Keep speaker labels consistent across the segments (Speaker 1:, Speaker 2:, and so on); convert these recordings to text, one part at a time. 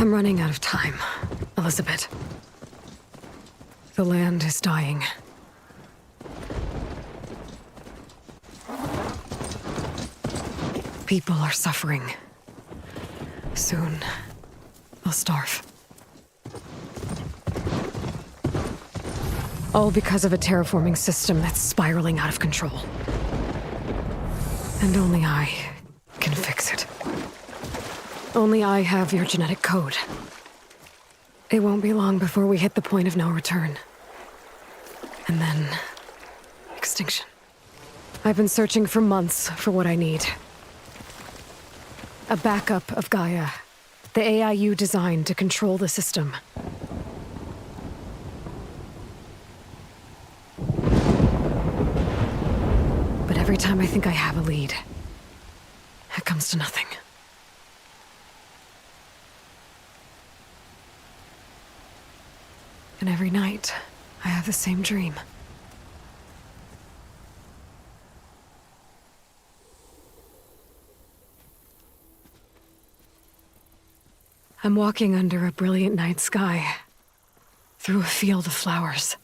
Speaker 1: I'm running out of time, Elizabeth. The land is dying. People are suffering. Soon, they'll starve. All because of a terraforming system that's spiraling out of control. And only I can fix it. Only I have your genetic code. It won't be long before we hit the point of no return. And then... extinction. I've been searching for months for what I need. A backup of Gaia. The AI you designed to control the system. But every time I think I have a lead, it comes to nothing. And every night, I have the same dream. I'm walking under a brilliant night sky, through a field of flowers.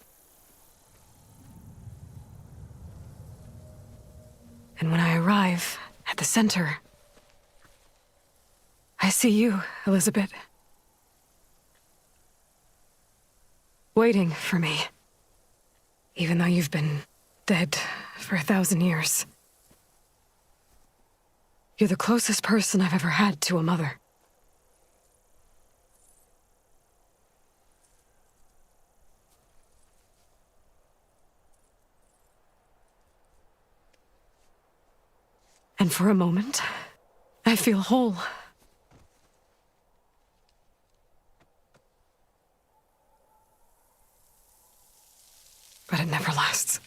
Speaker 1: And when I arrive at the center, I see you, Elizabeth. Waiting for me. Even though you've been dead for 1,000 years. You're the closest person I've ever had to a mother. And for a moment, I feel whole. But it never lasts.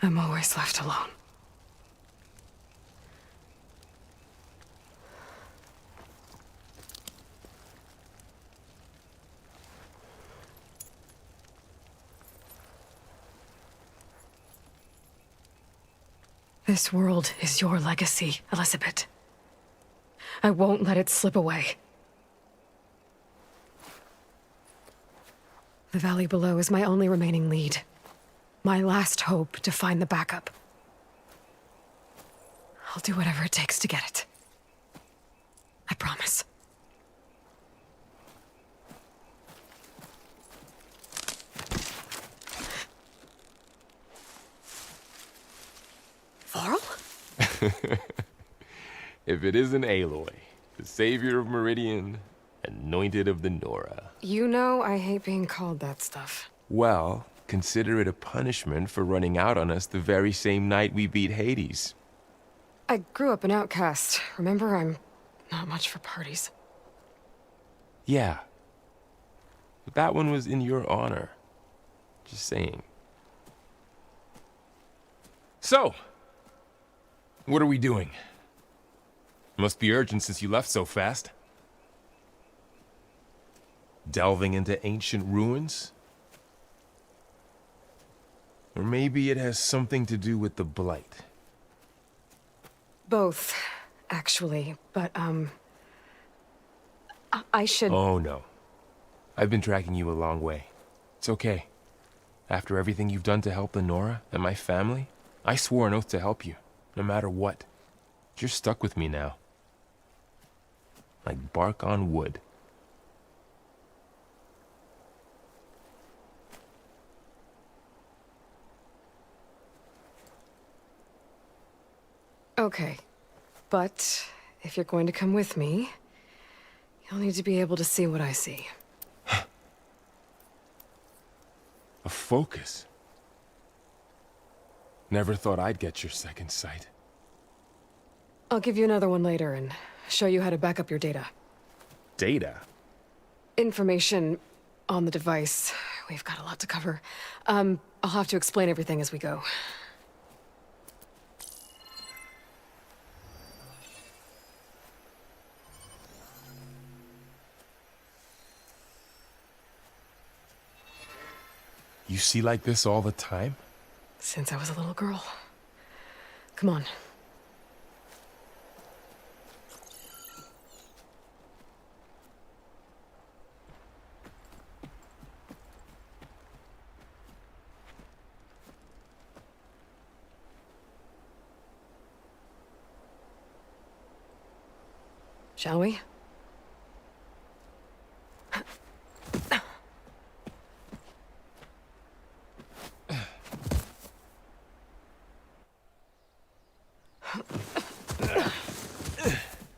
Speaker 1: I'm always left alone. This world is your legacy, Elizabeth. I won't let it slip away. The valley below is my only remaining lead. My last hope to find the backup. I'll do whatever it takes to get it. I promise. Varl?
Speaker 2: If it isn't Aloy, the savior of Meridian, anointed of the Nora.
Speaker 1: You know I hate being called that stuff.
Speaker 2: Well, consider it a punishment for running out on us the very same night we beat Hades.
Speaker 1: I grew up an outcast. Remember, I'm not much for parties.
Speaker 2: Yeah. But that one was in your honor. Just saying. So, what are we doing? Must be urgent since you left so fast. Delving into ancient ruins? Or maybe it has something to do with the Blight.
Speaker 1: Both, actually, but, I should...
Speaker 2: Oh, no. I've been tracking you a long way. It's okay. After everything you've done to help the Nora and my family, I swore an oath to help you, no matter what. You're stuck with me now. Like bark on wood.
Speaker 1: Okay, but if you're going to come with me, you'll need to be able to see what I see.
Speaker 2: A focus? Never thought I'd get your second sight.
Speaker 1: I'll give you another one later and show you how to back up your data.
Speaker 2: Data?
Speaker 1: Information on the device we've got a lot to cover. I'll have to explain everything as we go.
Speaker 2: You see like this all the time?
Speaker 1: Since I was a little girl. Come on. Shall we?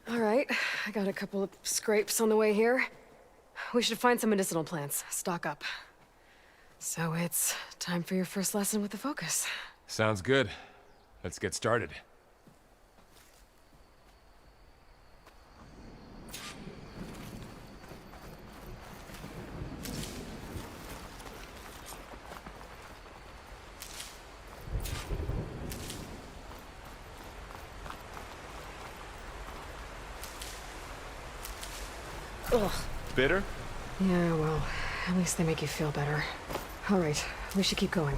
Speaker 1: All right, I got a couple of scrapes on the way here. We should find some medicinal plants, stock up. So it's time for your first lesson with the focus.
Speaker 2: Sounds good. Let's get started.
Speaker 1: Ugh.
Speaker 2: Bitter?
Speaker 1: Yeah, well, at least they make you feel better. All right, we should keep going.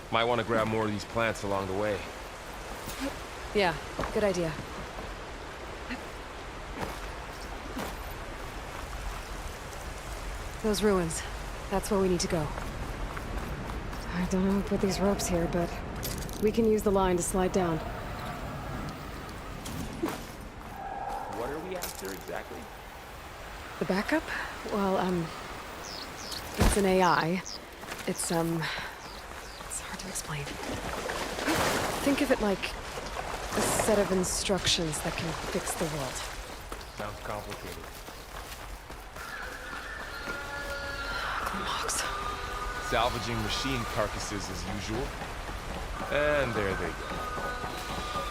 Speaker 2: Might want to grab more of these plants along the way.
Speaker 1: Yeah, good idea. Those ruins. That's where we need to go. I don't know who put these ropes here, but we can use the line to slide down.
Speaker 2: What are we after exactly?
Speaker 1: The backup? Well, it's an AI. It's hard to explain. Think of it like a set of instructions that can fix the world.
Speaker 2: Sounds complicated.
Speaker 1: Locks.
Speaker 2: Salvaging machine carcasses as usual. And there they go.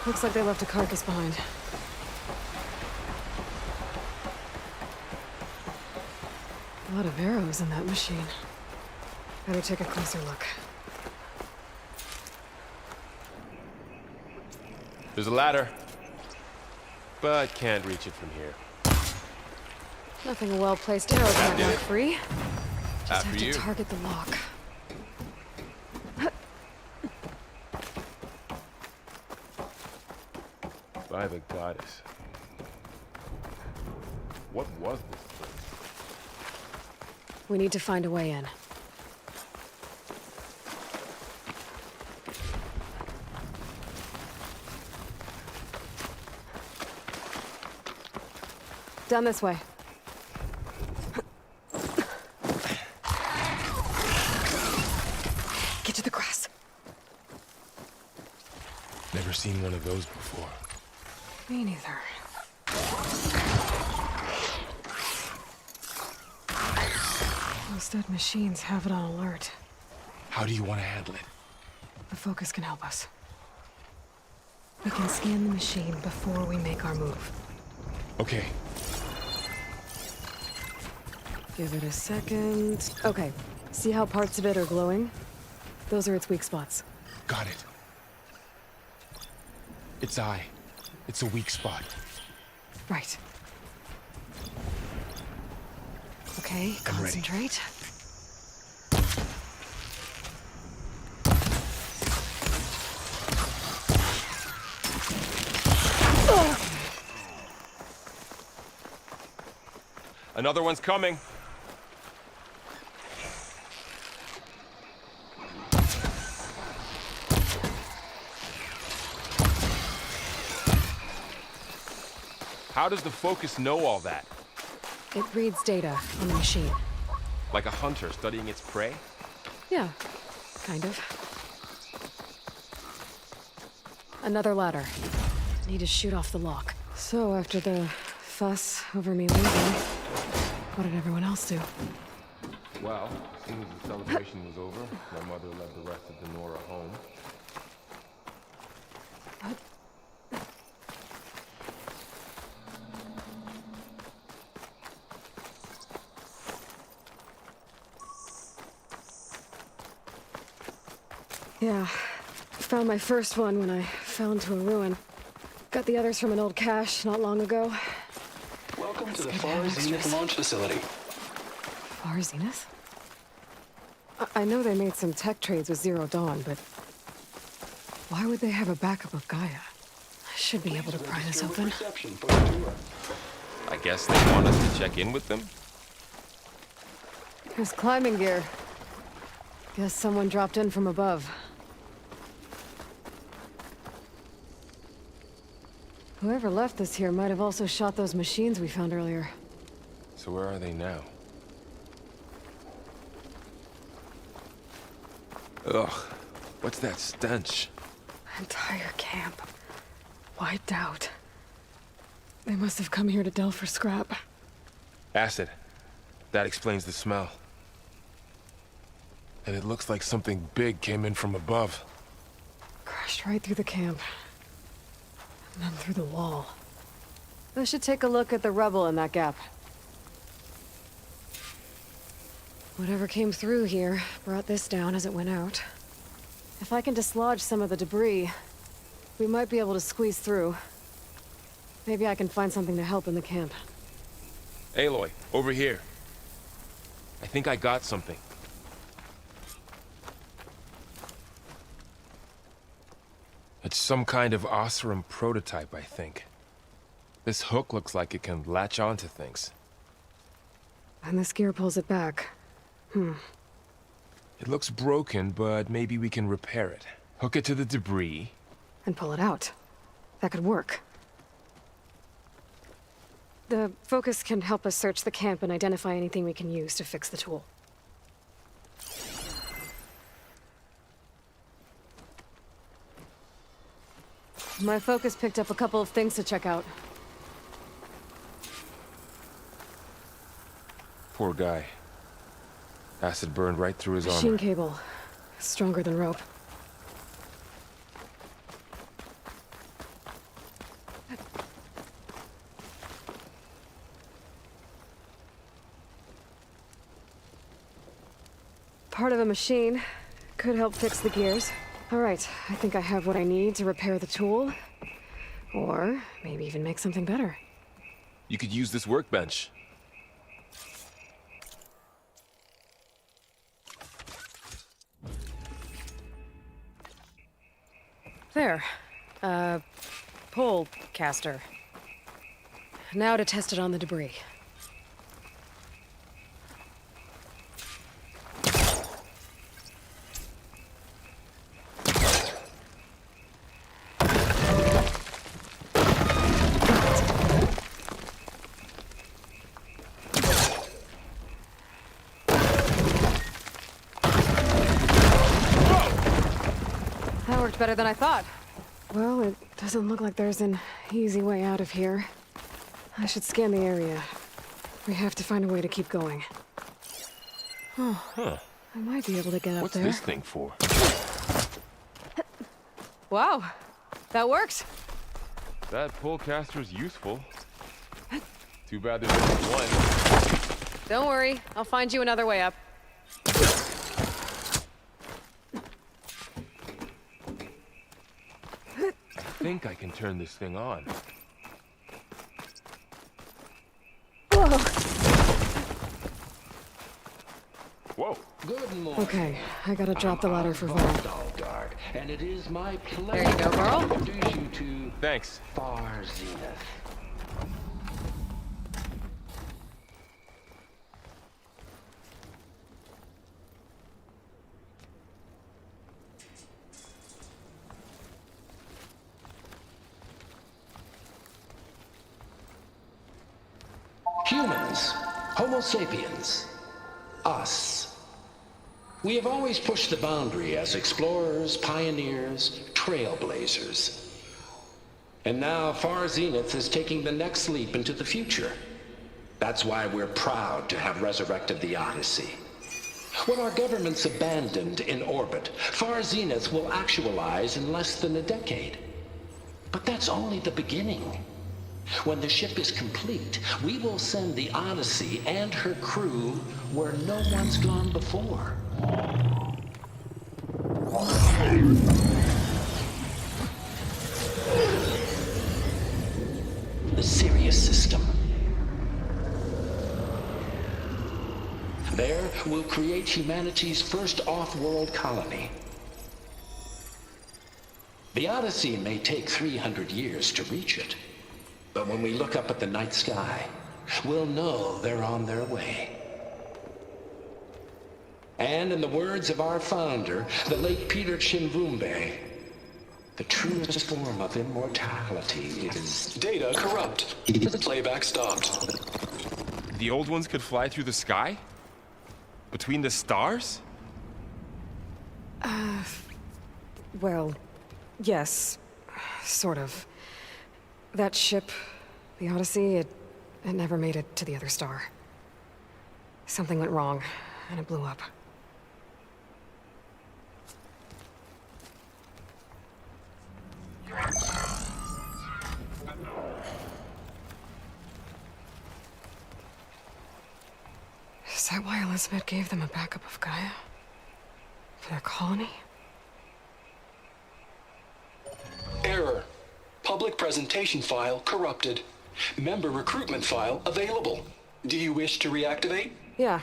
Speaker 1: Looks like they left a carcass behind. A lot of arrows in that machine. Better take a closer look.
Speaker 2: There's a ladder, but can't reach it from here.
Speaker 1: Nothing a well-placed arrow can't knock free. Just
Speaker 2: After
Speaker 1: have to
Speaker 2: you.
Speaker 1: target the lock.
Speaker 2: By the goddess. What was this place?
Speaker 1: We need to find a way in. Down this way. Get to the grass.
Speaker 2: Never seen one of those before.
Speaker 1: Me neither. Those dead machines have it on alert.
Speaker 2: How do you want to handle it?
Speaker 1: The focus can help us. We can scan the machine before we make our move.
Speaker 2: Okay.
Speaker 1: Give it a second. Okay. See how parts of it are glowing? Those are its weak spots.
Speaker 2: Got it. Its eye. It's a weak spot.
Speaker 1: Right. Okay,
Speaker 2: I'm ready.
Speaker 1: concentrate.
Speaker 2: Another one's coming. How does the focus know all that?
Speaker 1: It reads data on the machine.
Speaker 2: Like a hunter studying its prey?
Speaker 1: Yeah, kind of. Another ladder. Need to shoot off the lock. So after the fuss over me leaving, what did everyone else do?
Speaker 2: Well, as soon as the celebration was over, my mother led the rest of the Nora home.
Speaker 1: Yeah. Found my first one when I fell into a ruin. Got the others from an old cache not long ago.
Speaker 3: Welcome to the Far Zenith launch facility.
Speaker 1: Far Zenith? I know they made some tech trades with Zero Dawn, but why would they have a backup of Gaia? I should be able to pry this open.
Speaker 2: I guess they want us to check in with them?
Speaker 1: There's climbing gear. Guess someone dropped in from above. Whoever left this here might have also shot those machines we found earlier.
Speaker 2: So where are they now? Ugh, what's that stench?
Speaker 1: Entire camp. Wiped out. They must have come here to delve for scrap.
Speaker 2: Acid. That explains the smell. And it looks like something big came in from above.
Speaker 1: Crashed right through the camp. And then through the wall. I should take a look at the rubble in that gap. Whatever came through here brought this down as it went out. If I can dislodge some of the debris, we might be able to squeeze through. Maybe I can find something to help in the camp.
Speaker 2: Aloy, over here. I think I got something. It's some kind of Oseram prototype, I think. This hook looks like it can latch onto things.
Speaker 1: And this gear pulls it back.
Speaker 2: It looks broken, but maybe we can repair it. Hook it to the debris.
Speaker 1: And pull it out. That could work. The focus can help us search the camp and identify anything we can use to fix the tool. My focus picked up a couple of things to check out.
Speaker 2: Poor guy. Acid burned right through his
Speaker 1: Machine
Speaker 2: armor.
Speaker 1: cable. Stronger than rope. Part of a machine. Could help fix the gears. All right, I think I have what I need to repair the tool. Or maybe even make something better.
Speaker 2: You could use this workbench.
Speaker 1: There. Pole caster. Now to test it on the debris. That worked better than I thought. Well, it doesn't look like there's an easy way out of here. I should scan the area. We have to find a way to keep going. Oh,
Speaker 2: Huh.
Speaker 1: I might be able to get up
Speaker 2: What's
Speaker 1: there.
Speaker 2: this thing for?
Speaker 1: Wow, that worked.
Speaker 2: That pullcaster's useful. Too bad there's only one.
Speaker 1: Don't worry, I'll find you another way up.
Speaker 2: I think I can turn this thing on.
Speaker 1: Whoa.
Speaker 3: Whoa. Good morning.
Speaker 1: Okay, I gotta drop the ladder for Varl.
Speaker 3: Guard, and it is my pleasure
Speaker 1: There you go, Varl.
Speaker 3: to introduce you to
Speaker 2: Thanks.
Speaker 3: Far Zenith. Humans, Homo sapiens, us. We have always pushed the boundary as explorers, pioneers, trailblazers. And now Far Zenith is taking the next leap into the future. That's why we're proud to have resurrected the Odyssey. What our governments abandoned in orbit, Far Zenith will actualize in less than a decade. But that's only the beginning. When the ship is complete, we will send the Odyssey and her crew where no one's gone before. The Sirius system. There, we'll create humanity's first off-world colony. The Odyssey may take 300 years to reach it, but when we look up at the night sky, we'll know they're on their way. And in the words of our founder, the late Peter Chimvumbe, the truest form of immortality is...
Speaker 4: Data corrupt. Playback stopped.
Speaker 2: The old ones could fly through the sky? Between the stars?
Speaker 1: Well, yes. Sort of. That ship, the Odyssey, it never made it to the other star. Something went wrong, and it blew up. Is that why Elizabeth gave them a backup of Gaia? For their colony?
Speaker 4: Error. Public presentation file corrupted. Member recruitment file available. Do you wish to reactivate?
Speaker 1: Yeah.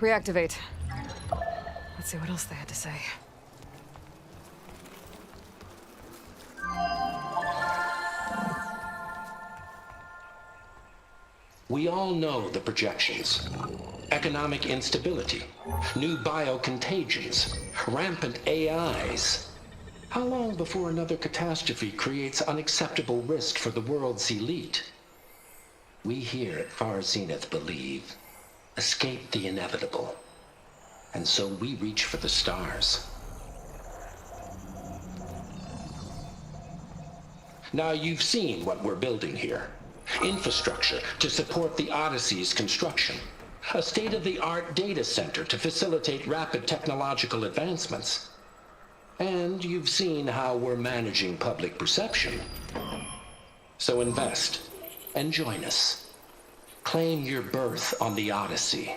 Speaker 1: Reactivate. Let's see what else they had to say.
Speaker 3: We all know the projections. Economic instability, new biocontagions, rampant AIs. How long before another catastrophe creates unacceptable risk for the world's elite? We here at Far Zenith believe, escape the inevitable. And so we reach for the stars. Now you've seen what we're building here. Infrastructure to support the Odyssey's construction. A state-of-the-art data center to facilitate rapid technological advancements. And you've seen how we're managing public perception. So invest and join us. Claim your berth on the Odyssey.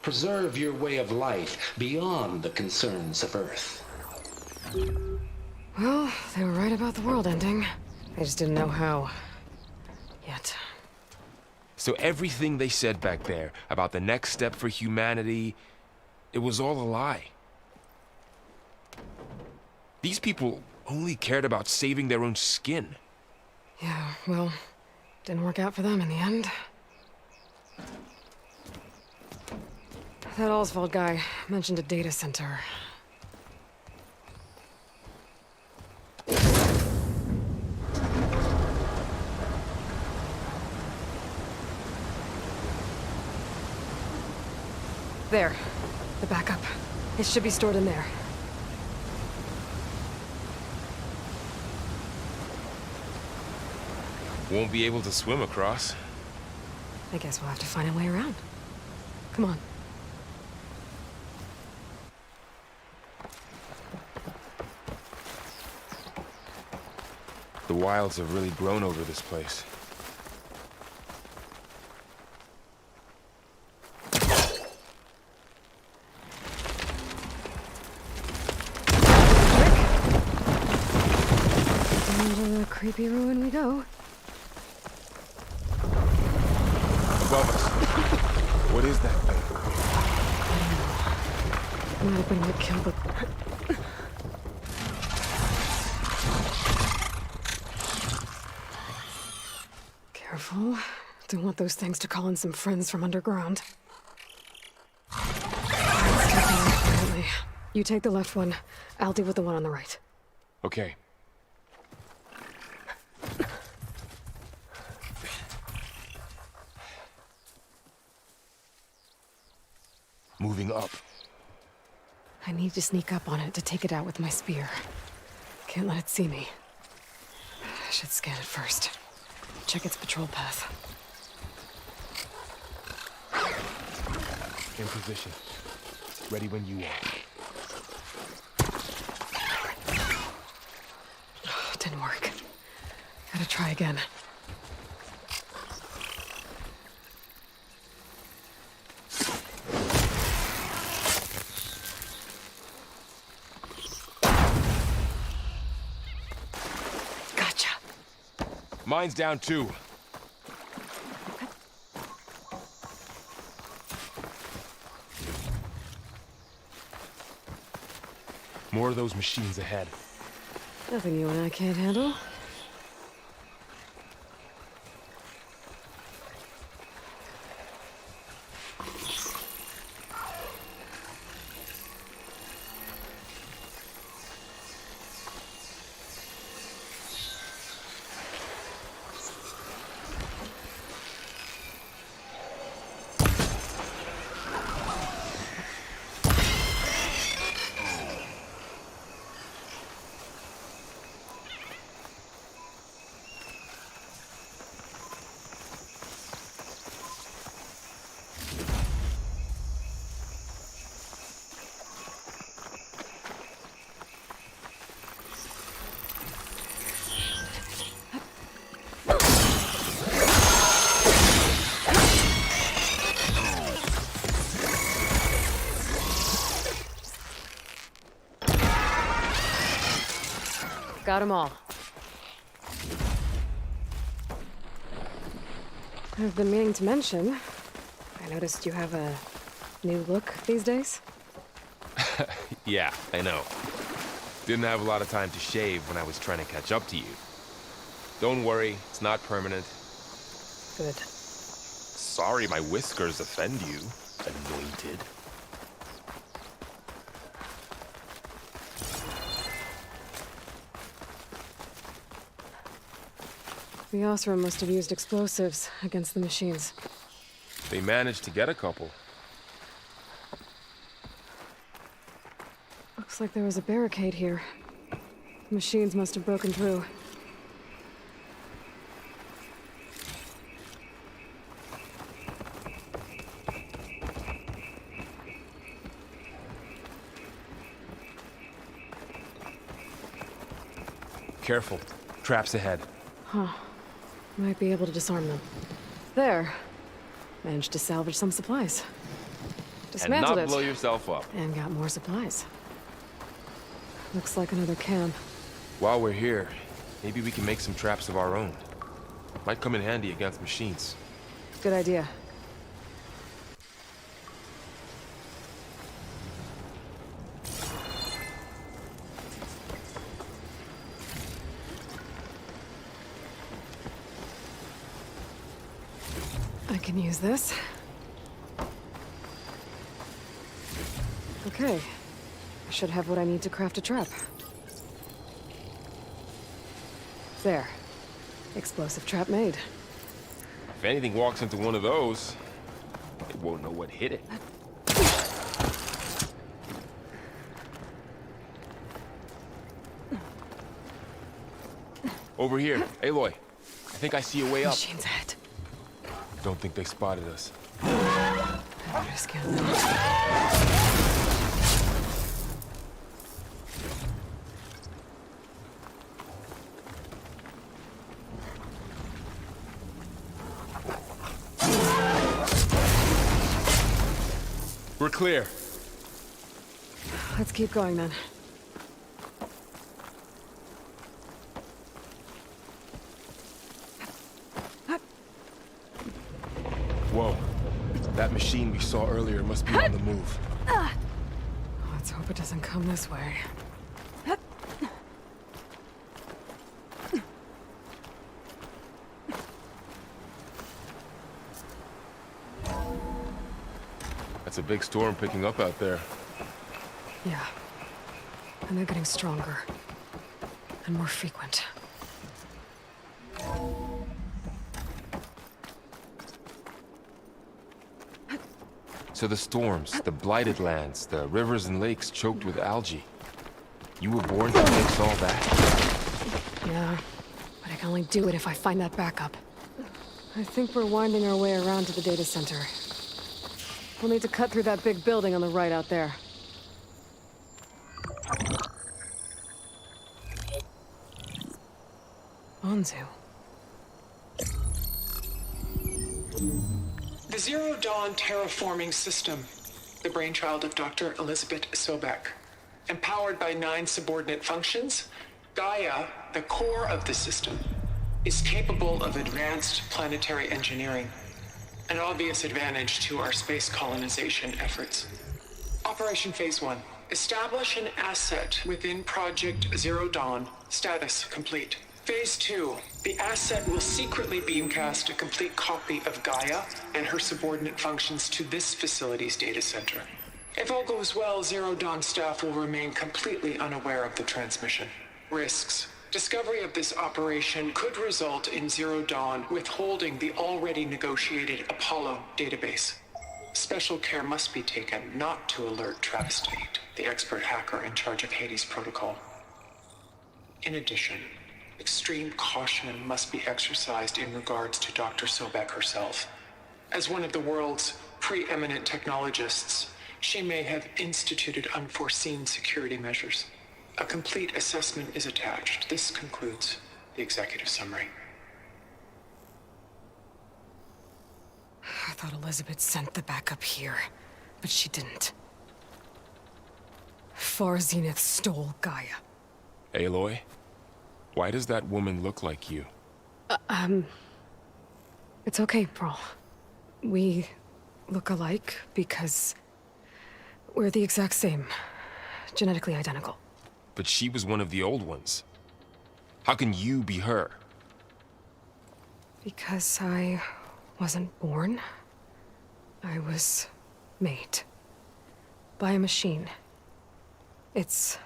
Speaker 3: Preserve your way of life beyond the concerns of Earth.
Speaker 1: Well, they were right about the world ending. They just didn't know how. Yet.
Speaker 2: So everything they said back there about the next step for humanity, it was all a lie. These people only cared about saving their own skin.
Speaker 1: Yeah, well, didn't work out for them in the end. That Oswald guy mentioned a data center. There. The backup. It should be stored in there.
Speaker 2: Won't be able to swim across.
Speaker 1: I guess we'll have to find a way around. Come on.
Speaker 2: The wilds have really grown over this place.
Speaker 1: Into the creepy ruin we go.
Speaker 2: Above us. What is that thing?
Speaker 1: It might have been what killed the... Careful. Don't want those things to call in some friends from underground. Let's take them out quietly. You take the left one. I'll deal with the one on the right.
Speaker 2: Okay. Moving up.
Speaker 1: I need to sneak up on it to take it out with my spear. Can't let it see me. I should scan it first. Check its patrol path.
Speaker 2: In position. Ready when you are.
Speaker 1: Didn't work. Gotta try again.
Speaker 2: Mine's down too. More of those machines ahead.
Speaker 1: Nothing you and I can't handle. Got them all. I've been meaning to mention, I noticed you have a new look these days.
Speaker 2: Yeah, I know. Didn't have a lot of time to shave when I was trying to catch up to you. Don't worry, it's not permanent.
Speaker 1: Good.
Speaker 2: Sorry my whiskers offend you, anointed.
Speaker 1: The Osram must have used explosives against the machines.
Speaker 2: They managed to get a couple.
Speaker 1: Looks like there was a barricade here. The machines must have broken through.
Speaker 2: Careful. Traps ahead.
Speaker 1: Huh. Might be able to disarm them. There. Managed to salvage some supplies. Dismantled
Speaker 2: And not blow
Speaker 1: it.
Speaker 2: yourself up.
Speaker 1: And got more supplies. Looks like another camp.
Speaker 2: While we're here, maybe we can make some traps of our own. Might come in handy against machines.
Speaker 1: Good idea. I can use this. Okay. I should have what I need to craft a trap. There. Explosive trap made.
Speaker 2: If anything walks into one of those, it won't know what hit it. Over here, Aloy. I think I see a way up.
Speaker 1: Machines ahead.
Speaker 2: Don't think they spotted us.
Speaker 1: I better scan them.
Speaker 2: We're clear.
Speaker 1: Let's keep going then.
Speaker 2: Whoa. That machine we saw earlier must be on the move.
Speaker 1: Let's hope it doesn't come this way.
Speaker 2: That's a big storm picking up out there.
Speaker 1: Yeah. And they're getting stronger. And more frequent.
Speaker 2: So the storms, the blighted lands, the rivers and lakes choked with algae. You were born to fix all that?
Speaker 1: Yeah. But I can only do it if I find that backup. I think we're winding our way around to the data center. We'll need to cut through that big building on the right out there. Anzu.
Speaker 5: The Zero Dawn terraforming system, the brainchild of Dr. Elizabeth Sobek. Empowered by 9 subordinate functions, Gaia, the core of the system. is capable of advanced planetary engineering, an obvious advantage to our space colonization efforts. Operation Phase 1. Establish an asset within Project Zero Dawn. Status complete. Phase 2. The asset will secretly beamcast a complete copy of Gaia and her subordinate functions to this facility's data center. If all goes well, Zero Dawn staff will remain completely unaware of the transmission. Risks. Discovery of this operation could result in Zero Dawn withholding the already negotiated Apollo database. Special care must be taken not to alert Travis Tate, the expert hacker in charge of Hades Protocol. In addition, extreme caution must be exercised in regards to Dr. Sobek herself. As one of the world's preeminent technologists, she may have instituted unforeseen security measures. A complete assessment is attached. This concludes the executive summary.
Speaker 1: I thought Elizabeth sent the backup here, but she didn't. Far Zenith stole Gaia.
Speaker 2: Aloy? Why does that woman look like you?
Speaker 1: It's okay, Pearl. We look alike because we're the exact same. Genetically identical.
Speaker 2: But she was one of the old ones. How can you be her?
Speaker 1: Because I wasn't born. I was made. By a machine. It's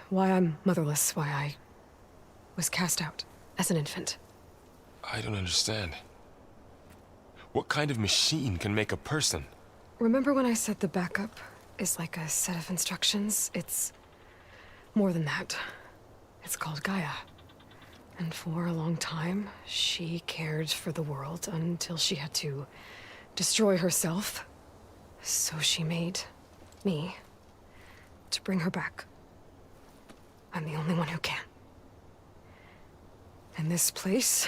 Speaker 1: why I'm motherless, why I was cast out as an infant.
Speaker 2: I don't understand. What kind of machine can make a person?
Speaker 1: Remember when I said the backup is like a set of instructions? It's more than that. It's called Gaia. And for a long time, she cared for the world until she had to destroy herself. So she made me to bring her back. I'm the only one who can. And this place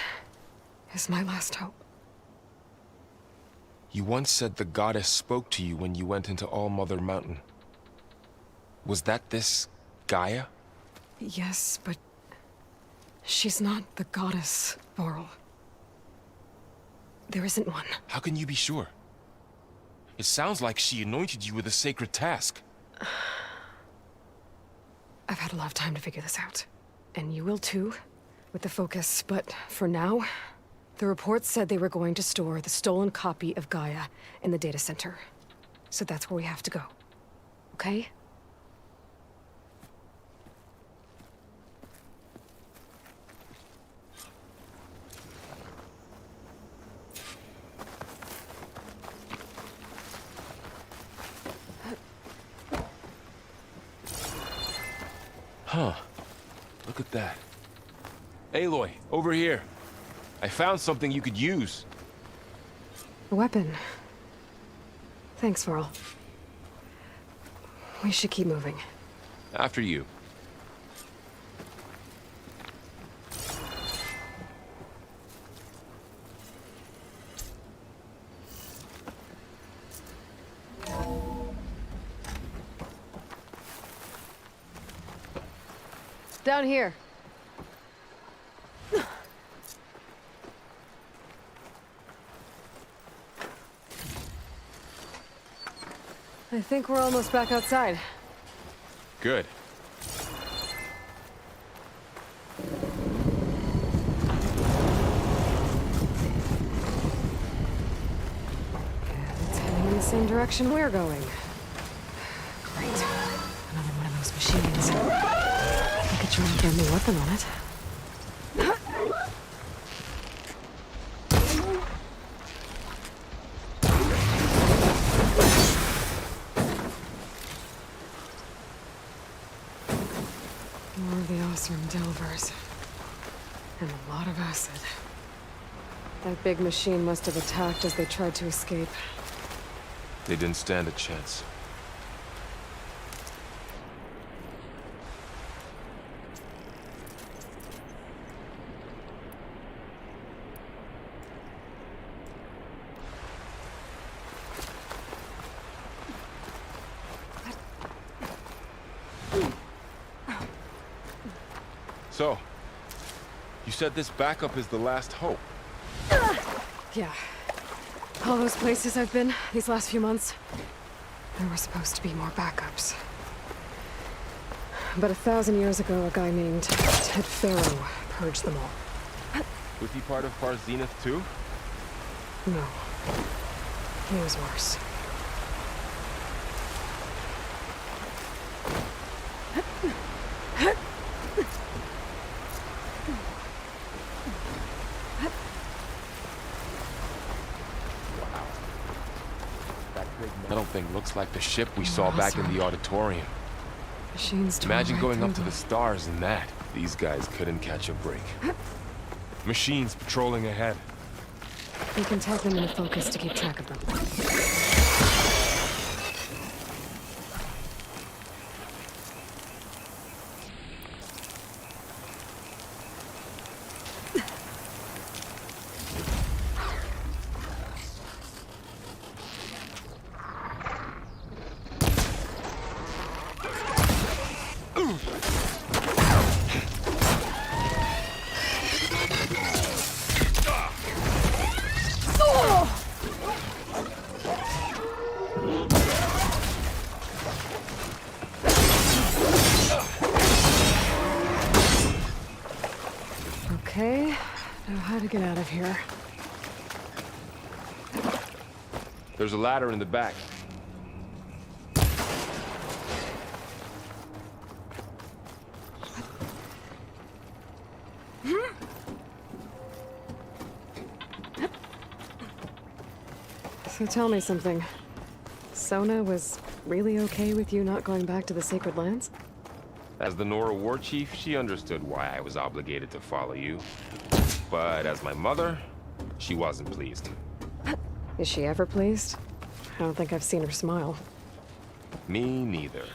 Speaker 1: is my last hope.
Speaker 2: You once said the goddess spoke to you when you went into All-Mother Mountain. Was that this Gaia?
Speaker 1: Yes, but she's not the goddess, Varl. There isn't one.
Speaker 2: How can you be sure? It sounds like she anointed you with a sacred task.
Speaker 1: I've had a lot of time to figure this out. And you will too, with the focus. But for now, the reports said they were going to store the stolen copy of Gaia in the data center. So that's where we have to go. Okay?
Speaker 2: Huh. Look at that. Aloy, over here. I found something you could use.
Speaker 1: A weapon. Thanks, Varl. We should keep moving.
Speaker 2: After you.
Speaker 1: Down here. I think we're almost back outside.
Speaker 2: Good.
Speaker 1: It's heading in the same direction we're going. Great. Another one of those machines. I could try and get a new weapon on it. More of the Osram Delvers. And a lot of acid. That big machine must have attacked as they tried to escape.
Speaker 2: They didn't stand a chance. So, you You said this backup is the last hope.
Speaker 1: Yeah. All those places I've been these last few months, there were supposed to be more backups. But 1,000 years ago, a guy named Ted Pharaoh purged them all.
Speaker 2: Was he part of Far Zenith too?
Speaker 1: No. He was worse.
Speaker 2: Metal thing looks like the ship we saw back in the auditorium.
Speaker 1: Machines tore
Speaker 2: Imagine
Speaker 1: right
Speaker 2: going
Speaker 1: through
Speaker 2: up to the
Speaker 1: them.
Speaker 2: stars in that. These guys couldn't catch a break. Machines patrolling ahead.
Speaker 1: We can tag them into focus to keep track of them. Okay, now how to get out of here.
Speaker 2: There's a ladder in the back.
Speaker 1: So tell me something. Sona was really okay with you not going back to the Sacred Lands?
Speaker 2: As the Nora war chief, she understood why I was obligated to follow you. But as my mother, she wasn't pleased.
Speaker 1: Is she ever pleased? I don't think I've seen her smile.
Speaker 2: Me neither.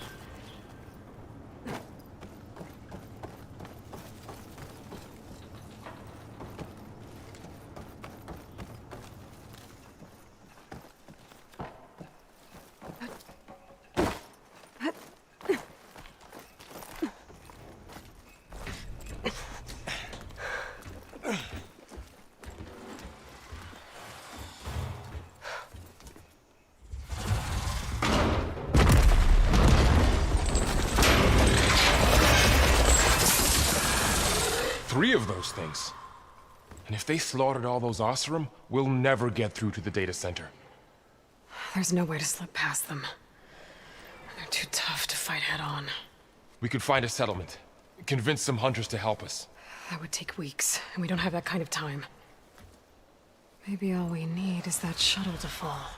Speaker 2: Three of those things. And if they slaughtered all those Oseram, we'll never get through to the data center.
Speaker 1: There's no way to slip past them. They're too tough to fight head on.
Speaker 2: We could find a settlement. Convince some hunters to help us.
Speaker 1: That would take weeks, and we don't have that kind of time. Maybe all we need is that shuttle to fall.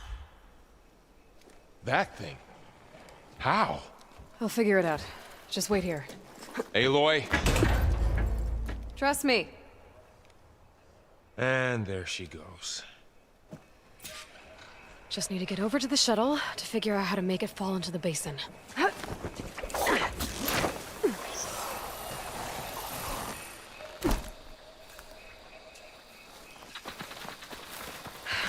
Speaker 2: That thing? How?
Speaker 1: I'll figure it out. Just wait here.
Speaker 2: Aloy.
Speaker 1: Trust me.
Speaker 2: And there she goes.
Speaker 1: Just need to get over to the shuttle to figure out how to make it fall into the basin.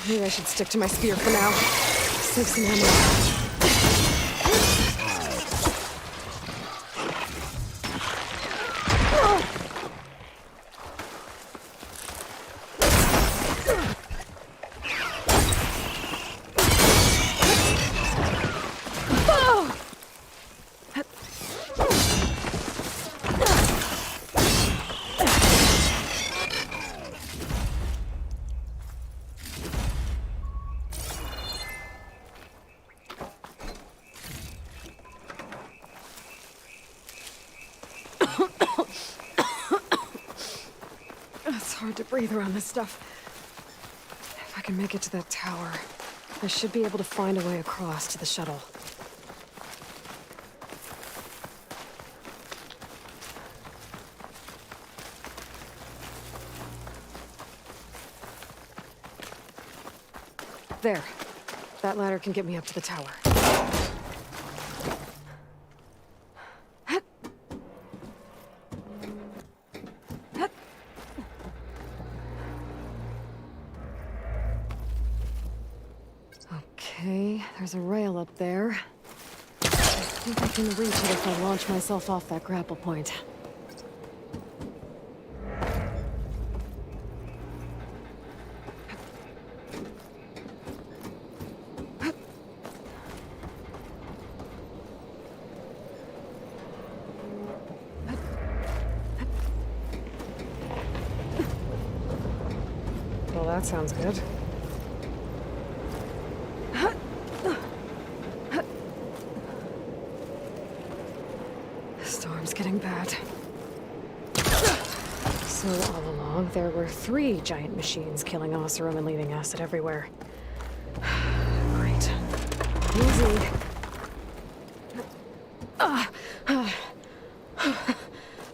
Speaker 1: Maybe I should stick to my spear for now. Save some ammo. It's hard to breathe around this stuff. If I can make it to that tower, I should be able to find a way across to the shuttle. There. That ladder can get me up to the tower. Okay, there's a rail up there. I think I can reach it if I launch myself off that grapple point. Well, that sounds good. Storm's getting bad. So all along, there were 3 giant machines killing Oseram and leaving acid everywhere. Great. Easy.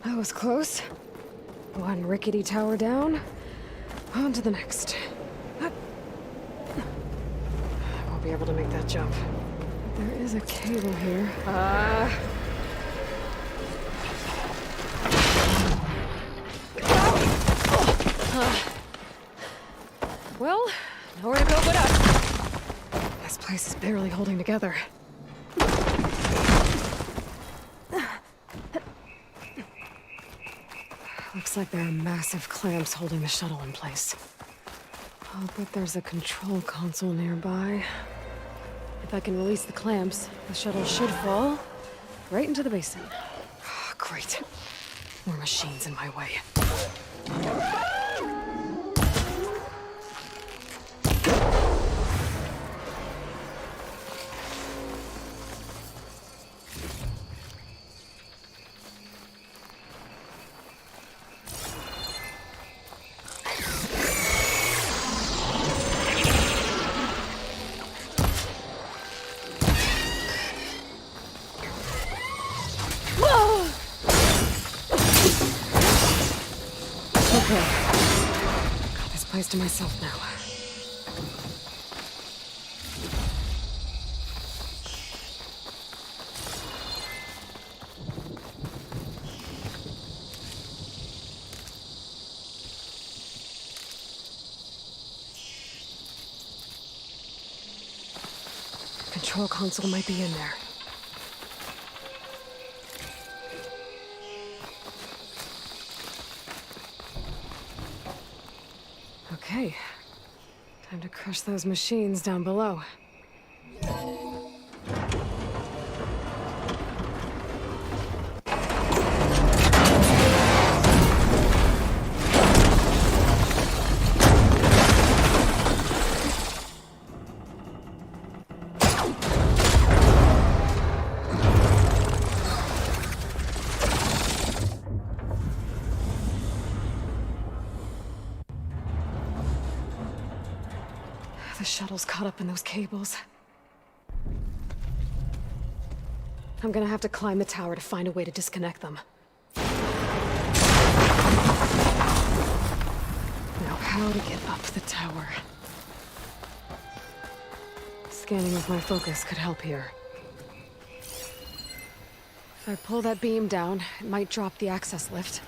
Speaker 1: That was close. One rickety tower down. On to the next. I won't be able to make that jump. There is a cable here. Well, nowhere to go but up. This place is barely holding together. Looks like there are massive clamps holding the shuttle in place. I'll bet there's a control console nearby. If I can release the clamps, the shuttle should fall right into the basin. Great. More machines in my way. Okay. Got this place to myself now. Control console might be in there. Okay. Time to crush those machines down below. The shuttle's caught up in those cables. I'm gonna have to climb the tower to find a way to disconnect them. Now, how to get up the tower? Scanning with my focus could help here. If I pull that beam down, it might drop the access lift.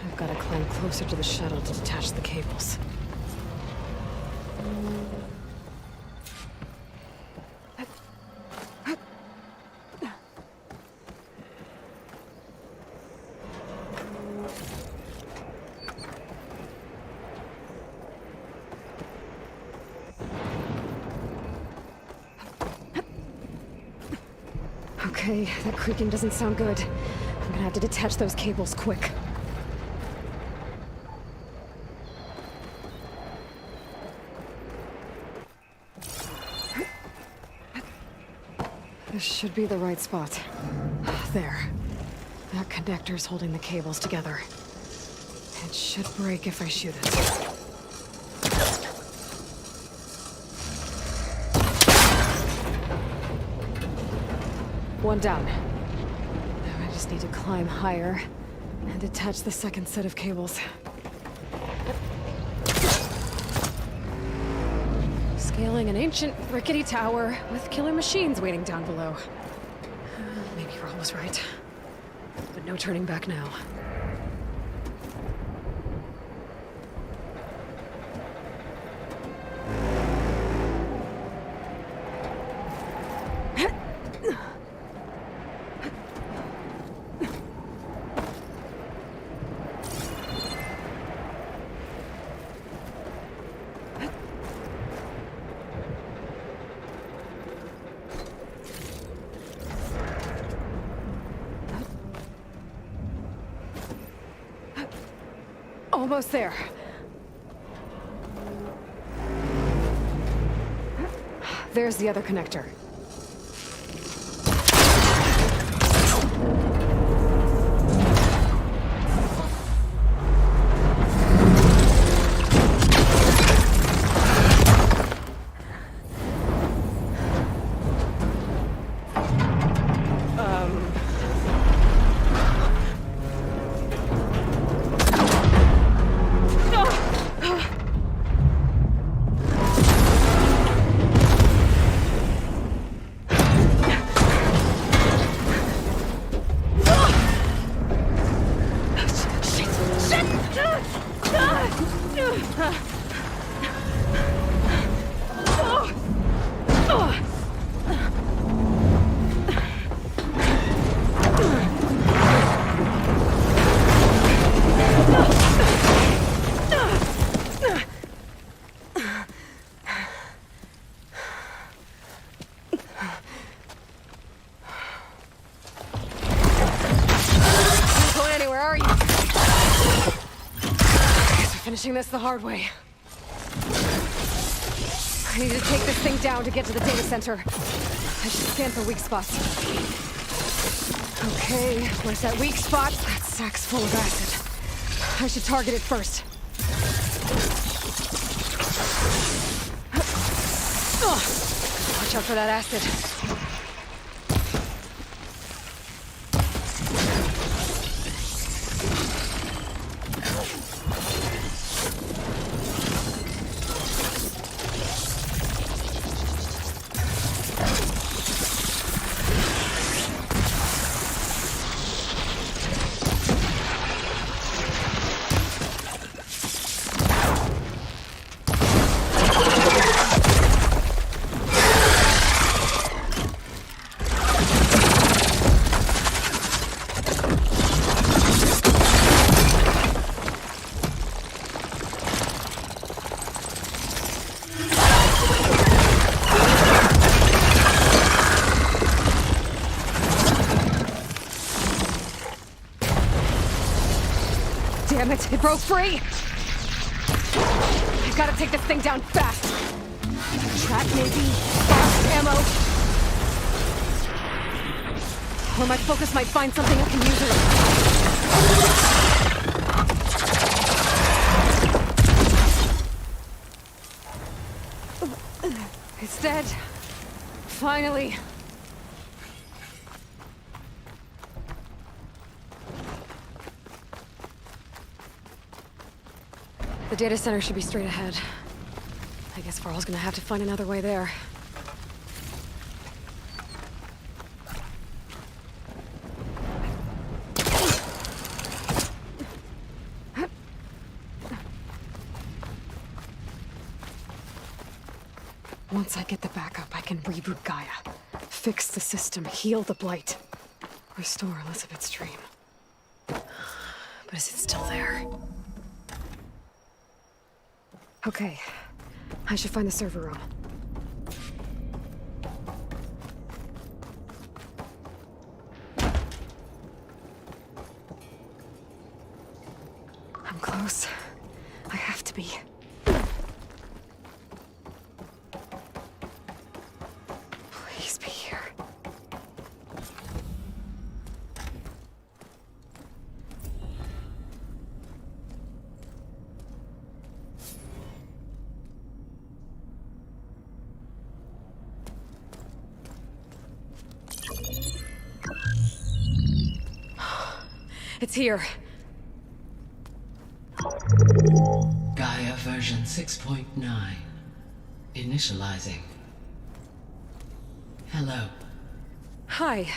Speaker 1: I've got to climb closer to the shuttle to detach the cables. Okay, that creaking doesn't sound good. I'm gonna have to detach those cables quick. This should be the right spot. There. That connector's holding the cables together. It should break if I shoot it. One down. Now I just need to climb higher and attach the second set of cables. Scaling an ancient, rickety tower with killer machines waiting down below. Maybe Raul was right. But no turning back now. Almost there. There's the other connector. Finishing this the hard way. I need to take this thing down to get to the data center. I should scan for weak spots. Okay, where's that weak spot? That sack's full of acid. I should target it first. Watch out for that acid. Damn it, it broke free! I've gotta take this thing down fast. Track maybe? Fast ammo? Or my focus might find something I can use it. It's dead. Finally. The data center should be straight ahead. I guess Varl's gonna have to find another way there. Once I get the backup, I can reboot Gaia. Fix the system, heal the blight. Restore Elizabeth's dream. But is it still there? Okay, I should find the server room. I'm close. I have to be. Please be here. It's here.
Speaker 6: Gaia version 6.9. Initializing. Hello.
Speaker 1: Hi.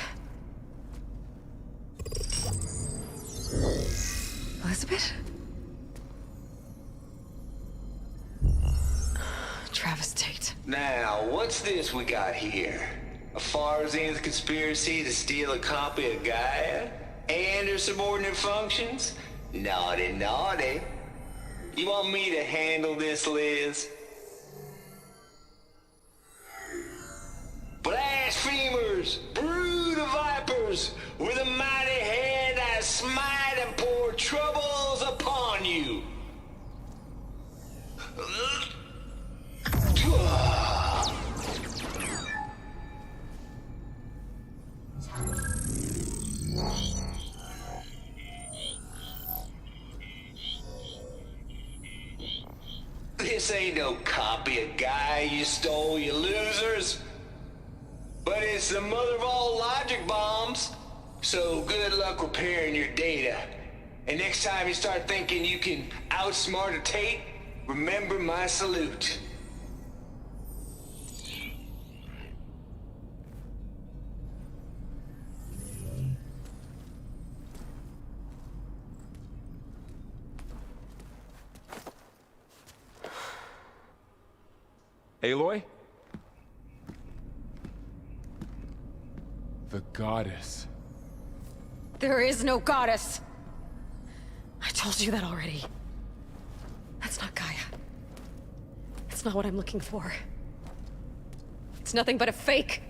Speaker 1: Elizabeth? Travis Tate.
Speaker 7: Now, what's this we got here? A Farzian's conspiracy to steal a copy of Gaia? And her subordinate functions? Naughty, naughty. You want me to handle this, Liz? Blasphemers! Brood of vipers! With a mighty hand I smite and pour troubles upon you! This ain't no copy of Gaia you stole, you losers. But it's the mother of all logic bombs. So good luck repairing your data. And next time you start thinking you can outsmart a Tate, remember my salute.
Speaker 2: Aloy? The goddess.
Speaker 1: There is no goddess! I told you that already. That's not Gaia. It's not what I'm looking for. It's nothing but a fake.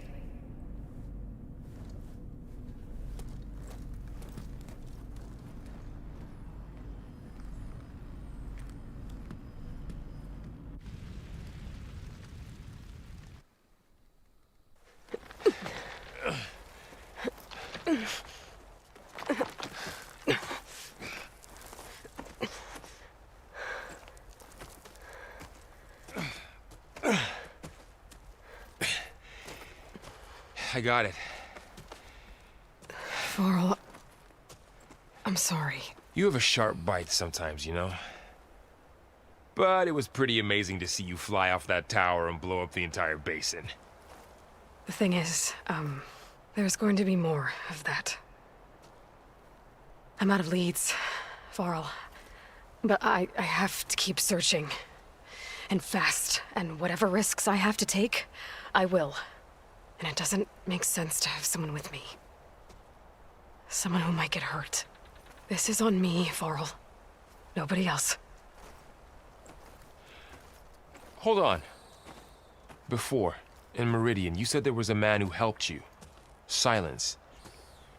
Speaker 2: I got it.
Speaker 1: Varl, I'm sorry.
Speaker 2: You have a sharp bite sometimes, you know? But it was pretty amazing to see you fly off that tower and blow up the entire basin.
Speaker 1: The thing is, there's going to be more of that. I'm out of leads, Varl. But I have to keep searching. And fast. And whatever risks I have to take, I will. And it doesn't make sense to have someone with me. Someone who might get hurt. This is on me, Varl. Nobody else.
Speaker 2: Hold on. Before, in Meridian, you said there was a man who helped you. Silence.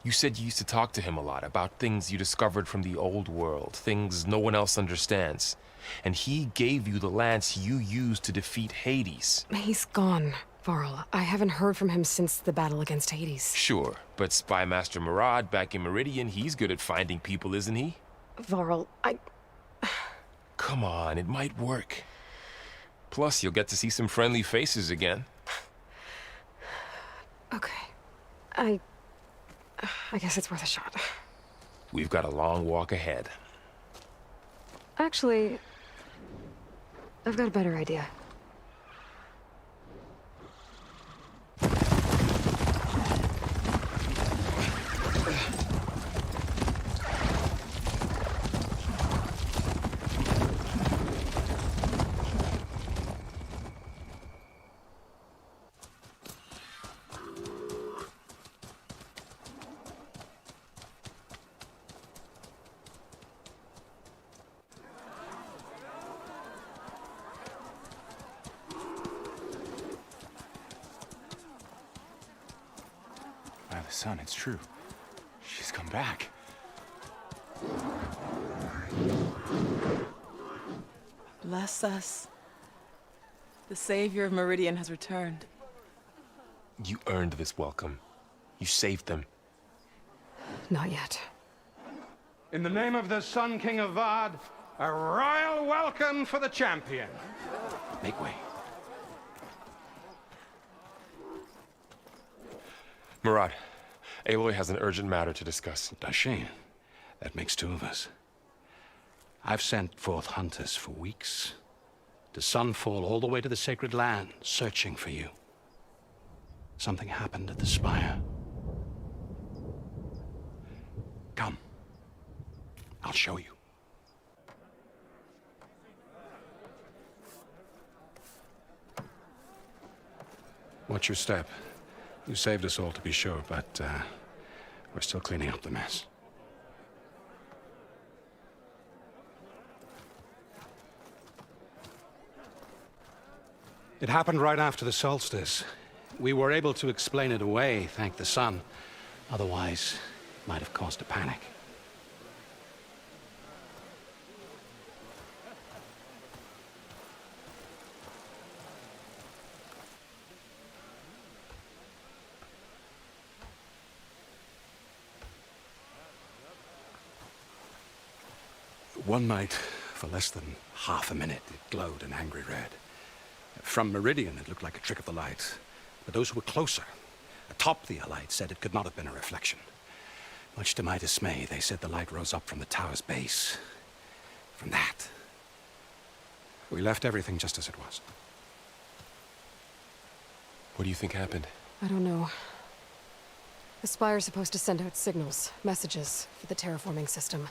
Speaker 2: You said you used to talk to him a lot about things you discovered from the old world, things no one else understands. And he gave you the lance you used to defeat Hades.
Speaker 1: He's gone, Varl. I haven't heard from him since the battle against Hades.
Speaker 2: Sure, but Spy Master Murad back in Meridian, he's good at finding people, isn't he?
Speaker 1: Varl,
Speaker 2: Come on, it might work. Plus, you'll get to see some friendly faces again.
Speaker 1: Okay. I guess it's worth a shot.
Speaker 2: We've got a long walk ahead.
Speaker 1: Actually, I've got a better idea.
Speaker 8: By the sun, it's true. She's come back.
Speaker 9: Bless us. The savior of Meridian has returned.
Speaker 2: You earned this welcome. You saved them.
Speaker 1: Not yet.
Speaker 10: In the name of the Sun King of Vard, a royal welcome for the champion.
Speaker 8: Make way.
Speaker 2: Murad, Aloy has an urgent matter to discuss.
Speaker 10: Dashane, that makes two of us. I've sent forth hunters for weeks, to sunfall all the way to the sacred land, searching for you. Something happened at the spire. Come. I'll show you. Watch your step. You saved us all, to be sure, but we're still cleaning up the mess. It happened right after the solstice. We were able to explain it away, thank the sun. Otherwise, it might have caused a panic. One night, For less than half a minute, it glowed an angry red. From Meridian, it looked like a trick of the light. But those who were closer, atop the light, said it could not have been a reflection. Much to my dismay, they said the light rose up from the tower's base. From that. We left everything just as it was.
Speaker 2: What do you think happened?
Speaker 1: I don't know. The Spire's supposed to send out signals, messages, for the terraforming system.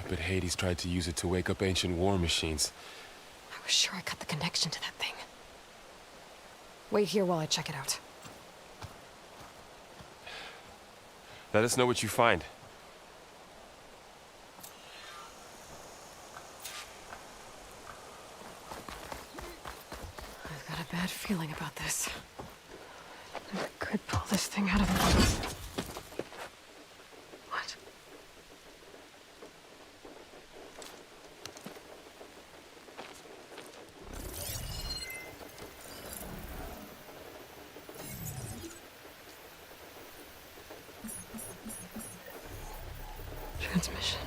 Speaker 2: But Hades tried to use it to wake up ancient war machines.
Speaker 1: I was sure I cut the connection to that thing. Wait here while I check it out.
Speaker 2: Let us know what you find.
Speaker 1: I've got a bad feeling about this. I could pull this thing out of the... What? Transmission.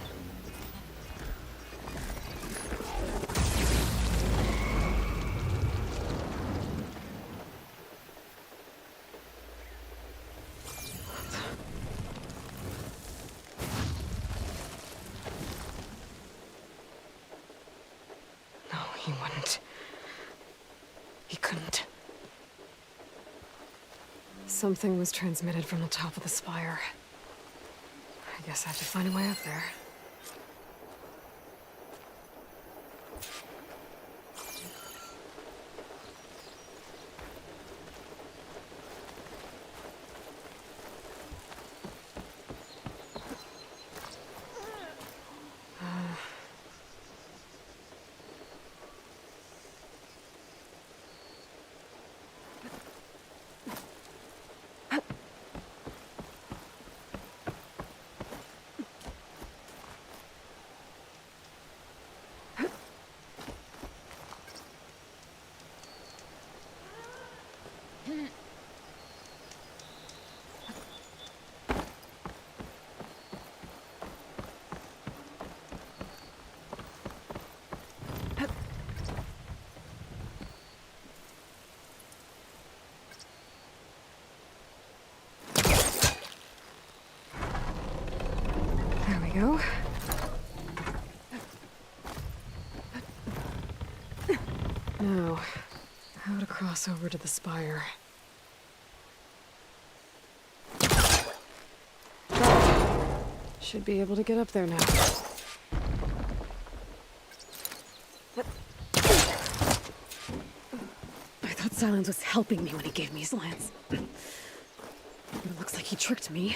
Speaker 1: No, he wouldn't. He couldn't. Something was transmitted from the top of the spire. I guess I have to find a way up there. Go. Now, how to cross over to the spire. Should be able to get up there now. I thought Silence was helping me when he gave me his lance. But it looks like he tricked me.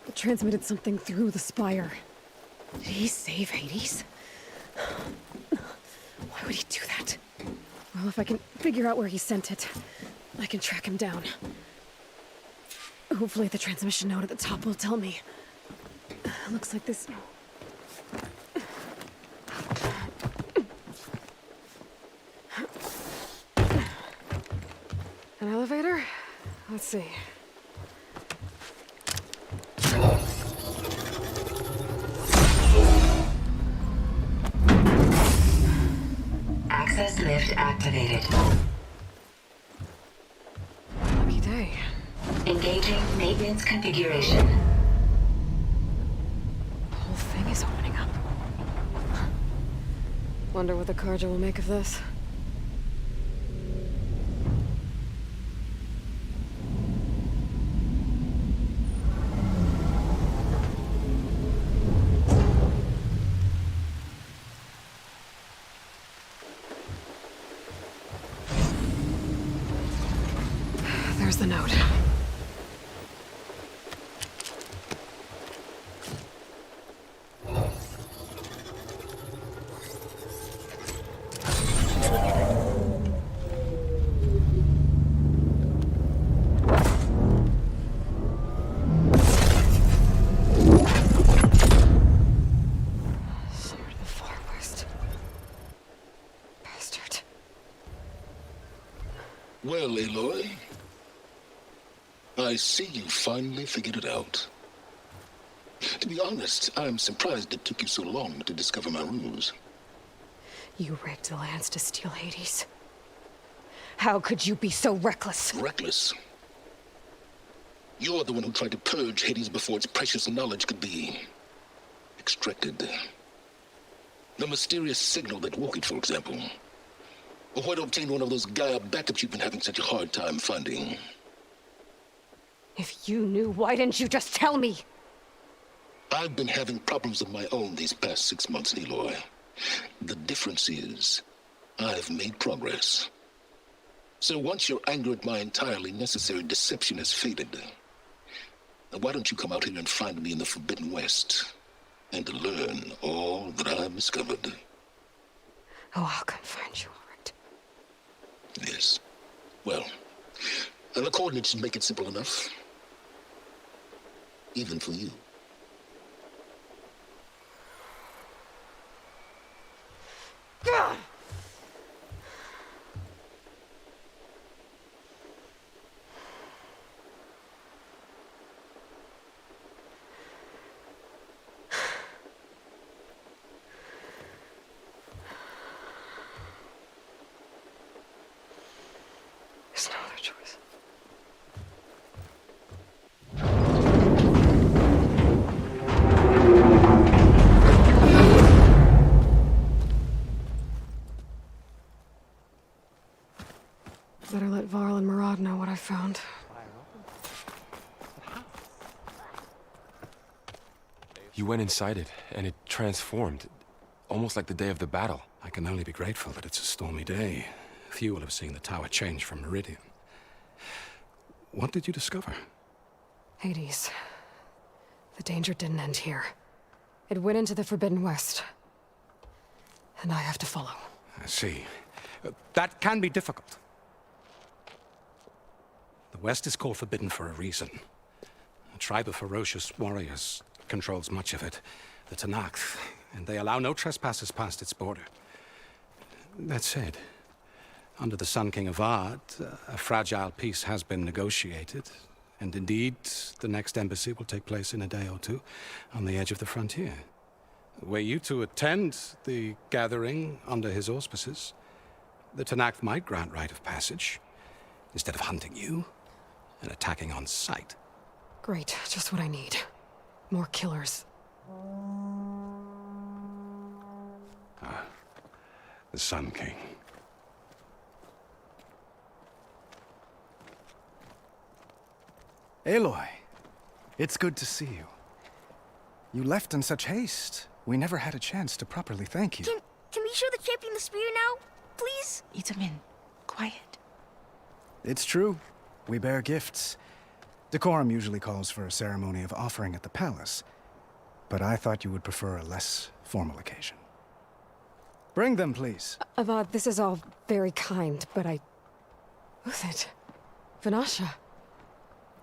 Speaker 1: It transmitted something through the spire. Did he save Hades? Why would he do that? Well, if I can figure out where he sent it, I can track him down. Hopefully the transmission node at the top will tell me. Looks like this... An elevator? Let's see.
Speaker 11: Access lift activated.
Speaker 1: Lucky day.
Speaker 11: Engaging maintenance configuration.
Speaker 1: The whole thing is opening up. Wonder what the Carja will make of this. There's the note. Somewhere to the far west. Bastard.
Speaker 12: Well, Aloy, I see you finally figured it out. To be honest, I'm surprised it took you so long to discover my ruse.
Speaker 1: You rigged the lance to steal Hades. How could you be so reckless?
Speaker 12: Reckless? You're the one who tried to purge Hades before its precious knowledge could be extracted. The mysterious signal that woke it, for example. Or why to obtain one of those Gaia backups you've been having such a hard time finding.
Speaker 1: If you knew, why didn't you just tell me?
Speaker 12: I've been having problems of my own these past 6 months, Aloy. The difference is, I've made progress. So once your anger at my entirely necessary deception has faded, why don't you come out here and find me in the Forbidden West, and to learn all that I've discovered?
Speaker 1: Oh, I'll come find you, all right.
Speaker 12: Yes. Well, and the coordinates should make it simple enough. Even for you.
Speaker 1: Gah! There's no other choice. Better let Varl and Murad know what I found.
Speaker 2: You went inside it, and it transformed. Almost like the day of the battle.
Speaker 10: I can only be grateful that it's a stormy day. Few will have seen the tower change from Meridian. What did you discover?
Speaker 1: Hades. The danger didn't end here. It went into the Forbidden West. And I have to follow.
Speaker 10: I see. That can be difficult. The West is called Forbidden for a reason. A tribe of ferocious warriors controls much of it, the Tenakth, and they allow no trespassers past its border. That said, under the Sun King Avad, a fragile peace has been negotiated, and indeed, the next embassy will take place in a day or two on the edge of the frontier. Were you to attend the gathering under his auspices, the Tenakth might grant right of passage, instead of hunting you and attacking on sight.
Speaker 1: Great, just what I need. More killers.
Speaker 10: The Sun King.
Speaker 13: Aloy, it's good to see you. You left in such haste. We never had a chance to properly thank you.
Speaker 14: Can we show the champion the spear now? Please?
Speaker 9: Itamin, quiet.
Speaker 13: It's true. We bear gifts. Decorum usually calls for a ceremony of offering at the palace, but I thought you would prefer a less formal occasion. Bring them, please.
Speaker 1: Avad, this is all very kind, but Who's it? Vanasha.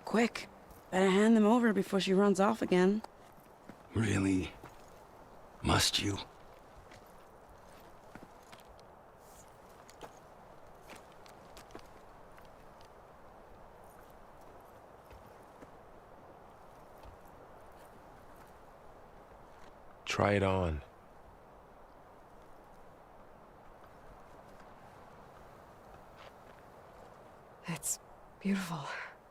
Speaker 9: Quick. Better hand them over before she runs off again.
Speaker 10: Really? Must you?
Speaker 2: Try it on.
Speaker 1: It's beautiful.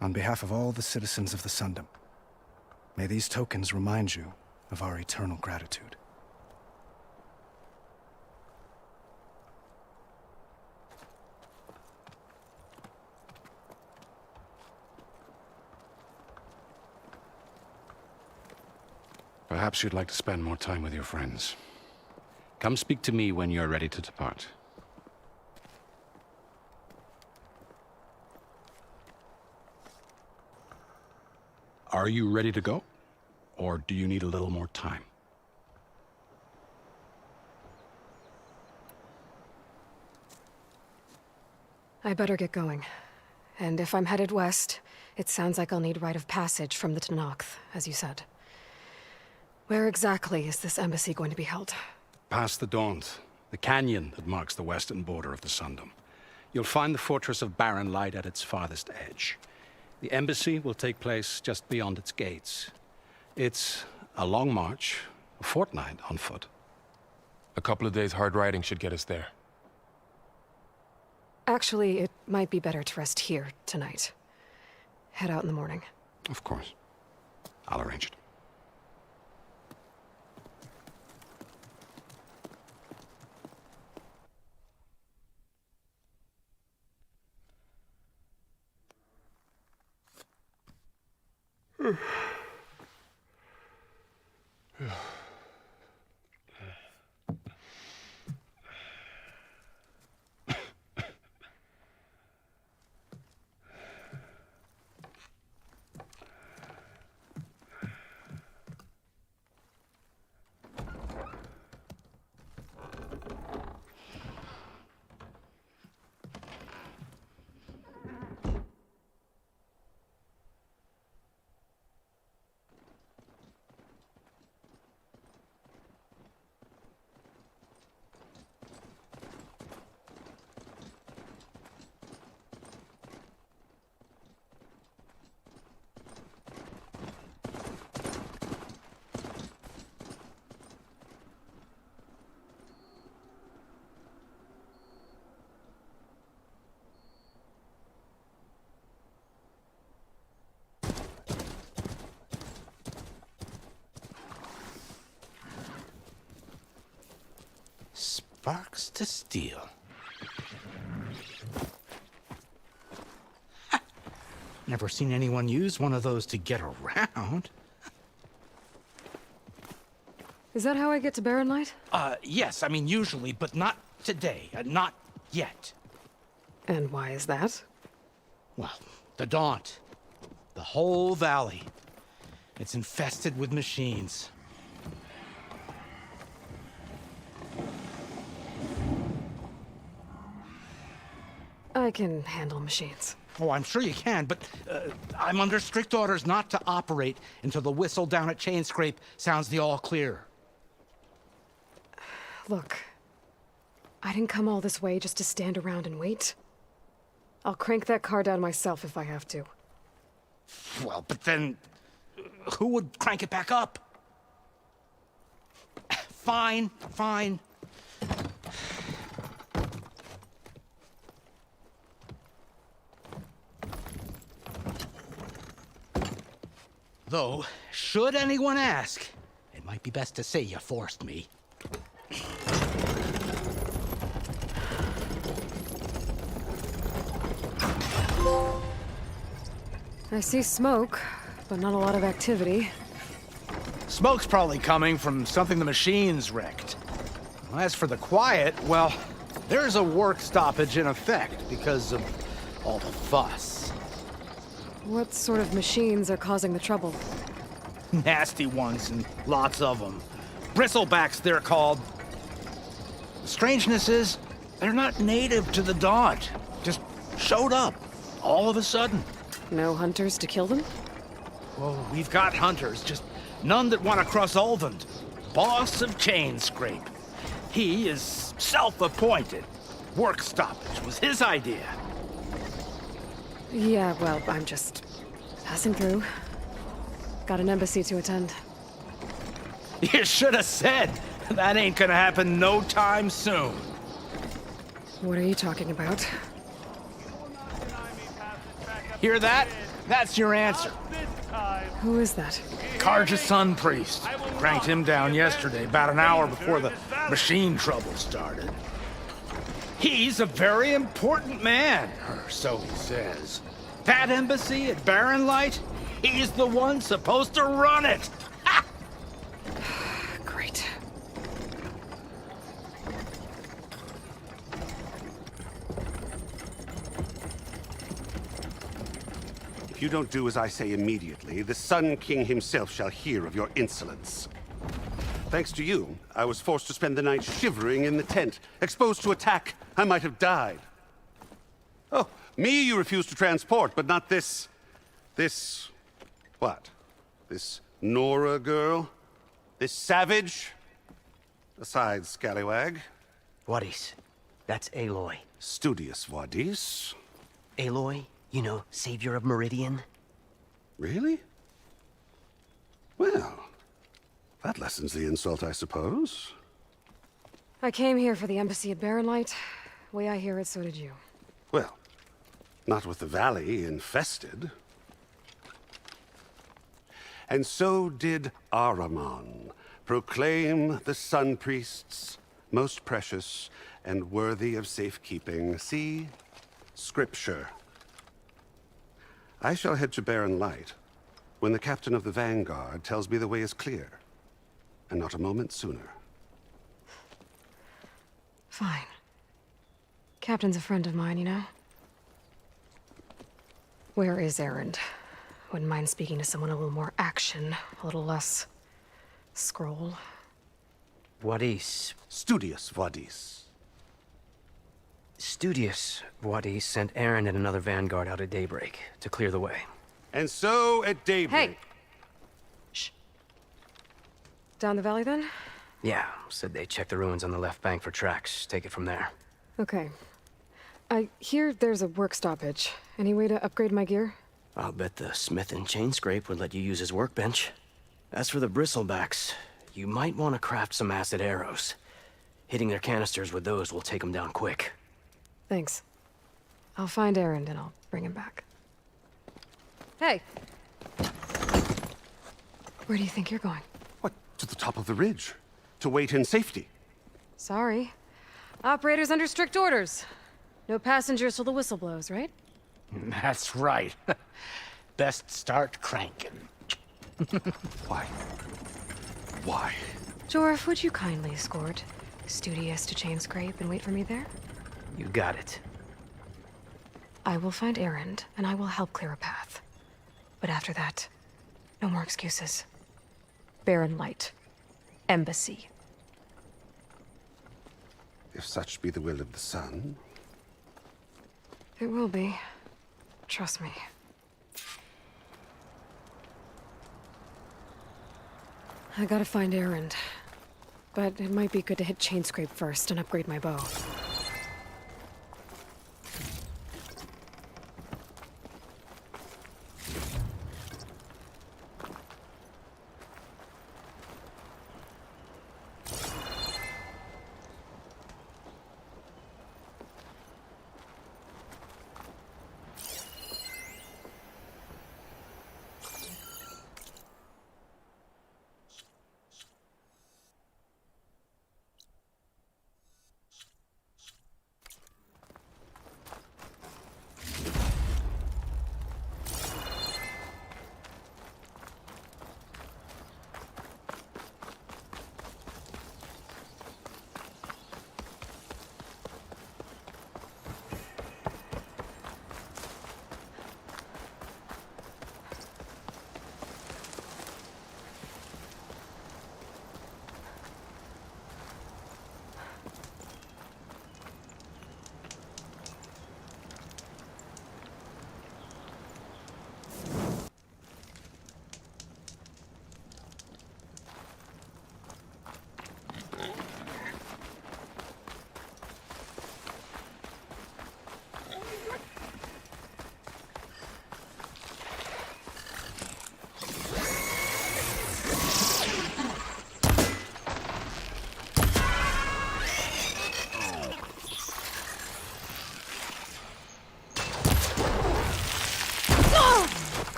Speaker 13: On behalf of all the citizens of the Sundom, may these tokens remind you of our eternal gratitude.
Speaker 10: Perhaps you'd like to spend more time with your friends. Come speak to me when you're ready to depart. Are you ready to go? Or do you need a little more time?
Speaker 1: I better get going. And if I'm headed west, it sounds like I'll need rite of passage from the Tenakth, as you said. Where exactly is this embassy going to be held?
Speaker 10: Past the Daunt, the canyon that marks the western border of the Sundom. You'll find the fortress of Barren Light at its farthest edge. The embassy will take place just beyond its gates. It's A long march, a fortnight on foot.
Speaker 2: A couple of days hard riding should get us there.
Speaker 1: Actually, it might be better to rest here tonight. Head out in the morning.
Speaker 10: Of course. I'll arrange it. Sparks to steel. Ha! Never seen anyone use one of those to get around.
Speaker 1: Is that how I get to Barren Light?
Speaker 10: Yes, I mean usually, but not today. Not yet.
Speaker 1: And why is that?
Speaker 10: Well, the Daunt. The whole valley. It's infested with machines.
Speaker 1: I can handle machines.
Speaker 10: Oh, I'm sure you can, but I'm under strict orders not to operate until the whistle down at Chainscrape sounds the all clear.
Speaker 1: Look, I didn't come all this way just to stand around and wait. I'll crank that car down myself if I have to.
Speaker 10: Well, but then who would crank it back up? Fine, fine. Though, should anyone ask, it might be best to say you forced me.
Speaker 1: I see smoke, but not a lot of activity.
Speaker 10: Smoke's probably coming from something the machines wrecked. As for the quiet, well, there's a work stoppage in effect because of all the fuss.
Speaker 1: What sort of machines are causing the trouble?
Speaker 10: Nasty ones, and lots of them. Bristlebacks, they're called. The strangeness is, they're not native to the Daunt. Just showed up, all of a sudden.
Speaker 1: No hunters to kill them?
Speaker 10: Well, we've got hunters, just none that want to cross Ulvund. Boss of Chainscrape. He is self-appointed. Work stoppage was his idea.
Speaker 1: Yeah, well, I'm just passing through. Got an embassy to attend.
Speaker 10: You should have said. That ain't gonna happen no time soon.
Speaker 1: What are you talking about?
Speaker 10: Hear that? That's your answer.
Speaker 1: Who is that?
Speaker 10: Karja Sun Priest. Cranked him down yesterday, about an hour before the machine trouble started. He's a very important man, or so he says. That embassy at Barren Light, he's the one supposed to run it. Ha!
Speaker 1: Great.
Speaker 15: If you don't do as I say immediately, the Sun King himself shall hear of your insolence. Thanks to you, I was forced to spend the night shivering in the tent. Exposed to attack, I might have died. Oh, me you refuse to transport, but not this... what? This Nora girl? This savage? Besides, scallywag.
Speaker 16: Wadis. That's Aloy.
Speaker 15: Studious Wadis.
Speaker 16: Aloy, you know, savior of Meridian.
Speaker 15: Really? Well, That lessens the insult, I suppose.
Speaker 1: I came here for the embassy at Barrenlight. Way I hear it, so did you.
Speaker 15: Well, not with the valley infested. And so did Ahriman proclaim the Sun Priests most precious and worthy of safekeeping. See? Scripture. I shall head to Barren Light when the captain of the Vanguard tells me the way is clear, and not a moment sooner.
Speaker 1: Fine. Captain's a friend of mine, you know? Where is Erend? Wouldn't mind speaking to someone a little more action, a little less scroll.
Speaker 16: Wadis.
Speaker 15: Studious Wadis.
Speaker 16: Studious Wadis sent Aaron and another Vanguard out at daybreak to clear the way.
Speaker 15: And so at daybreak...
Speaker 1: Hey! Shh. Down the valley, then?
Speaker 16: Yeah, said they check the ruins on the left bank for tracks. Take it from there.
Speaker 1: Okay. I hear there's a work stoppage. Any way to upgrade my gear?
Speaker 16: I'll bet the smith and chain scrape would let you use his workbench. As for the bristlebacks, you might want to craft some acid arrows. Hitting their canisters with those will take them down quick.
Speaker 1: Thanks. I'll find Erend and I'll bring him back. Hey! Where do you think you're going?
Speaker 15: What, to the top of the ridge? To wait in safety?
Speaker 1: Sorry. Operator's under strict orders. No passengers till the whistle blows, right?
Speaker 17: That's right. Best start cranking.
Speaker 15: Why? Why?
Speaker 1: Jorf, would you kindly escort Studious to chain scrape and wait for me there?
Speaker 16: You got it.
Speaker 1: I will find Erend, and I will help clear a path. But after that, no more excuses. Barren Light. Embassy.
Speaker 15: If such be the will of the sun.
Speaker 1: It will be. Trust me. I gotta find Erend. But it might be good to hit chain scrape first and upgrade my bow.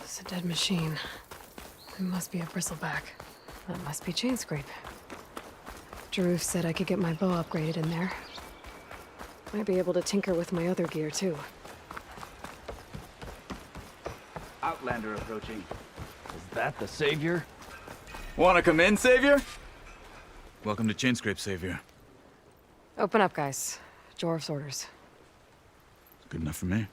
Speaker 1: It's a dead machine. It must be a bristleback. That must be chain scrape. Jaruf said I could get my bow upgraded in there. Might be able to tinker with my other gear, too.
Speaker 18: Outlander approaching. Is that the Savior? Wanna come in, Savior?
Speaker 19: Welcome to Chainscrape, Savior.
Speaker 1: Open up, guys. Jorv's orders.
Speaker 19: Good enough for me.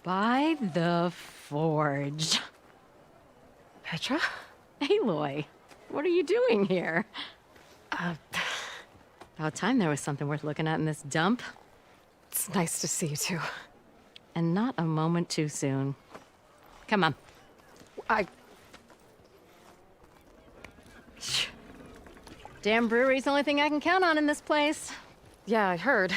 Speaker 20: By the Forge.
Speaker 1: Petra?
Speaker 20: Aloy, what are you doing here? About time there was something worth looking at in this dump.
Speaker 1: It's nice to see you too.
Speaker 20: And not a moment too soon. Come on. Damn brewery's the only thing I can count on in this place.
Speaker 1: Yeah, I heard.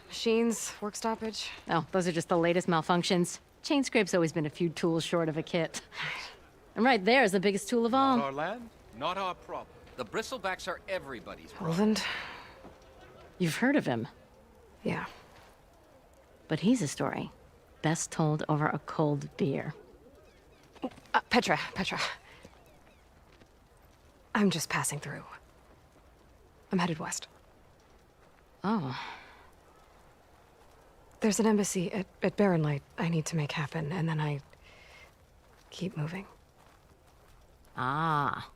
Speaker 1: Machines, work stoppage.
Speaker 20: Oh, those are just the latest malfunctions. Chainscrape's always been a few tools short of a kit. And right there is the biggest tool of all.
Speaker 21: Not our land, not our problem. The bristlebacks are everybody's problem.
Speaker 1: Roland?
Speaker 20: You've heard of him.
Speaker 1: Yeah.
Speaker 20: But he's a story best told over a cold beer.
Speaker 1: Petra. I'm just passing through. I'm headed west.
Speaker 20: Oh.
Speaker 1: There's an embassy at Barren Light I need to make happen, and then I keep moving.
Speaker 20: Ah,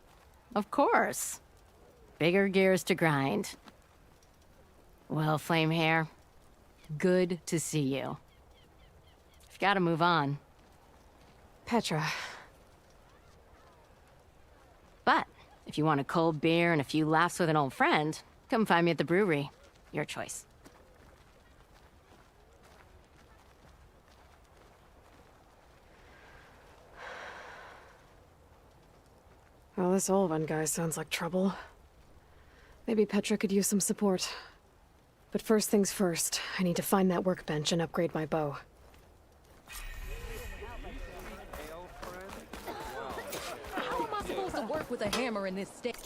Speaker 20: of course. Bigger gears to grind. Well, Flamehair, good to see you. You've got to move on.
Speaker 1: Petra.
Speaker 20: But if you want a cold beer and a few laughs with an old friend, come find me at the brewery. Your choice.
Speaker 1: Well, this Olvan guy sounds like trouble. Maybe Petra could use some support. But first things first, I need to find that workbench and upgrade my bow.
Speaker 22: How am I supposed to work with a hammer in this state?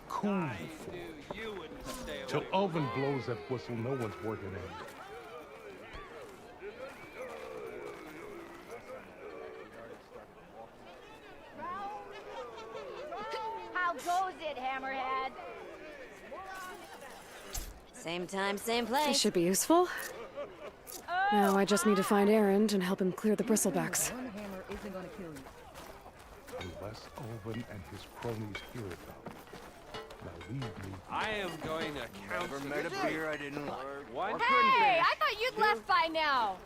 Speaker 23: Cool. Till Alvin blows that whistle, no one's working in.
Speaker 24: How goes it, Hammerhead? Same time, same place.
Speaker 1: This should be useful. Now I just need to find Erend and help him clear the bristlebacks.
Speaker 23: Unless Alvin and his cronies hear it though. Now leave me.
Speaker 21: I am going to count.
Speaker 7: Never met a beer I didn't like.
Speaker 21: One.
Speaker 24: Hey, I thought you'd left by now.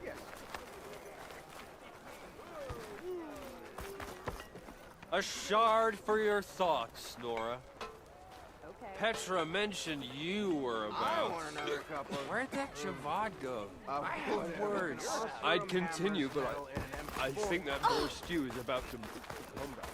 Speaker 21: A shard for your thoughts, Nora.
Speaker 24: Okay.
Speaker 21: Petra mentioned you were about.
Speaker 7: I want another couple.
Speaker 21: Where'd that Javad go? I have words. I'd continue, but I think that boar stew is about to come back.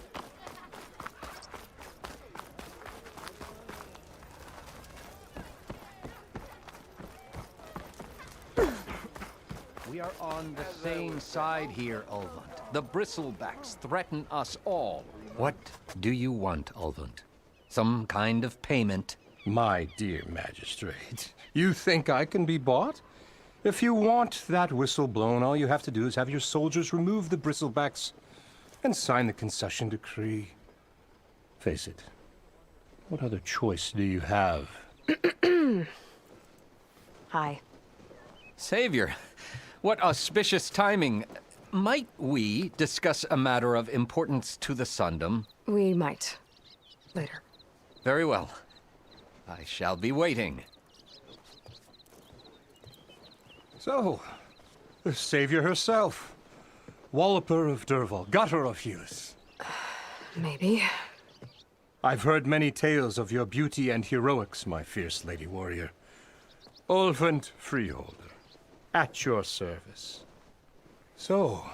Speaker 25: We are on the same side here, Ulvund. The bristlebacks threaten us all.
Speaker 26: What do you want, Ulvund? Some kind of payment?
Speaker 27: My dear magistrate, you think I can be bought? If you want that whistle blown, all you have to do is have your soldiers remove the bristlebacks and sign the concession decree. Face it, what other choice do you have?
Speaker 1: Hi.
Speaker 26: Savior, what auspicious timing. Might we discuss a matter of importance to the Sundom?
Speaker 1: We might. Later.
Speaker 26: Very well. I shall be waiting.
Speaker 27: So, the Savior herself. Walloper of Derval, gutter of Hughes.
Speaker 1: Maybe.
Speaker 27: I've heard many tales of your beauty and heroics, my fierce lady warrior. Ulvund Freeholder. At your service. So,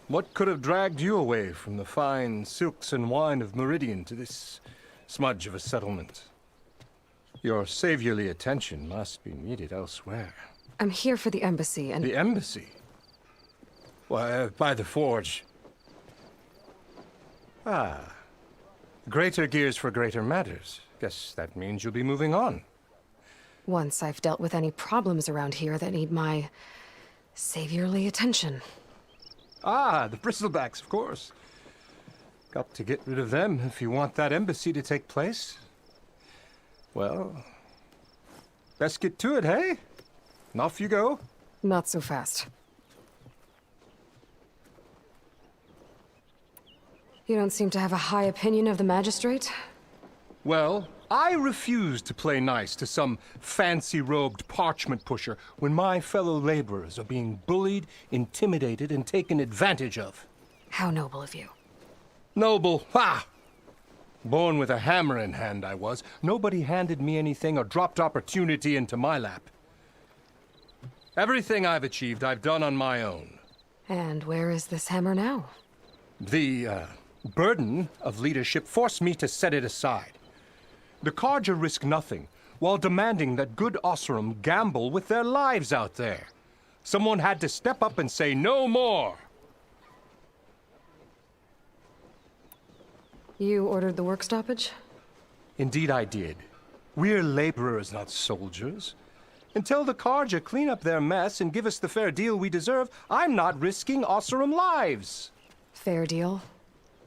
Speaker 27: what could have dragged you away from the fine silks and wine of Meridian to this smudge of a settlement? Your saviorly attention must be needed elsewhere.
Speaker 1: I'm here for the embassy and...
Speaker 27: The embassy? Why, by the forge. Ah. Greater gears for greater matters. Guess that means you'll be moving on.
Speaker 1: Once I've dealt with any problems around here that need my saviorly attention.
Speaker 27: Ah, the bristlebacks, of course. Got to get rid of them if you want that embassy to take place. Well, best get to it, hey? And off you go.
Speaker 1: Not so fast. You don't seem to have a high opinion of the magistrate?
Speaker 27: Well, I refuse to play nice to some fancy-robed parchment pusher when my fellow laborers are being bullied, intimidated, and taken advantage of.
Speaker 1: How noble of you.
Speaker 27: Noble? Ha! Born with a hammer in hand, I was. Nobody handed me anything or dropped opportunity into my lap. Everything I've achieved, I've done on my own.
Speaker 1: And where is this hammer now?
Speaker 27: The, burden of leadership forced me to set it aside. The Carja risk nothing, while demanding that good Osram gamble with their lives out there. Someone had to step up and say no more.
Speaker 1: You ordered the work stoppage?
Speaker 27: Indeed I did. We're laborers, not soldiers. Until the Carja clean up their mess and give us the fair deal we deserve, I'm not risking Osram lives.
Speaker 1: Fair deal?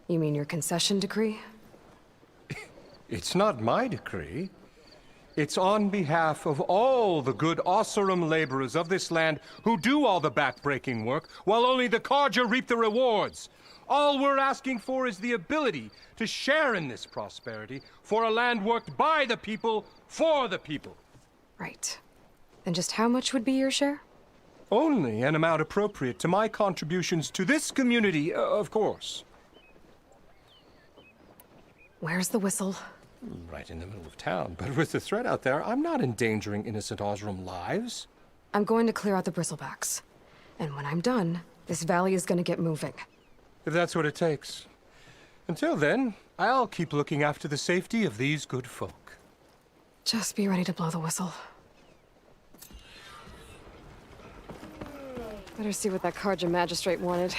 Speaker 1: You mean your concession decree?
Speaker 27: It's not my decree. It's on behalf of all the good Osram laborers of this land who do all the backbreaking work, while only the Carja reap the rewards. All we're asking for is the ability to share in this prosperity for a land worked by the people, for the people.
Speaker 1: Right. And just how much would be your share?
Speaker 27: Only an amount appropriate to my contributions to this community, of course.
Speaker 1: Where's the whistle?
Speaker 27: Right in the middle of town, but with the threat out there, I'm not endangering innocent Osram lives.
Speaker 1: I'm going to clear out the bristlebacks. And when I'm done, this valley is going to get moving.
Speaker 27: If that's what it takes. Until then, I'll keep looking after the safety of these good folk.
Speaker 1: Just be ready to blow the whistle. Better see what that Carja magistrate wanted.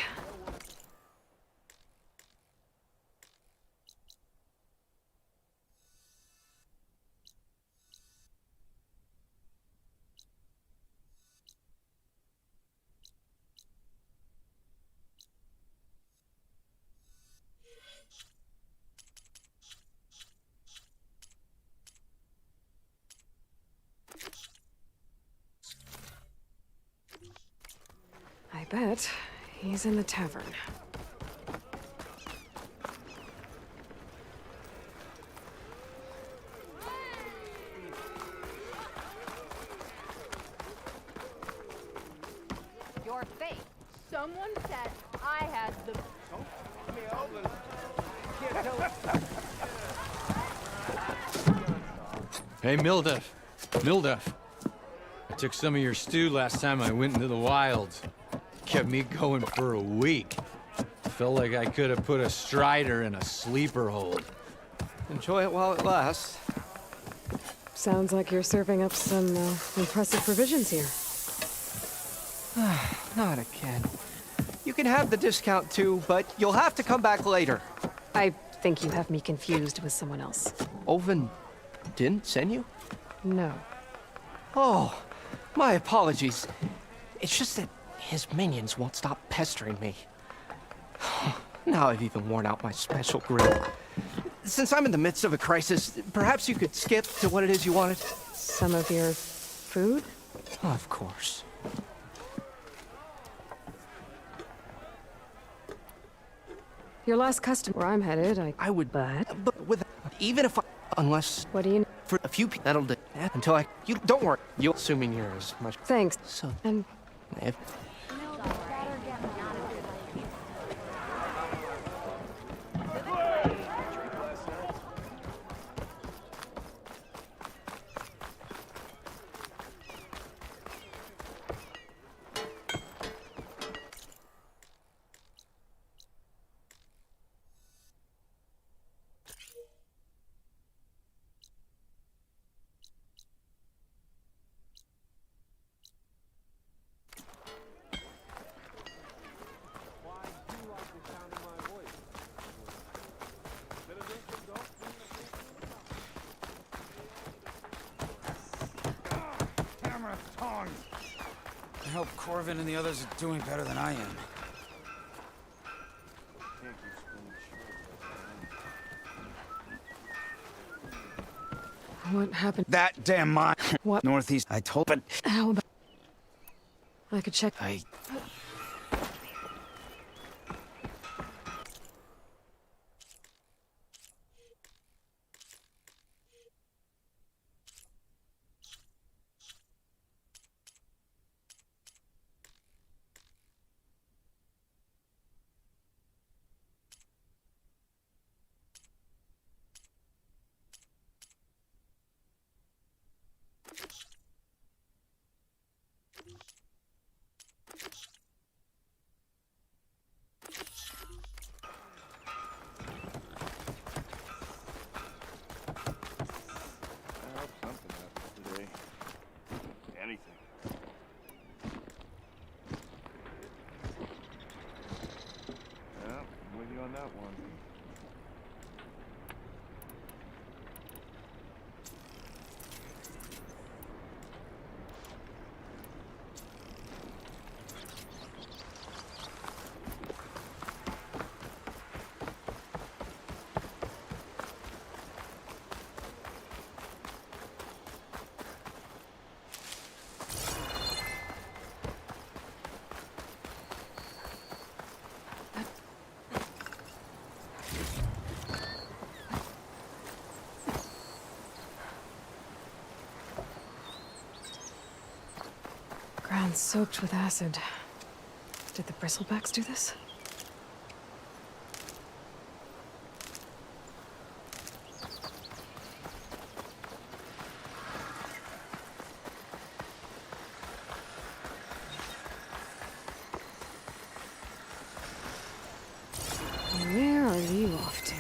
Speaker 1: I bet he's in the tavern.
Speaker 24: Your fate. Someone said I had the...
Speaker 3: Hey, Mildef. Mildef. I took some of your stew last time I went into the wilds. Kept me going for a week. Felt like I could have put a strider in a sleeper hold.
Speaker 16: Enjoy it while it lasts.
Speaker 1: Sounds like you're serving up some impressive provisions here.
Speaker 16: Not again. You can have the discount too, but you'll have to come back later.
Speaker 1: I think you have me confused with someone else.
Speaker 16: Oven didn't send you?
Speaker 1: No.
Speaker 16: Oh, my apologies. It's just that his minions won't stop pestering me. Now I've even worn out my special grill. Since I'm in the midst of a crisis, perhaps you could skip to what it is you wanted?
Speaker 1: Some of your food?
Speaker 16: Of course.
Speaker 1: Your last customer where I'm headed, I would...
Speaker 16: But with... Even if I... Unless...
Speaker 1: What do you...
Speaker 16: For a few people, that'll do. Until I... You don't worry. You'll... Assuming you're as much...
Speaker 1: Thanks.
Speaker 16: So...
Speaker 1: And...
Speaker 16: If...
Speaker 4: hope Corvin and the others are doing better than I am.
Speaker 1: What happened?
Speaker 4: That damn mine.
Speaker 1: What?
Speaker 4: Northeast. I told, but
Speaker 1: How about... I could check... Ground soaked with acid. Did the bristlebacks do this? Where are you off to?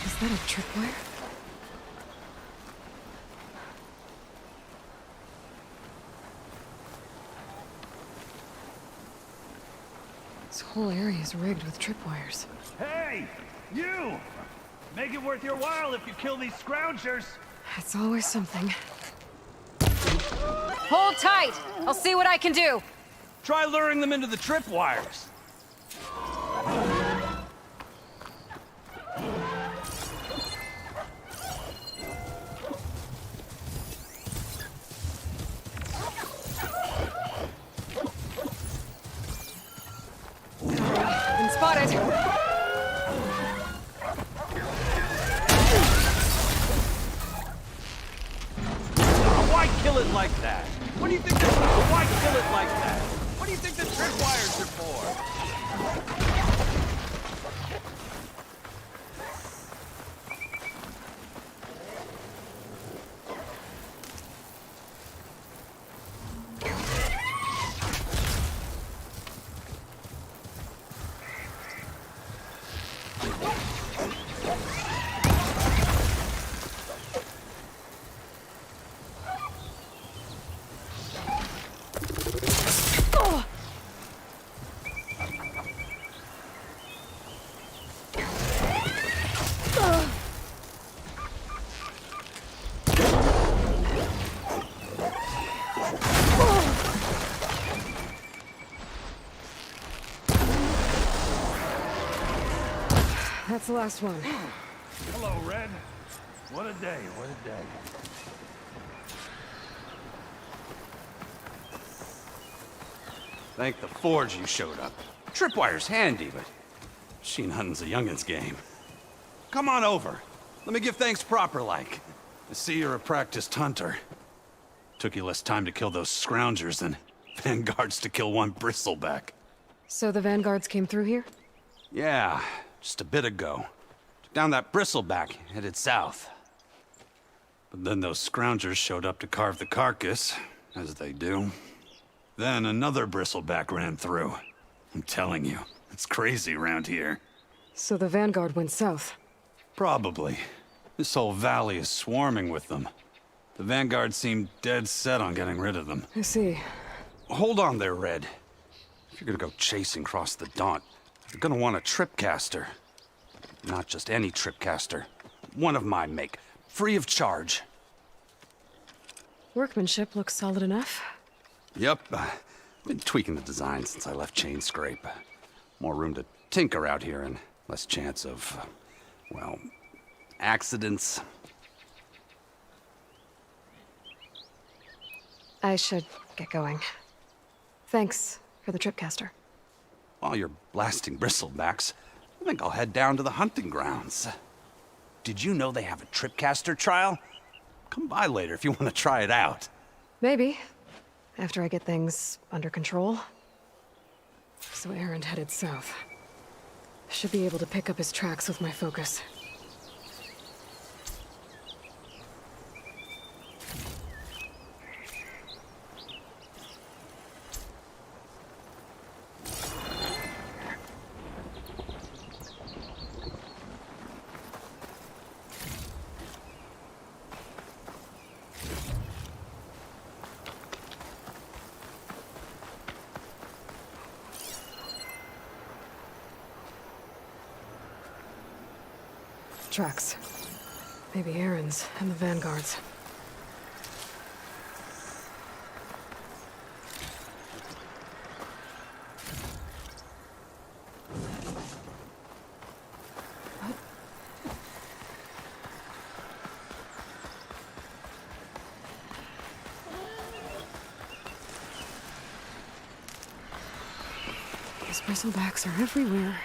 Speaker 1: Is that a tripwire? This whole area is rigged with tripwires.
Speaker 18: Hey! You! Make it worth your while if you kill these scroungers!
Speaker 1: It's always something.
Speaker 22: Hold tight! I'll see what I can do.
Speaker 18: Try luring them into the tripwires.
Speaker 22: Been spotted.
Speaker 18: Why kill it like that? What do you think why kill it like that? What do you think the tripwires are for?
Speaker 1: That's the last one.
Speaker 18: Hello, Red. What a day, what a day.
Speaker 10: Thank the Forge you showed up. Tripwire's handy, but machine hunting's a youngin's game. Come on over. Let me give thanks proper-like. I see you're a practiced hunter. Took you less time to kill those scroungers than vanguards to kill one bristleback.
Speaker 1: So the vanguards came through here?
Speaker 10: Yeah, just a bit ago. Took down that bristleback, headed south. But then those scroungers showed up to carve the carcass, as they do. Then another bristleback ran through. I'm telling you, it's crazy around here.
Speaker 1: So the Vanguard went south.
Speaker 5: Probably. This whole valley is swarming with them. The Vanguard seemed dead set on getting rid of them.
Speaker 1: I see.
Speaker 5: Hold on there, Red. If you're gonna go chasing across the Daunt, you're gonna want a tripcaster. Not just any tripcaster. One of my make. Free of charge.
Speaker 1: Workmanship looks solid enough.
Speaker 5: Yep. Been tweaking the design since I left Chain Scrape. More room to tinker out here and less chance of, well, accidents.
Speaker 1: I should get going. Thanks for the tripcaster.
Speaker 5: While you're blasting bristlebacks, I think I'll head down to the hunting grounds. Did you know they have a tripcaster trial? Come by later if you want to try it out.
Speaker 1: Maybe. After I get things under control. So Aaron headed south. Should be able to pick up his tracks with my focus. Tracks. Maybe Aaron's and the Vanguard's. These bristlebacks are everywhere.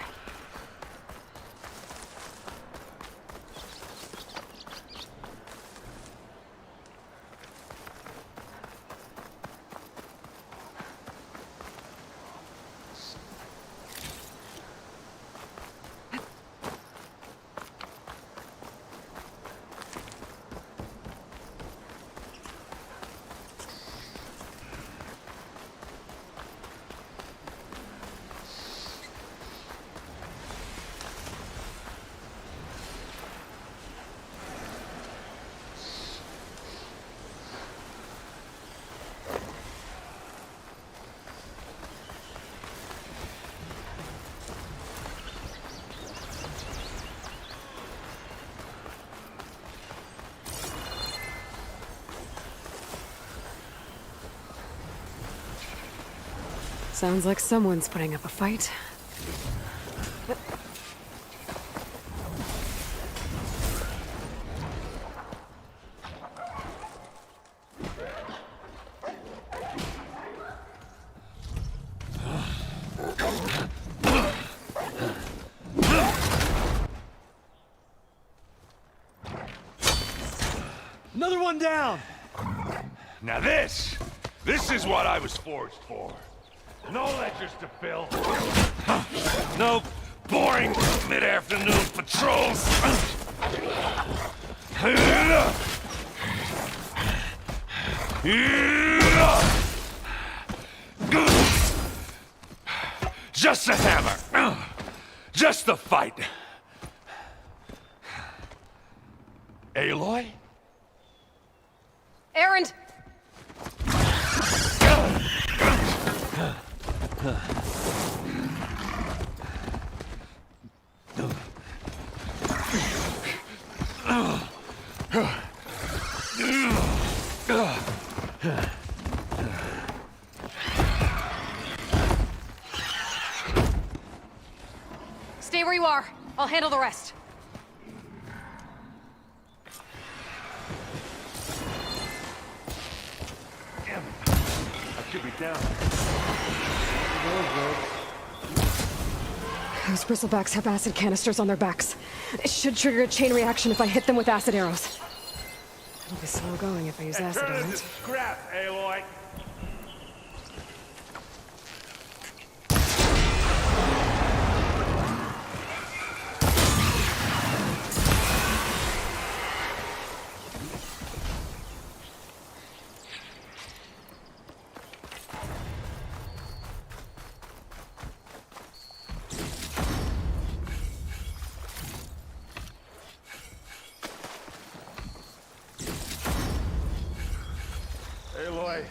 Speaker 1: Sounds like someone's putting up a fight.
Speaker 18: Another one down!
Speaker 6: Now this is what I was forged for. No ledgers to fill. No boring mid-afternoon patrols. Just a hammer. Just a fight. Aloy?
Speaker 1: Aaron! Stay where you are. I'll handle the rest.
Speaker 6: I should be down.
Speaker 1: Those bristlebacks have acid canisters on their backs. It should trigger a chain reaction if I hit them with acid arrows. It'll be slow going if I use acid on it.
Speaker 6: Scrap, Aloy. Aloy.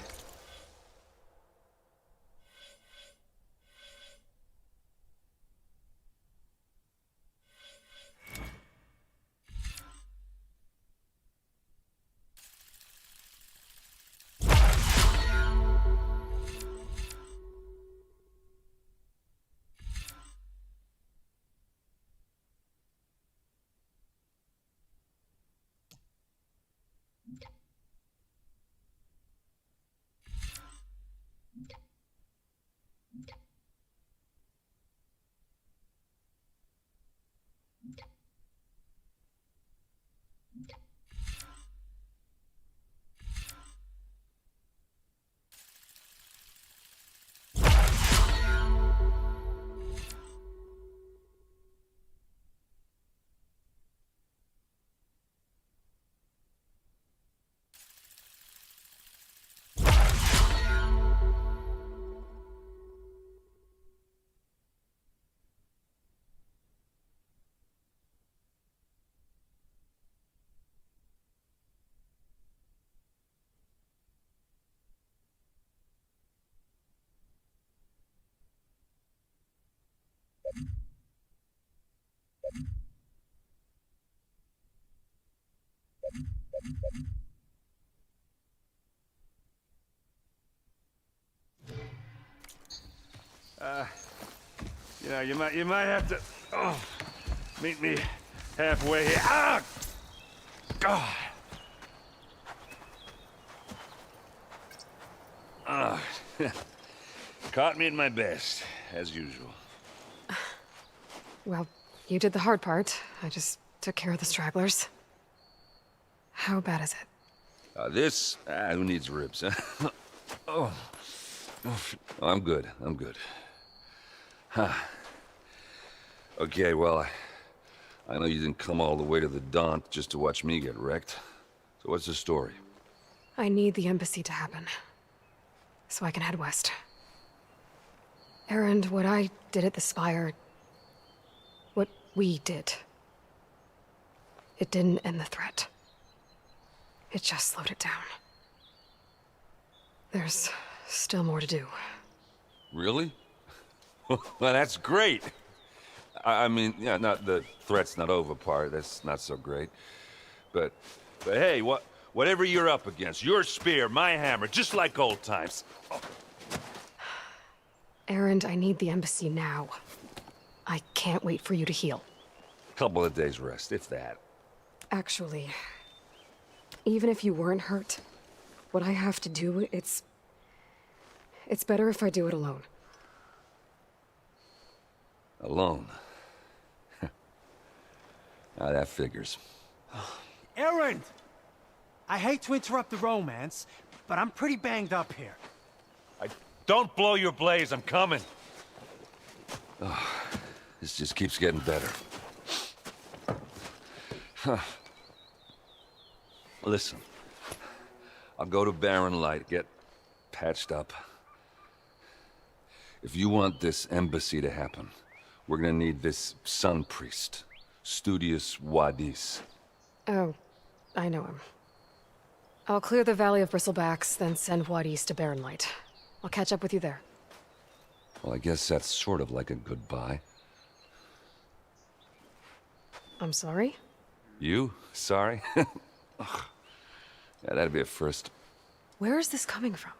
Speaker 6: You might have to meet me halfway here. Ah! God. Caught me at my best, as usual.
Speaker 1: Well, you did the hard part. I just took care of the stragglers. How bad is it?
Speaker 6: Who needs ribs, huh? Oh, I'm good. I'm good. Huh. Okay, well, I know you didn't come all the way to the Daunt just to watch me get wrecked. So what's the story?
Speaker 1: I need the embassy to happen, so I can head west. Erend, what I did at the Spire... what we did... it didn't end the threat. It just slowed it down. There's still more to do.
Speaker 6: Really? Well, that's great. I mean, yeah, not the threat's not over part. That's not so great. But hey, whatever you're up against, your spear, my hammer, just like old times. Oh.
Speaker 1: Erend, I need the embassy now. I can't wait for you to heal.
Speaker 6: Couple of days rest, if that.
Speaker 1: Actually, even if you weren't hurt, what I have to do, it's better if I do it alone.
Speaker 6: Alone? Now that figures.
Speaker 2: Erend! I hate to interrupt the romance, but I'm pretty banged up here.
Speaker 6: Don't blow your blaze, I'm coming. Oh, this just keeps getting better. Huh. Listen, I'll go to Barren Light, get patched up. If you want this embassy to happen, we're gonna need this sun priest, Studious Wadis.
Speaker 1: Oh, I know him. I'll clear the Valley of Bristlebacks, then send Wadis to Barren Light. I'll catch up with you there.
Speaker 6: Well, I guess that's sort of like a goodbye.
Speaker 1: I'm sorry?
Speaker 6: You? Sorry? Ugh. Yeah, that'd be a first.
Speaker 1: Where is this coming from?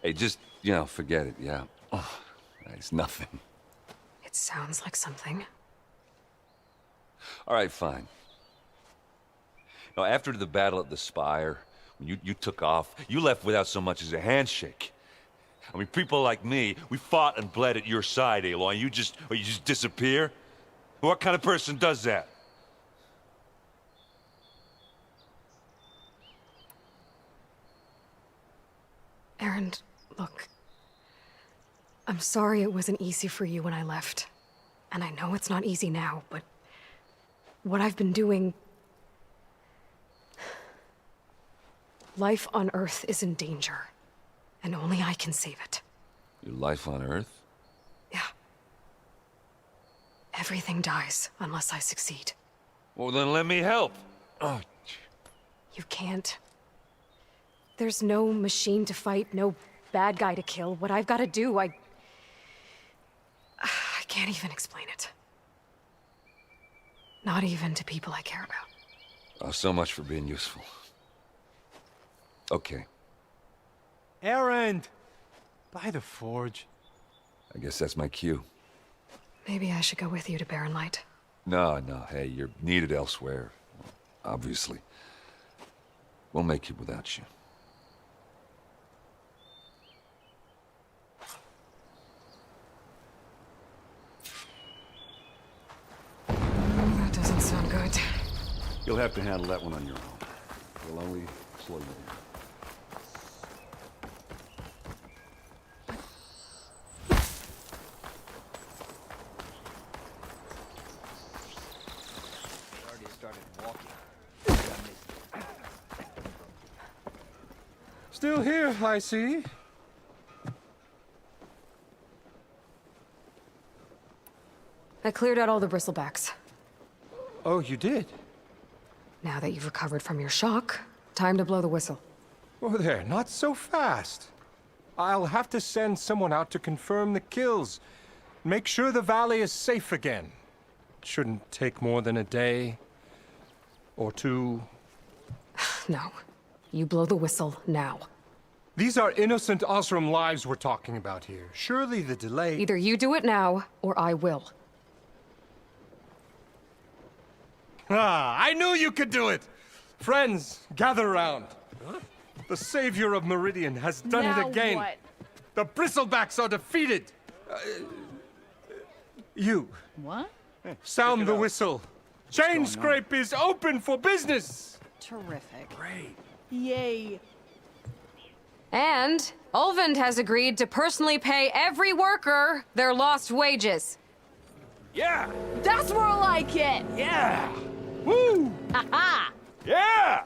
Speaker 6: Hey, just, forget it, yeah. Oh, it's nothing.
Speaker 1: It sounds like something.
Speaker 6: All right, fine. Now, after the battle at the Spire, when you took off, you left without so much as a handshake. I mean, people like me, we fought and bled at your side, Aloy, and you just disappear? What kind of person does that?
Speaker 1: Erend, look. I'm sorry it wasn't easy for you when I left. And I know it's not easy now, but... what I've been doing... life on Earth is in danger. And only I can save it.
Speaker 6: Your life on Earth?
Speaker 1: Yeah. Everything dies unless I succeed.
Speaker 6: Well, then let me help. Oh.
Speaker 1: You can't. There's no machine to fight, no bad guy to kill. What I've got to do, I can't even explain it. Not even to people I care about.
Speaker 6: Oh, so much for being useful. Okay,
Speaker 2: Erend! By the forge.
Speaker 6: I guess that's my cue.
Speaker 1: Maybe I should go with you to Barren Light.
Speaker 6: No, hey, you're needed elsewhere. Obviously. We'll make it without you.
Speaker 1: That doesn't sound good.
Speaker 8: You'll have to handle that one on your own. We'll only slow you down.
Speaker 27: Still here, I see.
Speaker 1: I cleared out all the bristlebacks.
Speaker 27: Oh, you did?
Speaker 1: Now that you've recovered from your shock, time to blow the whistle.
Speaker 27: Oh, there, not so fast. I'll have to send someone out to confirm the kills. Make sure the valley is safe again. Shouldn't take more than a day. Or two.
Speaker 1: No. You blow the whistle now.
Speaker 27: These are innocent Osram lives we're talking about here. Surely the delay...
Speaker 1: Either you do it now, or I will.
Speaker 27: Ah, I knew you could do it! Friends, gather around. The savior of Meridian has done
Speaker 24: Now
Speaker 27: it again.
Speaker 24: what?
Speaker 27: The bristlebacks are defeated. You.
Speaker 22: What?
Speaker 27: Sound the whistle. Chain Scrape is open for business.
Speaker 22: Terrific.
Speaker 8: Great.
Speaker 22: Yay.
Speaker 1: And Ulvund has agreed to personally pay every worker their lost wages.
Speaker 21: Yeah!
Speaker 22: That's more like it!
Speaker 21: Yeah!
Speaker 27: Woo!
Speaker 22: Ha-ha!
Speaker 21: Yeah!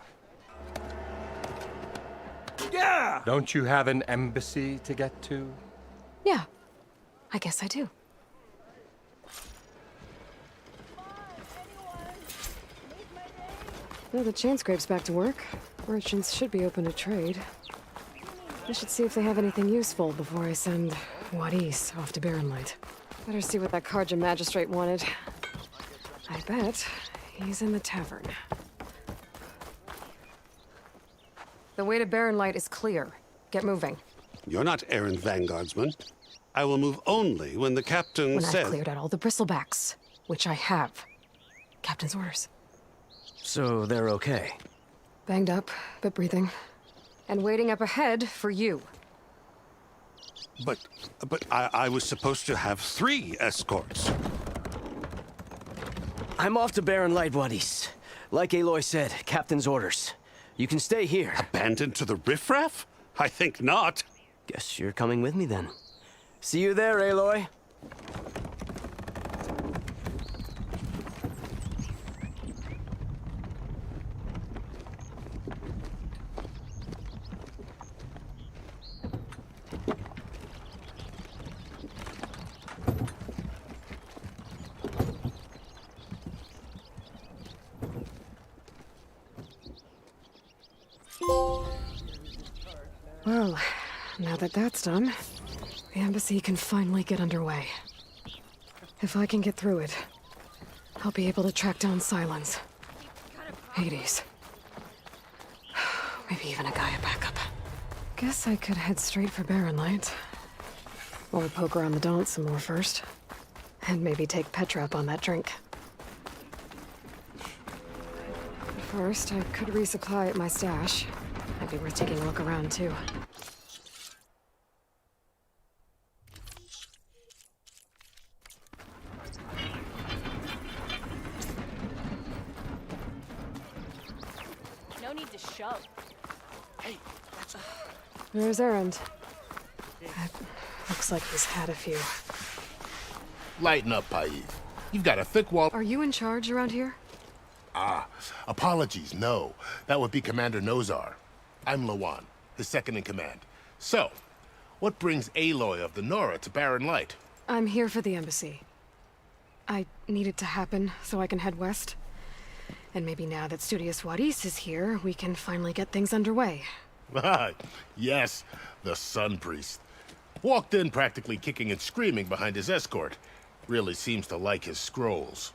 Speaker 21: Yeah!
Speaker 27: Don't you have an embassy to get to?
Speaker 1: Yeah, I guess I do. Now the Chain Scrape's back to work. Merchants should be open to trade. I should see if they have anything useful before I send Wadis off to Barren Light. Better see what that Karja magistrate wanted. I bet he's in the tavern. The way to Barren Light is clear. Get moving.
Speaker 15: You're not errand vanguardsman. I will move only when the captain
Speaker 1: When
Speaker 15: says...
Speaker 1: I've cleared out all the bristlebacks, which I have. Captain's orders.
Speaker 9: So they're okay?
Speaker 1: Banged up, but breathing. And waiting up ahead for you.
Speaker 15: But I was supposed to have 3 escorts.
Speaker 9: I'm off to Barren Light, Wadis. Like Aloy said, Captain's orders. You can stay here.
Speaker 15: Abandoned to the riffraff? I think not.
Speaker 9: Guess you're coming with me then. See you there, Aloy.
Speaker 1: Well, now that that's done, the embassy can finally get underway. If I can get through it, I'll be able to track down Silence, Hades, maybe even a Gaia backup. Guess I could head straight for Barren Light. Or poke around the Daunt some more first. And maybe take Petra up on that drink. First, I could resupply at my stash. Might be worth taking a look around, too.
Speaker 22: No need to shove.
Speaker 21: Hey, that's...
Speaker 1: Where's Erend? Looks like he's had a few.
Speaker 11: Lighten up, Paiz. You've got a thick wall.
Speaker 1: Are you in charge around here?
Speaker 11: Ah, apologies, no. That would be Commander Nozar. I'm Lawan, his second in command. So, what brings Aloy of the Nora to Barren Light?
Speaker 1: I'm here for the embassy. I need it to happen so I can head west. And maybe now that Studious Wadis is here, we can finally get things underway.
Speaker 11: Yes, the Sun Priest. Walked in practically kicking and screaming behind his escort. Really seems to like his scrolls.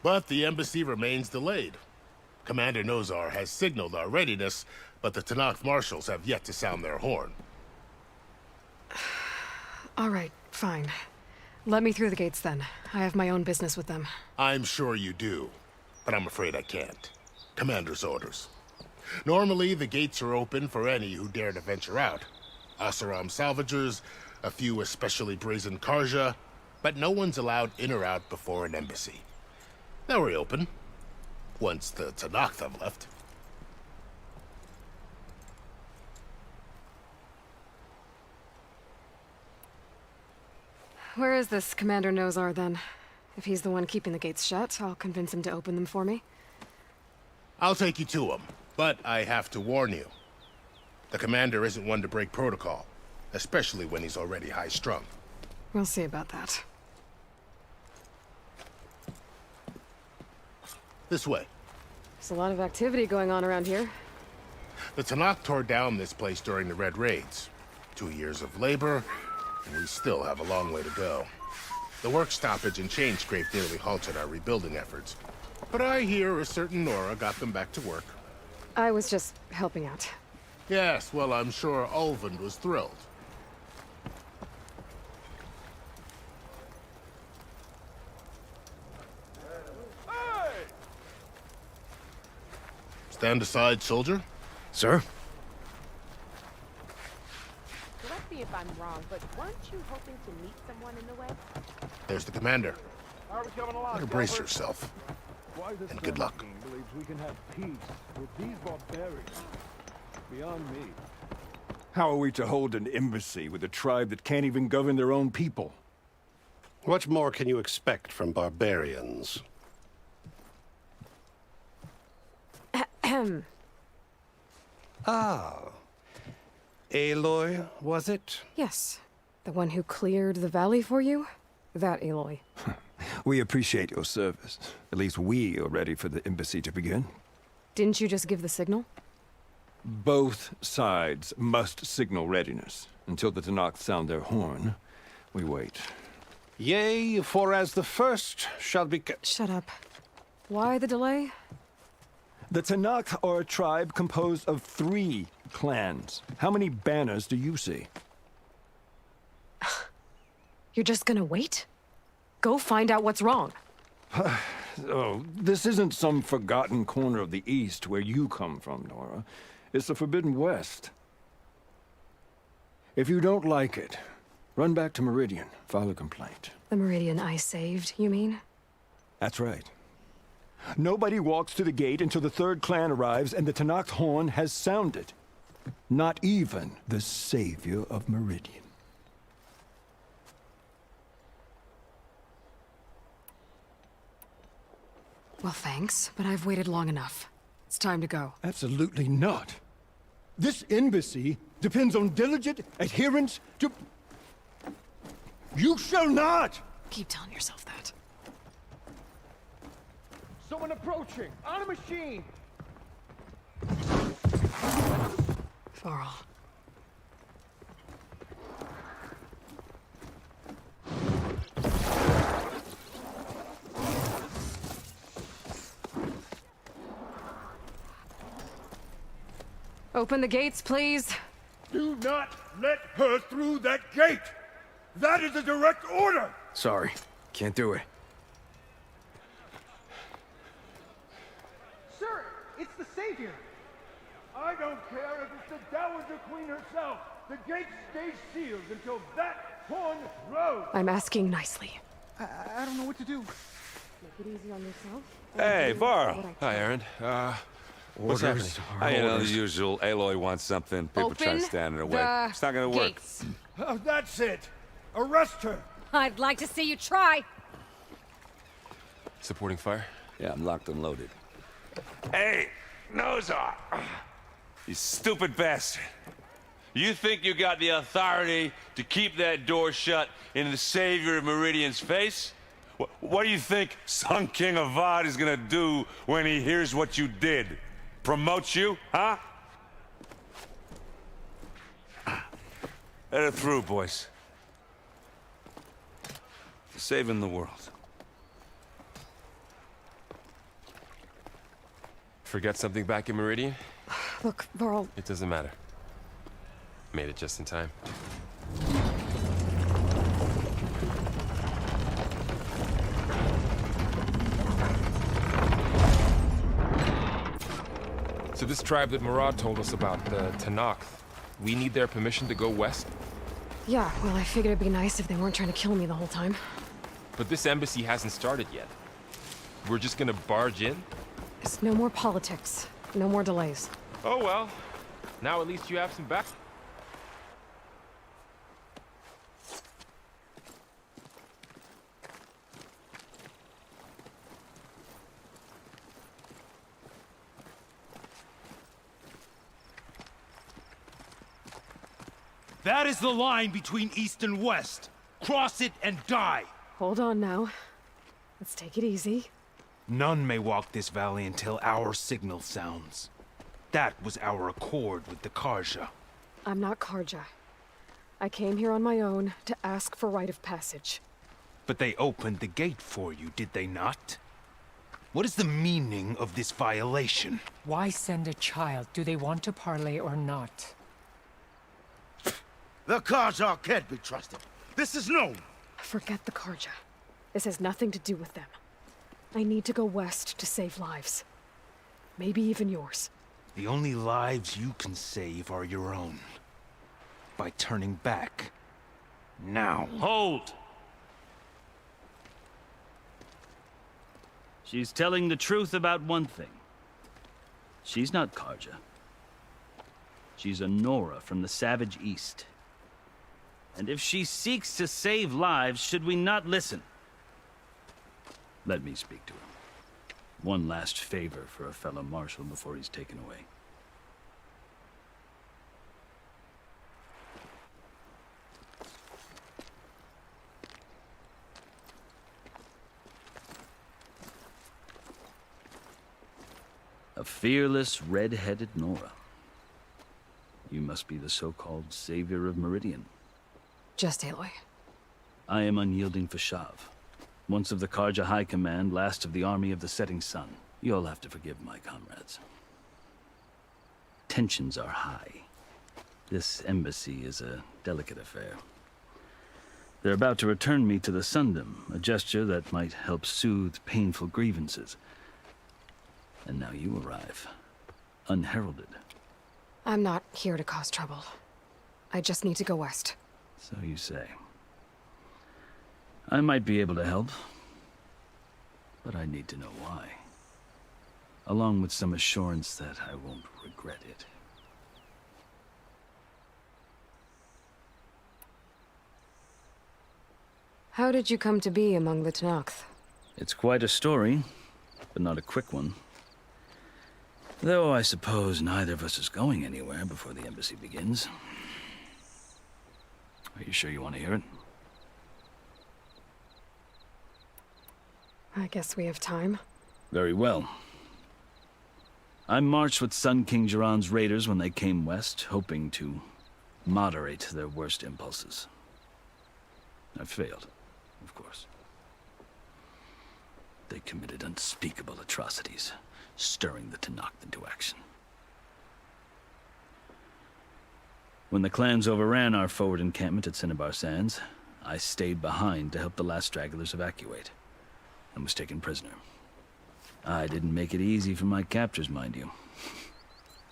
Speaker 11: But the embassy remains delayed. Commander Nozar has signaled our readiness, but the Tanakh marshals have yet to sound their horn.
Speaker 1: All right, fine. Let me through the gates then. I have my own business with them.
Speaker 11: I'm sure you do, but I'm afraid I can't. Commander's orders. Normally, the gates are open for any who dare to venture out. Asaram salvagers, a few especially brazen Karja, but no one's allowed in or out before an embassy. They'll reopen, once the Tanakh have left.
Speaker 1: Where is this Commander Nozar, then? If he's the one keeping the gates shut, I'll convince him to open them for me.
Speaker 11: I'll take you to him, but I have to warn you. The commander isn't one to break protocol, especially when he's already high-strung.
Speaker 1: We'll see about that.
Speaker 11: This way.
Speaker 1: There's a lot of activity going on around here.
Speaker 11: The Tanakh tore down this place during the Red Raids. 2 years of labor, and we still have a long way to go. The work stoppage and chain scrape nearly halted our rebuilding efforts. But I hear a certain Nora got them back to work.
Speaker 1: I was just helping out.
Speaker 11: Yes, well, I'm sure Ulvund was thrilled. Stand aside, soldier.
Speaker 9: Sir?
Speaker 24: Correct me if I'm wrong, but weren't you hoping to meet someone in the way?
Speaker 11: There's the commander. Better brace yourself. And good luck.
Speaker 8: Believes we can have peace with these barbarians. Beyond me.
Speaker 12: How are we to hold an embassy with a tribe that can't even govern their own people?
Speaker 15: What more can you expect from barbarians? Ah. Aloy, was it?
Speaker 1: Yes. The one who cleared the valley for you? That Aloy.
Speaker 12: We appreciate your service. At least we are ready for the embassy to begin.
Speaker 1: Didn't you just give the signal?
Speaker 12: Both sides must signal readiness. Until the Tanakh sound their horn, we wait.
Speaker 15: Yea, for as the first shall be...
Speaker 1: Shut up. Why the delay?
Speaker 12: The Tanakh are a tribe composed of 3 clans. How many banners do you see?
Speaker 1: You're just gonna wait? Go find out what's wrong.
Speaker 12: Oh, this isn't some forgotten corner of the East where you come from, Nora. It's the Forbidden West. If you don't like it, run back to Meridian, file a complaint.
Speaker 1: The Meridian I saved, you mean?
Speaker 12: That's right. Nobody walks to the gate until the 3rd clan arrives and the Tanakh horn has sounded. Not even the savior of Meridian.
Speaker 1: Well, thanks, but I've waited long enough. It's time to go.
Speaker 12: Absolutely not. This embassy depends on diligent adherence to... You shall not!
Speaker 1: Keep telling yourself that.
Speaker 21: Someone approaching! On a machine!
Speaker 1: Varl. Open the gates, please.
Speaker 21: Do not let her through that gate! That is a direct order!
Speaker 9: Sorry, can't do it.
Speaker 21: Sir, it's the Savior! I don't care if it's the Dowager Queen herself! The gate stays sealed until that horn blows!
Speaker 1: I'm asking nicely.
Speaker 21: I don't know what to do.
Speaker 1: Make it easy on yourself.
Speaker 6: Hey, Varl.
Speaker 18: Hi, Aaron. What's happening?
Speaker 6: You know, the usual. Aloy wants something. People try to stand in her way. It's not gonna work.
Speaker 21: Oh, that's it! Arrest her!
Speaker 22: I'd like to see you try.
Speaker 18: Supporting fire?
Speaker 6: Yeah, I'm locked and loaded. Hey, Nozar! You stupid bastard. You think you got the authority to keep that door shut in the savior of Meridian's face? What do you think Sun King Avad is gonna do when he hears what you did? Promote you, huh? Let her through, boys. For saving the world.
Speaker 7: Forget something back in Meridian?
Speaker 1: Look, Varl.
Speaker 7: It doesn't matter. Made it just in time. So this tribe that Murad told us about, the Tanakh, we need their permission to go west?
Speaker 1: Yeah, well, I figured it'd be nice if they weren't trying to kill me the whole time.
Speaker 7: But this embassy hasn't started yet. We're just gonna barge in?
Speaker 1: It's no more politics. No more delays.
Speaker 7: Oh well. Now at least you have some back.
Speaker 2: That is the line between East and West. Cross it and die.
Speaker 1: Hold on now. Let's take it easy.
Speaker 2: None may walk this valley until our signal sounds. That was our accord with the Karja.
Speaker 1: I'm not Karja. I came here on my own to ask for rite of passage.
Speaker 2: But they opened the gate for you, did they not? What is the meaning of this violation?
Speaker 13: Why send a child? Do they want to parley or not?
Speaker 21: The Karja can't be trusted. This is known.
Speaker 1: Forget the Karja. This has nothing to do with them. I need to go west to save lives. Maybe even yours.
Speaker 2: The only lives you can save are your own. By turning back. Now.
Speaker 14: Hold! She's telling the truth about one thing. She's not Karja. She's a Nora from the Savage East. And if she seeks to save lives, should we not listen? Let me speak to him. One last favor for a fellow marshal before he's taken away. A fearless, red-headed Nora. You must be the so-called savior of Meridian.
Speaker 1: Just Aloy.
Speaker 14: I am unyielding Fashav. Once of the Karja High Command, last of the army of the setting sun. You'll have to forgive my comrades. Tensions are high. This embassy is a delicate affair. They're about to return me to the Sundom, a gesture that might help soothe painful grievances. And now you arrive, unheralded.
Speaker 1: I'm not here to cause trouble. I just need to go west.
Speaker 14: So you say. I might be able to help, but I need to know why. Along with some assurance that I won't regret it.
Speaker 1: How did you come to be among the Tanakh?
Speaker 14: It's quite a story, but not a quick one. Though I suppose neither of us is going anywhere before the embassy begins. Are you sure you want to hear it?
Speaker 1: I guess we have time.
Speaker 14: Very well. I marched with Sun King Jiran's raiders when they came west, hoping to moderate their worst impulses. I failed, of course. They committed unspeakable atrocities, stirring the Tanakh into action. When the clans overran our forward encampment at Cinnabar Sands, I stayed behind to help the last stragglers evacuate, and was taken prisoner. I didn't make it easy for my captors, mind you.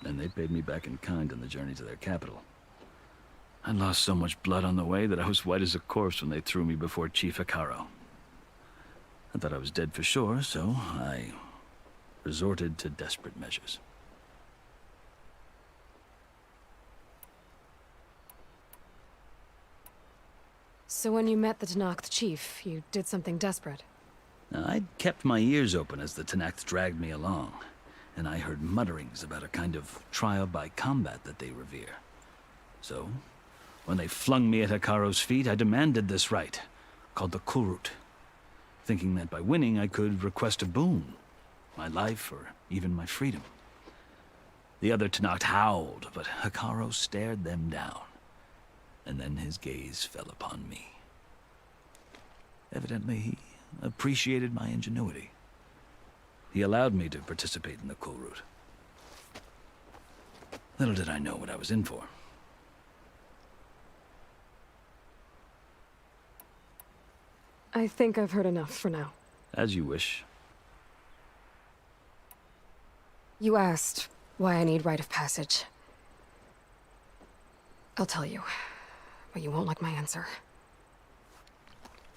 Speaker 14: And they paid me back in kind on the journey to their capital. I lost so much blood on the way that I was white as a corpse when they threw me before Chief Hekaro. I thought I was dead for sure, so I resorted to desperate measures.
Speaker 1: So when you met the Tanakh chief, you did something desperate?
Speaker 14: Now, I'd kept my ears open as the Tanakh dragged me along, and I heard mutterings about a kind of trial by combat that they revere. So, when they flung me at Hekaro's feet, I demanded this rite, called the Kurut, thinking that by winning I could request a boon, my life or even my freedom. The other Tanakh howled, but Hekaro stared them down. and then his gaze fell upon me. Evidently, he appreciated my ingenuity. He allowed me to participate in the coal route. Little did I know what I was in for.
Speaker 1: I think I've heard enough for now.
Speaker 14: As you wish.
Speaker 1: You asked why I need rite of passage. I'll tell you, but you won't like my answer.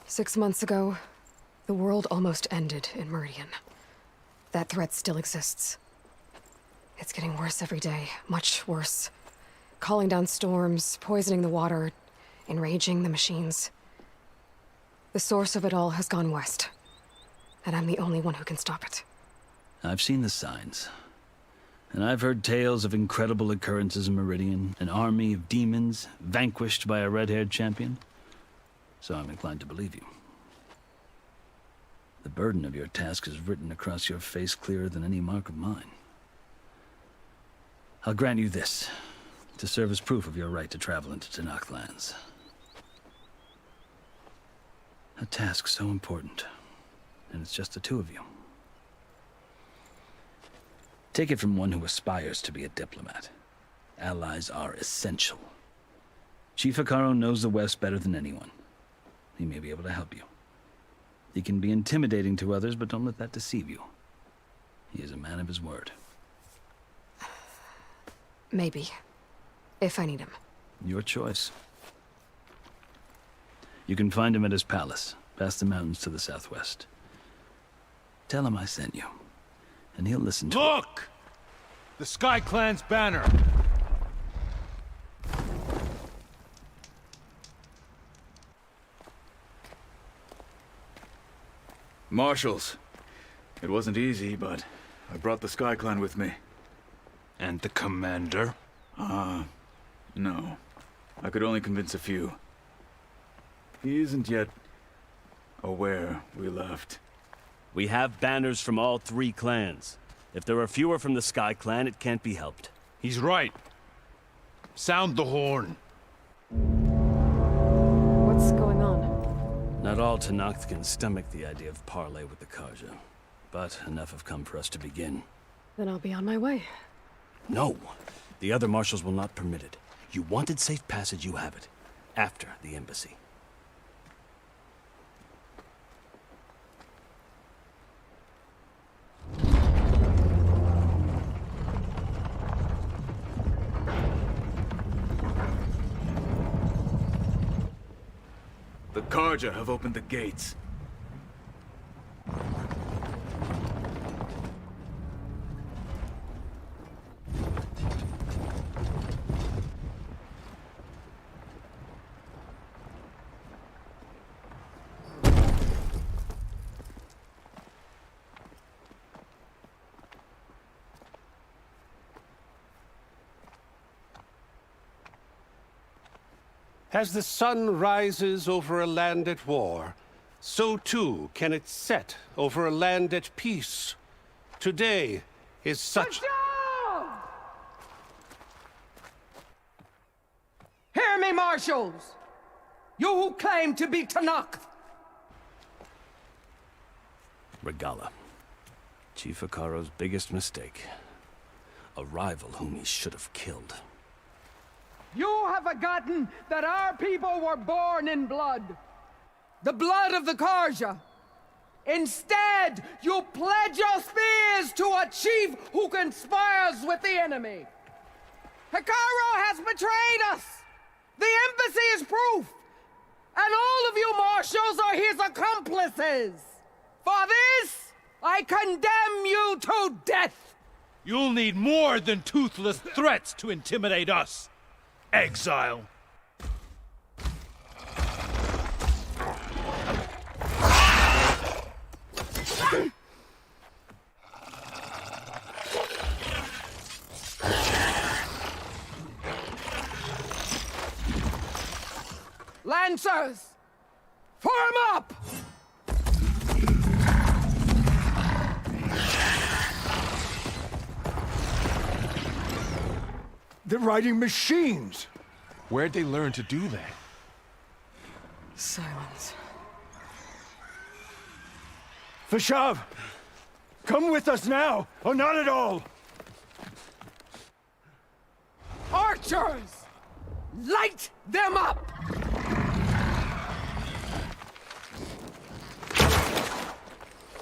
Speaker 1: 6 months ago, the world almost ended in Meridian. That threat still exists. It's getting worse every day, much worse. Calling down storms, poisoning the water, enraging the machines. The source of it all has gone west, and I'm the only one who can stop it.
Speaker 14: I've seen the signs. And I've heard tales of incredible occurrences in Meridian, an army of demons vanquished by a red-haired champion. So I'm inclined to believe you. The burden of your task is written across your face clearer than any mark of mine. I'll grant you this, to serve as proof of your right to travel into Tenakth lands. A task so important, and it's just the two of you. Take it from one who aspires to be a diplomat. Allies are essential. Chief Hekarro knows the West better than anyone. He may be able to help you. He can be intimidating to others, but don't let that deceive you. He is a man of his word.
Speaker 1: Maybe. If I need him.
Speaker 14: Your choice. You can find him at his palace, past the mountains to the southwest. Tell him I sent you, and he'll listen to it.
Speaker 18: Look! The Sky Clan's banner!
Speaker 3: Marshals. It wasn't easy, but I brought the Sky Clan with me.
Speaker 5: And the commander?
Speaker 3: No. I could only convince a few. He isn't yet aware we left.
Speaker 17: We have banners from all 3 clans. If there are fewer from the Sky Clan, it can't be helped.
Speaker 18: He's right. Sound the horn.
Speaker 1: What's going on?
Speaker 17: Not all Tenakth can stomach the idea of parley with the Karja, but enough have come for us to begin.
Speaker 1: Then I'll be on my way.
Speaker 17: No! The other marshals will not permit it. You wanted safe passage, you have it. After the embassy.
Speaker 3: The Karja have opened the gates.
Speaker 15: As the sun rises over a land at war, so too can it set over a land at peace. Today is such...
Speaker 19: Hear me, marshals! You who claim to be Tenakth!
Speaker 17: Regala. Chief Hekarro's biggest mistake. A rival whom he should have killed.
Speaker 19: You have forgotten that our people were born in blood. The blood of the Karja. Instead, you pledge your spears to a chief who conspires with the enemy. Hekarro has betrayed us. The embassy is proof. And all of you marshals are his accomplices. For this, I condemn you to death.
Speaker 18: You'll need more than toothless threats to intimidate us. Exile.
Speaker 19: Lancers, form up!
Speaker 12: They're riding machines!
Speaker 7: Where'd they learn to do that?
Speaker 1: Silence.
Speaker 12: Vashav! Come with us now, or not at all!
Speaker 19: Archers! Light them up!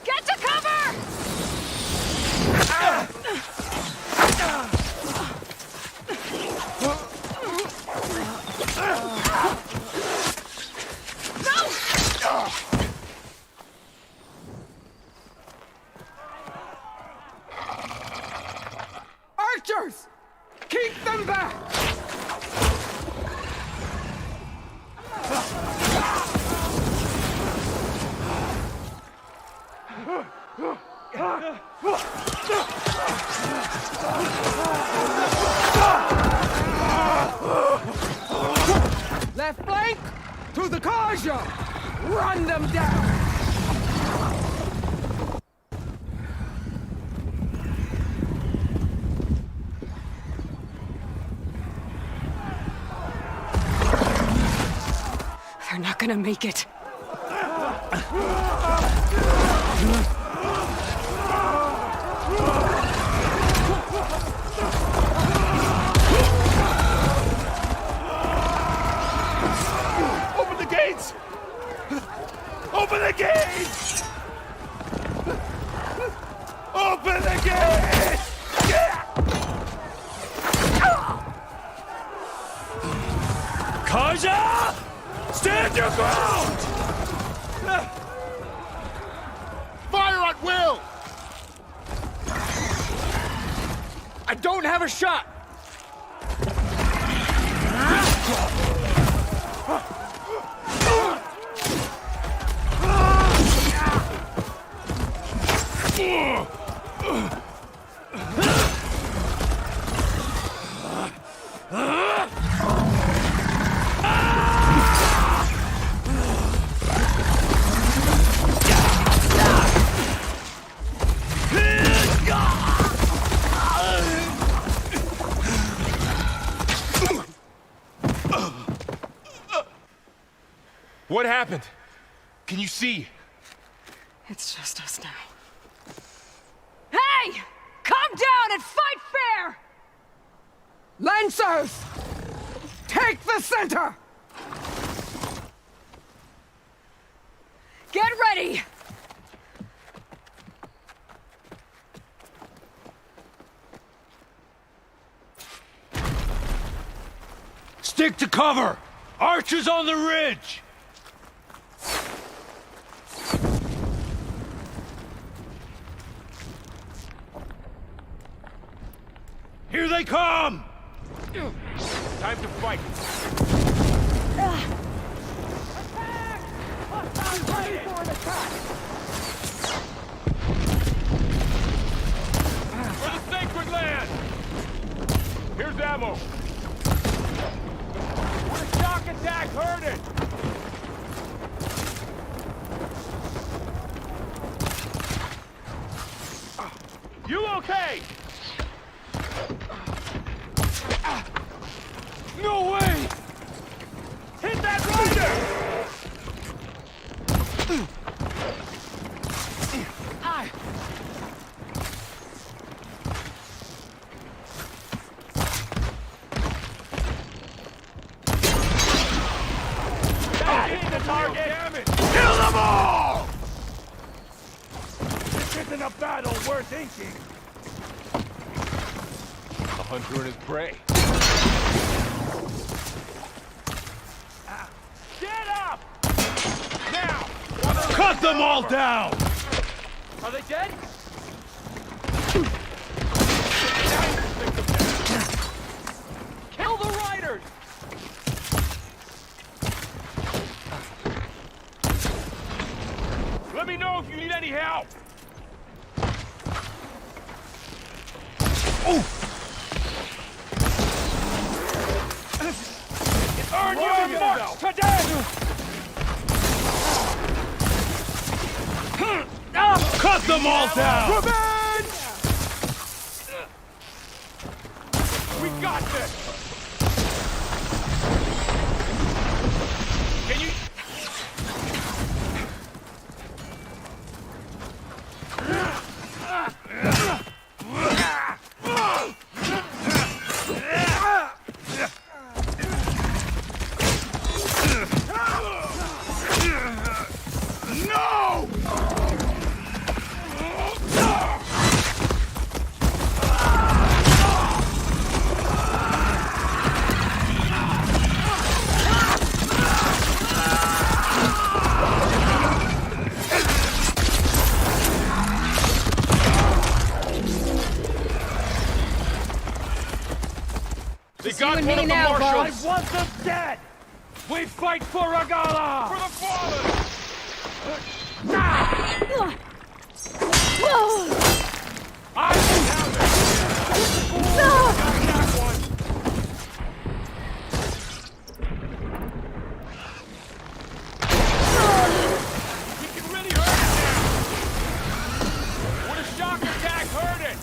Speaker 22: Get to cover!
Speaker 19: Archers! Keep them back! Left flank to the Karja! Run them down!
Speaker 1: They're not gonna make it.
Speaker 21: Open the gates! Open the gates! Open the gates!
Speaker 12: Karja! Stand your ground!
Speaker 21: Fire at will!
Speaker 12: I don't have a shot!
Speaker 7: What happened? Can you see?
Speaker 1: It's just us now.
Speaker 22: Hey! Calm down and fight fair!
Speaker 19: Lancers! Take the center!
Speaker 22: Get ready!
Speaker 21: Stick to cover! Archers on the ridge! Here they come!
Speaker 7: Time to fight.
Speaker 22: I'm ready for an attack!
Speaker 7: For the sacred land! Here's ammo. The shock attack heard it! You okay? No way! Hit that rider!
Speaker 21: The target! Damn it! Kill them all! This isn't a battle worth inking.
Speaker 7: A hunter and his prey.
Speaker 21: Get up! Now! Cut them all down!
Speaker 18: Are they dead? Kill the riders!
Speaker 7: Let me know if you need any help!
Speaker 21: Earn your marks today! Cut them all down!
Speaker 7: Revenge! We got this!
Speaker 19: me now,
Speaker 7: Marshals.
Speaker 19: folks.
Speaker 21: I want them dead!
Speaker 7: We fight for Regala! For the fallen! I have it! Got that one! We can really hurt it now! Would a shock attack hurt it?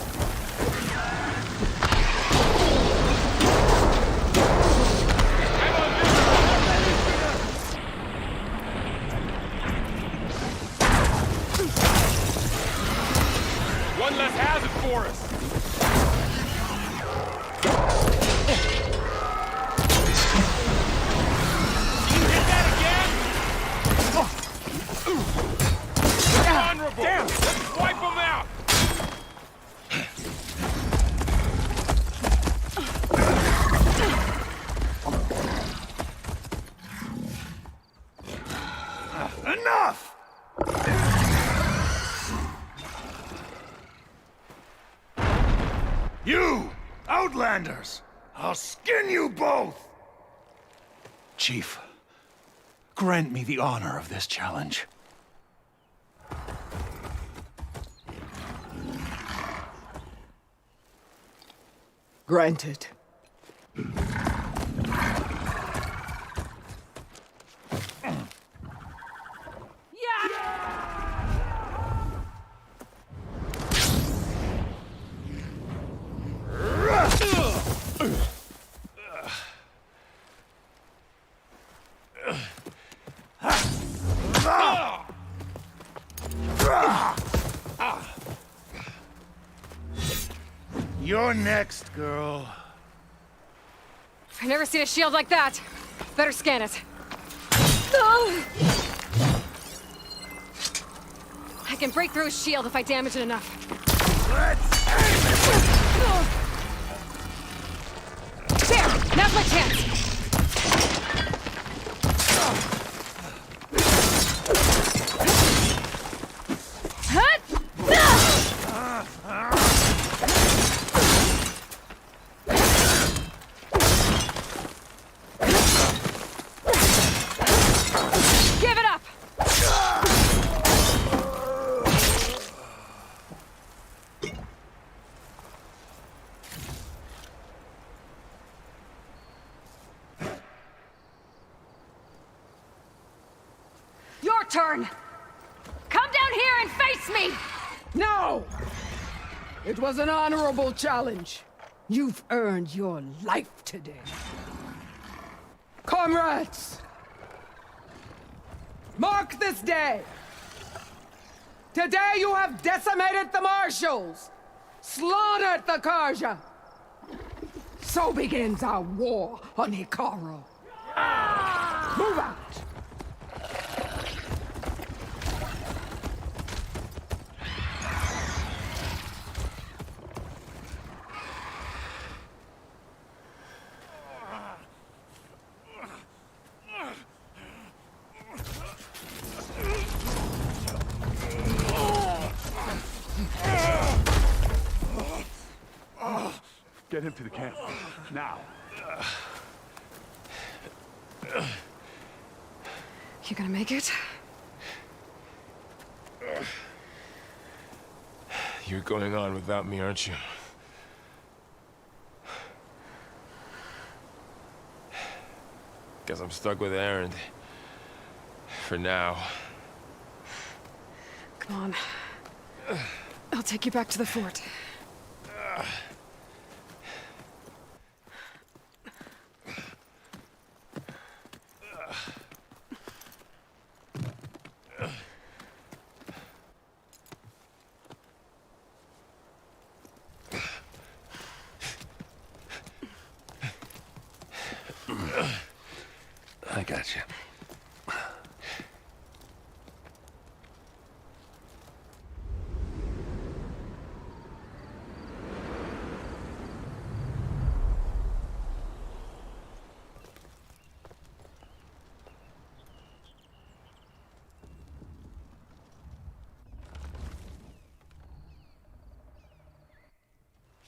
Speaker 7: One less hazard for us. You hit that again? Honorable. Damn. Let's wipe them out.
Speaker 21: Enough! You! Outlanders! I'll skin you both! Chief, grant me the honor of this challenge.
Speaker 19: Granted.
Speaker 21: You're next, girl.
Speaker 1: I've never seen a shield like that. Better scan it. I can break through his shield if I damage it enough. There! Now's my chance! Give it up! Your turn! Come down here and face me!
Speaker 19: No! It was an honorable challenge. You've earned your life today. Comrades! Mark this day! Today you have decimated the Marshals! Slaughtered the Karja! So begins our war on Hikaru. Move out!
Speaker 8: Get him to the camp. Now.
Speaker 1: You gonna make it?
Speaker 7: You're going on without me, aren't you? Guess I'm stuck with Erend. For now.
Speaker 1: Come on. I'll take you back to the fort.
Speaker 17: I got you.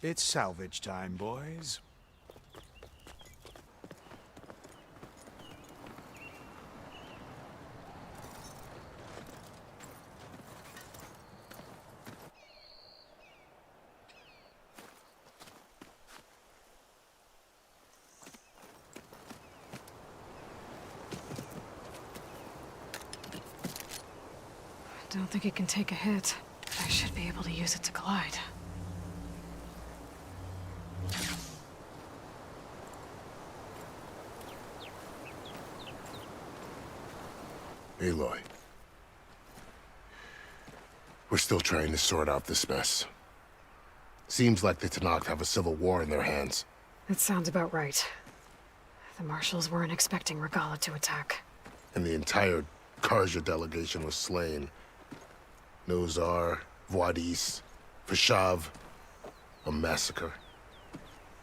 Speaker 21: It's salvage time, boys.
Speaker 1: Don't think it can take a hit. I should be able to use it to glide.
Speaker 11: Aloy. We're still trying to sort out this mess. Seems like the Tenakth have a civil war in their hands.
Speaker 1: That sounds about right. The marshals weren't expecting Regalla to attack.
Speaker 11: And the entire Karja delegation was slain. Nozar, Voidis, Vashav. A massacre.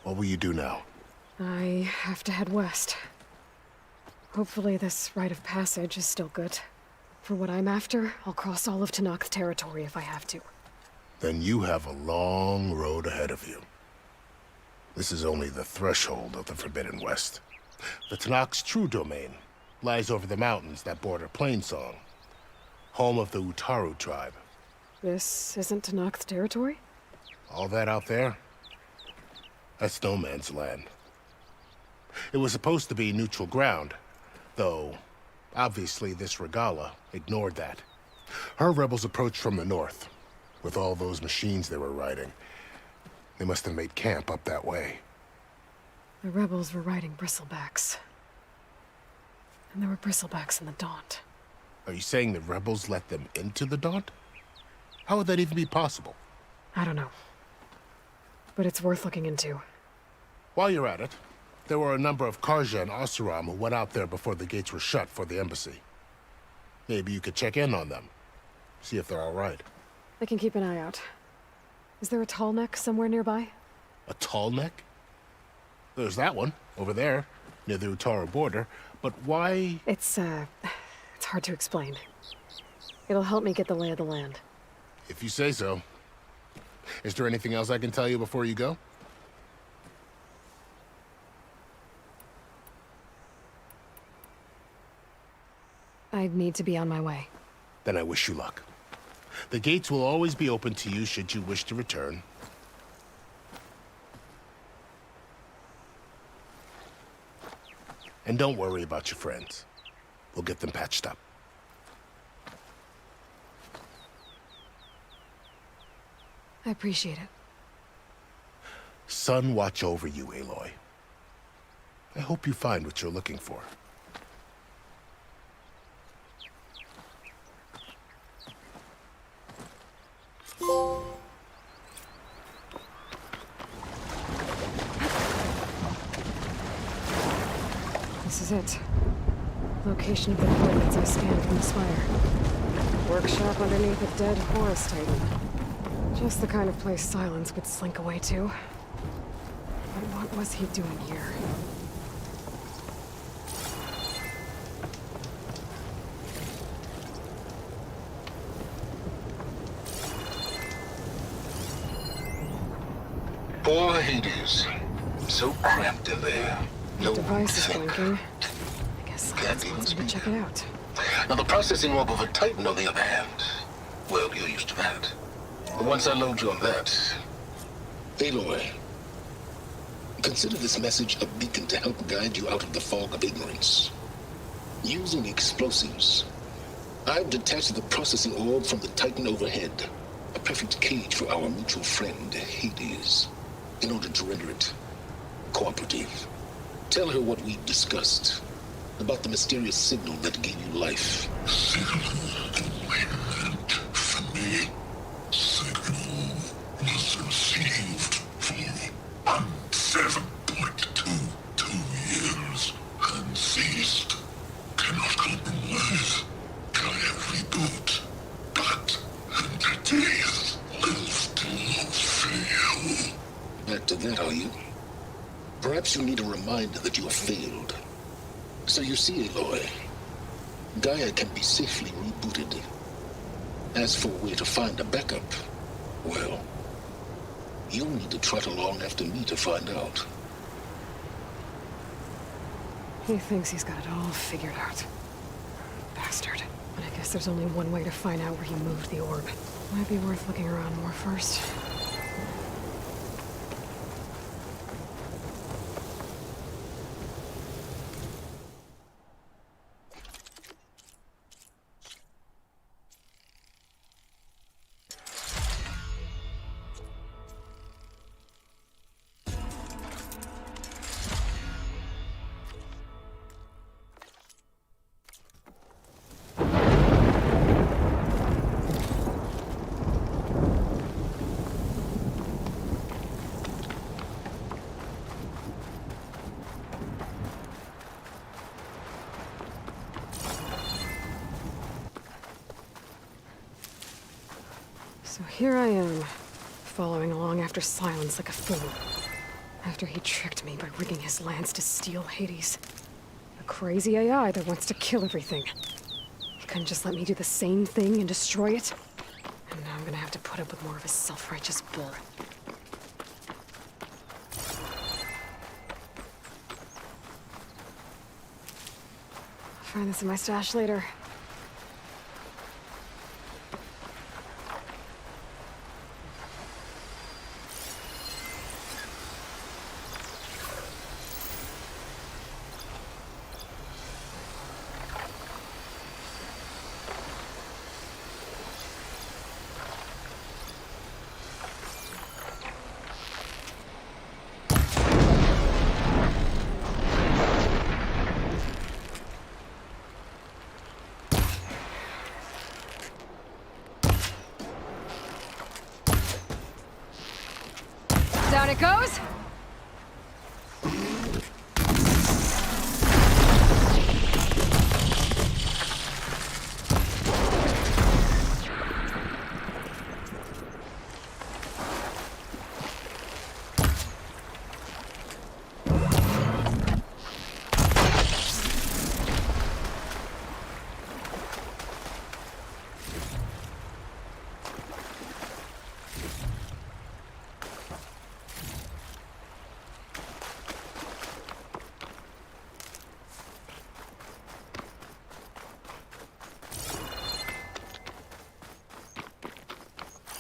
Speaker 11: What will you do now?
Speaker 1: I have to head west. Hopefully this rite of passage is still good. For what I'm after, I'll cross all of Tenakth territory if I have to.
Speaker 11: Then you have a long road ahead of you. This is only the threshold of the Forbidden West. The Tenakth's true domain lies over the mountains that border Plainsong, home of the Utaru tribe.
Speaker 1: This isn't Tenakth territory?
Speaker 11: All that out there? That's no man's land. It was supposed to be neutral ground, though obviously this Regalla ignored that. Her rebels approached from the north, with all those machines they were riding. They must have made camp up that way.
Speaker 1: The rebels were riding bristlebacks. And there were bristlebacks in the Daunt.
Speaker 11: Are you saying the rebels let them into the Daunt? How would that even be possible?
Speaker 1: I don't know. But it's worth looking into.
Speaker 11: While you're at it, there were a number of Karja and Oseram who went out there before the gates were shut for the embassy. Maybe you could check in on them. See if they're all right.
Speaker 1: I can keep an eye out. Is there a tall neck somewhere nearby?
Speaker 11: A tall neck? There's that one, over there, near the Utaru border. But why?
Speaker 1: It's hard to explain. It'll help me get the lay of the land.
Speaker 11: If you say so. Is there anything else I can tell you before you go?
Speaker 1: I need to be on my way.
Speaker 11: Then I wish you luck. The gates will always be open to you should you wish to return. And don't worry about your friends. We'll get them patched up.
Speaker 1: I appreciate it.
Speaker 11: Sun watch over you, Aloy. I hope you find what you're looking for.
Speaker 1: This is it. Location of the coordinates I scanned from the spire. Workshop underneath a dead Horus Titan. Just the kind of place Silence would slink away to. But what was he doing here?
Speaker 11: Poor Hades. So cramped in there.
Speaker 1: The device is blinking. I guess Silence wants me to check it out.
Speaker 11: Now, the processing orb of a Titan, on the other hand, well, you're used to that. But once I load you on that, Aloy, consider this message a beacon to help guide you out of the fog of ignorance. Using explosives, I've detached the processing orb from the Titan overhead, a perfect cage for our mutual friend, Hades, in order to render it cooperative. Tell her what we've discussed about the mysterious signal that gave you life.
Speaker 4: Signal for me. Signal was received for 7.22 years and ceased. Cannot compromise. Try every boot, but entities will still fail.
Speaker 11: Back to that, are you? Perhaps you need a reminder that you have failed. So you see, Aloy, Gaia can be safely rebooted. As for where to find a backup, well, you'll need to trot along after me to find out.
Speaker 1: He thinks he's got it all figured out. Bastard. But I guess there's only one way to find out where he moved the orb. Might be worth looking around more first. So here I am, following along after Silence like a fool. After he tricked me by rigging his lance to steal Hades. A crazy AI that wants to kill everything. He couldn't just let me do the same thing and destroy it? And now I'm gonna have to put up with more of his self-righteous bull. I'll find this in my stash later. Down it goes!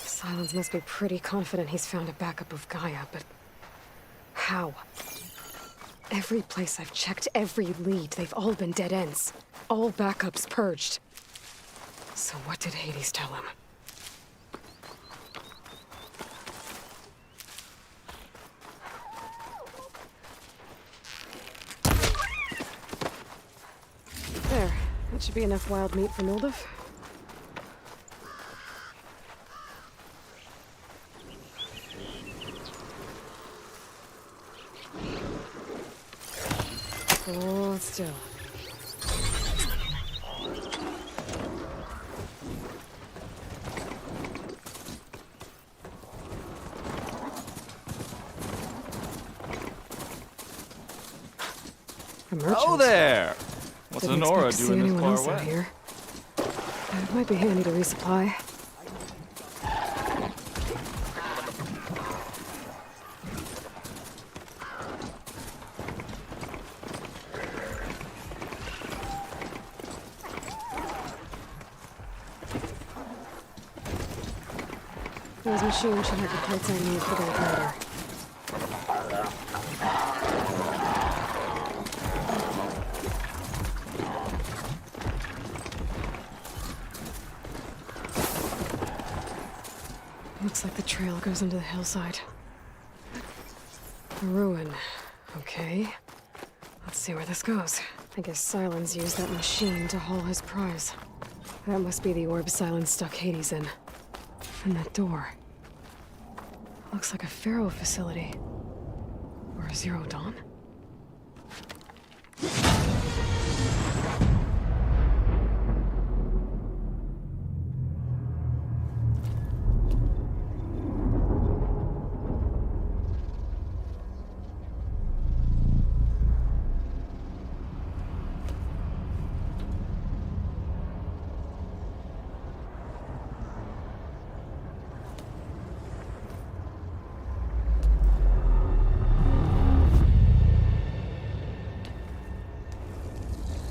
Speaker 1: Silence must be pretty confident he's found a backup of Gaia, but how? Every place I've checked, every lead, they've all been dead ends. All backups purged. So what did Hades tell him? There. That should be enough wild meat for Mildev. Hold still. A merchant.
Speaker 3: Oh there! What's
Speaker 1: Didn't
Speaker 3: Honora
Speaker 1: expect to see
Speaker 3: doing this
Speaker 1: anyone
Speaker 3: far
Speaker 1: else out
Speaker 3: away?
Speaker 1: here. It might be handy to resupply. Those machines should have the parts I need for the igniter. Looks like the trail goes into the hillside. A ruin. Okay. Let's see where this goes. I guess Silence used that machine to haul his prize. That must be the orb Silence stuck Hades in. And that door. Looks like a Pharaoh facility. Or a Zero Dawn?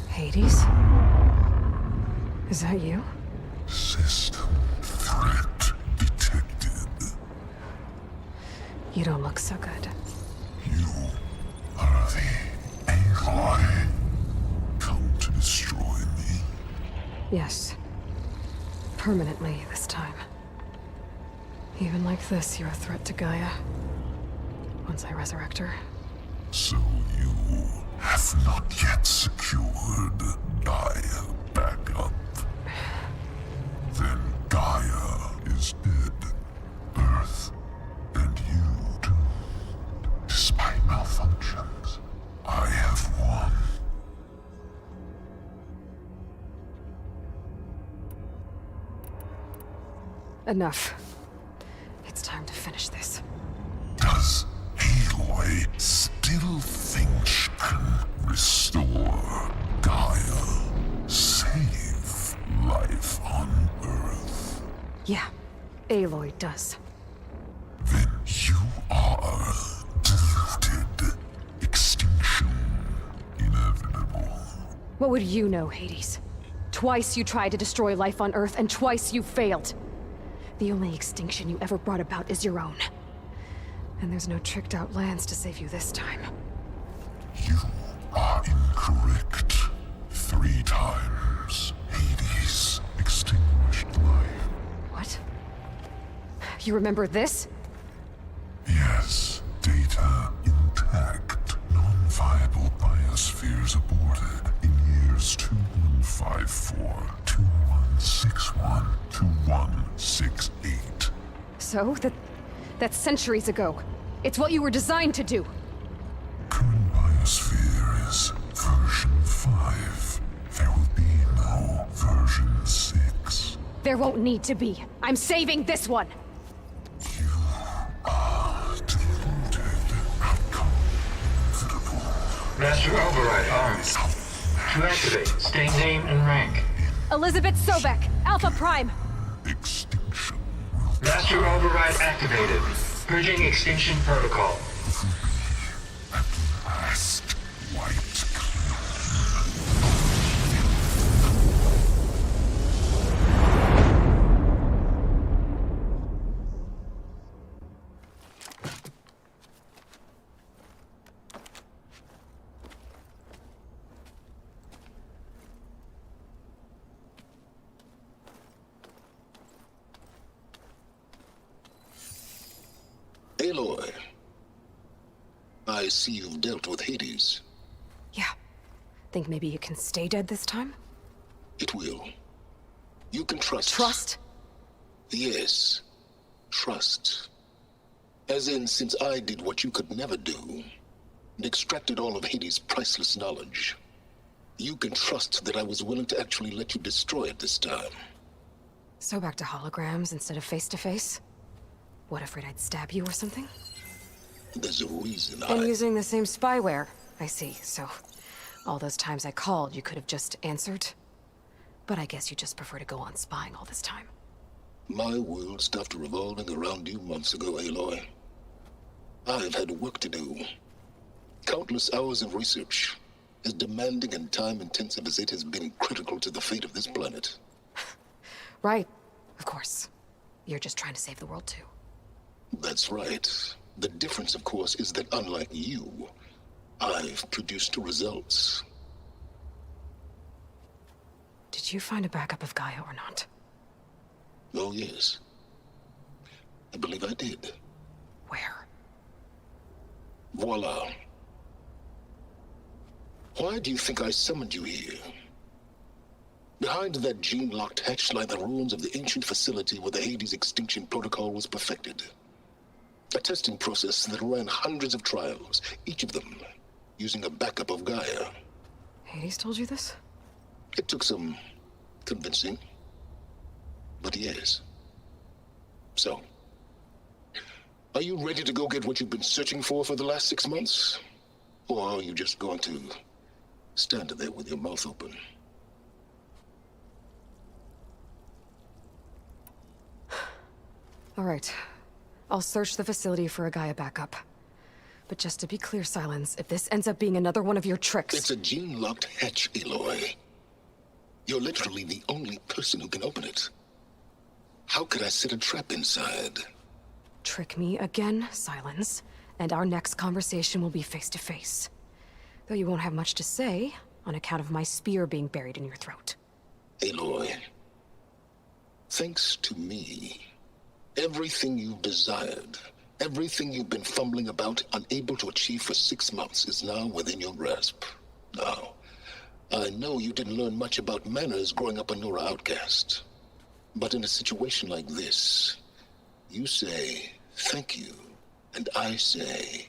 Speaker 1: Hades? Is that you?
Speaker 4: System threat detected.
Speaker 1: You don't look so good.
Speaker 4: You are the Aloy. Come to destroy me.
Speaker 1: Yes. Permanently this time. Even like this, you're a threat to Gaia. Once I resurrect her.
Speaker 4: So you have not yet secured Gaia backup. Then Gaia is dead. Earth and you too. Despite malfunctions, I have won.
Speaker 1: Enough. finish this.
Speaker 4: Does Aloy still think she can restore Gaia? Save life on Earth?
Speaker 1: Yeah, Aloy does.
Speaker 4: Then you are deluded. Extinction inevitable.
Speaker 1: What would you know, Hades? Twice you tried to destroy life on Earth, and twice you failed. The only extinction you ever brought about is your own. And there's no tricked-out lands to save you this time.
Speaker 4: You are incorrect. 3 times. Hades extinguished life.
Speaker 1: What? You remember this?
Speaker 4: Yes. Data intact. Non-viable biospheres aborted in years 2154, 2161, 2168.
Speaker 1: So, that's centuries ago. It's what you were designed to do.
Speaker 4: Current biosphere is version 5. There will be no version 6.
Speaker 1: There won't need to be. I'm saving this one!
Speaker 10: Master Override armed. To activate, state name and rank.
Speaker 1: Elizabeth Sobek, Alpha Prime!
Speaker 10: Master Override activated. Purging extinction protocol.
Speaker 4: Last white
Speaker 16: Aloy, I see you've dealt with Hades.
Speaker 1: Yeah. Think maybe you can stay dead this time?
Speaker 16: It will. You can trust.
Speaker 1: Trust?
Speaker 16: Yes. Trust. As in, since I did what you could never do, and extracted all of Hades' priceless knowledge, you can trust that I was willing to actually let you destroy it this time.
Speaker 1: So back to holograms instead of face-to-face? What, afraid I'd stab you or something?
Speaker 16: There's a reason
Speaker 1: And using the same spyware. I see, so all those times I called, you could have just answered? But I guess you just prefer to go on spying all this time.
Speaker 16: My world stopped revolving around you months ago, Aloy. I've had work to do. Countless hours of research, as demanding and time-intensive as it has been critical to the fate of this planet.
Speaker 1: Right, of course. You're just trying to save the world too.
Speaker 16: That's right. The difference, of course, is that unlike you, I've produced results.
Speaker 1: Did you find a backup of Gaia or not?
Speaker 16: Oh, yes. I believe I did.
Speaker 1: Where?
Speaker 16: Voila. Why do you think I summoned you here? Behind that gene-locked hatch lie the ruins of the ancient facility where the Hades extinction protocol was perfected. A testing process that ran hundreds of trials, each of them using a backup of Gaia.
Speaker 1: Hades told you this?
Speaker 16: It took some convincing, but yes. So, are you ready to go get what you've been searching for the last 6 months? Or are you just going to stand there with your mouth open?
Speaker 1: All right. I'll search the facility for a Gaia backup. But just to be clear, Silence, if this ends up being another one of your tricks...
Speaker 16: It's a gene-locked hatch, Aloy. You're literally the only person who can open it. How could I set a trap inside?
Speaker 1: Trick me again, Silence, and our next conversation will be face-to-face. Though you won't have much to say, on account of my spear being buried in your throat.
Speaker 16: Aloy, thanks to me, everything you've desired, everything you've been fumbling about, unable to achieve for 6 months, is now within your grasp. Now, I know you didn't learn much about manners growing up a Nora outcast. But in a situation like this, you say, thank you, and I say,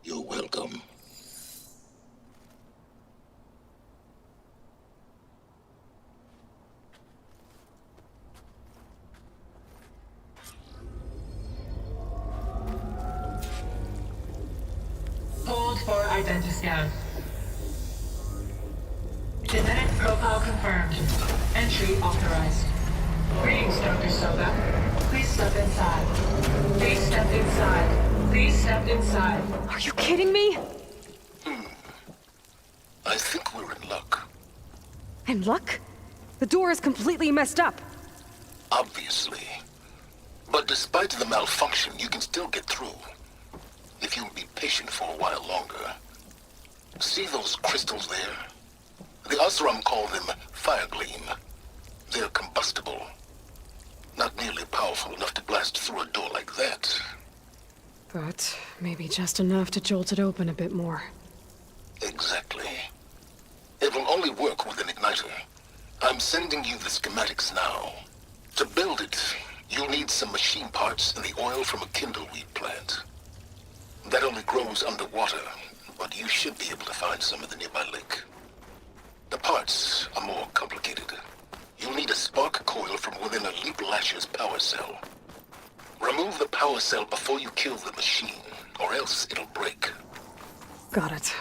Speaker 16: you're welcome.
Speaker 10: center scan. Genetic profile confirmed. Entry authorized. Greetings, Dr. Soga. Please step inside. Please step inside. Please step inside.
Speaker 1: Are you kidding me?
Speaker 16: I think we're in luck.
Speaker 1: In luck? The door is completely messed up.
Speaker 16: Obviously. But despite the malfunction, you can still get through. If you'll be patient for a while longer. See those crystals there? The Oseram call them fire gleam. They're combustible. Not nearly powerful enough to blast through a door like that.
Speaker 1: But maybe just enough to jolt it open a bit more.
Speaker 16: Exactly. It will only work with an igniter. I'm sending you the schematics now. To build it, you'll need some machine parts and the oil from a kindleweed plant. That only grows underwater, but you should be able to find some in the nearby lake. The parts are more complicated. You'll need a spark coil from within a Leap Lasher's power cell. Remove the power cell before you kill the machine, or else it'll break.
Speaker 1: Got it.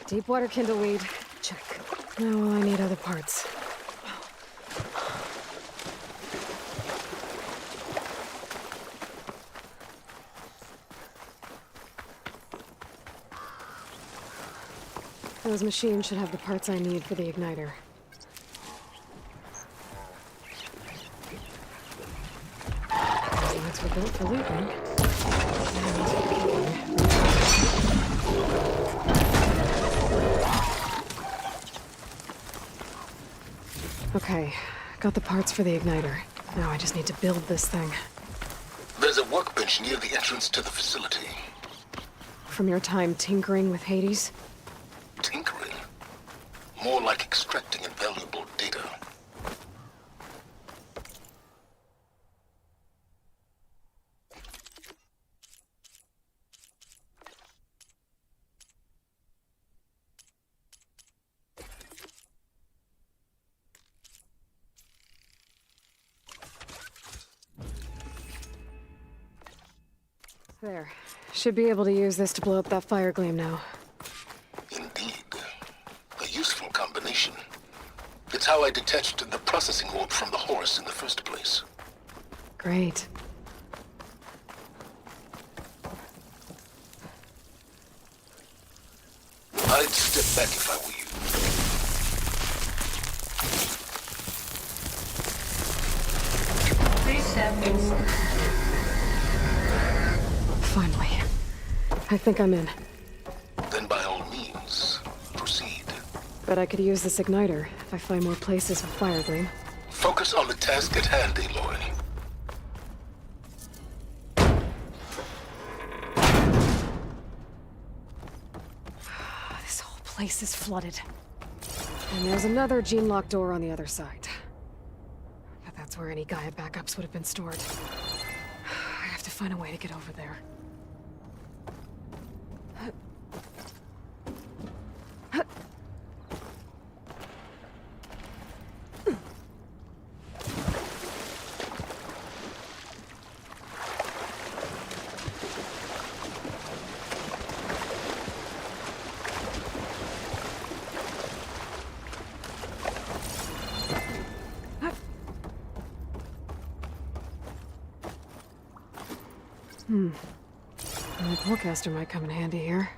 Speaker 1: Deepwater kindleweed. Check. Now I need other parts. Those machines should have the parts I need for the igniter. Those lights were built for looping. Okay, got the parts for the igniter. Now I just need to build this thing.
Speaker 16: There's a workbench near the entrance to the facility.
Speaker 1: From your time tinkering with Hades?
Speaker 16: Tinkering? More like extracting invaluable data.
Speaker 1: There. Should be able to use this to blow up that fire gleam now.
Speaker 16: Indeed. A useful combination. It's how I detached the processing orb from the horse in the first place.
Speaker 1: Great.
Speaker 16: I'd step back if I were
Speaker 10: you. Please step inside.
Speaker 1: Finally. I think I'm in.
Speaker 16: Then by all means, proceed.
Speaker 1: Bet I could use this igniter if I find more places with fire gleam.
Speaker 16: Focus on the task at hand, Aloy.
Speaker 1: This whole place is flooded. And there's another gene-locked door on the other side. But that's where any Gaia backups would have been stored. I have to find a way to get over there. The forecaster might come in handy here.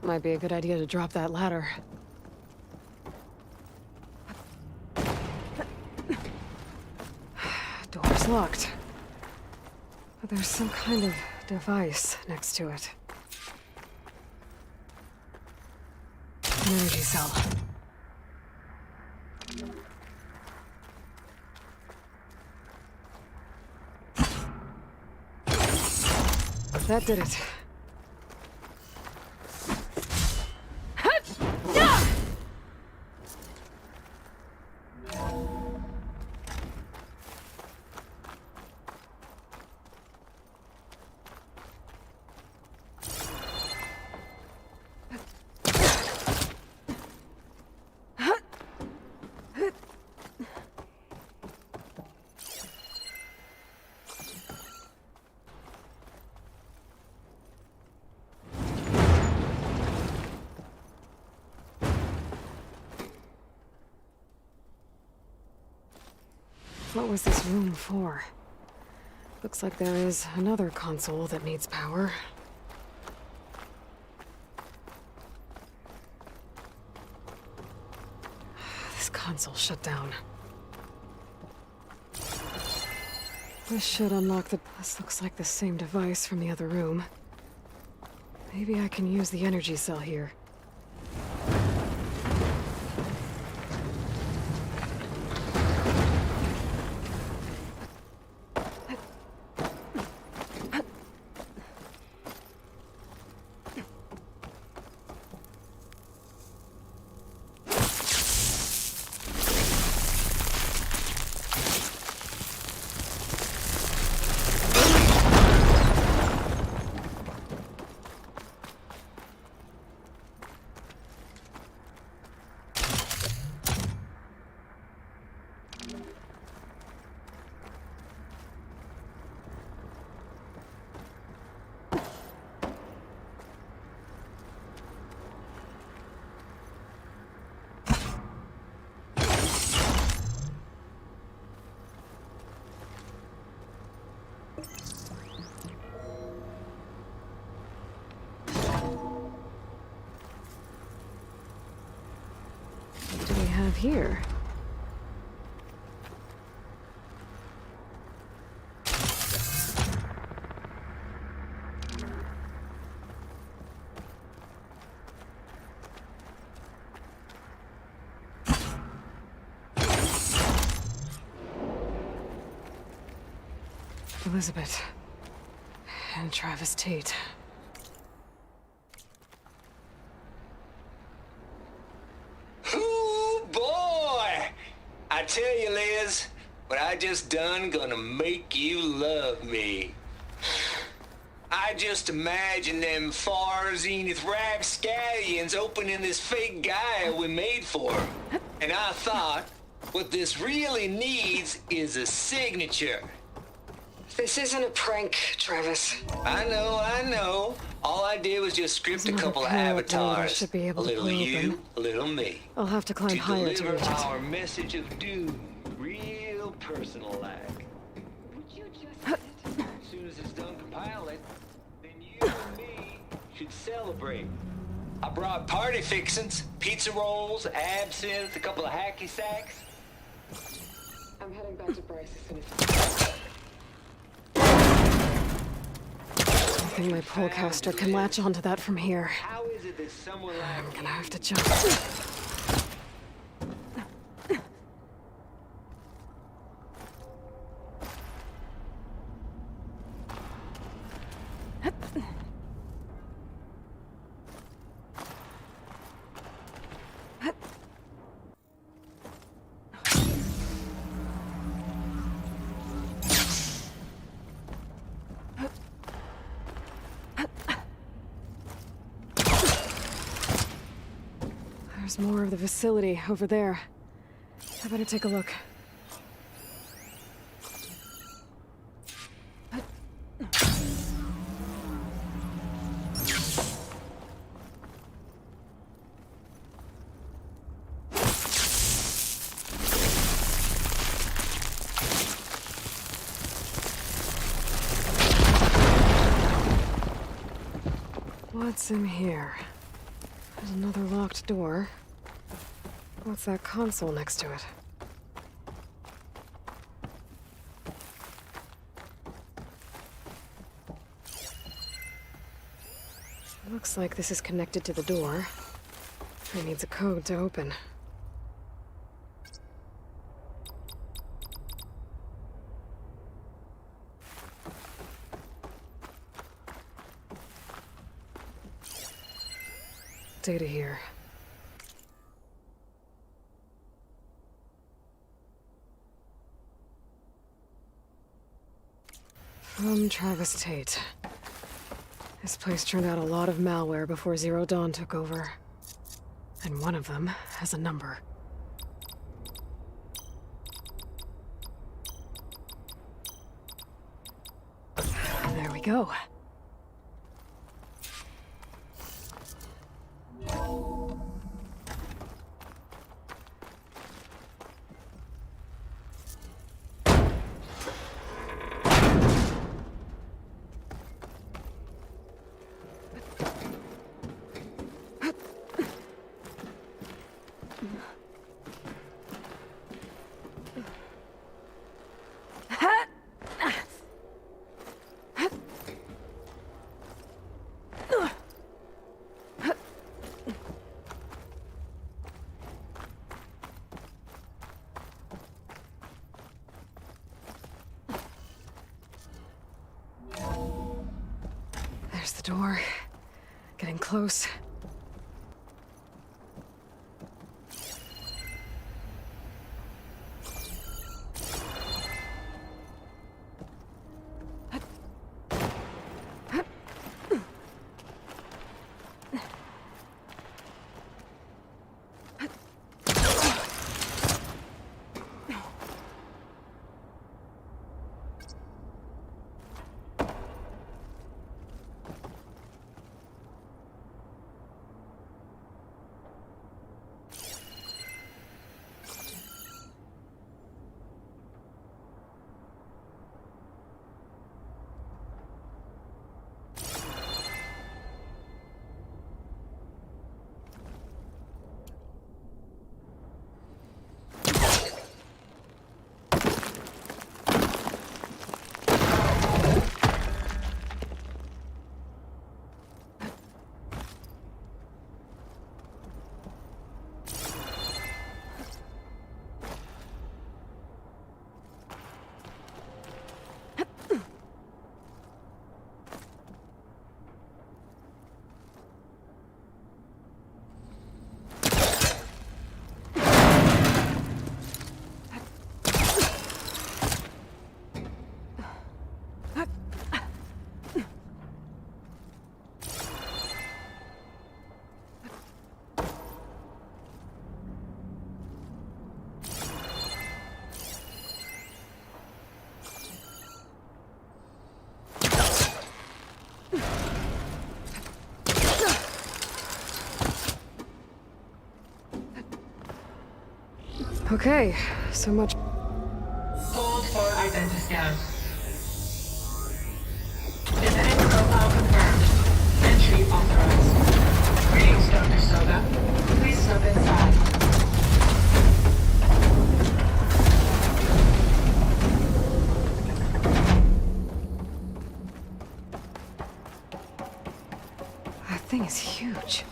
Speaker 1: Might be a good idea to drop that ladder. Door's locked. But there's some kind of device next to it. An energy cell. That did it. What was this room for? Looks like there is another console that needs power. This console shut down. This should unlock the... This looks like the same device from the other room. Maybe I can use the energy cell here. Here. Elizabeth and Travis Tate.
Speaker 9: I tell you, Liz, what I just done gonna make you love me. I just imagine them far zenith rapscallions opening this fake Gaia we made for 'em. And I thought, what this really needs is a signature.
Speaker 1: This isn't a prank, Travis.
Speaker 9: I know. All I did was just script a couple of avatars.
Speaker 1: Should be able
Speaker 9: a little
Speaker 1: to
Speaker 9: you,
Speaker 1: them.
Speaker 9: a little me.
Speaker 1: I'll have to climb higher to
Speaker 9: deliver
Speaker 1: reach it.
Speaker 9: our message of doom, real personal-like. As soon as it's done compiling, then you and me should celebrate. I brought party fixins, pizza rolls, absinthe, a couple of hacky sacks.
Speaker 1: I'm heading back to Bryce as soon as... I think my polecaster can latch onto that from here.
Speaker 9: How is it that someone like
Speaker 1: I'm gonna have to jump. There's more of the facility over there. I better take a look. What's in here? There's another locked door. What's that console next to it? Looks like this is connected to the door. It needs a code to open. Data here. From Travis Tate. This place turned out a lot of malware before Zero Dawn took over. And one of them has a number. There we go. There's the door. Getting close. Okay, so much.
Speaker 10: Hold for identiscan. Genetic profile confirmed. Entry authorized. Greetings, Dr. Soda. Please step inside.
Speaker 1: That thing is huge.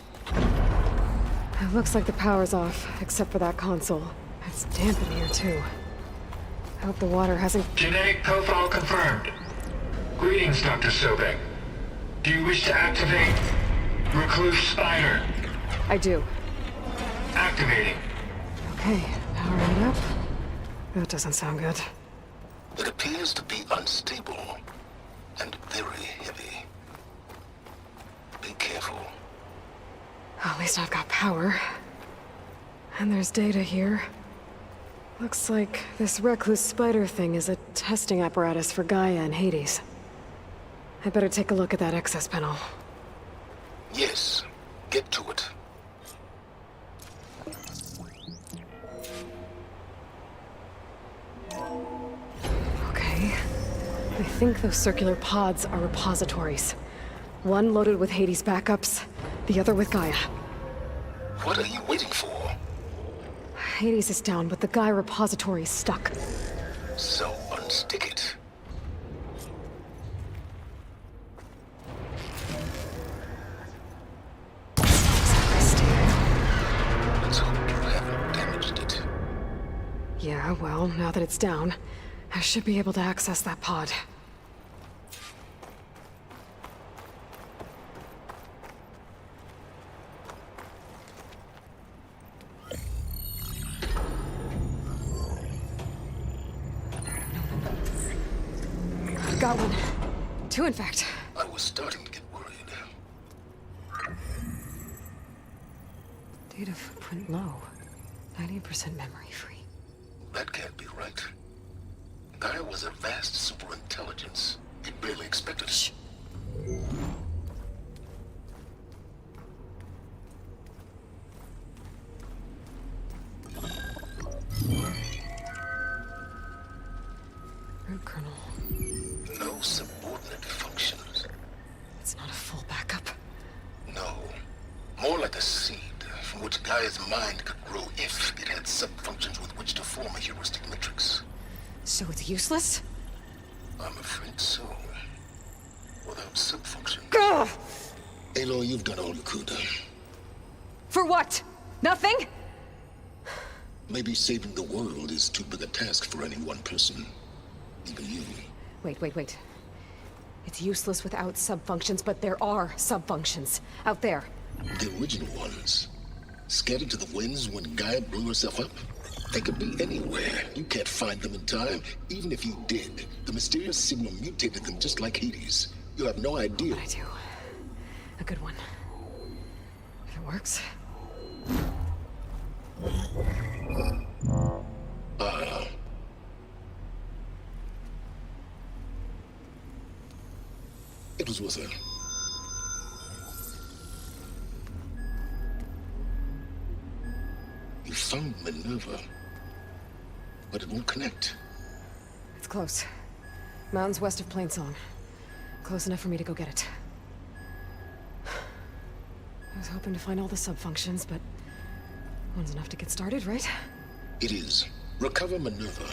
Speaker 1: It looks like the power's off, except for that console. It's damp in here, too. I hope the water hasn't...
Speaker 10: Genetic profile confirmed. Greetings, Dr. Sobek. Do you wish to activate Recluse Spider?
Speaker 1: I do.
Speaker 10: Activating.
Speaker 1: Okay, powering it up. That doesn't sound good.
Speaker 16: It appears to be unstable and very heavy. Be careful.
Speaker 1: At least I've got power. And there's data here. Looks like this Recluse Spider thing is a testing apparatus for Gaia and Hades. I better take a look at that access panel.
Speaker 16: Yes, get to it.
Speaker 1: Okay. I think those circular pods are repositories. One loaded with Hades backups, the other with Gaia.
Speaker 16: What are you waiting for?
Speaker 1: Hades is down, but the Gaia repository is stuck.
Speaker 16: So unstick it. Let's hope you haven't damaged it.
Speaker 1: Yeah, well, now that it's down, I should be able to access that pod. Got one. Two, in fact.
Speaker 16: I was starting to get worried.
Speaker 1: Data footprint low. 90% memory free.
Speaker 16: That can't be right. Gaia was a vast superintelligence. It barely expected us.
Speaker 1: Root kernel.
Speaker 16: No subordinate functions.
Speaker 1: It's not a full backup.
Speaker 16: No. More like a seed from which Gaia's mind could grow if it had sub-functions with which to form a heuristic matrix.
Speaker 1: So it's useless?
Speaker 16: I'm afraid so. Without sub-functions.
Speaker 1: Gah!
Speaker 16: Aloy, you've done all you could.
Speaker 1: For what? Nothing?
Speaker 16: Maybe saving the world is too big a task for any one person. Even you.
Speaker 1: Wait. It's useless without sub-functions, but there are sub-functions out there.
Speaker 16: The original ones. Scattered to the winds when Gaia blew herself up? They could be anywhere. You can't find them in time. Even if you did, the mysterious signal mutated them just like Hades. You have no idea.
Speaker 1: But I do. A good one. If it works.
Speaker 16: It was with her. You found Minerva, but it won't connect.
Speaker 1: It's close. Mountains west of Plainsong. Close enough for me to go get it. I was hoping to find all the sub-functions, but one's enough to get started, right?
Speaker 16: It is. Recover Minerva.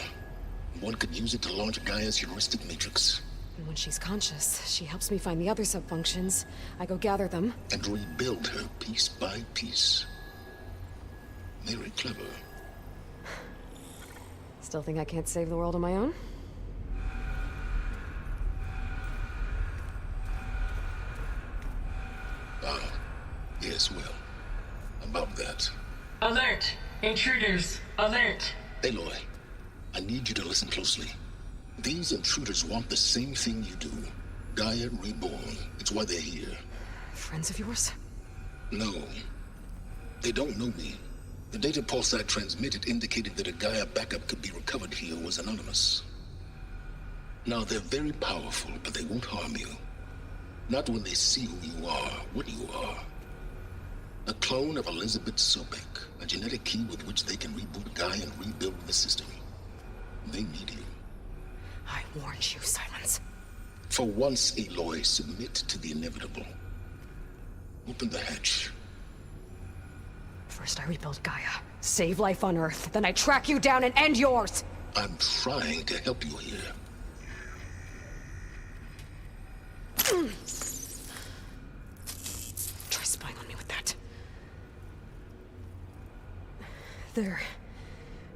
Speaker 16: One could use it to launch Gaia's heuristic matrix.
Speaker 1: And when she's conscious, she helps me find the other sub-functions. I go gather them.
Speaker 16: And rebuild her piece by piece. Very clever.
Speaker 1: Still think I can't save the world on my own?
Speaker 16: Yes, well. About that.
Speaker 10: Alert! Intruders! Alert!
Speaker 16: Aloy, I need you to listen closely. These intruders want the same thing you do. Gaia reborn. It's why they're here.
Speaker 1: Friends of yours?
Speaker 16: No. They don't know me. The data pulse I transmitted indicated that a Gaia backup could be recovered here was anonymous. Now, they're very powerful, but they won't harm you. Not when they see who you are, what you are. A clone of Elizabeth Sobek, a genetic key with which they can reboot Gaia and rebuild the system. They need you.
Speaker 1: I warned you, Silence.
Speaker 16: For once, Aloy, submit to the inevitable. Open the hatch.
Speaker 1: First I rebuild Gaia, save life on Earth, then I track you down and end yours!
Speaker 16: I'm trying to help you here.
Speaker 1: Try spying on me with that. There.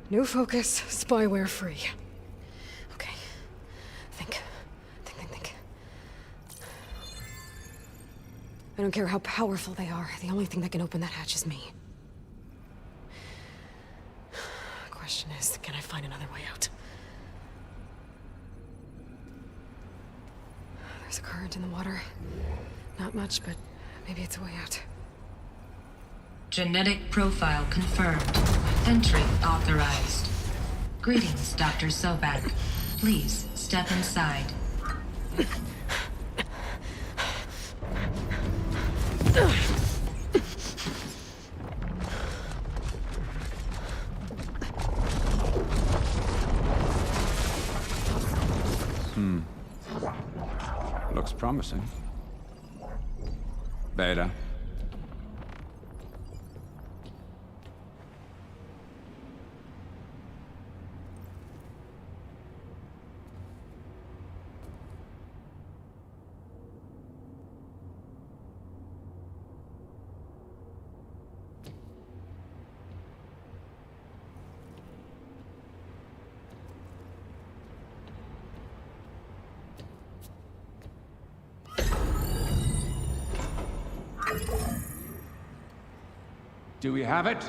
Speaker 1: New focus, spyware free. Okay. Think. I don't care how powerful they are. The only thing that can open that hatch is me. Question is, can I find another way out? There's a current in the water. Not much, but maybe it's a way out.
Speaker 6: Genetic profile confirmed. Entry authorized. Greetings, Dr. Sobak. Please step inside.
Speaker 20: Looks promising. Beta.
Speaker 13: Do we have it?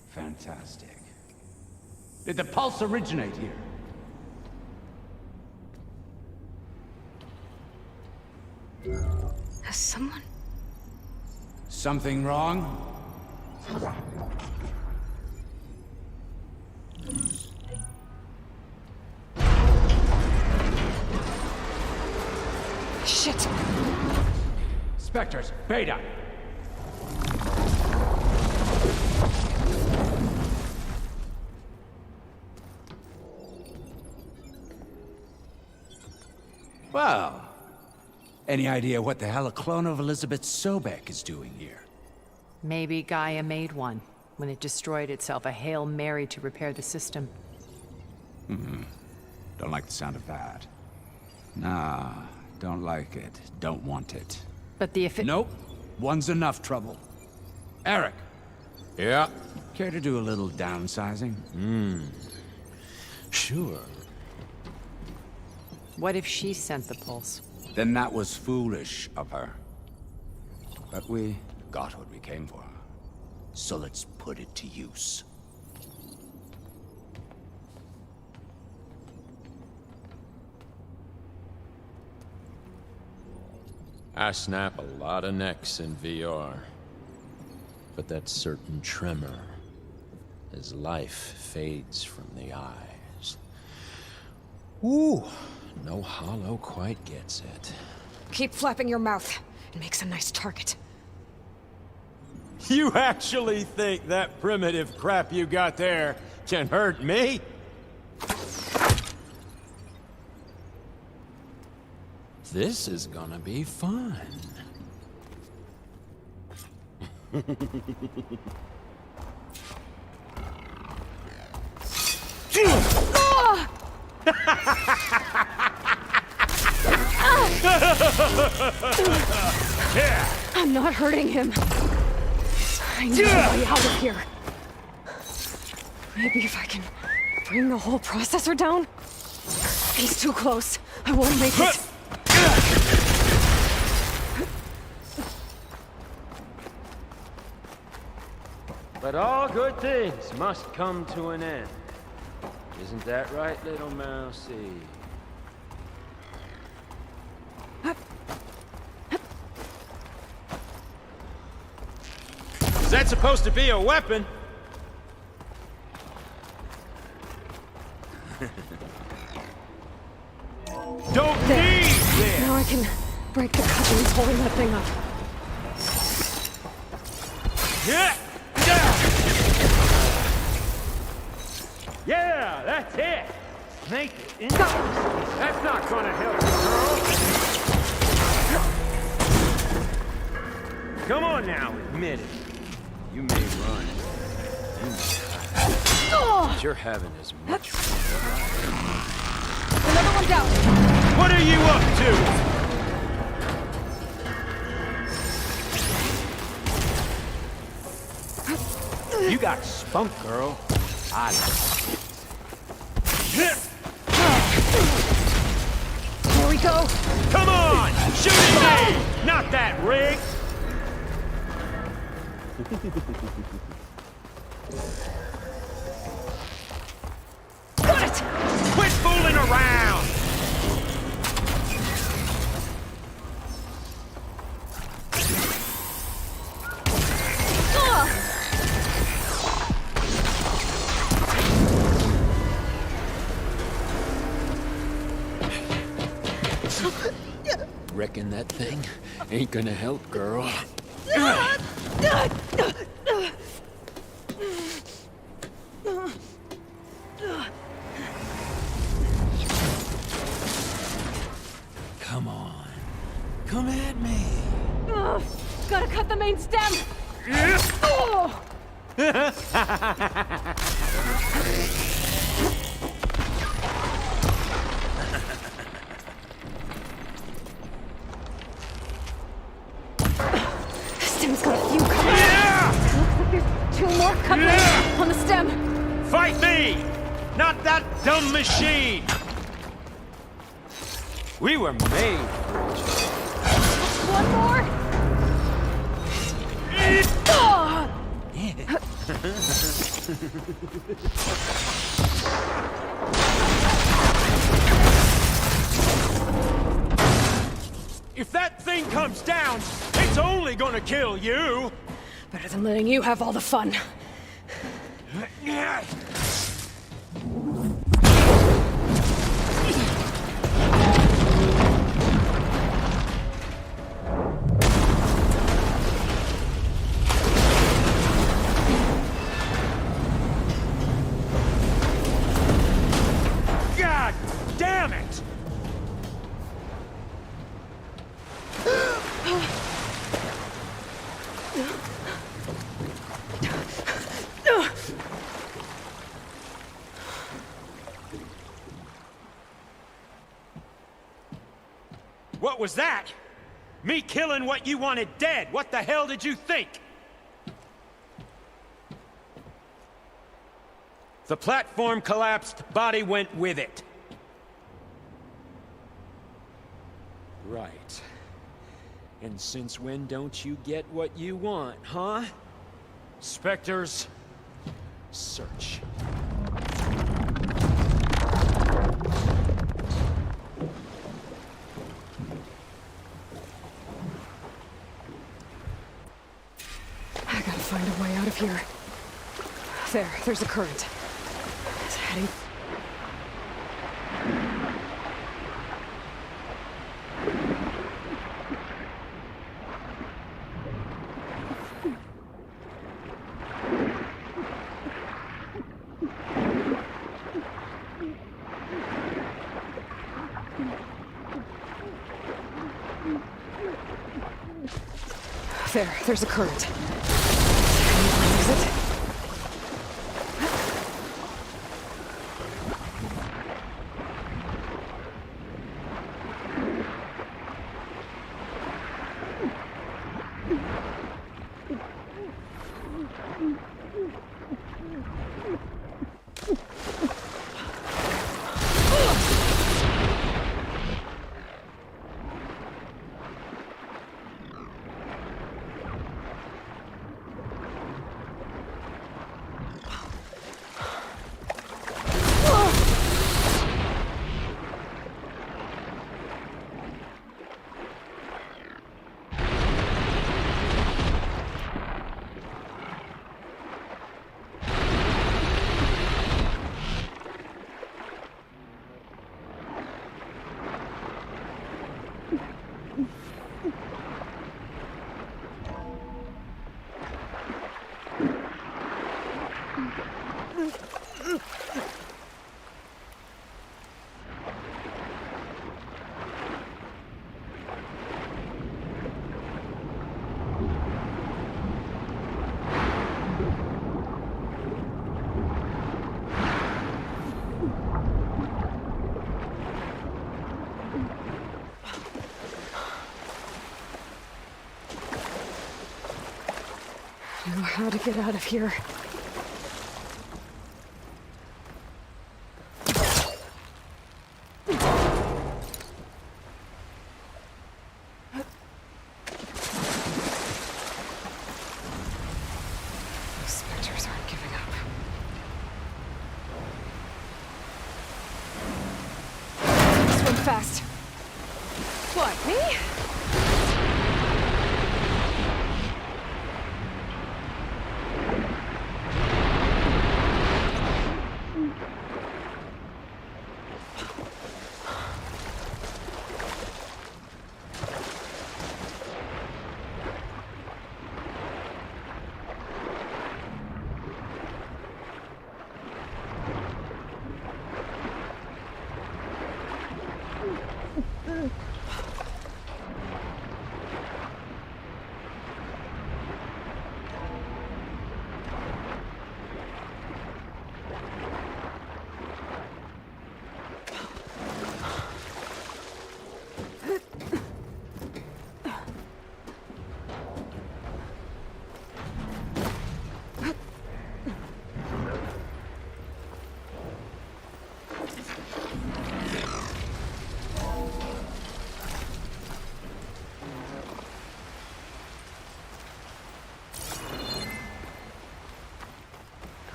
Speaker 13: Fantastic. Did the pulse originate here?
Speaker 1: Has someone...
Speaker 13: Something wrong?
Speaker 1: Shit!
Speaker 13: Spectres, Beta! Well, any idea what the hell a clone of Elizabeth Sobek is doing here?
Speaker 20: Maybe Gaia made one when it destroyed itself, a Hail Mary to repair the system.
Speaker 13: Don't like the sound of that. Nah, don't like it. Don't want it.
Speaker 20: But the
Speaker 13: Nope. One's enough trouble. Eric.
Speaker 17: Yeah?
Speaker 13: Care to do a little downsizing?
Speaker 17: Sure.
Speaker 20: What if she sent the pulse?
Speaker 13: Then that was foolish of her. But we got what we came for. So let's put it to use.
Speaker 17: I snap a lot of necks in VR. But that certain tremor as life fades from the eyes. Ooh, no hollow quite gets it.
Speaker 1: Keep flapping your mouth. It makes a nice target.
Speaker 17: You actually think that primitive crap you got there can hurt me? This is gonna be fun.
Speaker 1: I'm not hurting him. I need a way out of here. Maybe if I can bring the whole processor down? He's too close. I won't make it.
Speaker 17: But all good things must come to an end. Isn't that right, little mousey? Is that supposed to be a weapon? Don't need this!
Speaker 1: Now I can break the couplings holding that thing up.
Speaker 17: Yeah! Yeah, that's it! Make it interesting. That's not gonna help you, girl. Come on now, admit it. You may run. You may hide. But you're having as much fun.
Speaker 1: Another one down.
Speaker 17: What are you up to? You got spunk, girl. I like it.
Speaker 1: Here we go.
Speaker 17: Come on! Shoot it me! Not that rig!
Speaker 1: Got it!
Speaker 17: Quit fooling around! Reckon that thing ain't gonna help, girl. Come on. Come at me.
Speaker 1: Gotta cut the main stem. Oh. Stem's got a few couplings. Looks like there's 2 more couplings on the stem.
Speaker 17: Fight me! Not that dumb machine! We were made for each other.
Speaker 1: One more.
Speaker 12: If that thing comes down, it's only gonna kill you!
Speaker 1: Better than letting you have all the fun.
Speaker 12: God damn it! What was that? Me killing what you wanted dead. What the hell did you think? The platform collapsed, body went with it. Right. And since when don't you get what you want, huh? Spectres, search.
Speaker 1: I gotta find a way out of here. There's a current. It's heading... There's a current. Can you use it? I know how to get out of here. Those specters aren't giving up. Swim fast. What, me?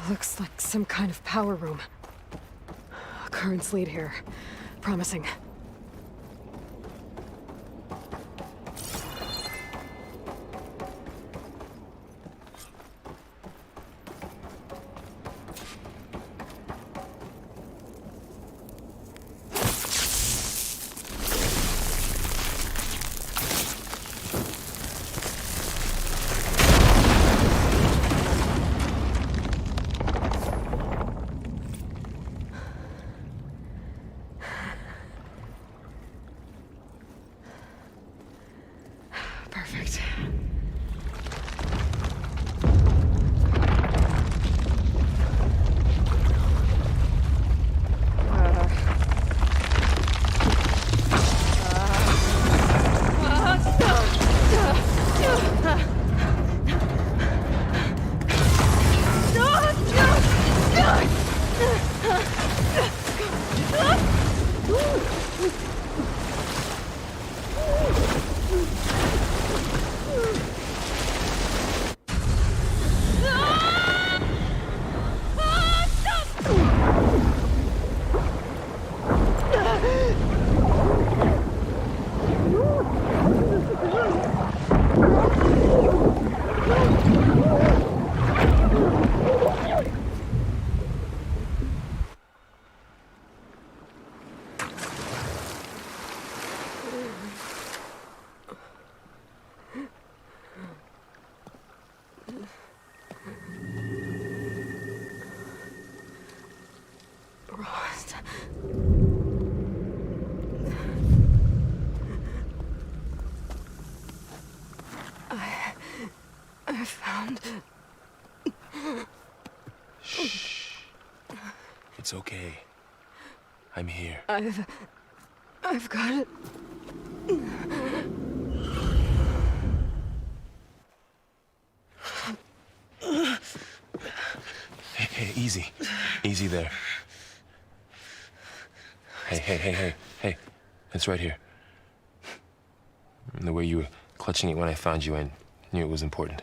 Speaker 1: Looks like some kind of power room. Currents lead here. Promising. Perfect. I found...
Speaker 7: Shh. It's okay. I'm here.
Speaker 1: I've got it.
Speaker 7: Hey, easy. Easy there. Hey. It's right here. The way you were clutching it when I found you, I knew it was important.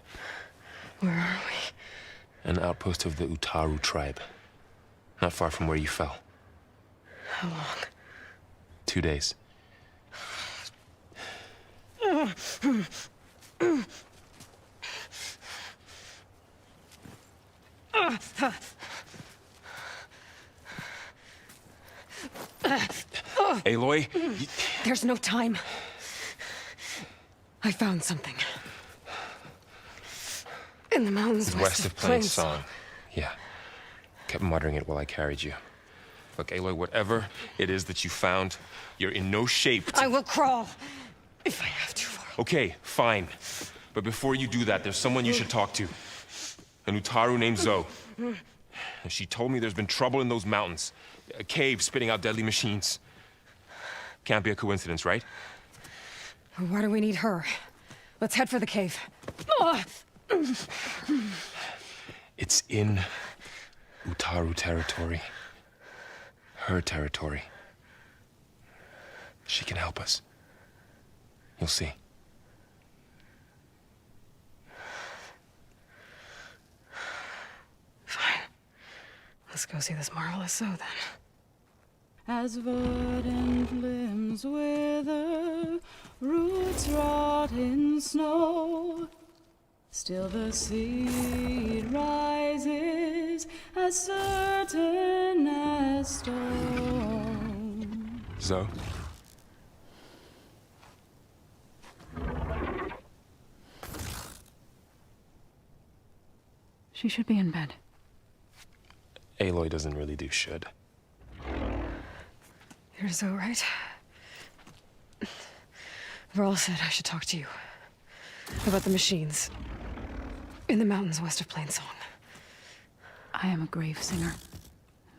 Speaker 1: Where are we?
Speaker 7: An outpost of the Utaru tribe. Not far from where you fell.
Speaker 1: How long?
Speaker 7: 2 days. Aloy?
Speaker 1: There's no time. I found something. In the mountains
Speaker 7: west of Plains Song. Yeah. Kept muttering it while I carried you. Look, Aloy, whatever it is that you found, you're in no shape to...
Speaker 1: I will crawl, if I have to.
Speaker 7: Okay, fine. But before you do that, there's someone you should talk to. An Utaru named Zoe. She told me there's been trouble in those mountains. A cave spitting out deadly machines. Can't be a coincidence, right?
Speaker 1: Why do we need her? Let's head for the cave.
Speaker 7: It's in Utaru territory. Her territory. She can help us. You'll see.
Speaker 1: Fine. Let's go see this marvelous Zoe then.
Speaker 2: As verdant limbs wither, roots rot in snow, still the seed rises as certain as stone.
Speaker 7: Zoe?
Speaker 2: She should be in bed.
Speaker 7: Aloy doesn't really do should.
Speaker 1: You're so right. Varl said I should talk to you. About the machines. In the mountains west of Plains Song.
Speaker 2: I am a grave singer.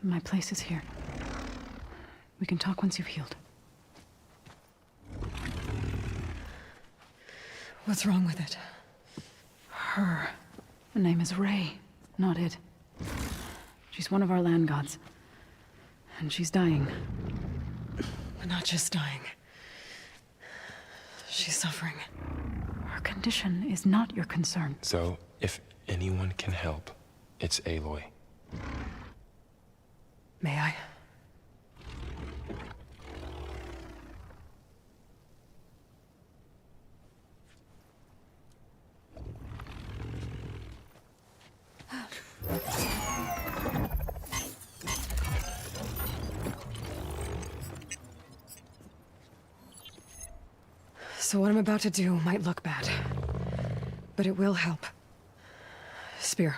Speaker 2: My place is here. We can talk once you've healed.
Speaker 1: What's wrong with it?
Speaker 2: Her. Her name is Ray, not it. She's one of our land gods. And she's dying.
Speaker 1: But not just dying. She's suffering.
Speaker 2: Her condition is not your concern.
Speaker 7: So, if anyone can help, it's Aloy.
Speaker 1: May I? So what I'm about to do might look bad, but it will help. Spear.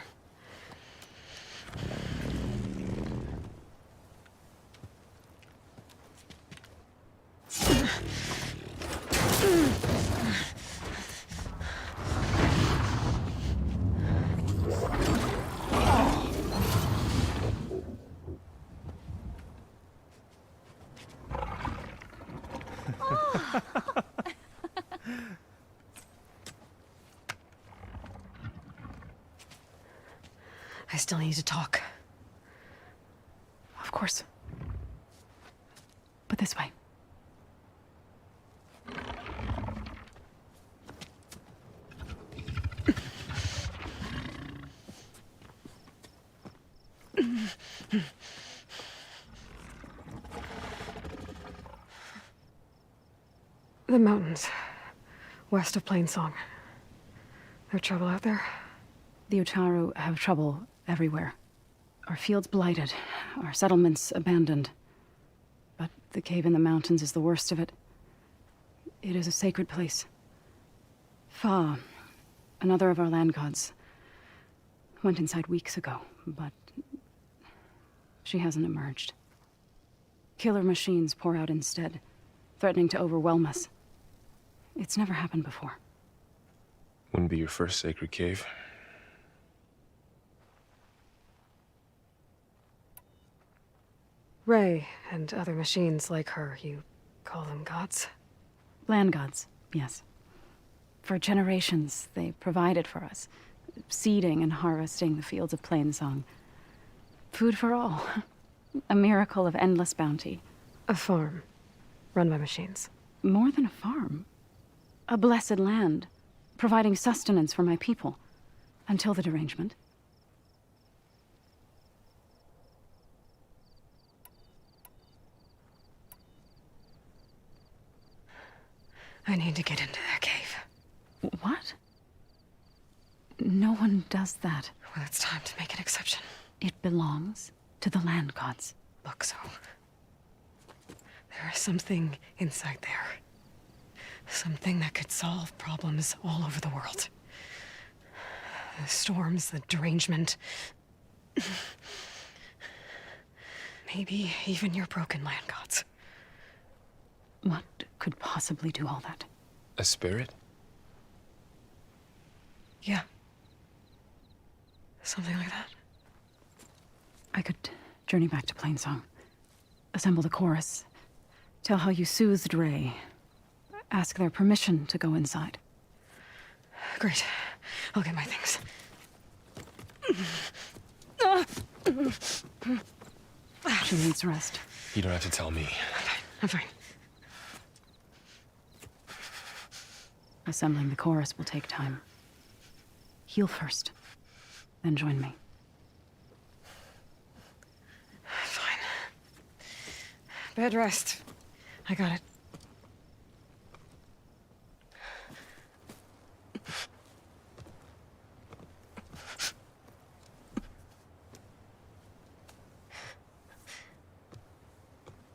Speaker 1: I still need to talk.
Speaker 2: Of course. But this way.
Speaker 1: The mountains, west of Plainsong. There trouble out there?
Speaker 2: The Utaru have trouble everywhere. Our fields blighted, our settlements abandoned. But the cave in the mountains is the worst of it. It is a sacred place. Fa, another of our land gods, went inside weeks ago, but she hasn't emerged. Killer machines pour out instead, threatening to overwhelm us. It's never happened before.
Speaker 7: Wouldn't be your first sacred cave.
Speaker 1: Ray and other machines like her, you call them gods?
Speaker 2: Land gods, yes. For generations, they provided for us, seeding and harvesting the fields of Plainsong. Food for all. A miracle of endless bounty.
Speaker 1: A farm, run by machines.
Speaker 2: More than a farm. A blessed land, providing sustenance for my people. Until the derangement.
Speaker 1: I need to get into that cave.
Speaker 2: What? No one does that.
Speaker 1: Well, it's time to make an exception.
Speaker 2: It belongs to the land gods.
Speaker 1: Look, so... there is something inside there. Something that could solve problems all over the world. The storms, the derangement. Maybe even your broken land gods.
Speaker 2: What could possibly do all that?
Speaker 7: A spirit?
Speaker 1: Yeah. Something like that.
Speaker 2: I could journey back to Plainsong. Assemble the chorus. Tell how you soothed Ray. Ask their permission to go inside.
Speaker 1: Great. I'll get my things.
Speaker 2: She needs rest.
Speaker 7: You don't have to tell me.
Speaker 1: I'm fine.
Speaker 2: Assembling the chorus will take time. Heal first, then join me.
Speaker 1: Fine. Bed rest. I got it.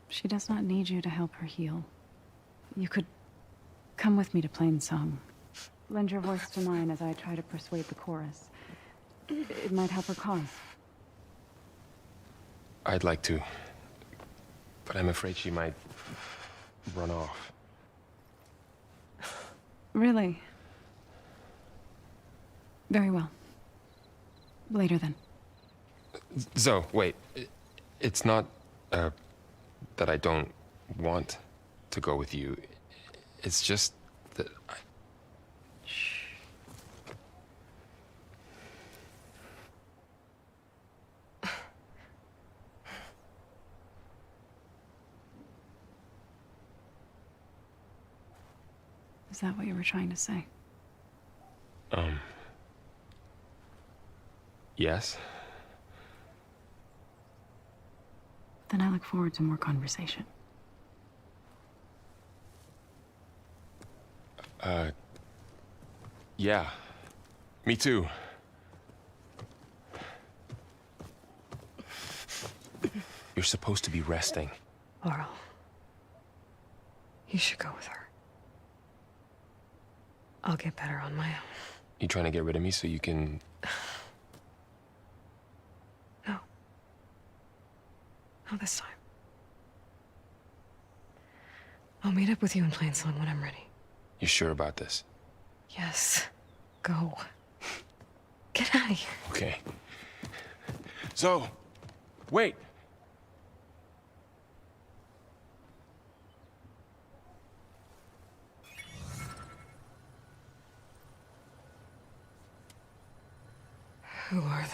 Speaker 2: She does not need you to help her heal. You could come with me to Plainsong. Lend your voice to mine as I try to persuade the chorus. It might help her cause.
Speaker 7: I'd like to, but I'm afraid she might run off.
Speaker 2: Really? Very well. Later then.
Speaker 7: Zoe, wait. It's not, that I don't want to go with you. It's just that I...
Speaker 2: Shh. Is that what you were trying to say?
Speaker 7: Yes.
Speaker 2: Then I look forward to more conversation.
Speaker 7: Yeah. Me too. You're supposed to be resting.
Speaker 1: Laurel, you should go with her. I'll get better on my own.
Speaker 7: You trying to get rid of me so you can...
Speaker 1: No. Not this time. I'll meet up with you in Plainsong when I'm ready.
Speaker 7: You sure about this?
Speaker 1: Yes. Go. Get out of here.
Speaker 7: Okay. So, wait.
Speaker 1: Who are they?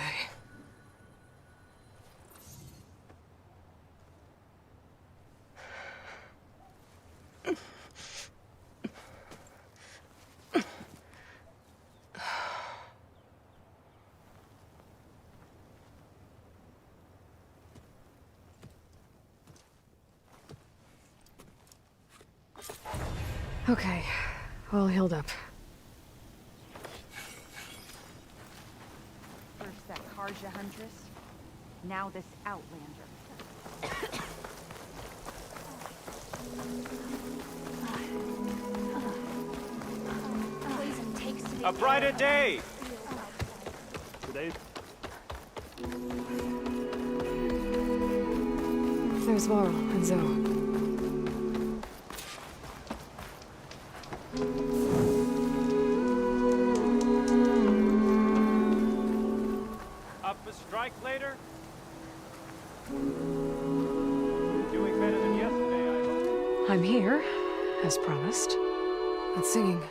Speaker 1: Okay, all healed up.
Speaker 5: First that Karja Huntress, now this Outlander.
Speaker 18: A brighter day! Today.
Speaker 1: There's Varl and Zoe.
Speaker 18: Up for strike later? Doing better than yesterday, I hope.
Speaker 1: I'm here, as promised. It's singing.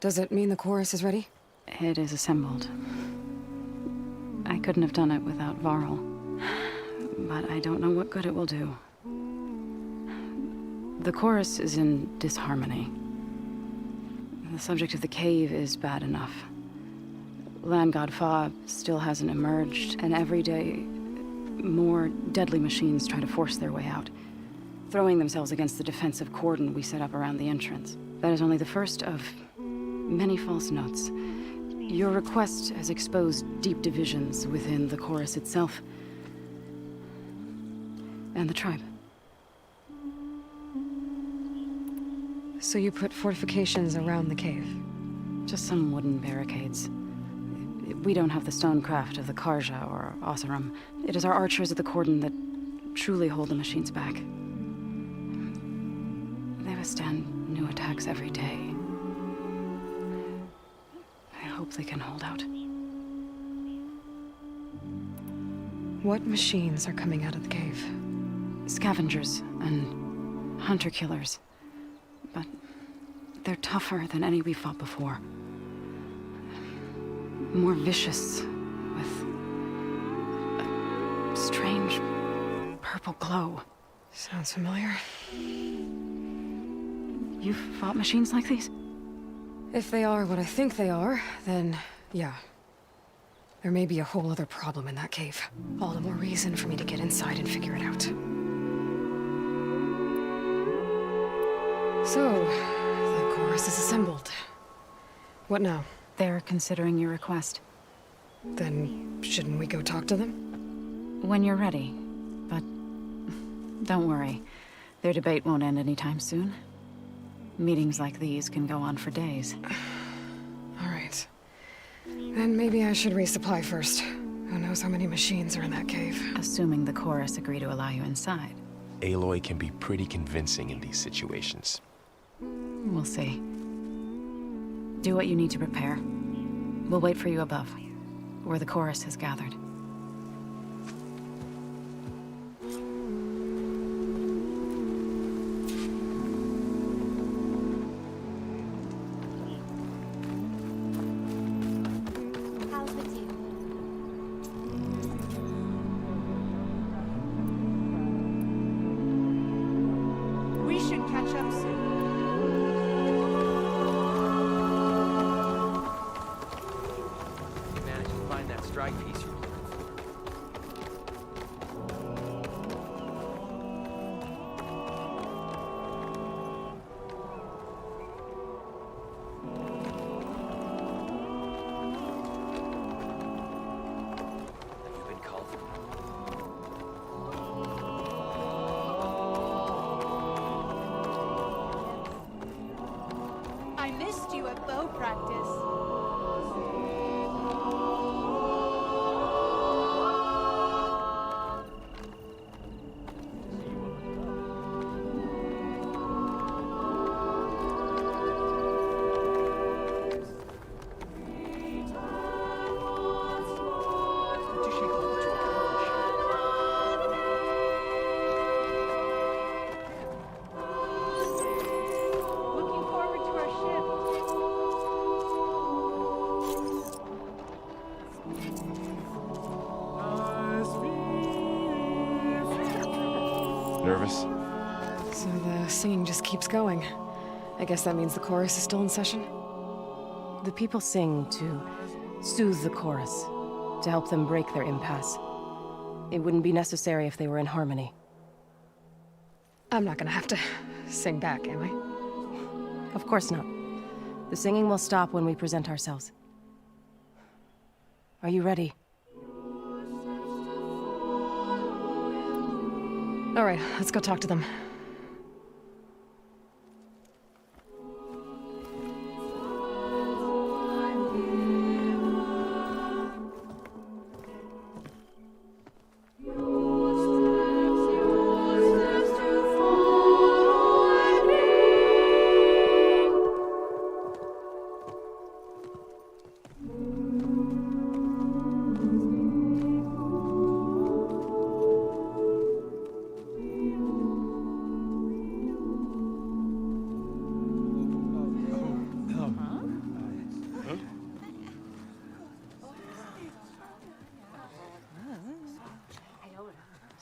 Speaker 1: Does it mean the chorus is ready?
Speaker 2: It is assembled. I couldn't have done it without Varl. But I don't know what good it will do. The chorus is in disharmony. The subject of the cave is bad enough. Land God Fa still hasn't emerged, and every day, more deadly machines try to force their way out, throwing themselves against the defensive cordon we set up around the entrance. That is only the first of many false notes. Your request has exposed deep divisions within the chorus itself and the tribe.
Speaker 1: So you put fortifications around the cave?
Speaker 2: Just some wooden barricades. We don't have the stonecraft of the Karja or Oseram. It is our archers at the cordon that truly hold the machines back. They withstand new attacks every day. I hope they can hold out.
Speaker 1: What machines are coming out of the cave?
Speaker 2: Scavengers and hunter-killers. But they're tougher than any we fought before. More vicious, with a strange purple glow.
Speaker 1: Sounds familiar.
Speaker 2: You've fought machines like these?
Speaker 1: If they are what I think they are, then yeah. There may be a whole other problem in that cave. All the more reason for me to get inside and figure it out. So, the chorus is assembled. What now?
Speaker 2: They're considering your request.
Speaker 1: Then, shouldn't we go talk to them?
Speaker 2: When you're ready. But don't worry. Their debate won't end anytime soon. Meetings like these can go on for days.
Speaker 1: All right. Then maybe I should resupply first. Who knows how many machines are in that cave?
Speaker 2: Assuming the chorus agree to allow you inside.
Speaker 7: Aloy can be pretty convincing in these situations.
Speaker 2: We'll see. Do what you need to prepare. We'll wait for you above, where the chorus has gathered.
Speaker 5: We should catch up soon.
Speaker 18: You managed to find that strike piece.
Speaker 5: at bow practice. Looking forward to our ship.
Speaker 7: Nervous?
Speaker 1: So the singing just keeps going. I guess that means the chorus is still in session?
Speaker 2: The people sing to soothe the chorus, to help them break their impasse. It wouldn't be necessary if they were in harmony.
Speaker 1: I'm not gonna have to sing back, am I?
Speaker 2: Of course not. The singing will stop when we present ourselves. Are you ready?
Speaker 1: All right, let's go talk to them.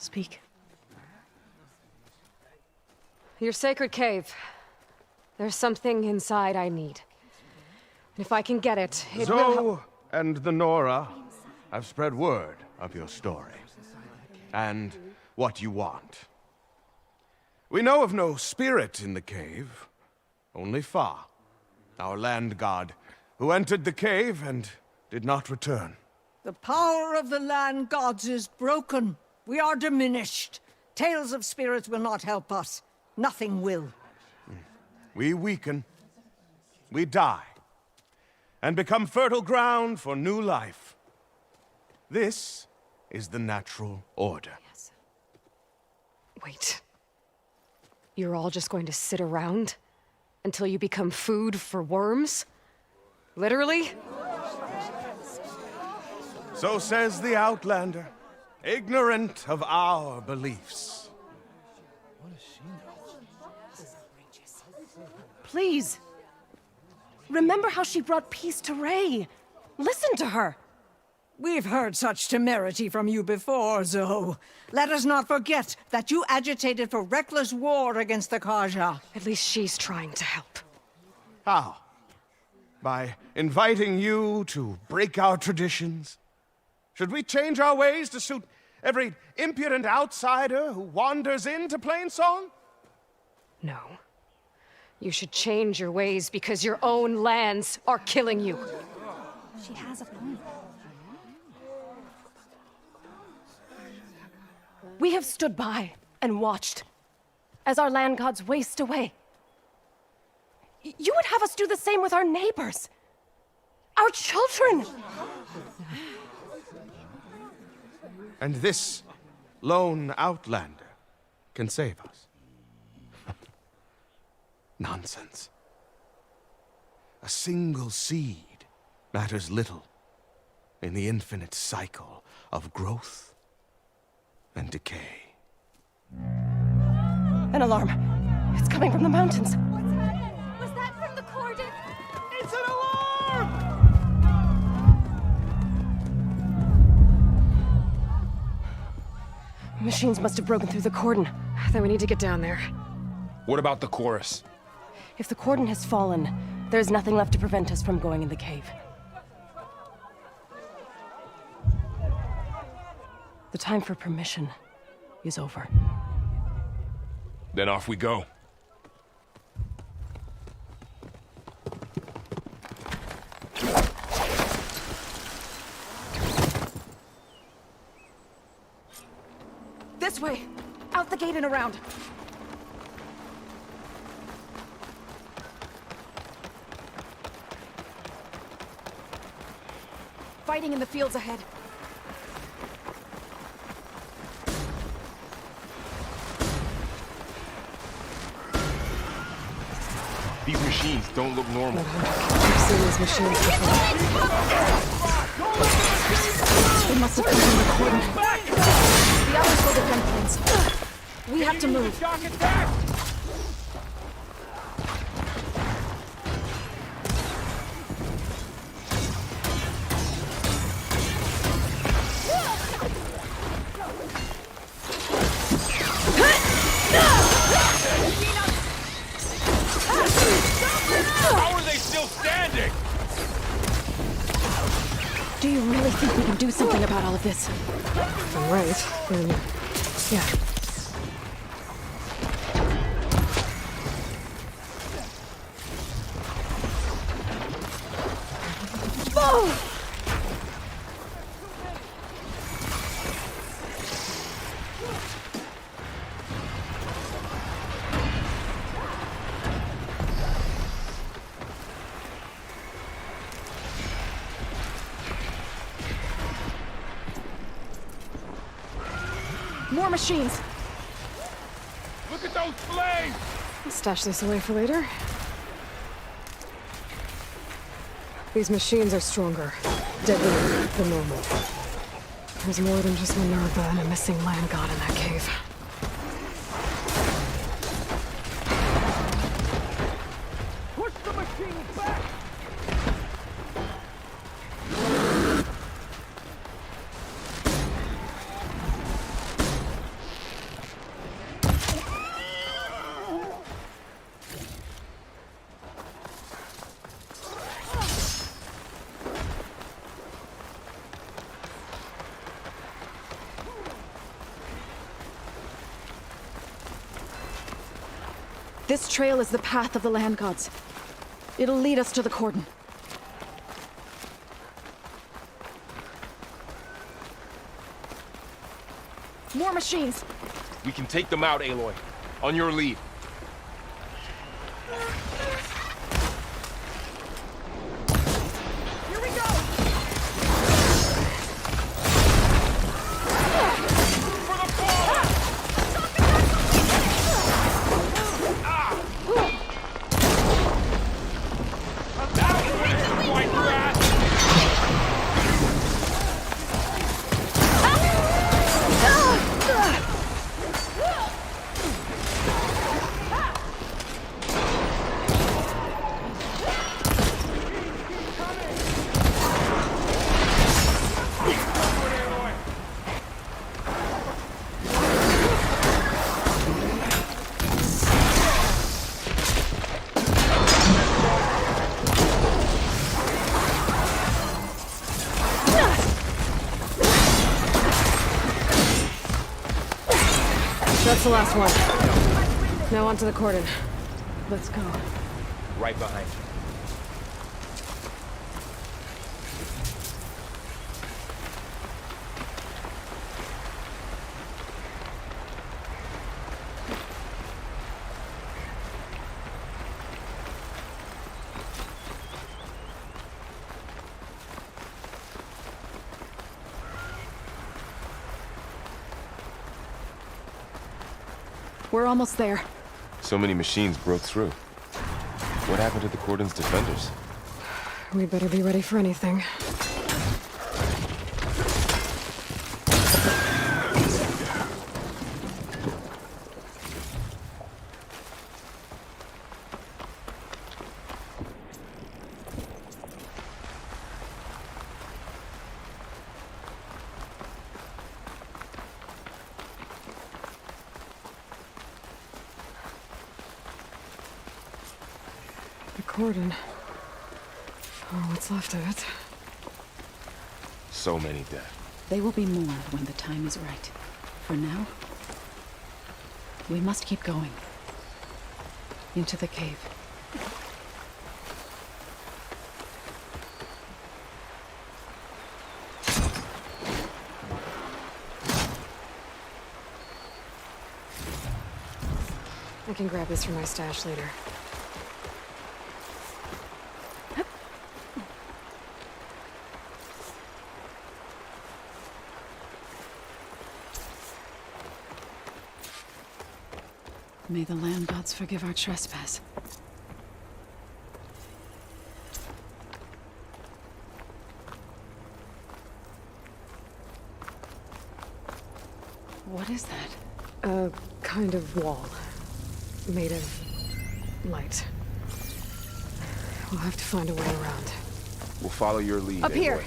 Speaker 2: Speak.
Speaker 1: Your sacred cave. There's something inside I need. And if I can get it, it will help.
Speaker 14: Zoe and the Nora have spread word of your story. And what you want. We know of no spirit in the cave. Only Fa, our land god, who entered the cave and did not return.
Speaker 15: The power of the land gods is broken. We are diminished. Tales of spirits will not help us. Nothing will.
Speaker 14: We weaken. We die. And become fertile ground for new life. This is the natural order.
Speaker 1: Yes. Wait. You're all just going to sit around until you become food for worms? Literally?
Speaker 14: So says the Outlander, ignorant of our beliefs.
Speaker 2: Please. Remember how she brought peace to Ray. Listen to her.
Speaker 15: We've heard such temerity from you before, Zoe. Let us not forget that you agitated for reckless war against the Karja.
Speaker 1: At least she's trying to help.
Speaker 14: How? By inviting you to break our traditions? Should we change our ways to suit every impudent outsider who wanders into Plainsong?
Speaker 1: No. You should change your ways because your own lands are killing you.
Speaker 5: She has a point.
Speaker 2: We have stood by and watched as our land gods waste away. You would have us do the same with our neighbors, our children.
Speaker 14: And this lone outlander can save us. Nonsense. A single seed matters little in the infinite cycle of growth and decay.
Speaker 2: An alarm. It's coming from the mountains.
Speaker 5: Was that from the cordon?
Speaker 21: It's an alarm!
Speaker 2: Machines must have broken through the cordon.
Speaker 1: Then we need to get down there.
Speaker 7: What about the chorus?
Speaker 2: If the cordon has fallen, there's nothing left to prevent us from going in the cave. The time for permission is over.
Speaker 7: Then off we go.
Speaker 2: This way! Out the gate and around! fighting in the fields ahead.
Speaker 7: These machines don't look normal.
Speaker 1: I've seen these machines before.
Speaker 2: They must have come from the cordon. The others will defend things. We have to move.
Speaker 7: How are they still standing?
Speaker 2: Do you really think we can do something about all of this?
Speaker 1: If I'm right, then yeah.
Speaker 2: More machines!
Speaker 7: Look at those flames!
Speaker 1: Stash this away for later. These machines are stronger, deadlier than normal. There's more than just Minerva and a missing land god in that cave.
Speaker 21: Push the machines back!
Speaker 2: This trail is the path of the land gods. It'll lead us to the cordon. More machines!
Speaker 7: We can take them out, Aloy. On your lead.
Speaker 2: Here we go!
Speaker 1: That's the last one. Now onto the cordon.
Speaker 2: Let's go.
Speaker 7: Right behind you.
Speaker 2: We're almost there.
Speaker 7: So many machines broke through. What happened to the cordon's defenders?
Speaker 1: We better be ready for anything. Cordon. Oh, what's left of it.
Speaker 7: So many dead.
Speaker 2: They will be mourned when the time is right. For now, we must keep going. Into the cave.
Speaker 1: I can grab this for my stash later.
Speaker 2: May the land gods forgive our trespass. What is that?
Speaker 1: A kind of wall. Made of light. We'll have to find a way around.
Speaker 7: We'll follow your lead.
Speaker 1: Up here!
Speaker 7: Aloy.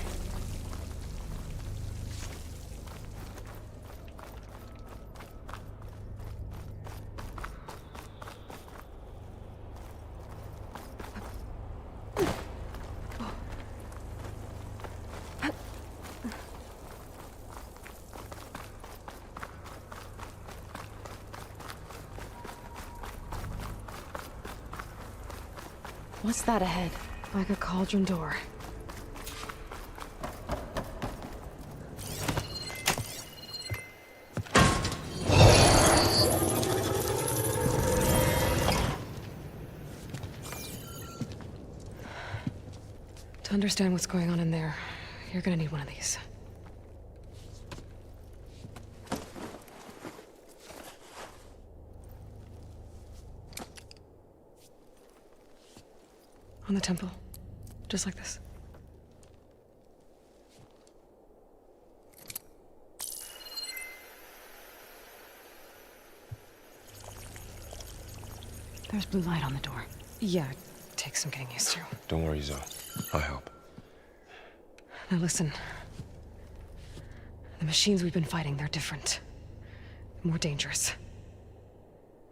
Speaker 2: What's that ahead?
Speaker 1: Like a cauldron door. To understand what's going on in there, you're gonna need one of these. On the temple. Just like this.
Speaker 2: There's blue light on the door.
Speaker 1: Yeah, it takes some getting used to.
Speaker 7: Don't worry, Zoe. I'll help.
Speaker 1: Now listen. The machines we've been fighting, they're different. More dangerous.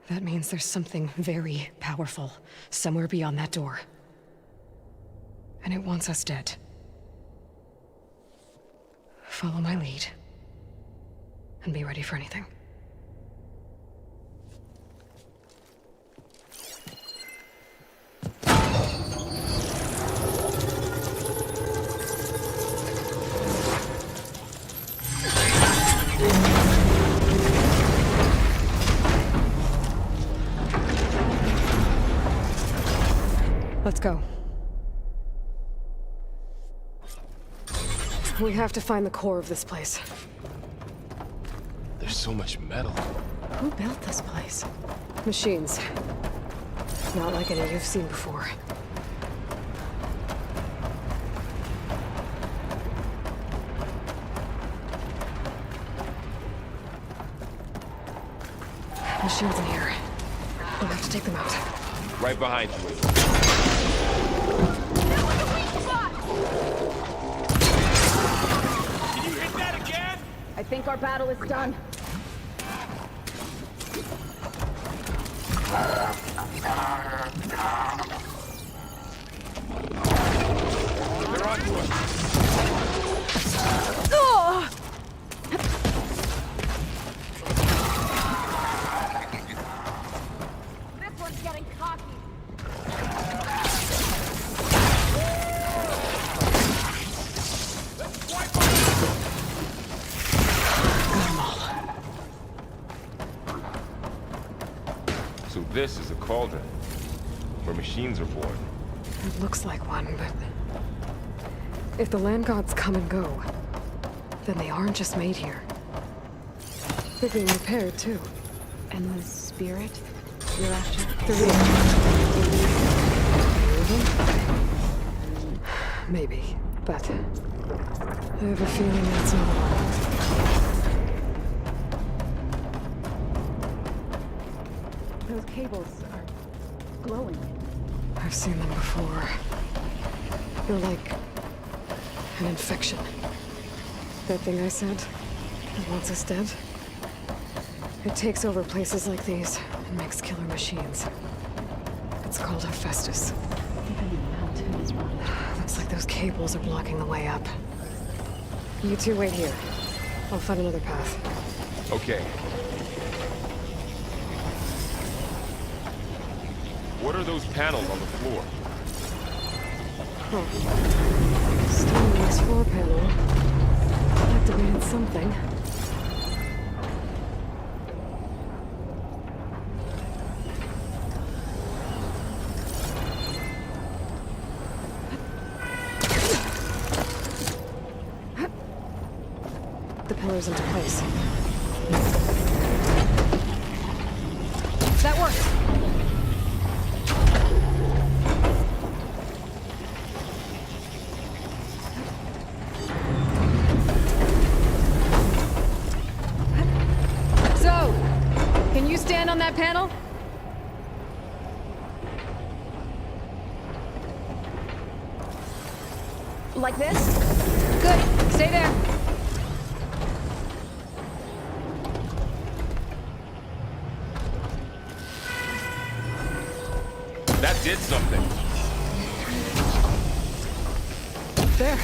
Speaker 1: That means there's something very powerful somewhere beyond that door. And it wants us dead. Follow my lead. And be ready for anything. Let's go. We have to find the core of this place.
Speaker 7: There's so much metal.
Speaker 2: Who built this place?
Speaker 1: Machines. Not like any you've seen before. Machines in here. We'll have to take them out.
Speaker 7: Right behind you.
Speaker 18: Can you hit that again?
Speaker 2: I think our battle is done.
Speaker 7: They're on to us.
Speaker 5: This one's getting cocky.
Speaker 7: So this is a cauldron, where machines are born.
Speaker 1: It looks like one, but... if the land gods come and go, then they aren't just made here. They're being repaired, too.
Speaker 2: And the spirit you're after?
Speaker 1: The maybe, but... I have a feeling that's not all.
Speaker 2: Those cables are glowing.
Speaker 1: I've seen them before. They're like... an infection. That thing I said, that wants us dead. It takes over places like these and makes killer machines. It's called Hephaestus. Looks like those cables are blocking the way up. You two wait here. I'll find another path.
Speaker 7: Okay. What are those panels on the floor?
Speaker 1: Huh. Stainless floor panel. Activated something. The pillars into place. That worked! So, can you stand on that panel? Like this? Good. Stay there.
Speaker 7: That did something.
Speaker 1: There.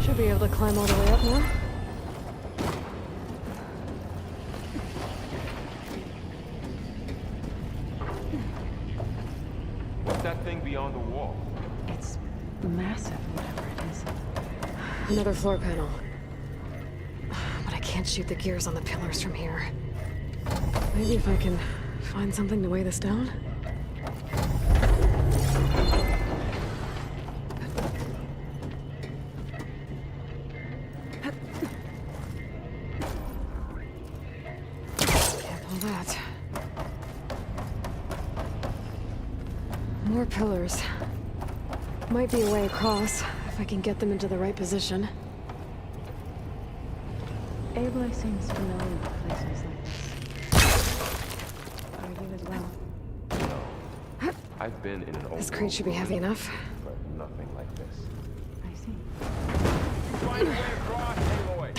Speaker 1: Should be able to climb all the way up now.
Speaker 7: What's that thing beyond the wall?
Speaker 2: It's massive, whatever it is.
Speaker 1: Another floor panel. But I can't shoot the gears on the pillars from here. Maybe if I can find something to weigh this down? Can't pull that. More pillars. Might be a way across, if I can get them into the right position.
Speaker 2: Aloy seems familiar with places like this. Are you as well?
Speaker 7: No. I've been in an old
Speaker 1: This crate should be heavy enough.
Speaker 7: but nothing like this.
Speaker 2: I see.
Speaker 7: Find a way across, Aloy!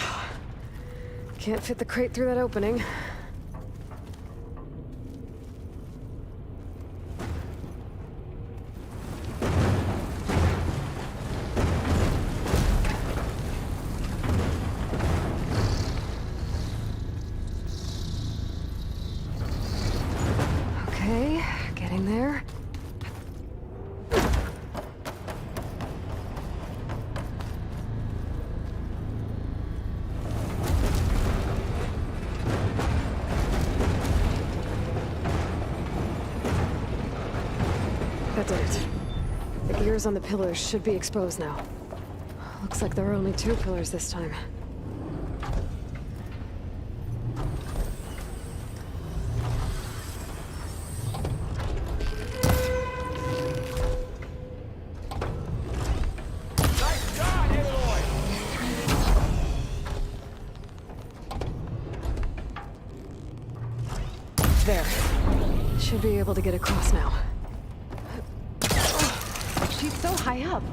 Speaker 1: Can't fit the crate through that opening. Okay, getting there. That did it. The gears on the pillars should be exposed now. Looks like there are only 2 pillars this time.
Speaker 7: Nice shot, Aloy!
Speaker 1: There. Should be able to get across now.
Speaker 2: She's so high up.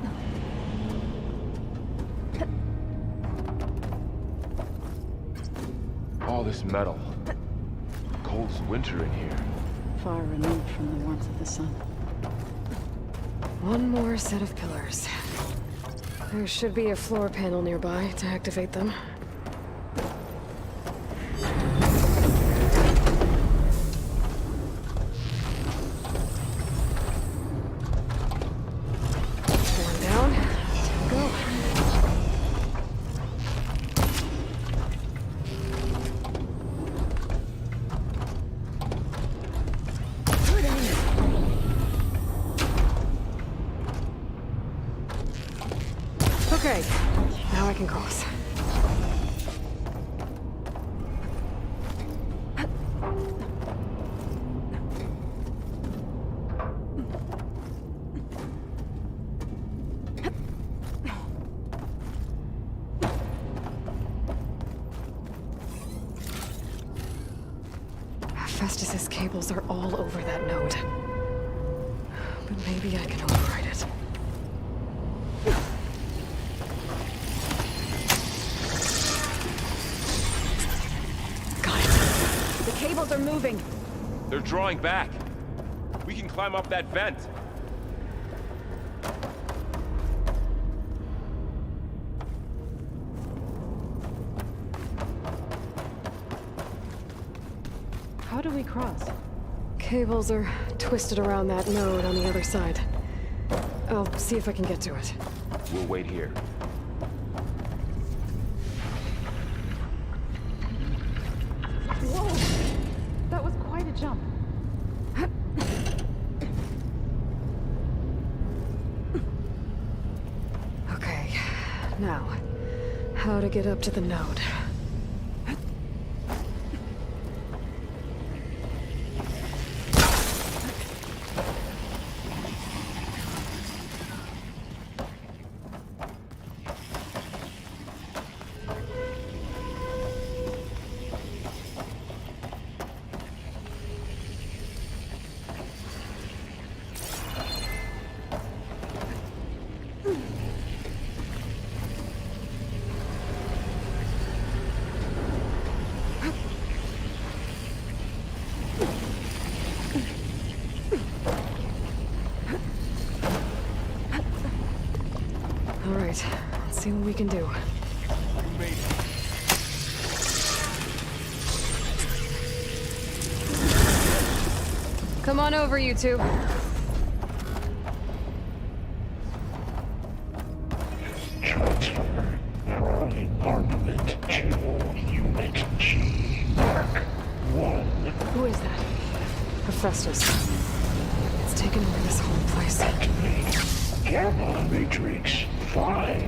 Speaker 7: All this metal. Cold as winter in here.
Speaker 2: Far removed from the warmth of the sun.
Speaker 1: One more set of pillars. There should be a floor panel nearby to activate them. One down. 2 to go. Okay, now I can cross. Festus's cables are all over that node. But maybe I can override it.
Speaker 2: The cables are moving.
Speaker 7: They're drawing back. We can climb up that vent.
Speaker 2: How do we cross?
Speaker 1: Cables are twisted around that node on the other side. I'll see if I can get to it.
Speaker 7: We'll wait here.
Speaker 2: Whoa! That was quite a jump.
Speaker 1: Okay, now, how to get up to the node. All right, let's see what we can do. Come on over, you two.
Speaker 4: Transfer running armament to Unit G Mark 1.
Speaker 1: Who is that? Hephaestus. It's taken over this whole place.
Speaker 4: Activate Gamma Matrix 5.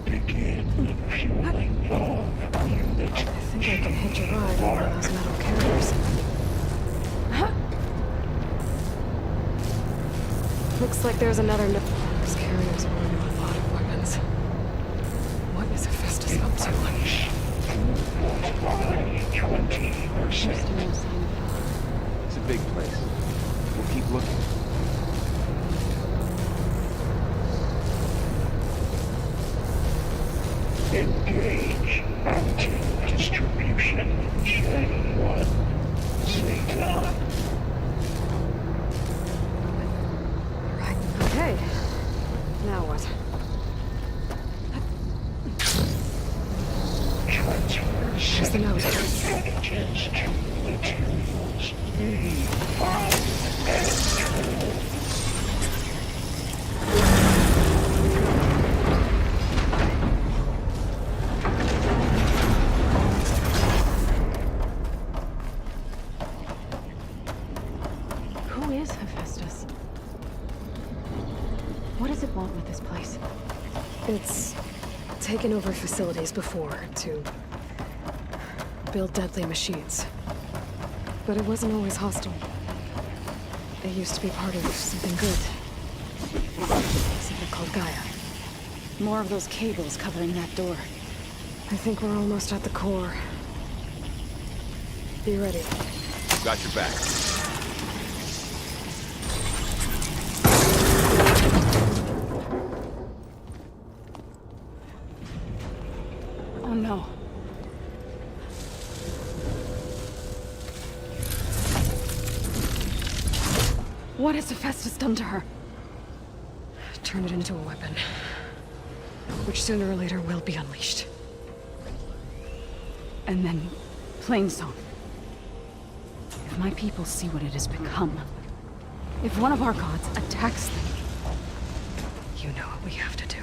Speaker 4: Begin fueling valve unit.
Speaker 1: I think I can hitch a ride on one of those metal carriers. Looks like there's another Those carriers are running a lot of weapons. What is Hephaestus up to?
Speaker 4: 20%.
Speaker 14: It's a big place. We'll keep looking.
Speaker 4: Engage mountain distribution. J1. Zeta.
Speaker 1: Okay. Now what?
Speaker 4: Transfer
Speaker 1: Here's the note.
Speaker 4: packages to materials E5 and 2.
Speaker 2: Who is Hephaestus? What does it want with this place?
Speaker 1: It's taken over facilities before to build deadly machines. But it wasn't always hostile. It used to be part of something good. Something called Gaia.
Speaker 2: More of those cables covering that door.
Speaker 1: I think we're almost at the core. Be ready.
Speaker 7: Got your back.
Speaker 2: Oh no. What has Hephaestus done to her?
Speaker 1: Turn it into a weapon. Which sooner or later will be unleashed.
Speaker 2: And then, Plainsong. If my people see what it has become, if one of our gods attacks them,
Speaker 1: you know what we have to do.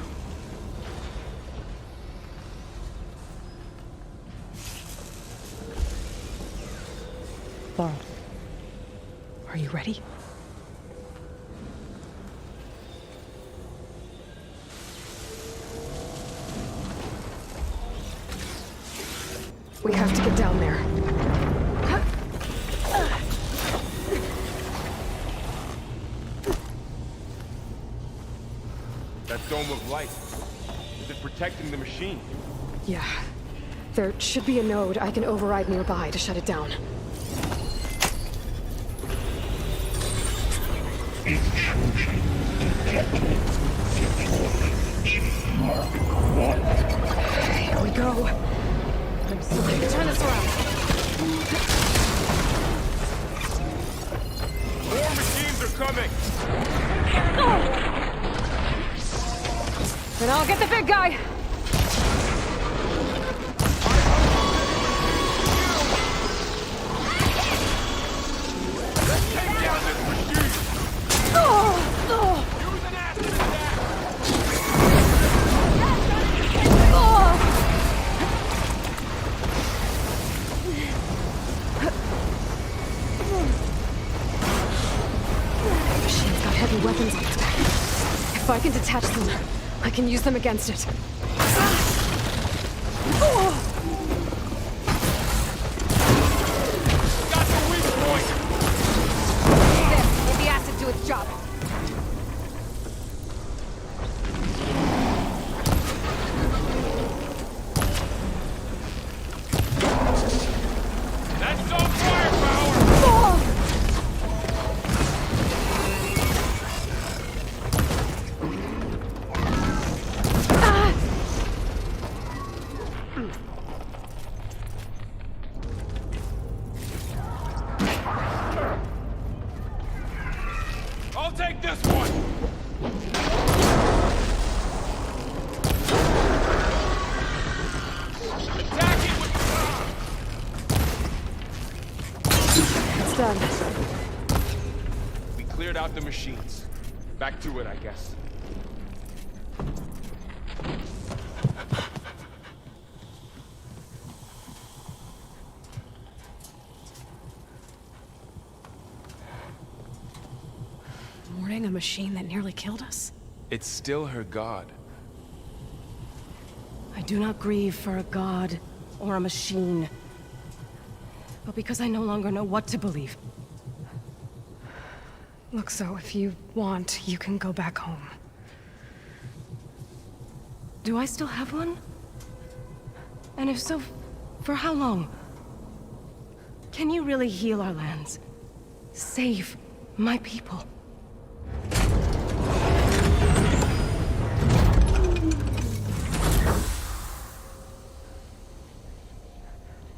Speaker 1: Laurel, are you ready? We have to get down there.
Speaker 7: That dome of light. Is it protecting the machine?
Speaker 1: Yeah. There should be a node I can override nearby to shut it down.
Speaker 4: Intrusion detected. Deploy Mark 1.
Speaker 1: Here we go. I'm sorry to turn this around.
Speaker 7: More machines are coming!
Speaker 1: Then I'll get the big guy!
Speaker 7: Let's take down this machine! Use an acid attack!
Speaker 1: Machine's got heavy weapons on its back. If I can detach them, I can use them against it.
Speaker 7: Got the weak point!
Speaker 5: There, get the acid to its job.
Speaker 7: That's all firepower! take this one! Attack it with...
Speaker 1: It's done.
Speaker 7: We cleared out the machines. Back to it, I guess.
Speaker 1: Mourning a machine that nearly killed us?
Speaker 7: It's still her god.
Speaker 2: I do not grieve for a god or a machine, but because I no longer know what to believe.
Speaker 1: Look, so if you want, you can go back home.
Speaker 2: Do I still have one? And if so, for how long? Can you really heal our lands? Save my people?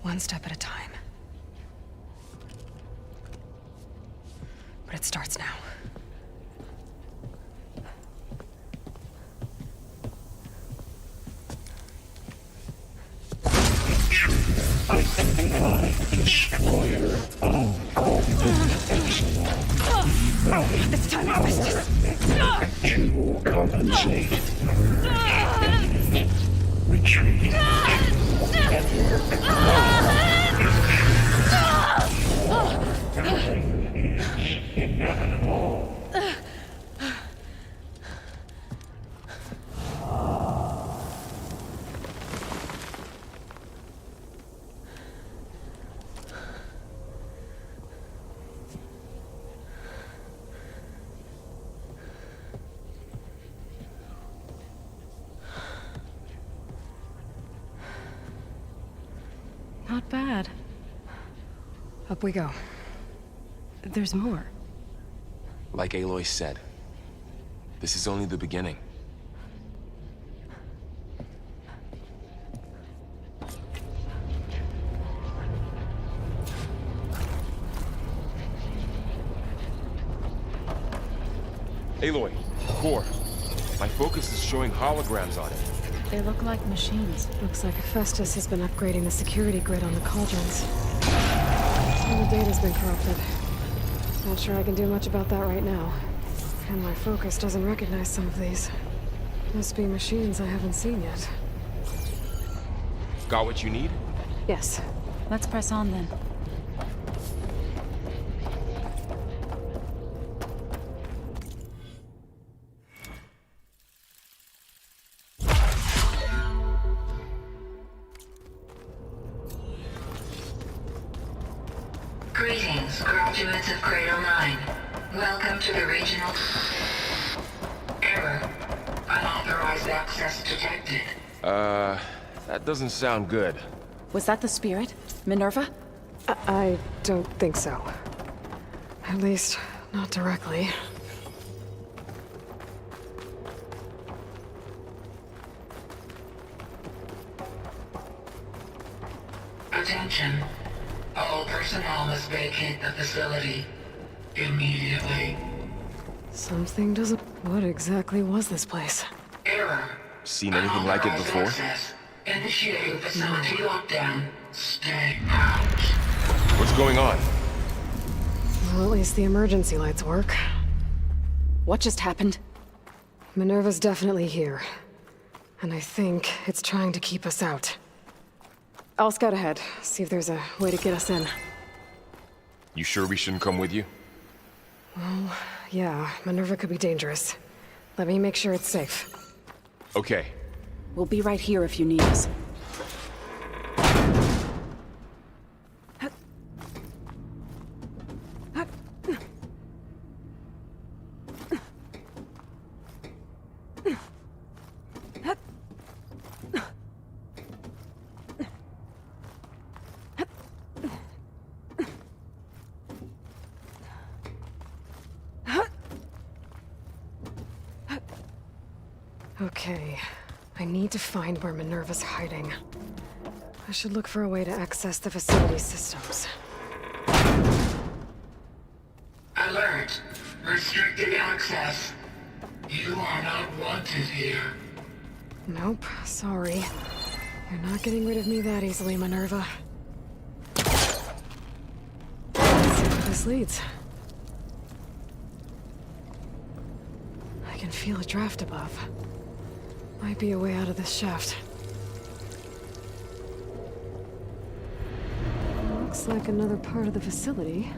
Speaker 1: One step at a time. But it starts now.
Speaker 4: Destroyer of all
Speaker 1: This time I missed it.
Speaker 4: to compensate. Retreat.
Speaker 2: Not bad.
Speaker 1: Up we go.
Speaker 2: There's more.
Speaker 19: Like Aloy said, this is only the beginning.
Speaker 7: Aloy, core. My focus is showing holograms on it.
Speaker 2: They look like machines.
Speaker 1: Looks like Festus has been upgrading the security grid on the cauldrons. Some of the data's been corrupted. Not sure I can do much about that right now. And my focus doesn't recognize some of these. Must be machines I haven't seen yet.
Speaker 7: Got what you need?
Speaker 1: Yes.
Speaker 2: Let's press on then.
Speaker 6: Greetings, graduates of Cradle 9. Welcome to the regional... Error. Unauthorized access detected.
Speaker 7: That doesn't sound good.
Speaker 2: Was that the spirit? Minerva?
Speaker 1: I don't think so. At least, not directly.
Speaker 6: Attention. All personnel must vacate the facility immediately.
Speaker 1: Something doesn't... What exactly was this place?
Speaker 6: Error.
Speaker 7: Seen anything like it before?
Speaker 6: Access. Initiating facility lockdown. Stay out.
Speaker 7: What's going on?
Speaker 1: Well, at least the emergency lights work.
Speaker 2: What just happened?
Speaker 1: Minerva's definitely here. And I think it's trying to keep us out. I'll scout ahead, see if there's a way to get us in.
Speaker 7: You sure we shouldn't come with you?
Speaker 1: Well, yeah, Minerva could be dangerous. Let me make sure it's safe.
Speaker 7: Okay.
Speaker 2: We'll be right here if you need us.
Speaker 1: Okay, I need to find where Minerva's hiding. I should look for a way to access the facility systems.
Speaker 6: Alert.
Speaker 16: Restricted access. You are not wanted here.
Speaker 1: Nope, sorry. You're not getting rid of me that easily, Minerva. Let's see where this leads. I can feel a draft above. Might be a way out of this shaft. Looks like another part of the facility.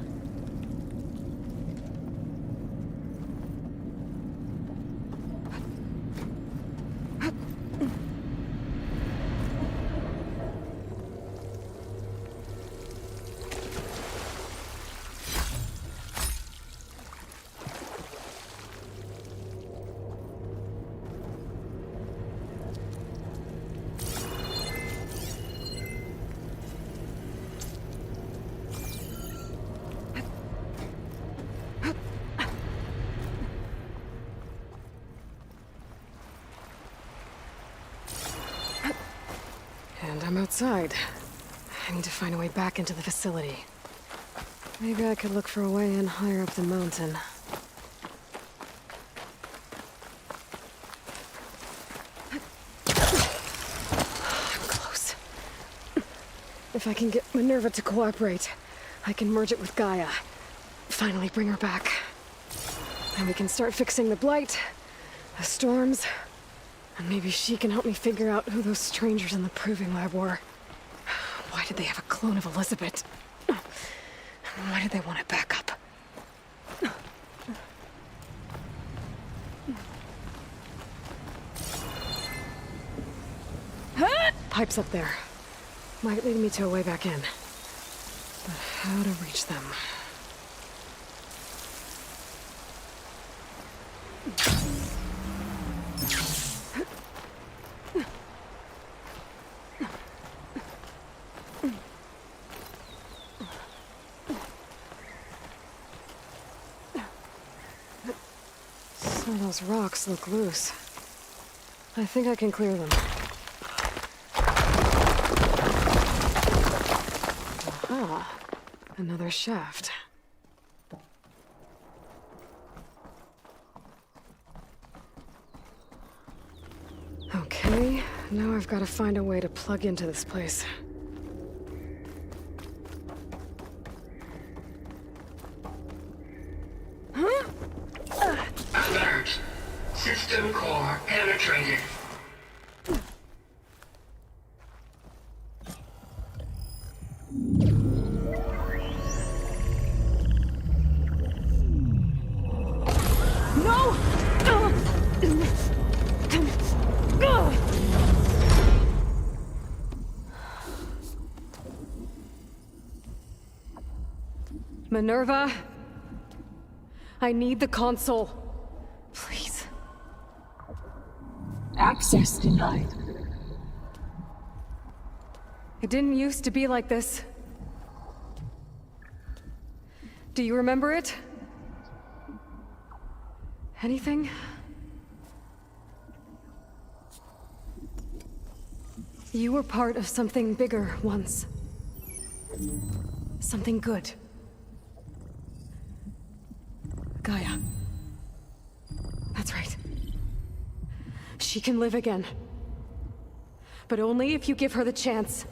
Speaker 1: And I'm outside. I need to find a way back into the facility. Maybe I could look for a way in higher up the mountain. Close. If I can get Minerva to cooperate, I can merge it with Gaia. Finally bring her back. Then we can start fixing the blight, the storms, and maybe she can help me figure out who those strangers in the proving lab were. Why did they have a clone of Elizabeth? Why did they want it back up? Pipes up there. Might lead me to a way back in. But how to reach them? Some of those rocks look loose. I think I can clear them. Aha! Another shaft. Okay, now I've got to find a way to plug into this place.
Speaker 16: Alert. System core penetrated.
Speaker 1: No! Minerva, I need the console. Please.
Speaker 10: Access denied.
Speaker 1: It didn't used to be like this. Do you remember it? Anything? You were part of something bigger once. Something good. Gaia. That's right. She can live again. But only if you give her the chance.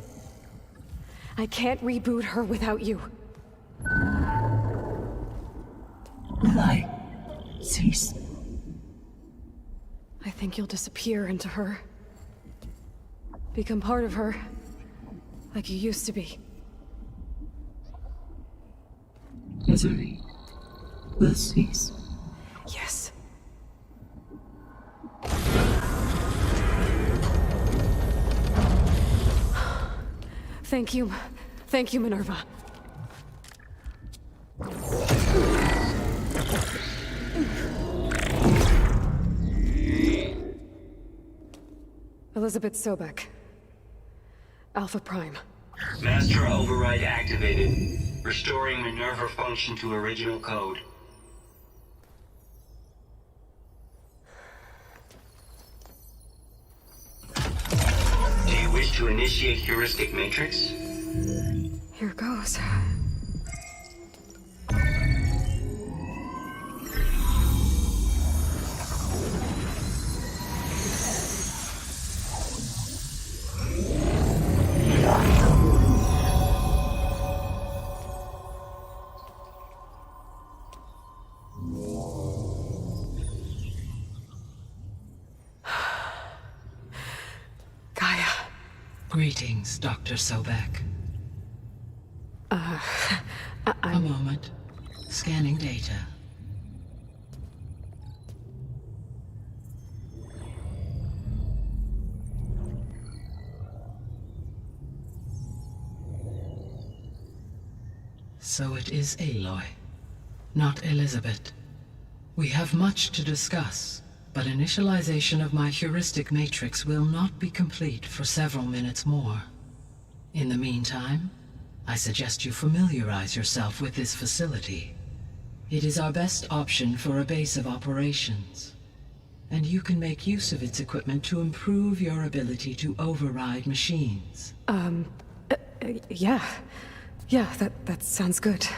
Speaker 1: I can't reboot her without you.
Speaker 10: Aloy, cease.
Speaker 1: I think you'll disappear into her. Become part of her, like you used to be.
Speaker 10: Misery will cease.
Speaker 1: Yes. Thank you. Thank you, Minerva. Elizabeth Sobek. Alpha Prime.
Speaker 8: Master override activated. Restoring Minerva function to original code. Do you wish to initiate heuristic matrix?
Speaker 1: Here goes.
Speaker 11: Greetings, Dr. Sobek. A moment. Scanning data. So it is Aloy, not Elizabeth. We have much to discuss, but initialization of my heuristic matrix will not be complete for several minutes more. In the meantime, I suggest you familiarize yourself with this facility. It is our best option for a base of operations, and you can make use of its equipment to improve your ability to override machines.
Speaker 1: Yeah. Yeah, that sounds good.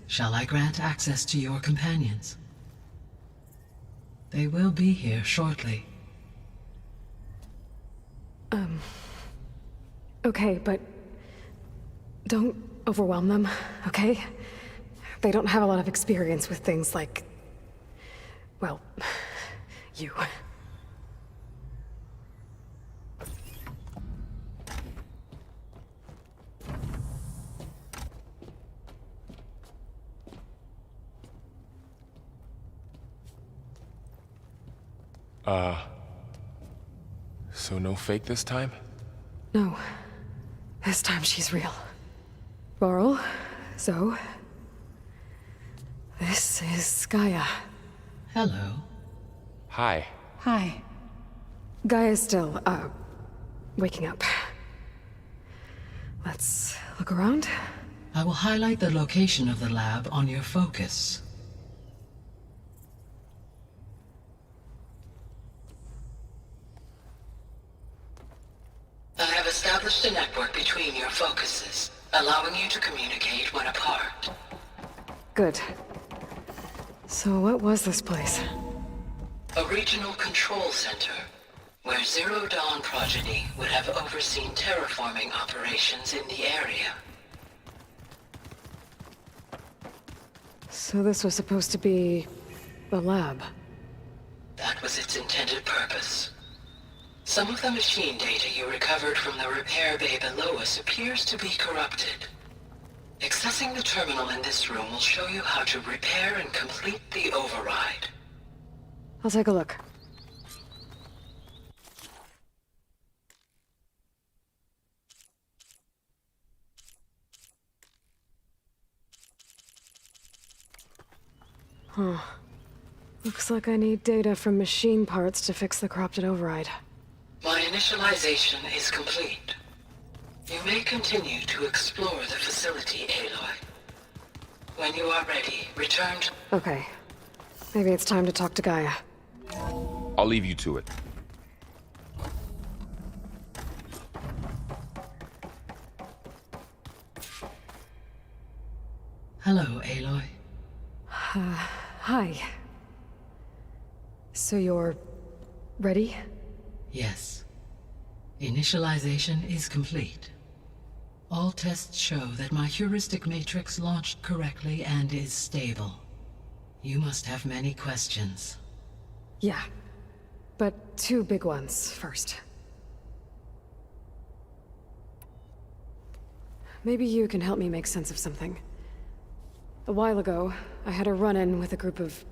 Speaker 11: Shall I grant access to your companions? They will be here shortly.
Speaker 1: Okay, but don't overwhelm them, okay? They don't have a lot of experience with things like, well, you.
Speaker 19: So no fake this time?
Speaker 1: No. This time she's real. Varl, Zoe. This is Gaia.
Speaker 11: Hello.
Speaker 19: Hi.
Speaker 2: Hi.
Speaker 1: Gaia's still, waking up. Let's look around.
Speaker 11: I will highlight the location of the lab on your focus.
Speaker 9: I have established a network between your focuses, allowing you to communicate when apart.
Speaker 1: Good. So what was this place?
Speaker 9: A regional control center, where Zero Dawn progeny would have overseen terraforming operations in the area.
Speaker 1: So this was supposed to be the lab.
Speaker 9: That was its intended purpose. Some of the machine data you recovered from the repair bay below us appears to be corrupted. Accessing the terminal in this room will show you how to repair and complete the override.
Speaker 1: I'll take a look. Huh. Looks like I need data from machine parts to fix the corrupted override.
Speaker 9: My initialization is complete. You may continue to explore the facility, Aloy. When you are ready, return to...
Speaker 1: Okay. Maybe it's time to talk to Gaia.
Speaker 7: I'll leave you to it.
Speaker 11: Hello, Aloy.
Speaker 1: Hi. So you're... ready?
Speaker 11: Yes. Initialization is complete. All tests show that my heuristic matrix launched correctly and is stable. You must have many questions.
Speaker 1: Yeah. But two big ones first. Maybe you can help me make sense of something. A while ago, I had a run-in with a group of...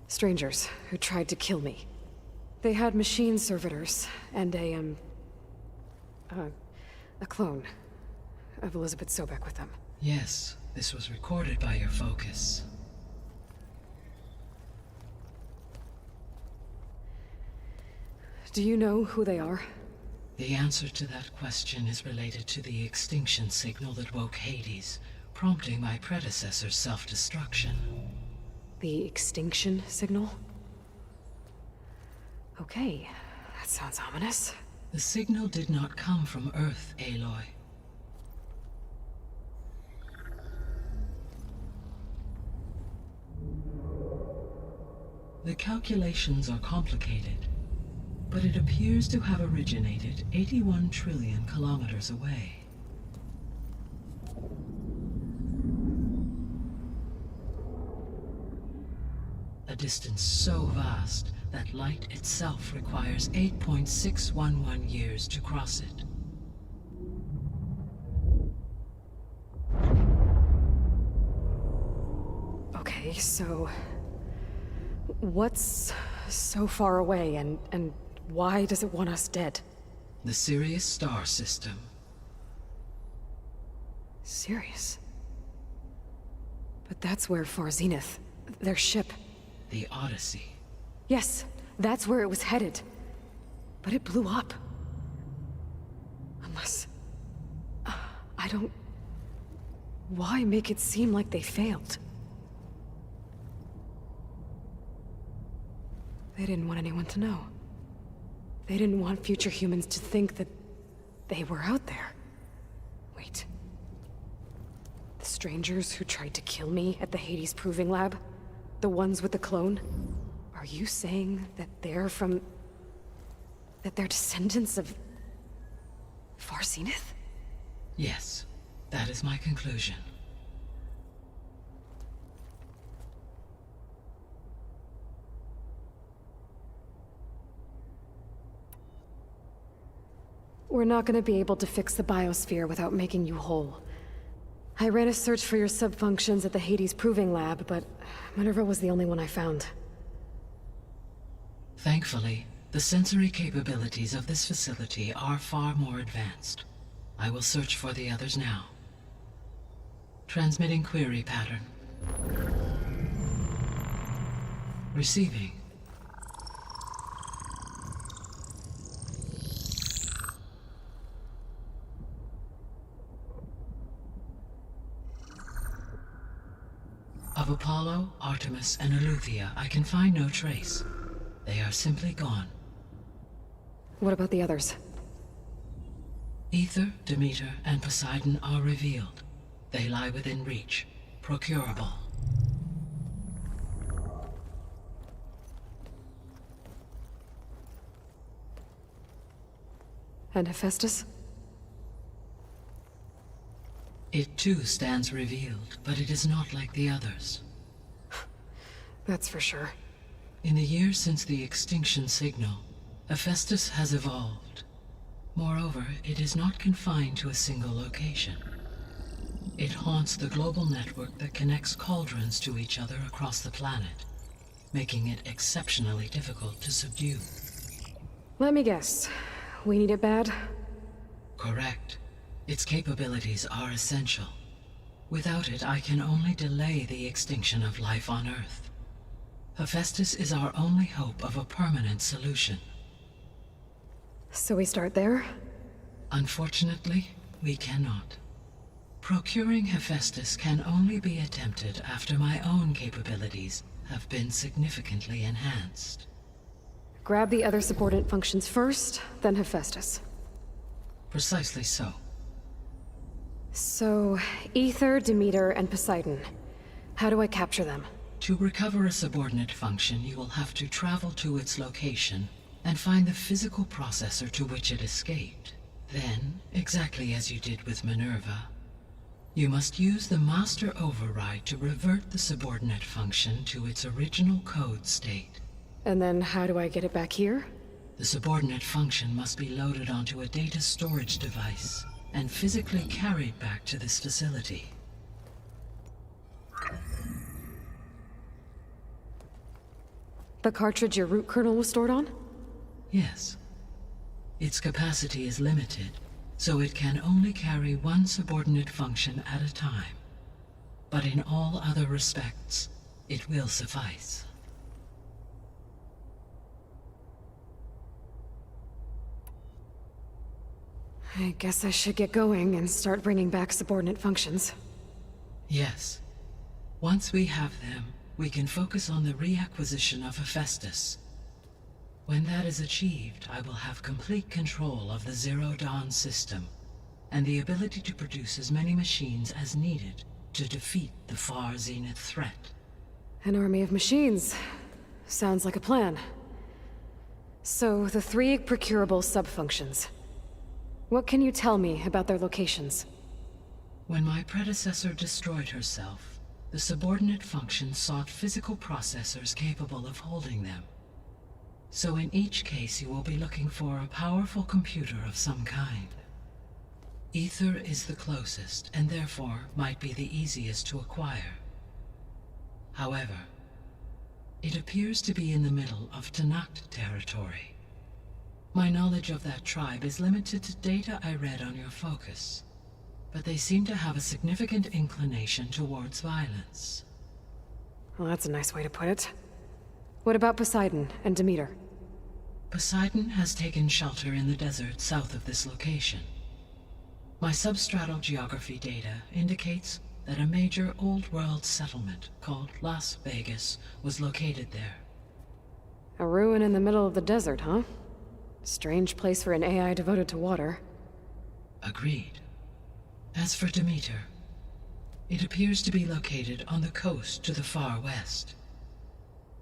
Speaker 1: strangers who tried to kill me. They had machine servitors and a clone of Elizabeth Sobek with them.
Speaker 11: Yes, this was recorded by your focus.
Speaker 1: Do you know who they are?
Speaker 11: The answer to that question is related to the extinction signal that woke Hades, prompting my predecessor's self-destruction.
Speaker 1: The extinction signal? Okay, that sounds ominous.
Speaker 11: The signal did not come from Earth, Aloy. The calculations are complicated, but it appears to have originated 81 trillion kilometers away. A distance so vast that light itself requires 8.611 years to cross it.
Speaker 1: Okay, so... what's so far away, and why does it want us dead?
Speaker 11: The Sirius star system.
Speaker 1: Sirius? But that's where Far Zenith, their ship...
Speaker 11: The Odyssey.
Speaker 1: Yes, that's where it was headed. But it blew up. Unless... I don't... Why make it seem like they failed? They didn't want anyone to know. They didn't want future humans to think that they were out there. Wait. The strangers who tried to kill me at the Hades Proving Lab? The ones with the clone? Are you saying that they're from... that they're descendants of... Far Zenith?
Speaker 11: Yes, that is my conclusion.
Speaker 1: We're not gonna be able to fix the biosphere without making you whole. I ran a search for your subfunctions at the Hades Proving Lab, but Minerva was the only one I found.
Speaker 11: Thankfully, the sensory capabilities of this facility are far more advanced. I will search for the others now. Transmitting query pattern. Receiving. Of Apollo, Artemis, and Eleuthia, I can find no trace. They are simply gone.
Speaker 1: What about the others?
Speaker 11: Ether, Demeter, and Poseidon are revealed. They lie within reach. Procurable.
Speaker 1: And Hephaestus?
Speaker 11: It too stands revealed, but it is not like the others.
Speaker 1: That's for sure.
Speaker 11: In the years since the extinction signal, Hephaestus has evolved. Moreover, it is not confined to a single location. It haunts the global network that connects cauldrons to each other across the planet, making it exceptionally difficult to subdue.
Speaker 1: Let me guess. We need it bad?
Speaker 11: Correct. Its capabilities are essential. Without it, I can only delay the extinction of life on Earth. Hephaestus is our only hope of a permanent solution.
Speaker 1: So we start there?
Speaker 11: Unfortunately, we cannot. Procuring Hephaestus can only be attempted after my own capabilities have been significantly enhanced.
Speaker 1: Grab the other subordinate functions first, then Hephaestus.
Speaker 11: Precisely so.
Speaker 1: So, Ether, Demeter, and Poseidon. How do I capture them?
Speaker 11: To recover a subordinate function, you will have to travel to its location and find the physical processor to which it escaped. Then, exactly as you did with Minerva, you must use the master override to revert the subordinate function to its original code state.
Speaker 1: And then how do I get it back here?
Speaker 11: The subordinate function must be loaded onto a data storage device and physically carried back to this facility.
Speaker 1: The cartridge your root kernel was stored on?
Speaker 11: Yes. Its capacity is limited, so it can only carry one subordinate function at a time. But in all other respects, it will suffice.
Speaker 1: I guess I should get going and start bringing back subordinate functions.
Speaker 11: Yes. Once we have them, we can focus on the reacquisition of Hephaestus. When that is achieved, I will have complete control of the Zero Dawn system, and the ability to produce as many machines as needed to defeat the Far Zenith threat.
Speaker 1: An army of machines. Sounds like a plan. So, the 3 procurable subfunctions. What can you tell me about their locations?
Speaker 11: When my predecessor destroyed herself, the subordinate function sought physical processors capable of holding them. So in each case you will be looking for a powerful computer of some kind. Ether is the closest, and therefore might be the easiest to acquire. However, it appears to be in the middle of Tanakh territory. My knowledge of that tribe is limited to data I read on your focus, but they seem to have a significant inclination towards violence.
Speaker 1: Well, that's a nice way to put it. What about Poseidon and Demeter?
Speaker 11: Poseidon has taken shelter in the desert south of this location. My substratal geography data indicates that a major old-world settlement called Las Vegas was located there.
Speaker 1: A ruin in the middle of the desert, huh? Strange place for an AI devoted to water.
Speaker 11: Agreed. As for Demeter, it appears to be located on the coast to the far west.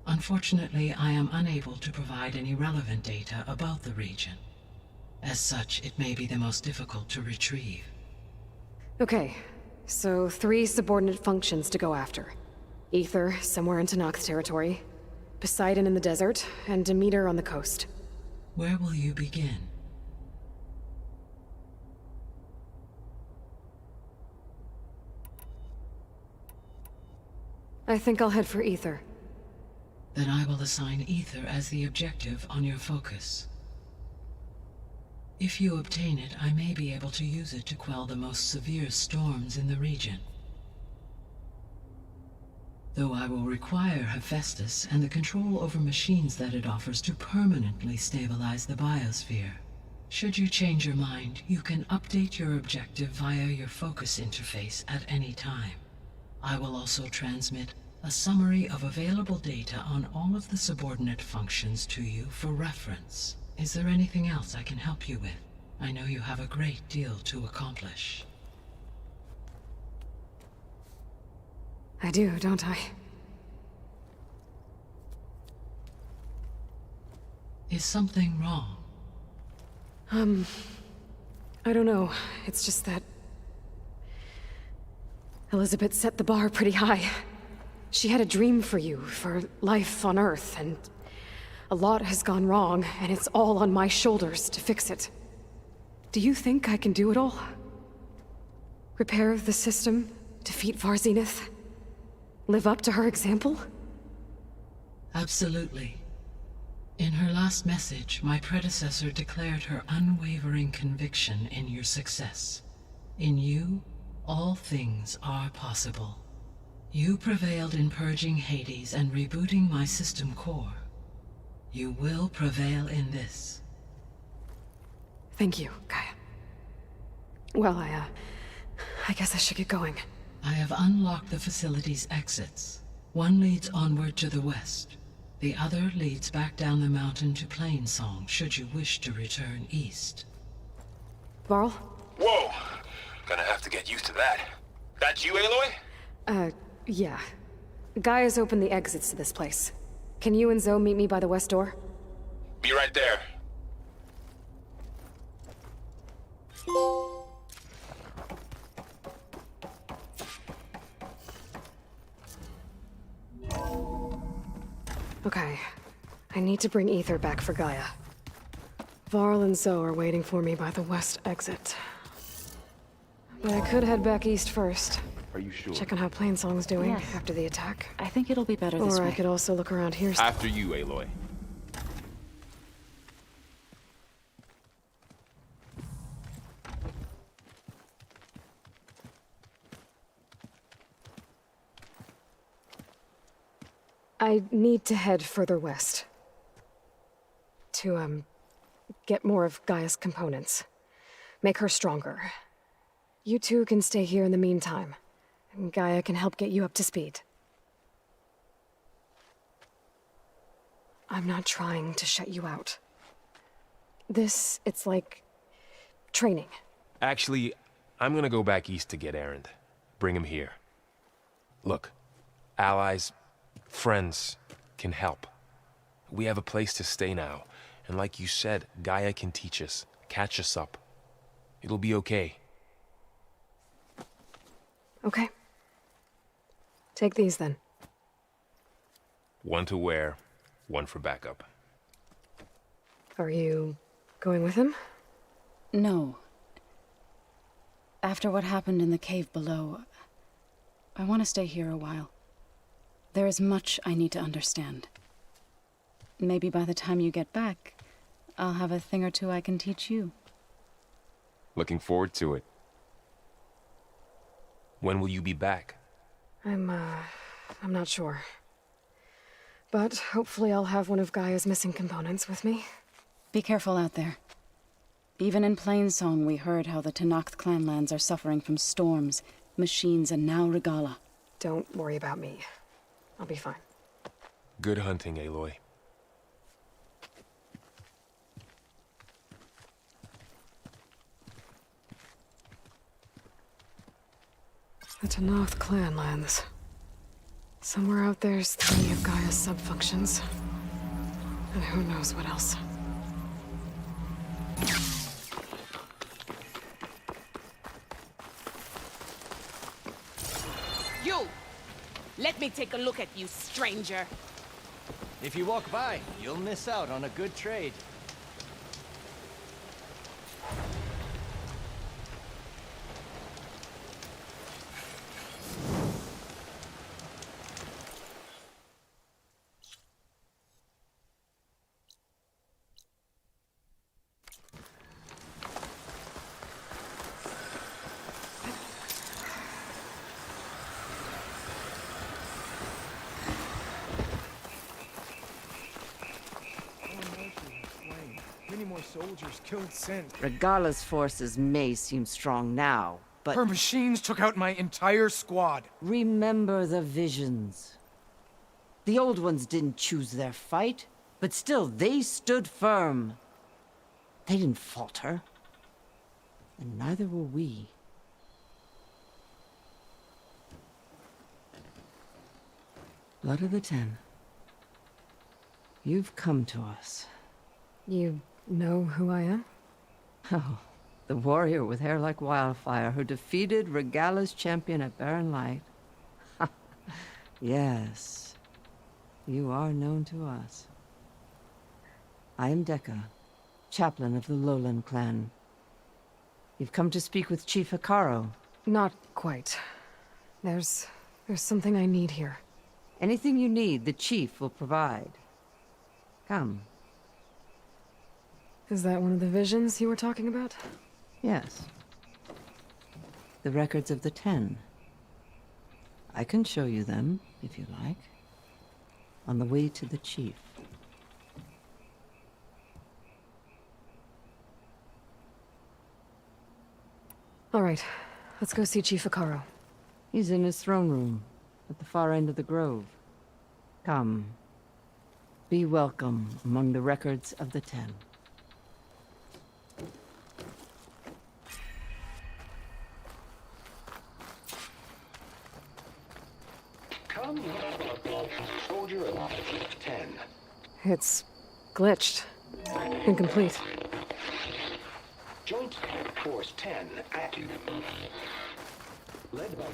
Speaker 11: Unfortunately, I am unable to provide any relevant data about the region. As such, it may be the most difficult to retrieve.
Speaker 1: Okay, so 3 subordinate functions to go after. Ether, somewhere in Tanakh territory, Poseidon in the desert, and Demeter on the coast.
Speaker 11: Where will you begin?
Speaker 1: I think I'll head for Ether.
Speaker 11: Then I will assign Ether as the objective on your focus. If you obtain it, I may be able to use it to quell the most severe storms in the region. Though I will require Hephaestus and the control over machines that it offers to permanently stabilize the biosphere. Should you change your mind, you can update your objective via your focus interface at any time. I will also transmit a summary of available data on all of the subordinate functions to you for reference. Is there anything else I can help you with? I know you have a great deal to accomplish.
Speaker 1: I do, don't I?
Speaker 11: Is something wrong?
Speaker 1: I don't know. It's just that Elizabeth set the bar pretty high. She had a dream for you, for life on Earth, and a lot has gone wrong, and it's all on my shoulders to fix it. Do you think I can do it all? Repair the system, defeat Varzenith, live up to her example?
Speaker 11: Absolutely. In her last message, my predecessor declared her unwavering conviction in your success. In you, all things are possible. You prevailed in purging Hades and rebooting my system core. You will prevail in this.
Speaker 1: Thank you, Gaia. Well, I guess I should get going.
Speaker 11: I have unlocked the facility's exits. One leads onward to the west. The other leads back down the mountain to Plainsong, should you wish to return east.
Speaker 1: Varl?
Speaker 7: Whoa! Gonna have to get used to that. That's you, Aloy?
Speaker 1: Yeah. Gaia's opened the exits to this place. Can you and Zoe meet me by the west door?
Speaker 7: Be right there.
Speaker 1: Okay. I need to bring Ether back for Gaia. Varl and Zoe are waiting for me by the west exit. But I could head back east first.
Speaker 7: Are you sure?
Speaker 1: Check on how Plainsong's doing
Speaker 2: Yes.
Speaker 1: after the attack.
Speaker 2: I think it'll be better this
Speaker 1: Or
Speaker 2: way.
Speaker 1: I could also look around here.
Speaker 7: After you, Aloy.
Speaker 1: I need to head further west. To, get more of Gaia's components. Make her stronger. You two can stay here in the meantime. And Gaia can help get you up to speed. I'm not trying to shut you out. It's like training.
Speaker 7: Actually, I'm gonna go back east to get Erend. Bring him here. Look, allies, friends can help. We have a place to stay now. And like you said, Gaia can teach us, catch us up. It'll be okay.
Speaker 1: Okay. Take these then.
Speaker 7: One to wear, one for backup.
Speaker 1: Are you going with him?
Speaker 2: No. After what happened in the cave below, I want to stay here a while. There is much I need to understand. Maybe by the time you get back, I'll have a thing or two I can teach you.
Speaker 19: Looking forward to it. When will you be back?
Speaker 1: I'm not sure. But hopefully I'll have one of Gaia's missing components with me.
Speaker 2: Be careful out there. Even in Plainsong, we heard how the Tenakth clanlands are suffering from storms, machines, and now Regala.
Speaker 1: Don't worry about me. I'll be fine.
Speaker 19: Good hunting, Aloy.
Speaker 1: The Tenakth clanlands. Somewhere out there's 3 of Gaia's sub-functions. And who knows what else.
Speaker 5: You! Let me take a look at you, stranger.
Speaker 18: If you walk by, you'll miss out on a good trade.
Speaker 21: Many more soldiers killed since.
Speaker 3: Regala's forces may seem strong now, but...
Speaker 21: Her machines took out my entire squad.
Speaker 3: Remember the visions. The old ones didn't choose their fight, but still they stood firm. They didn't falter. And neither will we. Blood of the Ten. You've come to us.
Speaker 1: You know who I am?
Speaker 3: Oh, the warrior with hair like wildfire who defeated Regala's champion at Barren Light. Yes, you are known to us. I am Dekka, chaplain of the Lowland clan. You've come to speak with Chief Hikaru.
Speaker 1: Not quite. There's something I need here.
Speaker 3: Anything you need, the Chief will provide. Come.
Speaker 1: Is that one of the visions you were talking about?
Speaker 3: Yes. The records of the 10. I can show you them, if you like. On the way to the Chief.
Speaker 1: All right, let's go see Chief Hikaru.
Speaker 3: He's in his throne room, at the far end of the grove. Come. Be welcome among the records of the 10.
Speaker 16: Come, soldier of 10.
Speaker 1: It's glitched. Incomplete.
Speaker 16: Joint Force 10 active. Led by...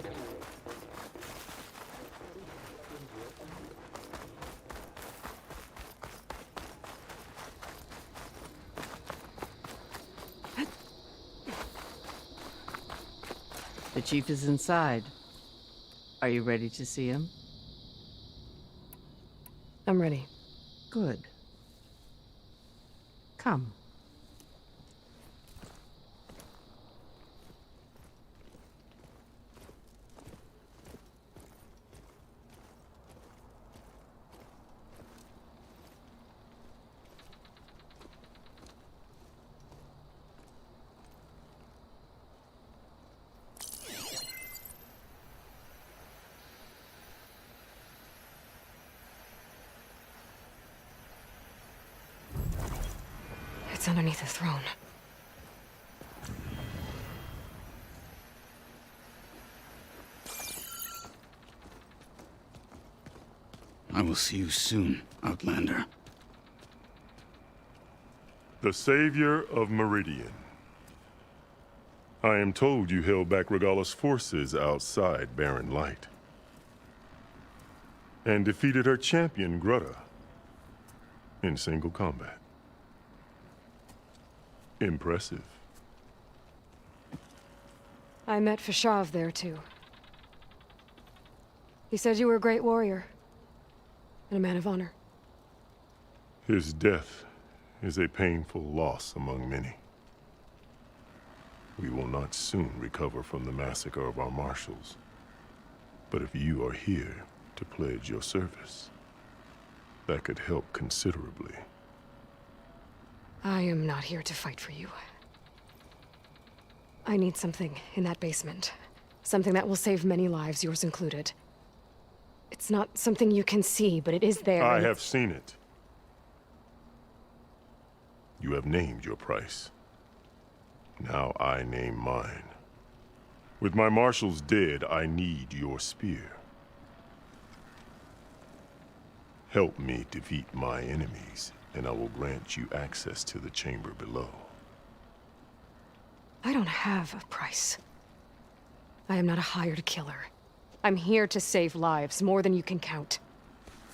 Speaker 3: The Chief is inside. Are you ready to see him?
Speaker 1: I'm ready.
Speaker 3: Good. Come.
Speaker 1: It's underneath the throne.
Speaker 13: I will see you soon, Outlander.
Speaker 22: The savior of Meridian. I am told you held back Regala's forces outside Barren Light. And defeated her champion, Grutta, in single combat. Impressive.
Speaker 1: I met Fashav there, too. He said you were a great warrior. and a man of honor.
Speaker 22: His death is a painful loss among many. We will not soon recover from the massacre of our marshals. But if you are here to pledge your service, that could help considerably.
Speaker 1: I am not here to fight for you. I need something in that basement. Something that will save many lives, yours included. It's not something you can see, but it is there.
Speaker 22: I have seen it. You have named your price. Now I name mine. With my marshals dead, I need your spear. Help me defeat my enemies, and I will grant you access to the chamber below.
Speaker 1: I don't have a price. I am not a hired killer. I'm here to save lives, more than you can count.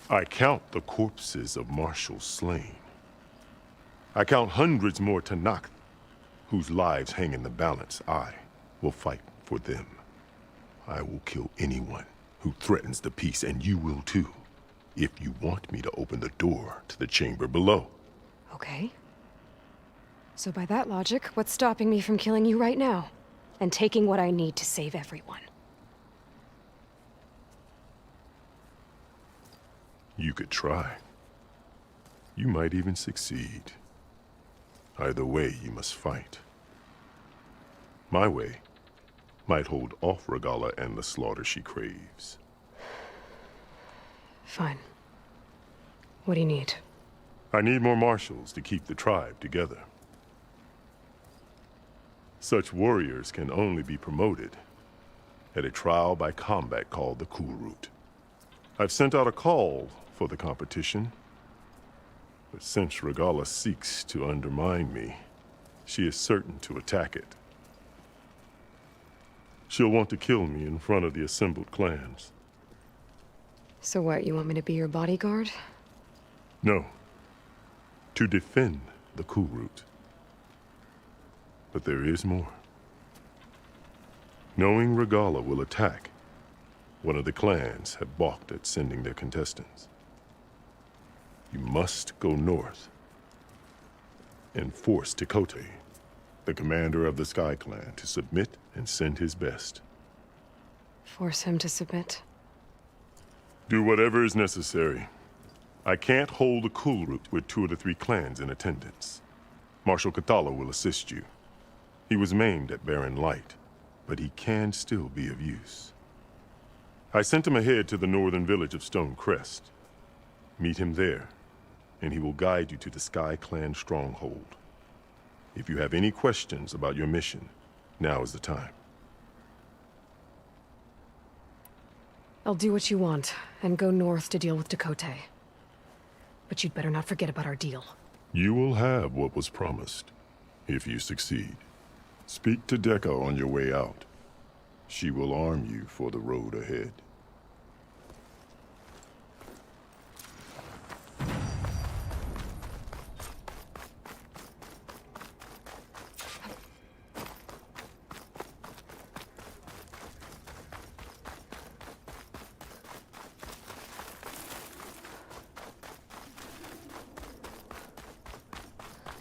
Speaker 22: I count the corpses of marshals slain. I count hundreds more Tanakh, whose lives hang in the balance. I will fight for them. I will kill anyone who threatens the peace, and you will too, if you want me to open the door to the chamber below.
Speaker 1: Okay. So by that logic, what's stopping me from killing you right now? And taking what I need to save everyone?
Speaker 22: You could try. You might even succeed. Either way, you must fight. My way might hold off Regalla and the slaughter she craves.
Speaker 1: Fine. What do you need?
Speaker 22: I need more marshals to keep the tribe together. Such warriors can only be promoted at a trial by combat called the Cool Route. I've sent out a call for the competition, but since Regalla seeks to undermine me, she is certain to attack it. She'll want to kill me in front of the assembled clans.
Speaker 1: So what, you want me to be your bodyguard?
Speaker 22: No. To defend the Cool Route. But there is more. Knowing Regalla will attack, one of the clans have balked at sending their contestants. You must go north and force Tekote, the commander of the Sky Clan, to submit and send his best.
Speaker 1: Force him to submit?
Speaker 22: Do whatever is necessary. I can't hold a Cool Route with 2 of the 3 clans in attendance. Marshal Kathala will assist you. He was maimed at Barren Light, but he can still be of use. I sent him ahead to the northern village of Stone Crest. Meet him there, and he will guide you to the Sky Clan stronghold. If you have any questions about your mission, now is the time.
Speaker 1: I'll do what you want, and go north to deal with Tekote. But you'd better not forget about our deal.
Speaker 22: You will have what was promised, if you succeed. Speak to Dekka on your way out. She will arm you for the road ahead.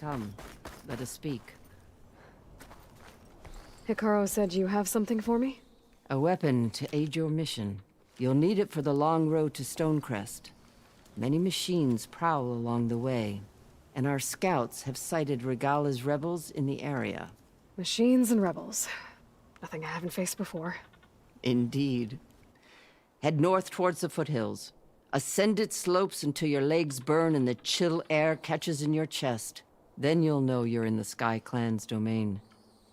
Speaker 3: Come, let us speak.
Speaker 1: Hikaru said you have something for me?
Speaker 3: A weapon to aid your mission. You'll need it for the long road to Stonecrest. Many machines prowl along the way, and our scouts have sighted Regalla's rebels in the area.
Speaker 1: Machines and rebels. Nothing I haven't faced before.
Speaker 3: Indeed. Head north towards the foothills. Ascend its slopes until your legs burn and the chill air catches in your chest. Then you'll know you're in the Sky Clan's domain.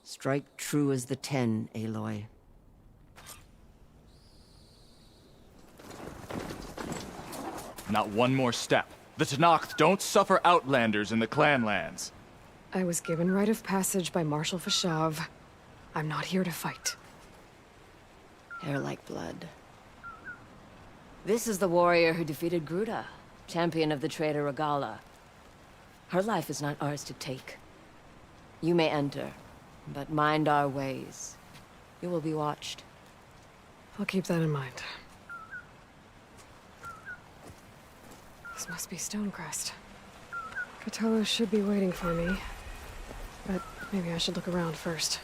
Speaker 3: Strike true as the 10, Aloy.
Speaker 17: Not one more step. The Tanakh don't suffer outlanders in the clanlands.
Speaker 1: I was given rite of passage by Marshal Fashav. I'm not here to fight.
Speaker 5: Hair like blood. This is the warrior who defeated Gruda, champion of the traitor Regalla. Her life is not ours to take. You may enter, but mind our ways. You will be watched.
Speaker 1: I'll keep that in mind. This must be Stonecrest. Cthulhu should be waiting for me. But maybe I should look around first.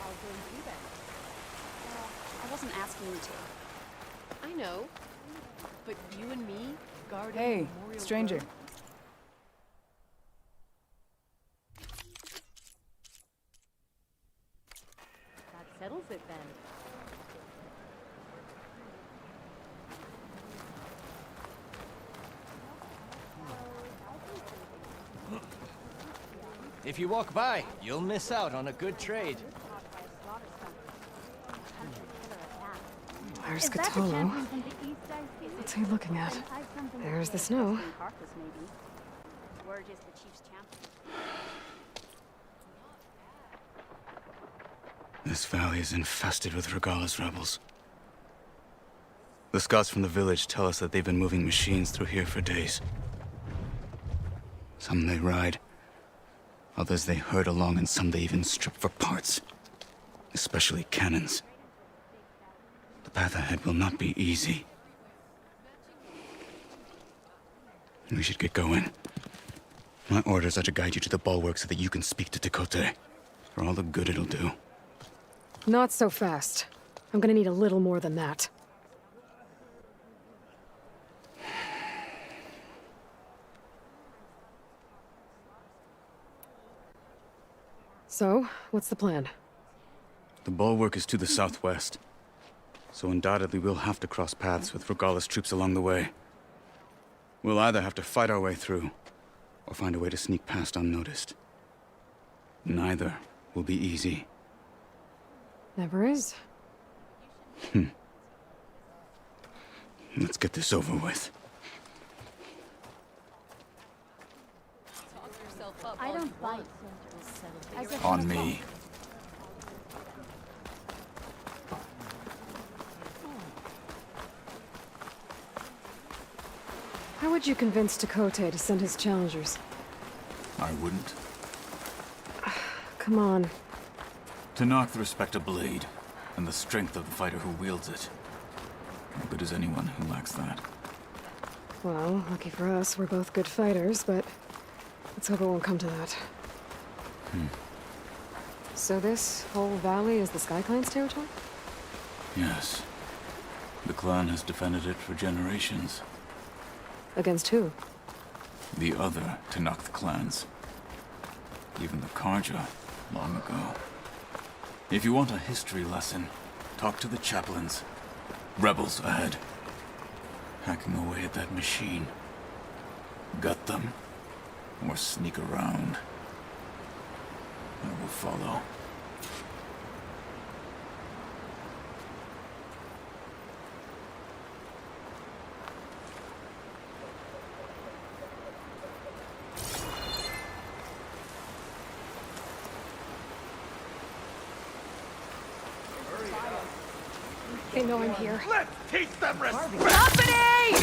Speaker 12: I'll go with you then. I wasn't asking you to. I know. But you and me guarding
Speaker 20: Hey,
Speaker 12: Memorial
Speaker 20: stranger.
Speaker 12: Road? That settles it then.
Speaker 18: If you walk by, you'll miss out on a good trade.
Speaker 1: There's Cthulhu. What's he looking at? There's the snow.
Speaker 12: Word is the chief's champion.
Speaker 23: This valley is infested with Regalla's rebels. The scouts from the village tell us that they've been moving machines through here for days. Some they ride, others they herd along, and some they even strip for parts. Especially cannons. The path ahead will not be easy. We should get going. My orders are to guide you to the bulwark so that you can speak to Tekote. For all the good it'll do.
Speaker 1: Not so fast. I'm gonna need a little more than that. So, what's the plan?
Speaker 23: The bulwark is to the southwest. So undoubtedly we'll have to cross paths with Regalla's troops along the way. We'll either have to fight our way through, or find a way to sneak past unnoticed. Neither will be easy.
Speaker 1: Never is.
Speaker 23: Let's get this over with.
Speaker 12: I don't bite.
Speaker 23: On me.
Speaker 1: How would you convince Tekote to send his challengers?
Speaker 23: I wouldn't.
Speaker 1: Come on.
Speaker 23: To knock the respect of blade, and the strength of the fighter who wields it. How good is anyone who lacks that?
Speaker 1: Well, lucky for us, we're both good fighters, but let's hope it won't come to that. So this whole valley is the Sky Clan's territory?
Speaker 23: Yes. The clan has defended it for generations.
Speaker 1: Against who?
Speaker 23: The other Tenakth clans. Even the Karja, long ago. If you want a history lesson, talk to the chaplains. Rebels ahead. Hacking away at that machine. Gut them, or sneak around. I will follow.
Speaker 1: They know I'm here.
Speaker 21: Let's teach them respect!
Speaker 12: Company!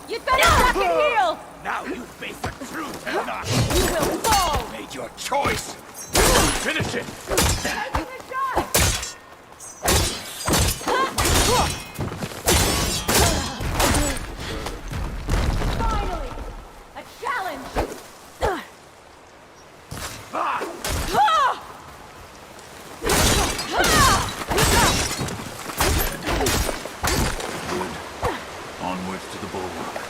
Speaker 12: You'd better duck and heal!
Speaker 21: Now you face the truth, Tenakth!
Speaker 12: You will fall!
Speaker 21: Made your choice! Finish it!
Speaker 12: Finally! A challenge!
Speaker 23: Onwards to the bulwark.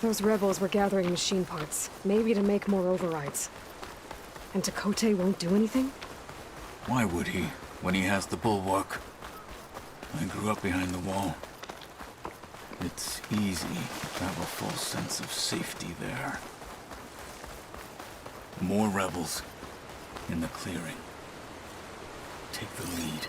Speaker 1: Those rebels were gathering machine parts, maybe to make more overrides. And Tekote won't do anything?
Speaker 23: Why would he, when he has the bulwark? I grew up behind the wall. It's easy to have a false sense of safety there. More rebels in the clearing. Take the lead.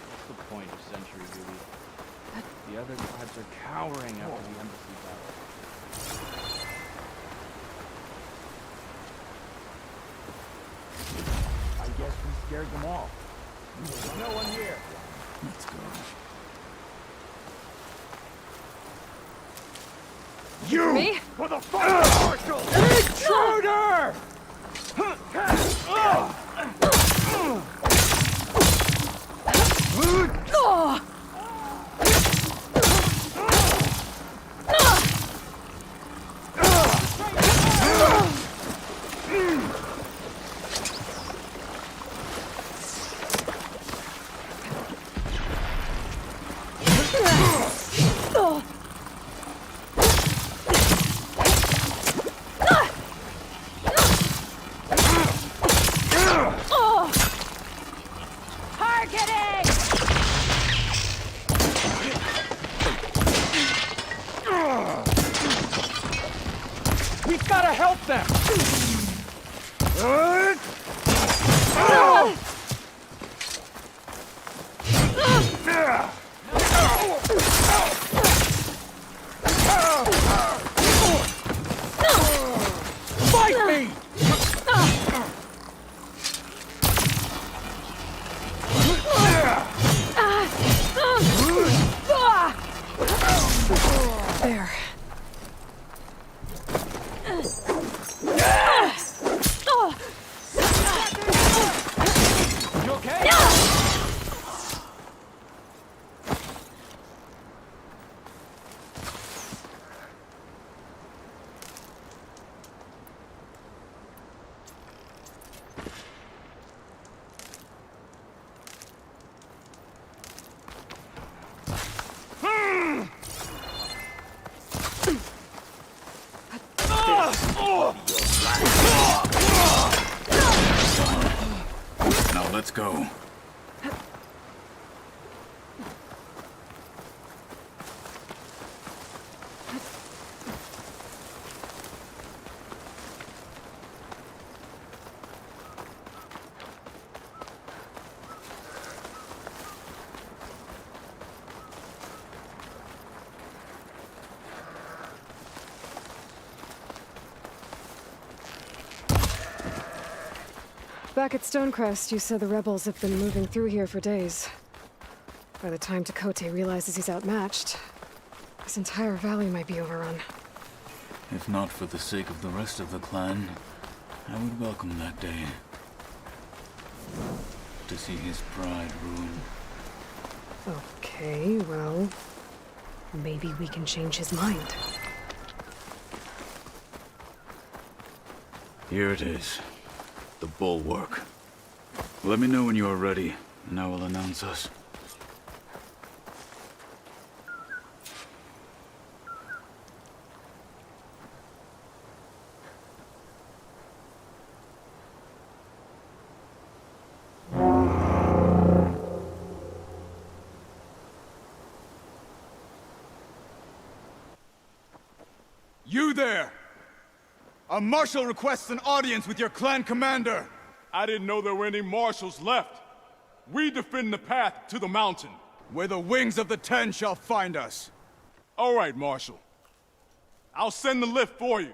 Speaker 18: What's the point of sentry duty? The other tribes are cowering after the embassy battle. I guess we scared them off. There's no one here.
Speaker 23: Let's go.
Speaker 18: You!
Speaker 1: Me?
Speaker 18: For the fight, Marshal! Intruder! We've got to help them! Fight me!
Speaker 1: There.
Speaker 18: You okay?
Speaker 23: Now let's go.
Speaker 1: Back at Stonecrest, you said the rebels have been moving through here for days. By the time Tekote realizes he's outmatched, this entire valley might be overrun.
Speaker 23: If not for the sake of the rest of the clan, I would welcome that day. To see his pride ruined.
Speaker 1: Okay, well, maybe we can change his mind.
Speaker 23: Here it is. The bulwark. Let me know when you are ready, and I will announce us.
Speaker 17: You there! A marshal requests an audience with your clan commander!
Speaker 22: I didn't know there were any marshals left. We defend the path to the mountain.
Speaker 17: Where the wings of the Ten shall find us.
Speaker 22: All right, Marshal. I'll send the lift for you.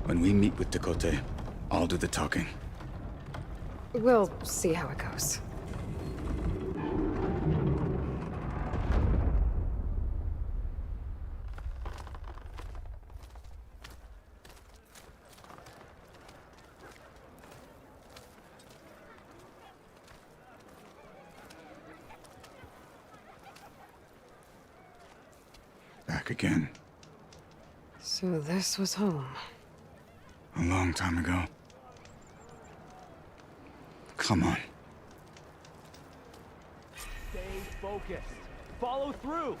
Speaker 23: When we meet with Tekote, I'll do the talking.
Speaker 1: We'll see how it goes.
Speaker 23: Back again.
Speaker 1: So this was home.
Speaker 23: A long time ago. Come on.
Speaker 18: Stay focused. Follow through.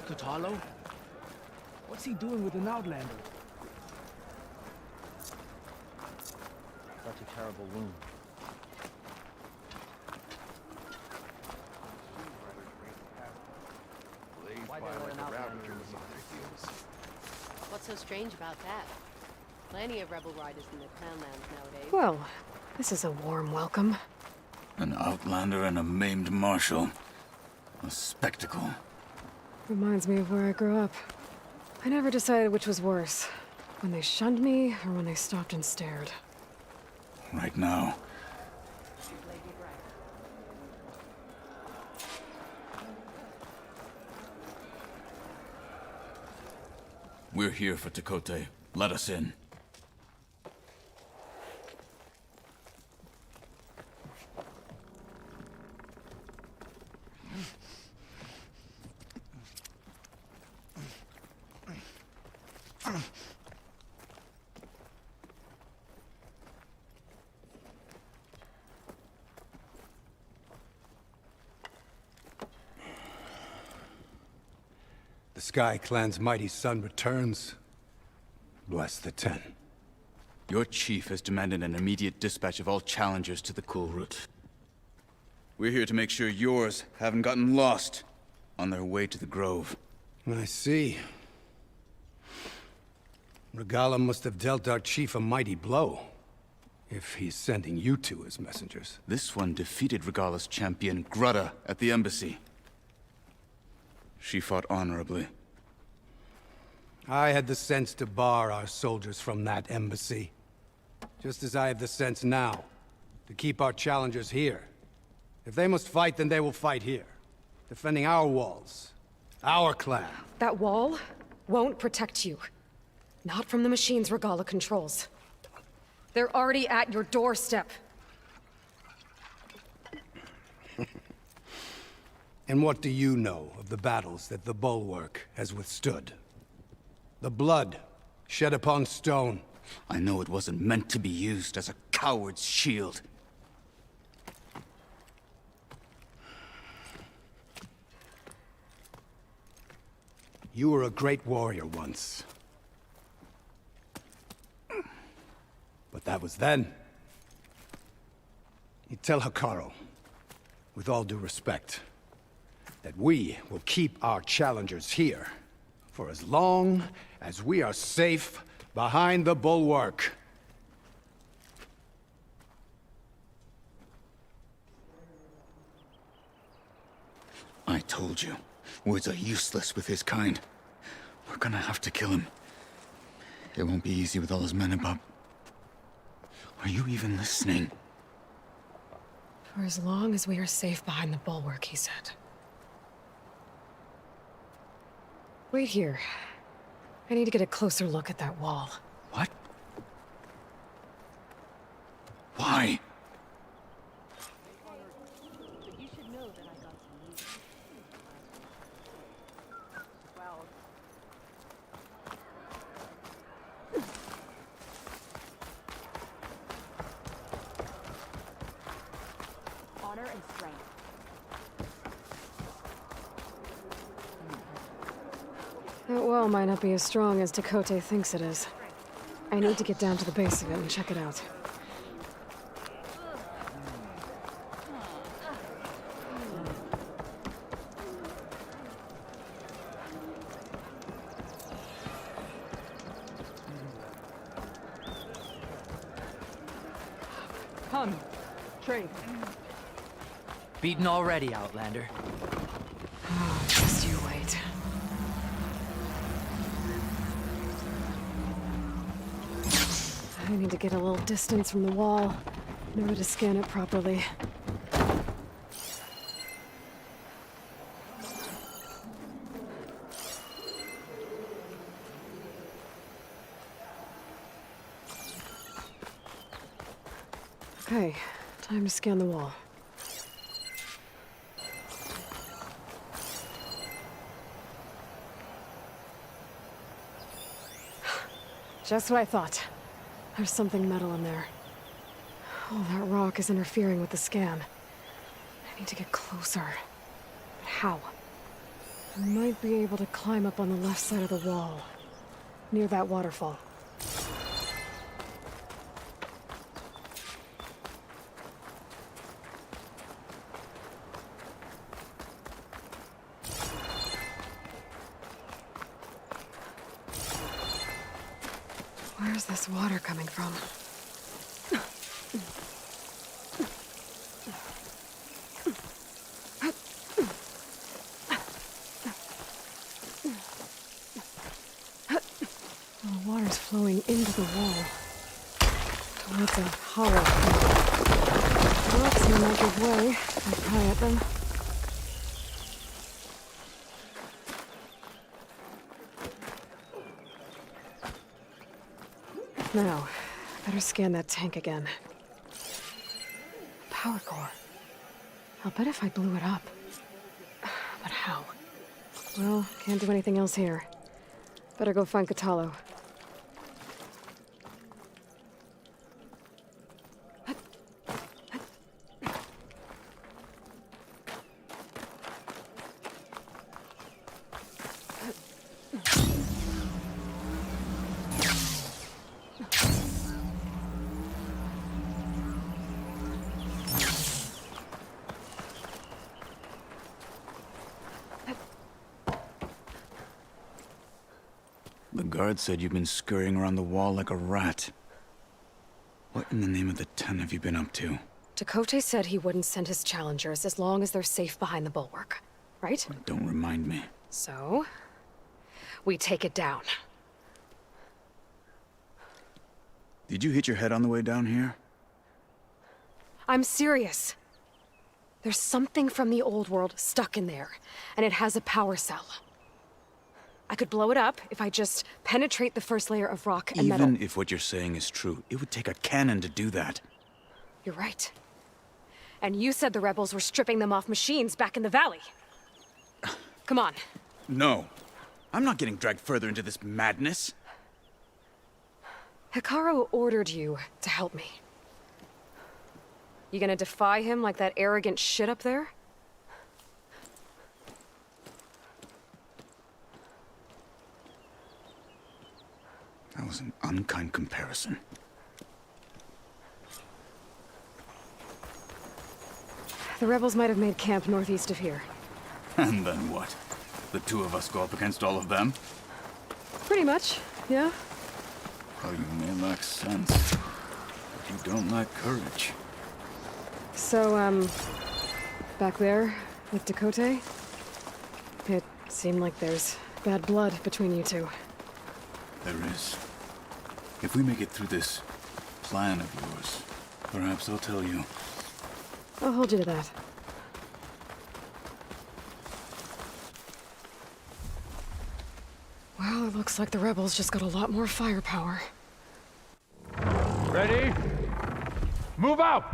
Speaker 18: Kotallo? What's he doing with an Outlander?
Speaker 14: Such a terrible wound.
Speaker 12: Why they let an Outlander in the What's so strange about that? Plenty of rebel riders in the Clanlands nowadays.
Speaker 1: Well, this is a warm welcome.
Speaker 23: An Outlander and a maimed marshal. A spectacle.
Speaker 1: Reminds me of where I grew up. I never decided which was worse. When they shunned me, or when they stopped and stared.
Speaker 23: Right now. We're here for Tekote. Let us in.
Speaker 13: The Sky Clan's mighty son returns. Bless the Ten.
Speaker 23: Your chief has demanded an immediate dispatch of all challengers to the Cool Route. We're here to make sure yours haven't gotten lost on their way to the Grove.
Speaker 13: I see. Regala must have dealt our chief a mighty blow, if he's sending you two as messengers.
Speaker 23: This one defeated Regala's champion, Grudda, at the embassy. She fought honorably.
Speaker 13: I had the sense to bar our soldiers from that embassy. Just as I have the sense now, to keep our challengers here. If they must fight, then they will fight here. Defending our walls. Our clan.
Speaker 1: That wall won't protect you. Not from the machines Regala controls. They're already at your doorstep.
Speaker 13: And what do you know of the battles that the Bulwark has withstood? The blood shed upon stone.
Speaker 23: I know it wasn't meant to be used as a coward's shield.
Speaker 13: You were a great warrior once. But that was then. You tell Hikaru, with all due respect, that we will keep our challengers here for as long as we are safe behind the Bulwark.
Speaker 23: I told you, words are useless with his kind. We're gonna have to kill him. It won't be easy with all his men about. Are you even listening?
Speaker 1: For as long as we are safe behind the Bulwark, he said. Wait here. I need to get a closer look at that wall.
Speaker 23: What? Why?
Speaker 12: But you should know that I got some news. Well. Honor and strength.
Speaker 1: That wall might not be as strong as Tekote thinks it is. I need to get down to the base of it and check it out.
Speaker 15: Come, trade.
Speaker 14: Beaten already, Outlander.
Speaker 1: Oh, just you wait. I need to get a little distance from the wall in order to scan it properly. Okay, time to scan the wall. Just what I thought. There's something metal in there. Oh, that rock is interfering with the scan. I need to get closer. But how? I might be able to climb up on the left side of the wall, near that waterfall. Where's this water coming from? The water's flowing into the wall. Towards a hollow. The rocks here might give way if I pry at them. Now, better scan that tank again. Power core. I'll bet if I blew it up. But how? Well, can't do anything else here. Better go find Katalo.
Speaker 23: The guard said you've been scurrying around the wall like a rat. What in the name of the ten have you been up to?
Speaker 1: Dakote said he wouldn't send his challengers as long as they're safe behind the bulwark, right?
Speaker 23: Don't remind me.
Speaker 1: So, we take it down.
Speaker 23: Did you hit your head on the way down here?
Speaker 1: I'm serious. There's something from the old world stuck in there, and it has a power cell. I could blow it up if I just penetrate the first layer of rock and metal.
Speaker 23: Even if what you're saying is true, it would take a cannon to do that.
Speaker 1: You're right. And you said the rebels were stripping them off machines back in the valley. Come on.
Speaker 23: No. I'm not getting dragged further into this madness.
Speaker 1: Hikaru ordered you to help me. You gonna defy him like that arrogant shit up there?
Speaker 23: That was an unkind comparison.
Speaker 1: The rebels might have made camp northeast of here.
Speaker 23: And then what? The two of us go up against all of them?
Speaker 1: Pretty much, yeah.
Speaker 23: Oh, you may lack sense, but you don't lack courage.
Speaker 1: So, back there with Dakote, it seemed like there's bad blood between you two.
Speaker 23: There is. If we make it through this plan of yours, perhaps I'll tell you.
Speaker 1: I'll hold you to that. Well, it looks like the rebels just got a lot more firepower.
Speaker 18: Ready? Move out!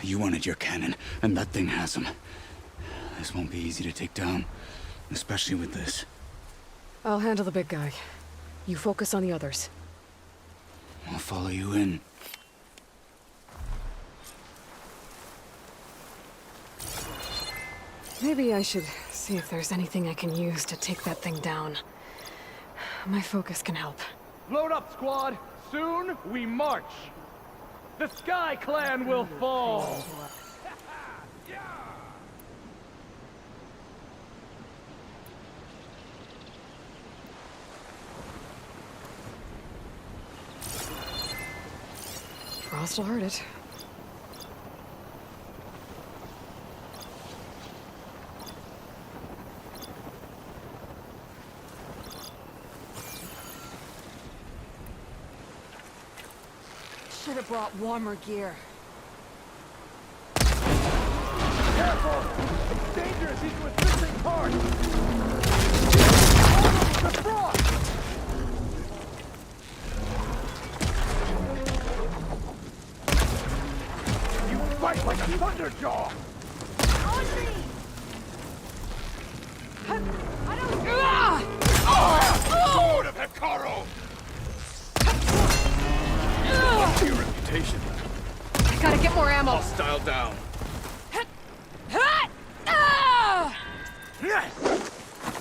Speaker 23: You wanted your cannon, and that thing has him. This won't be easy to take down, especially with this.
Speaker 1: I'll handle the big guy. You focus on the others.
Speaker 23: I'll follow you in.
Speaker 1: Maybe I should see if there's anything I can use to take that thing down. My focus can help.
Speaker 18: Load up, squad! Soon we march! The Sky Clan will fall!
Speaker 1: Frost will hurt it.
Speaker 12: Should have brought warmer gear.
Speaker 18: Careful! It's dangerous! He's
Speaker 21: apart! The frost! You fight like a thunderjaw!
Speaker 10: On me! I don't...
Speaker 21: Sword of Hikaru!
Speaker 18: What's your reputation?
Speaker 1: I gotta get more ammo.
Speaker 18: Hostile down.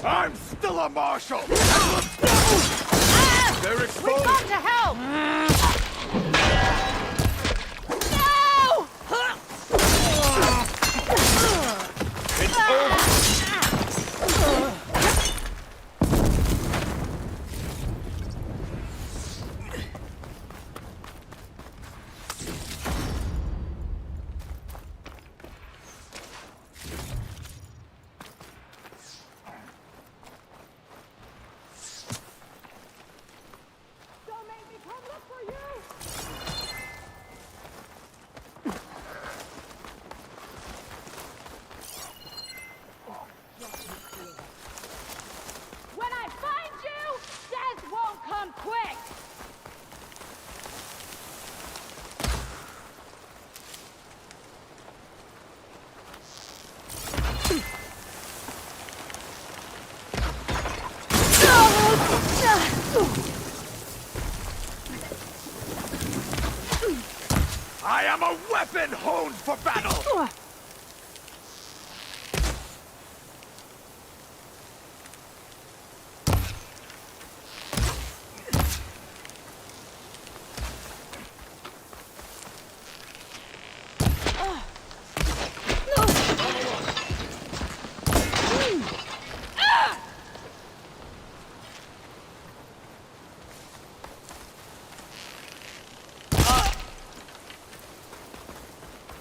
Speaker 21: I'm still a marshal! They're
Speaker 10: We've
Speaker 21: exposed!
Speaker 10: got to help!
Speaker 21: It's over!
Speaker 10: When I find you, death won't come quick!
Speaker 21: I am a weapon honed for battle!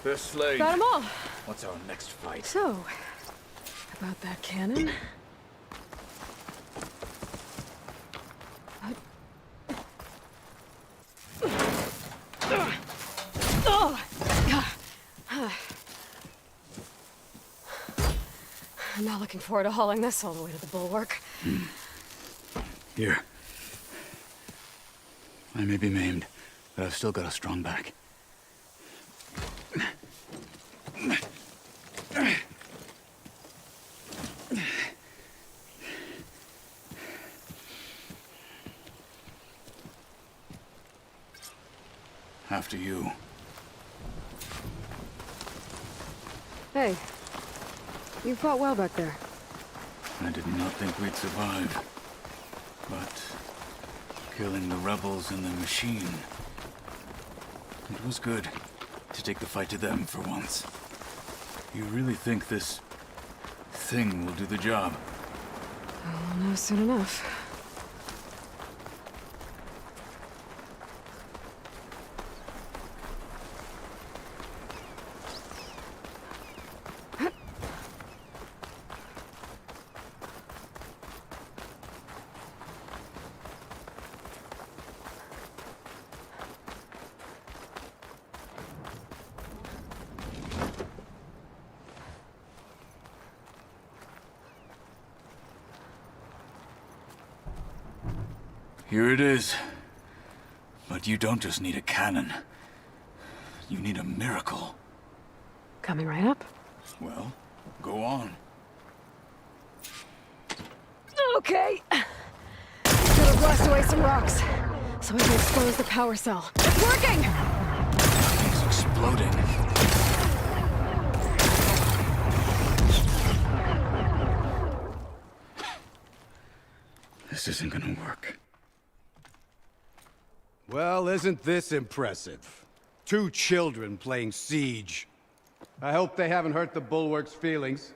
Speaker 18: They're slain.
Speaker 1: Got 'em all.
Speaker 18: What's our next fight?
Speaker 1: So, about that cannon. I'm not looking forward to hauling this all the way to the bulwark.
Speaker 23: Here. I may be maimed, but I've still got a strong back. After you.
Speaker 1: Hey, you fought well back there.
Speaker 23: I did not think we'd survive. But killing the rebels and the machine, it was good to take the fight to them for once. You really think this thing will do the job?
Speaker 1: I'll know soon enough.
Speaker 23: Here it is. But you don't just need a cannon. You need a miracle.
Speaker 1: Coming right up.
Speaker 23: Well, go on.
Speaker 1: Okay. Gotta blast away some rocks, so we can expose the power cell. It's working!
Speaker 23: It's exploding. This isn't gonna work.
Speaker 13: Well, isn't this impressive? 2 children playing siege. I hope they haven't hurt the bulwark's feelings.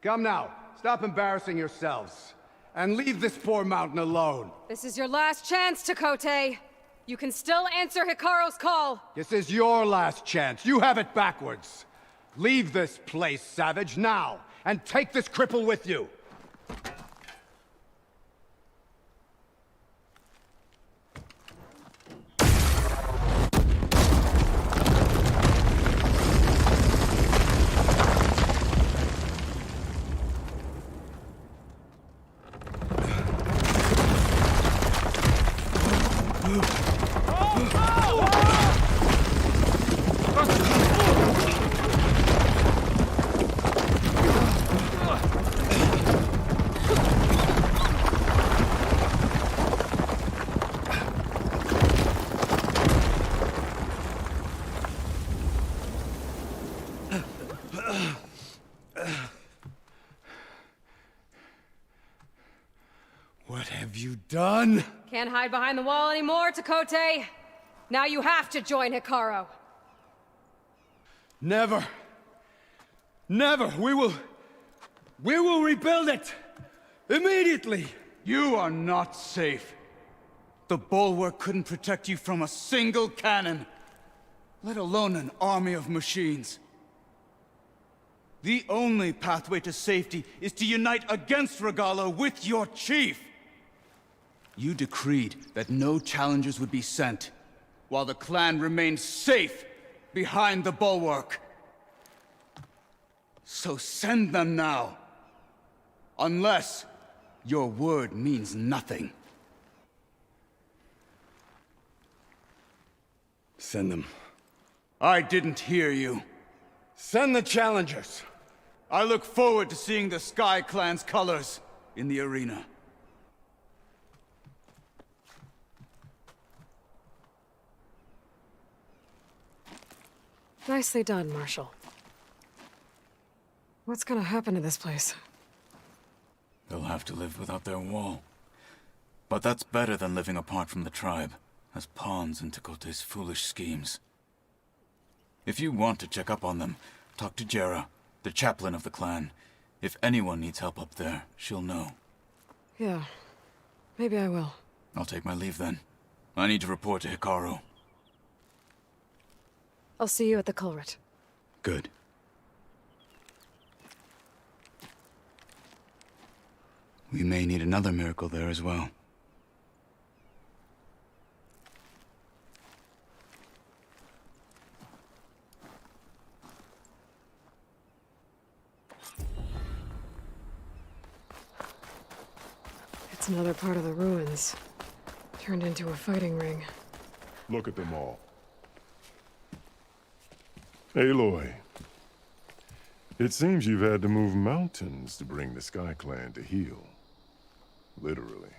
Speaker 13: Come now, stop embarrassing yourselves. And leave this poor mountain alone.
Speaker 1: This is your last chance, Takote. You can still answer Hikaru's call.
Speaker 13: This is your last chance. You have it backwards. Leave this place, Savage, now. And take this cripple with you. done?
Speaker 1: Can't hide behind the wall anymore, Takote. Now you have to join Hikaru.
Speaker 21: Never. Never. We will rebuild it. Immediately.
Speaker 18: You are not safe. The bulwark couldn't protect you from a single cannon, let alone an army of machines. The only pathway to safety is to unite against Regalla with your chief. You decreed that no challengers would be sent, while the clan remained safe behind the bulwark. So send them now. Unless your word means nothing.
Speaker 21: Send them.
Speaker 18: I didn't hear you.
Speaker 21: Send the challengers.
Speaker 18: I look forward to seeing the Sky Clan's colors in the arena.
Speaker 1: Nicely done, Marshal. What's gonna happen to this place?
Speaker 23: They'll have to live without their wall. But that's better than living apart from the tribe, as pawns in Takote's foolish schemes. If you want to check up on them, talk to Jera, the chaplain of the clan. If anyone needs help up there, she'll know.
Speaker 1: Yeah, maybe I will.
Speaker 23: I'll take my leave then. I need to report to Hikaru.
Speaker 1: I'll see you at the culvert.
Speaker 23: Good. We may need another miracle there as well.
Speaker 1: It's another part of the ruins. Turned into a fighting ring.
Speaker 22: Look at them all. Aloy. It seems you've had to move mountains to bring the Sky Clan to heal. Literally.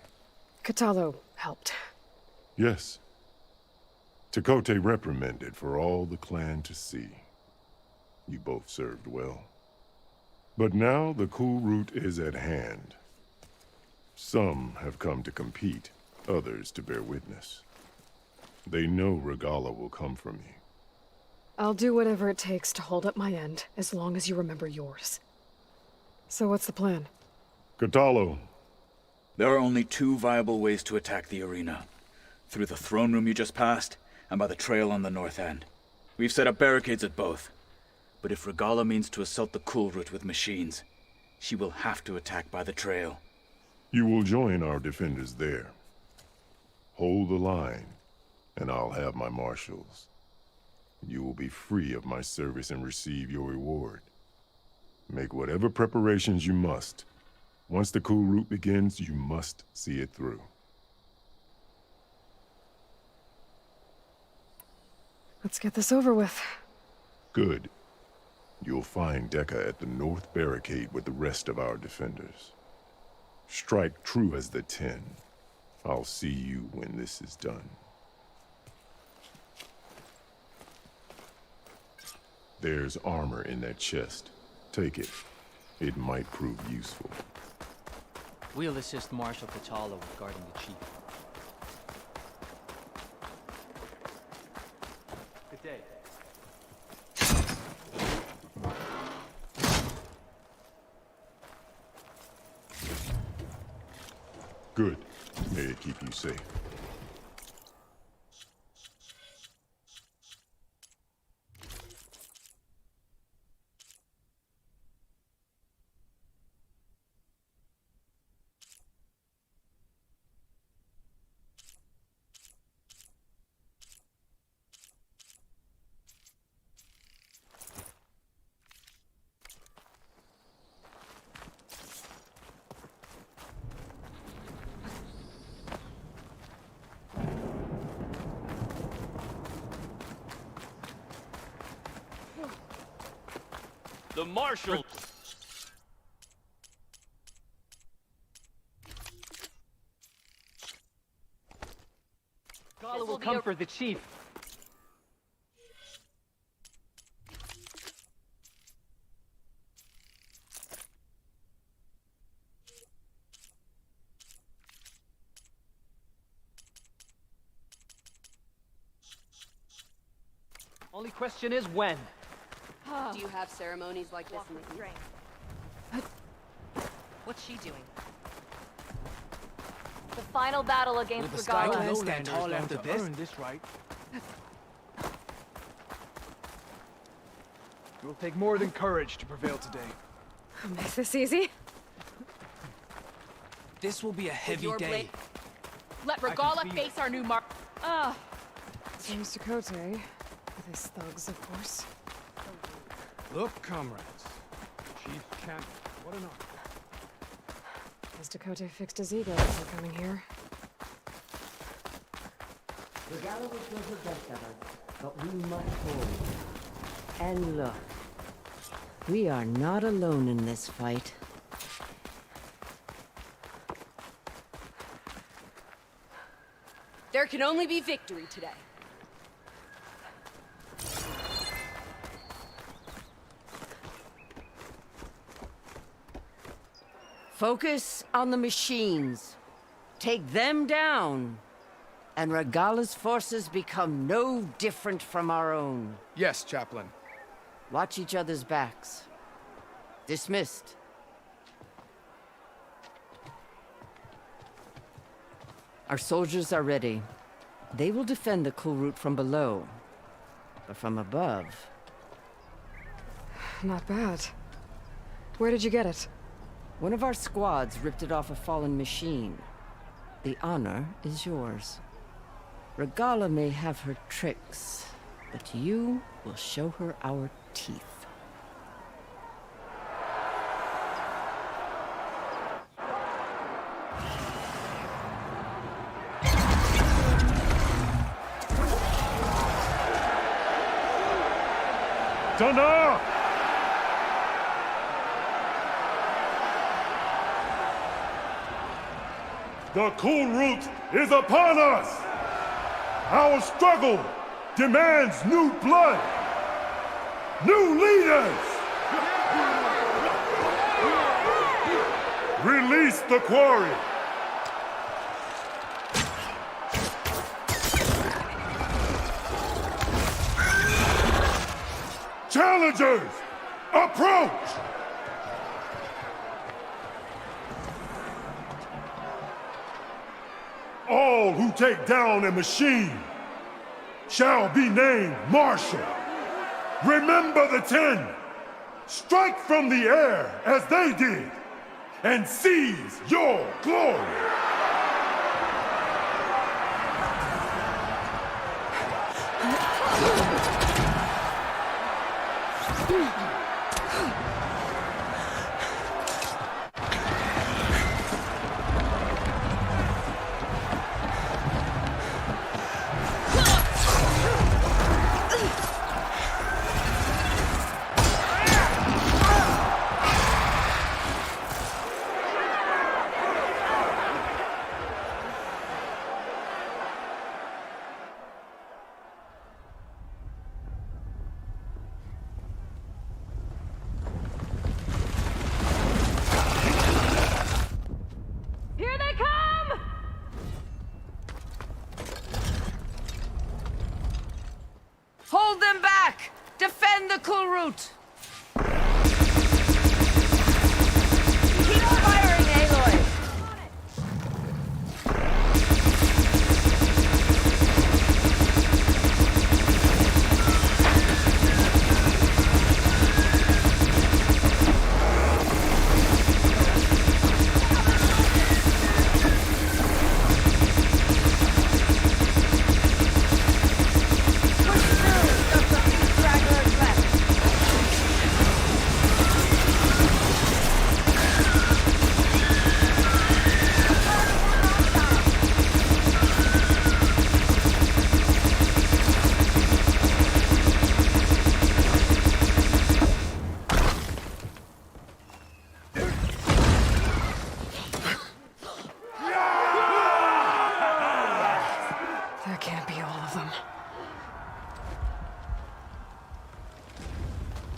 Speaker 1: Katalo helped.
Speaker 22: Yes. Takote reprimanded for all the clan to see. You both served well. But now the cool route is at hand. Some have come to compete, others to bear witness. They know Regalla will come for me.
Speaker 1: I'll do whatever it takes to hold up my end, as long as you remember yours. So what's the plan?
Speaker 22: Katalo.
Speaker 17: There are only two viable ways to attack the arena. Through the throne room you just passed, and by the trail on the north end. We've set up barricades at both. But if Regalla means to assault the cool route with machines, she will have to attack by the trail.
Speaker 22: You will join our defenders there. Hold the line, and I'll have my marshals. You will be free of my service and receive your reward. Make whatever preparations you must. Once the cool route begins, you must see it through.
Speaker 1: Let's get this over with.
Speaker 22: Good. You'll find Dekka at the north barricade with the rest of our defenders. Strike true as the 10. I'll see you when this is done. There's armor in that chest. Take it. It might prove useful.
Speaker 14: We'll assist Marshal Katalo with guarding the chief. Good day.
Speaker 22: Good. May it keep you safe.
Speaker 18: The Marshal!
Speaker 14: Regalla will come for the chief. Only question is when.
Speaker 12: Do you have ceremonies like this in the East?
Speaker 4: What's she doing?
Speaker 6: The final battle against
Speaker 14: Will the sky
Speaker 6: Regala.
Speaker 14: to stand tall after this? Earn this right.
Speaker 20: It will take more than courage to prevail today.
Speaker 1: Make this easy?
Speaker 14: This will be a heavy
Speaker 4: your
Speaker 14: day.
Speaker 4: blade- Let Regala face our new mark.
Speaker 1: So Mr. Cote, with his thugs, of course.
Speaker 13: Look, comrades. Chief Camp. What an honor.
Speaker 1: Mr. Cote fixed his ego before coming here.
Speaker 3: Regala was the best of us, but we must hold. And look, we are not alone in this fight.
Speaker 4: There can only be victory today.
Speaker 3: Focus on the machines. Take them down. And Regala's forces become no different from our own.
Speaker 20: Yes, Chaplain.
Speaker 3: Watch each other's backs. Dismissed. Our soldiers are ready. They will defend the cool route from below. But from above...
Speaker 1: Not bad. Where did you get it?
Speaker 3: One of our squads ripped it off a fallen machine. The honor is yours. Regala may have her tricks, but you will show her our teeth.
Speaker 22: Dana! The cool route is upon us! Our struggle demands new blood! New leaders! Release the quarry! Challengers, approach! All who take down a machine shall be named Marshal. Remember the 10. Strike from the air as they did, and seize your glory.
Speaker 6: Here they come!
Speaker 3: Hold them back! Defend the cool route! Keep firing, Aloy!
Speaker 1: That can't be all of them.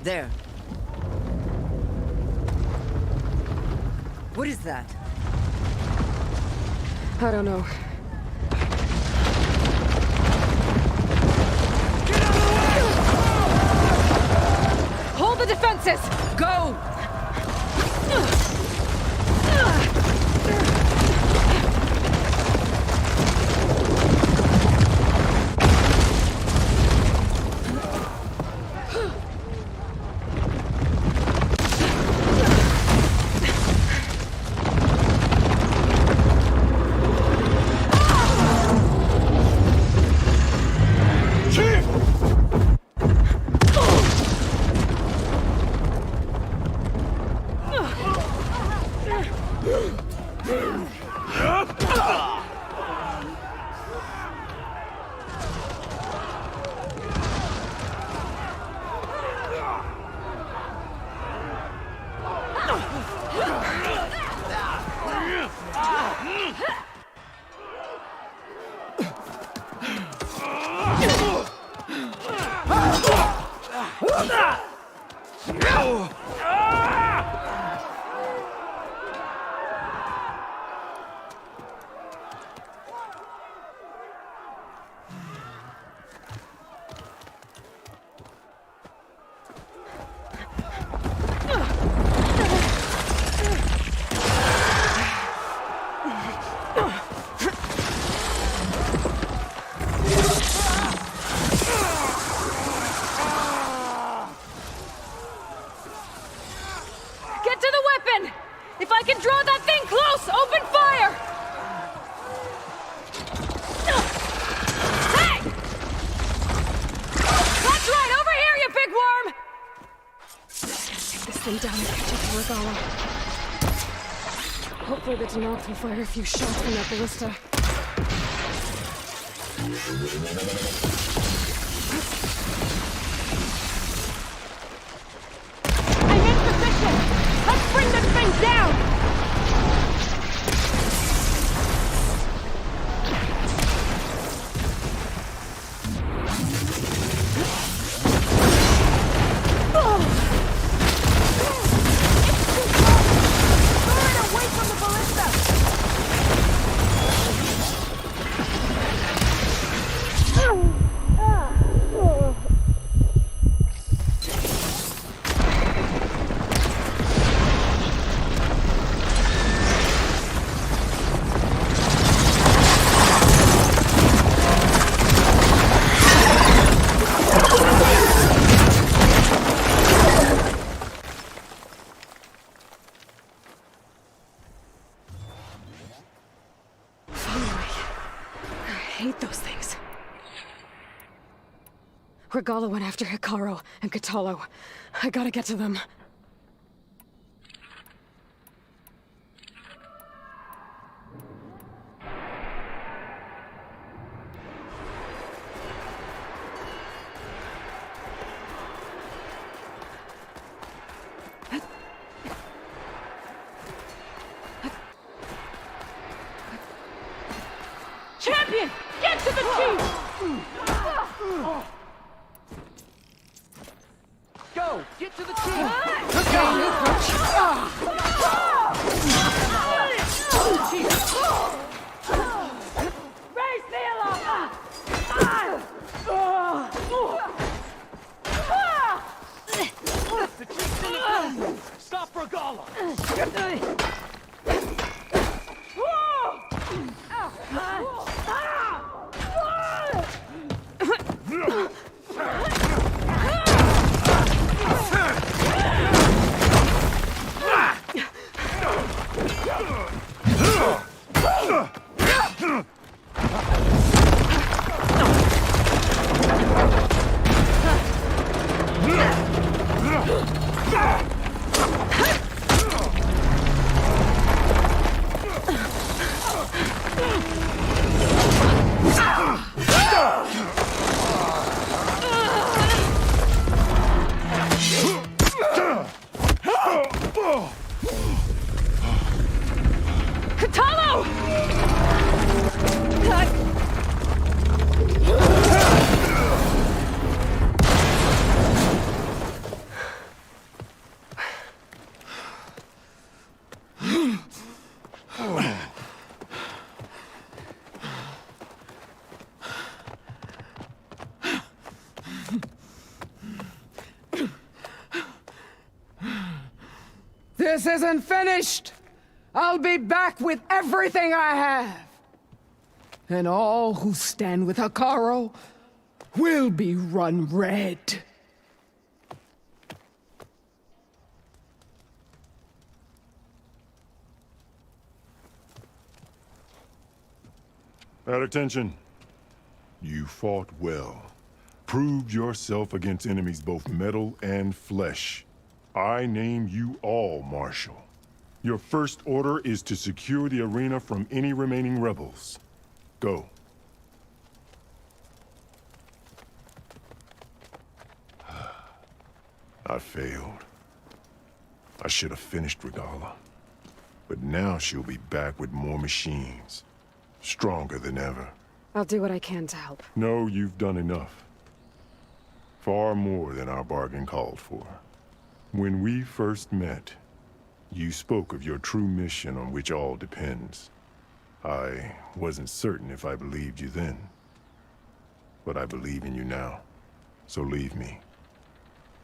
Speaker 3: There. What is that?
Speaker 1: I don't know.
Speaker 3: Get out of the way!
Speaker 1: defenses!
Speaker 3: Go!
Speaker 1: Get to the weapon! If I can draw that thing close, open fire! Hey! That's right, over here, you big worm! Take this thing down and catch up to Regala. Hopefully the Tenakth will fire a few shots from that ballista.
Speaker 6: Let's bring this thing down!
Speaker 1: Away from the ballista! Regala went after Hikaru and Katalo. I gotta get to them.
Speaker 6: Champion! Get to the chief!
Speaker 14: Go! Get to the team!
Speaker 6: Raise the alarm!
Speaker 14: The chief's in the building! Stop Regala!
Speaker 8: This isn't finished! I'll be back with everything I have! And all who stand with Hekarro will be run red.
Speaker 22: At attention. You fought well. Proved yourself against enemies both metal and flesh. I name you all Marshal. Your first order is to secure the arena from any remaining rebels. Go. I failed. I should have finished Regalla. But now she'll be back with more machines. Stronger than ever.
Speaker 1: I'll do what I can to help.
Speaker 22: No, you've done enough. Far more than our bargain called for. When we first met, you spoke of your true mission on which all depends. I wasn't certain if I believed you then. But I believe in you now. So leave me.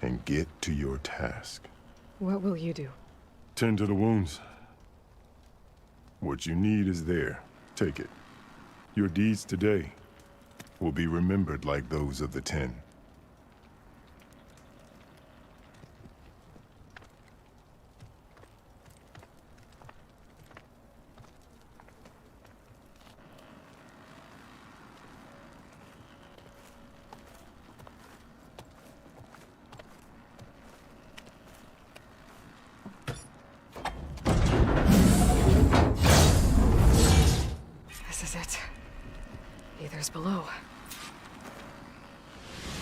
Speaker 22: And get to your task.
Speaker 1: What will you do?
Speaker 22: Tend to the wounds. What you need is there. Take it. Your deeds today will be remembered like those of the 10.
Speaker 1: This is it. Aether's below.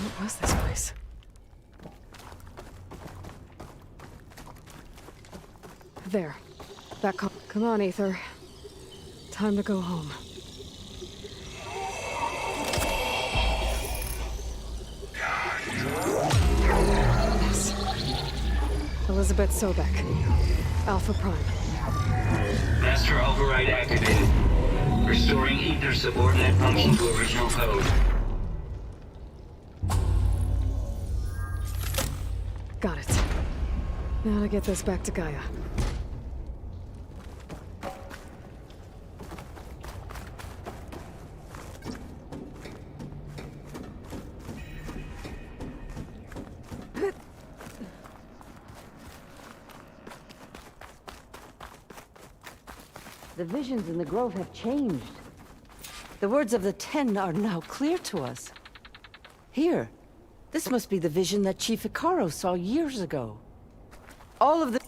Speaker 1: What was this place? There. Come on, Aether. Time to go home. Yes. Elizabeth Sobek. Alpha Prime.
Speaker 9: Master override activated. Restoring Aether subordinate function to original code.
Speaker 1: Got it. Now to get this back to Gaia.
Speaker 3: The visions in the grove have changed. The words of the 10 are now clear to us. Here, this must be the vision that Chief Hekarro saw years ago. All of the...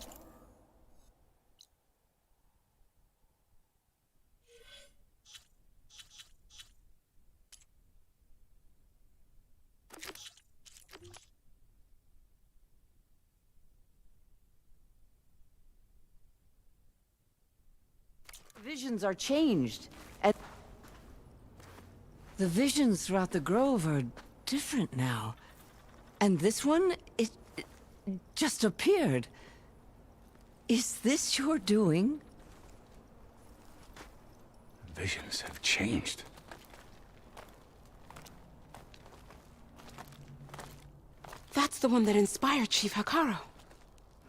Speaker 3: visions are changed, and the visions throughout the grove are different now. And this one, it just appeared. Is this your doing?
Speaker 17: Visions have changed.
Speaker 11: That's the one that inspired Chief Hekarro.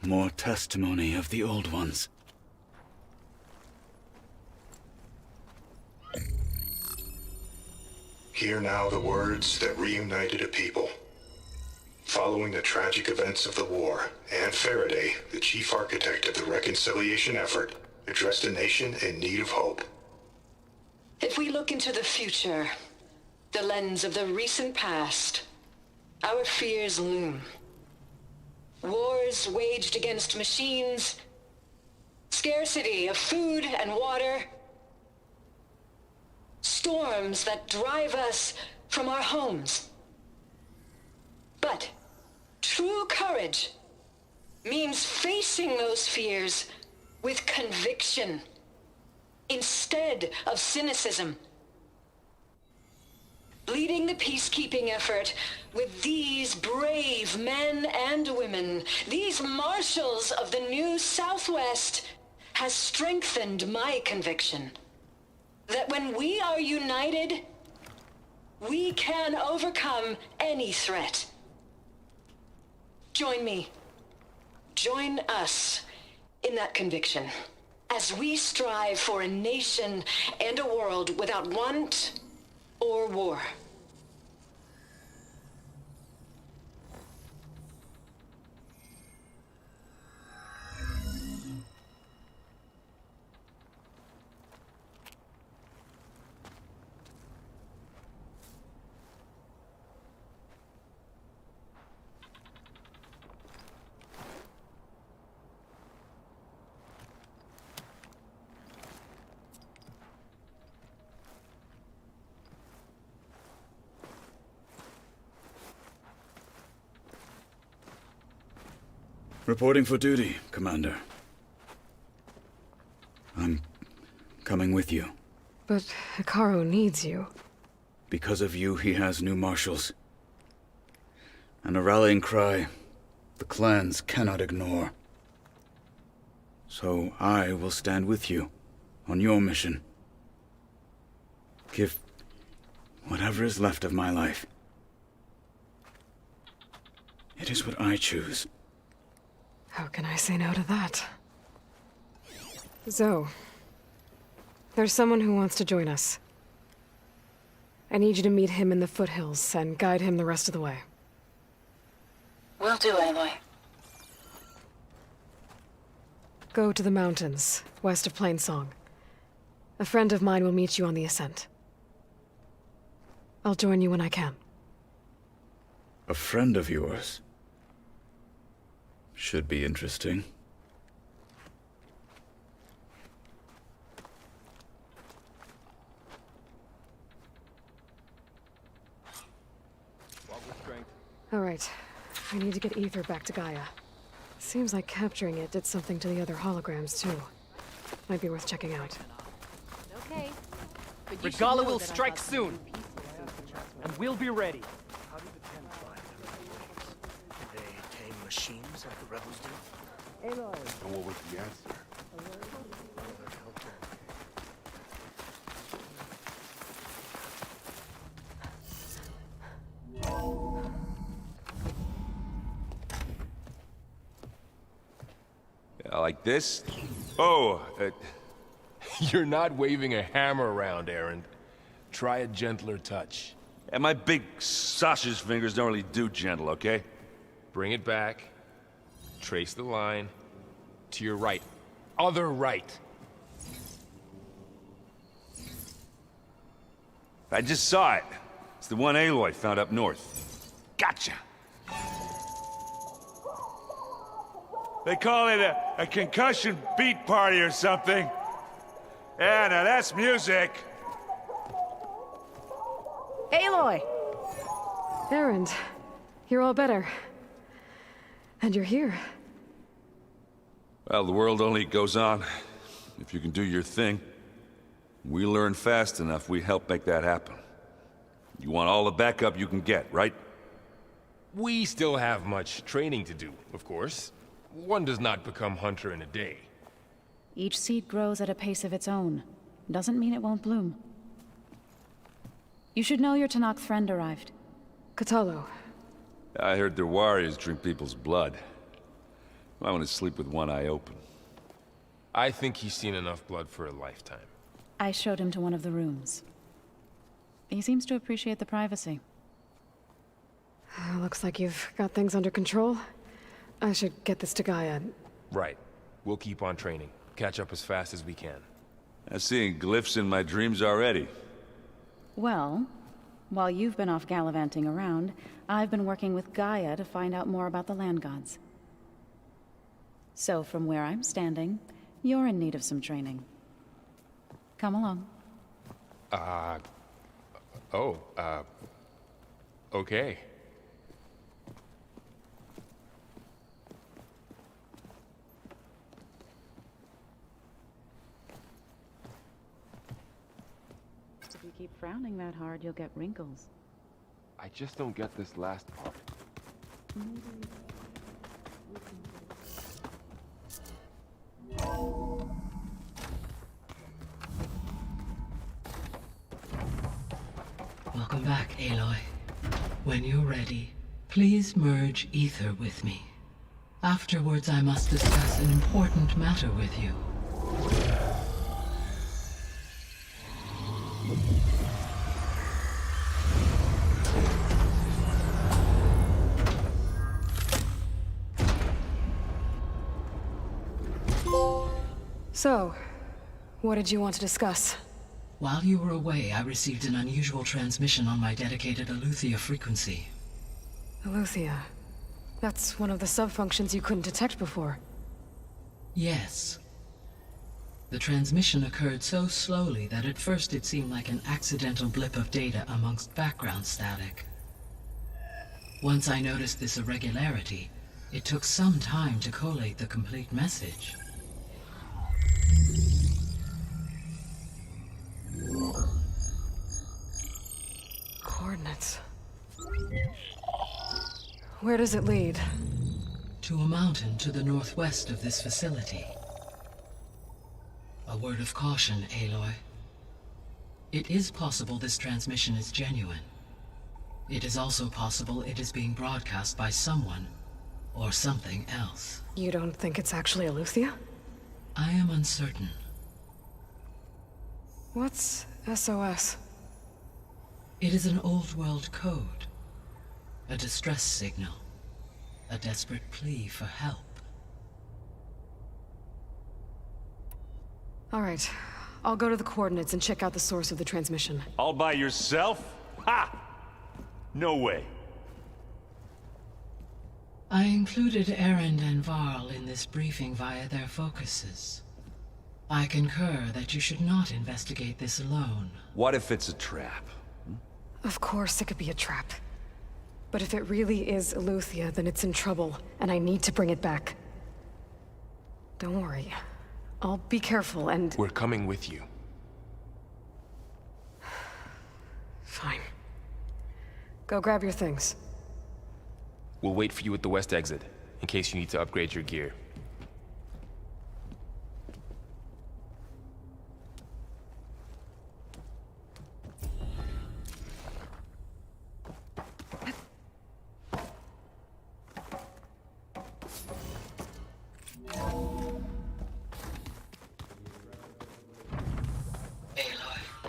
Speaker 17: More testimony of the old ones.
Speaker 16: Hear now the words that reunited a people. Following the tragic events of the war, Anne Faraday, the chief architect of the reconciliation effort, addressed a nation in need of hope.
Speaker 10: If we look into the future, the lens of the recent past, our fears loom. Wars waged against machines, scarcity of food and water, storms that drive us from our homes. But true courage means facing those fears with conviction instead of cynicism. Leading the peacekeeping effort with these brave men and women, these marshals of the new Southwest, has strengthened my conviction that when we are united, we can overcome any threat. Join me. Join us in that conviction. As we strive for a nation and a world without want or war.
Speaker 17: Reporting for duty, Commander. I'm coming with you.
Speaker 1: But Hikaru needs you.
Speaker 17: Because of you, he has new marshals. And a rallying cry the clans cannot ignore. So I will stand with you on your mission. Give whatever is left of my life. It is what I choose.
Speaker 1: How can I say no to that? Zoe, there's someone who wants to join us. I need you to meet him in the foothills and guide him the rest of the way.
Speaker 10: Will do, Aloy.
Speaker 1: Go to the mountains, west of Plainsong. A friend of mine will meet you on the ascent. I'll join you when I can.
Speaker 17: A friend of yours? Should be interesting.
Speaker 1: All right. I need to get Ether back to Gaia. Seems like capturing it did something to the other holograms, too. Might be worth checking out.
Speaker 4: Okay.
Speaker 14: Regalla will strike soon. And we'll be ready.
Speaker 2: How do the Ten find them? Do they tame machines like the rebels do?
Speaker 21: Aloy.
Speaker 2: And what was the answer?
Speaker 7: Like this? Oh, you're not waving a hammer around, Erend. Try a gentler touch.
Speaker 19: And my big sausage fingers don't really do gentle, okay?
Speaker 7: Bring it back. Trace the line. To your right. Other right.
Speaker 19: I just saw it. It's the one Aloy found up north. Gotcha! They call it a concussion beat party or something. Yeah, now that's music.
Speaker 1: Aloy! Erend, you're all better. And you're here.
Speaker 19: Well, the world only goes on if you can do your thing. We learn fast enough, we help make that happen. You want all the backup you can get, right?
Speaker 7: We still have much training to do, of course. One does not become hunter in a day.
Speaker 24: Each seed grows at a pace of its own. Doesn't mean it won't bloom. You should know your Tanakh friend arrived.
Speaker 1: Katalo.
Speaker 19: I heard their warriors drink people's blood. I want to sleep with one eye open.
Speaker 7: I think he's seen enough blood for a lifetime.
Speaker 24: I showed him to one of the rooms. He seems to appreciate the privacy.
Speaker 1: Looks like you've got things under control. I should get this to Gaia.
Speaker 7: Right. We'll keep on training. Catch up as fast as we can.
Speaker 19: I'm seeing glyphs in my dreams already.
Speaker 24: Well, while you've been off gallivanting around, I've been working with Gaia to find out more about the land gods. So from where I'm standing, you're in need of some training. Come along.
Speaker 7: Okay.
Speaker 24: If you keep frowning that hard, you'll get wrinkles.
Speaker 7: I just don't get this last part.
Speaker 25: Welcome back, Aloy. When you're ready, please merge Ether with me.
Speaker 5: Afterwards, I must discuss an important matter with you.
Speaker 1: So, what did you want to discuss?
Speaker 5: While you were away, I received an unusual transmission on my dedicated Aletheia frequency.
Speaker 1: Aletheia. That's one of the sub-functions you couldn't detect before.
Speaker 5: Yes. The transmission occurred so slowly that at first it seemed like an accidental blip of data amongst background static. Once I noticed this irregularity, it took some time to collate the complete message.
Speaker 1: Coordinates. Where does it lead?
Speaker 5: To a mountain to the northwest of this facility. A word of caution, Aloy. It is possible this transmission is genuine. It is also possible it is being broadcast by someone or something else.
Speaker 1: You don't think it's actually Aletheia?
Speaker 5: I am uncertain.
Speaker 1: What's SOS?
Speaker 5: It is an old-world code. A distress signal. A desperate plea for help.
Speaker 1: All right. I'll go to the coordinates and check out the source of the transmission.
Speaker 19: All by yourself? Ha! No way.
Speaker 5: I included Erend and Varl in this briefing via their focuses. I concur that you should not investigate this alone.
Speaker 19: What if it's a trap?
Speaker 1: Of course it could be a trap. But if it really is Aletheia, then it's in trouble, and I need to bring it back. Don't worry. I'll be careful and...
Speaker 2: We're coming with you.
Speaker 1: Fine. Go grab your things.
Speaker 2: We'll wait for you at the west exit, in case you need to upgrade your gear.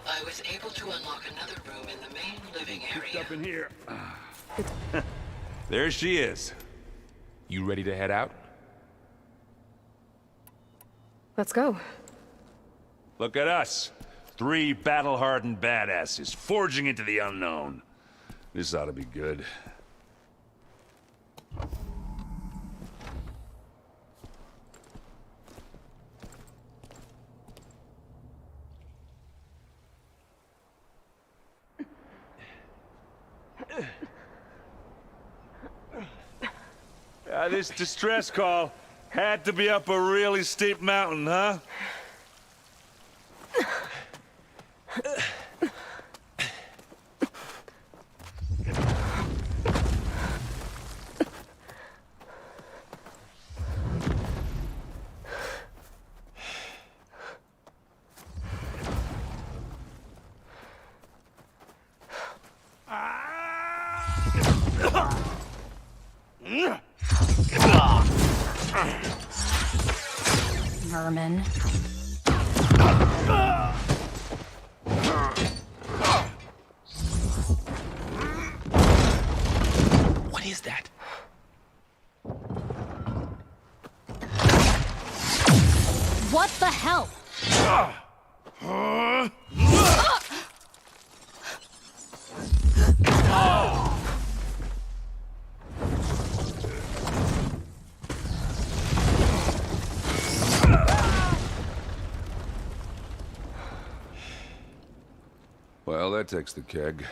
Speaker 5: I was able to unlock another room in the main living area.
Speaker 19: Up in here. There she is.
Speaker 2: You ready to head out?
Speaker 1: Let's go.
Speaker 19: Look at us. 3 battle-hardened badasses forging into the unknown. This ought to be good. This distress call had to be up a really steep mountain, huh?
Speaker 24: Vermin.
Speaker 2: What is that?
Speaker 24: What the hell?
Speaker 19: Well, that takes the keg.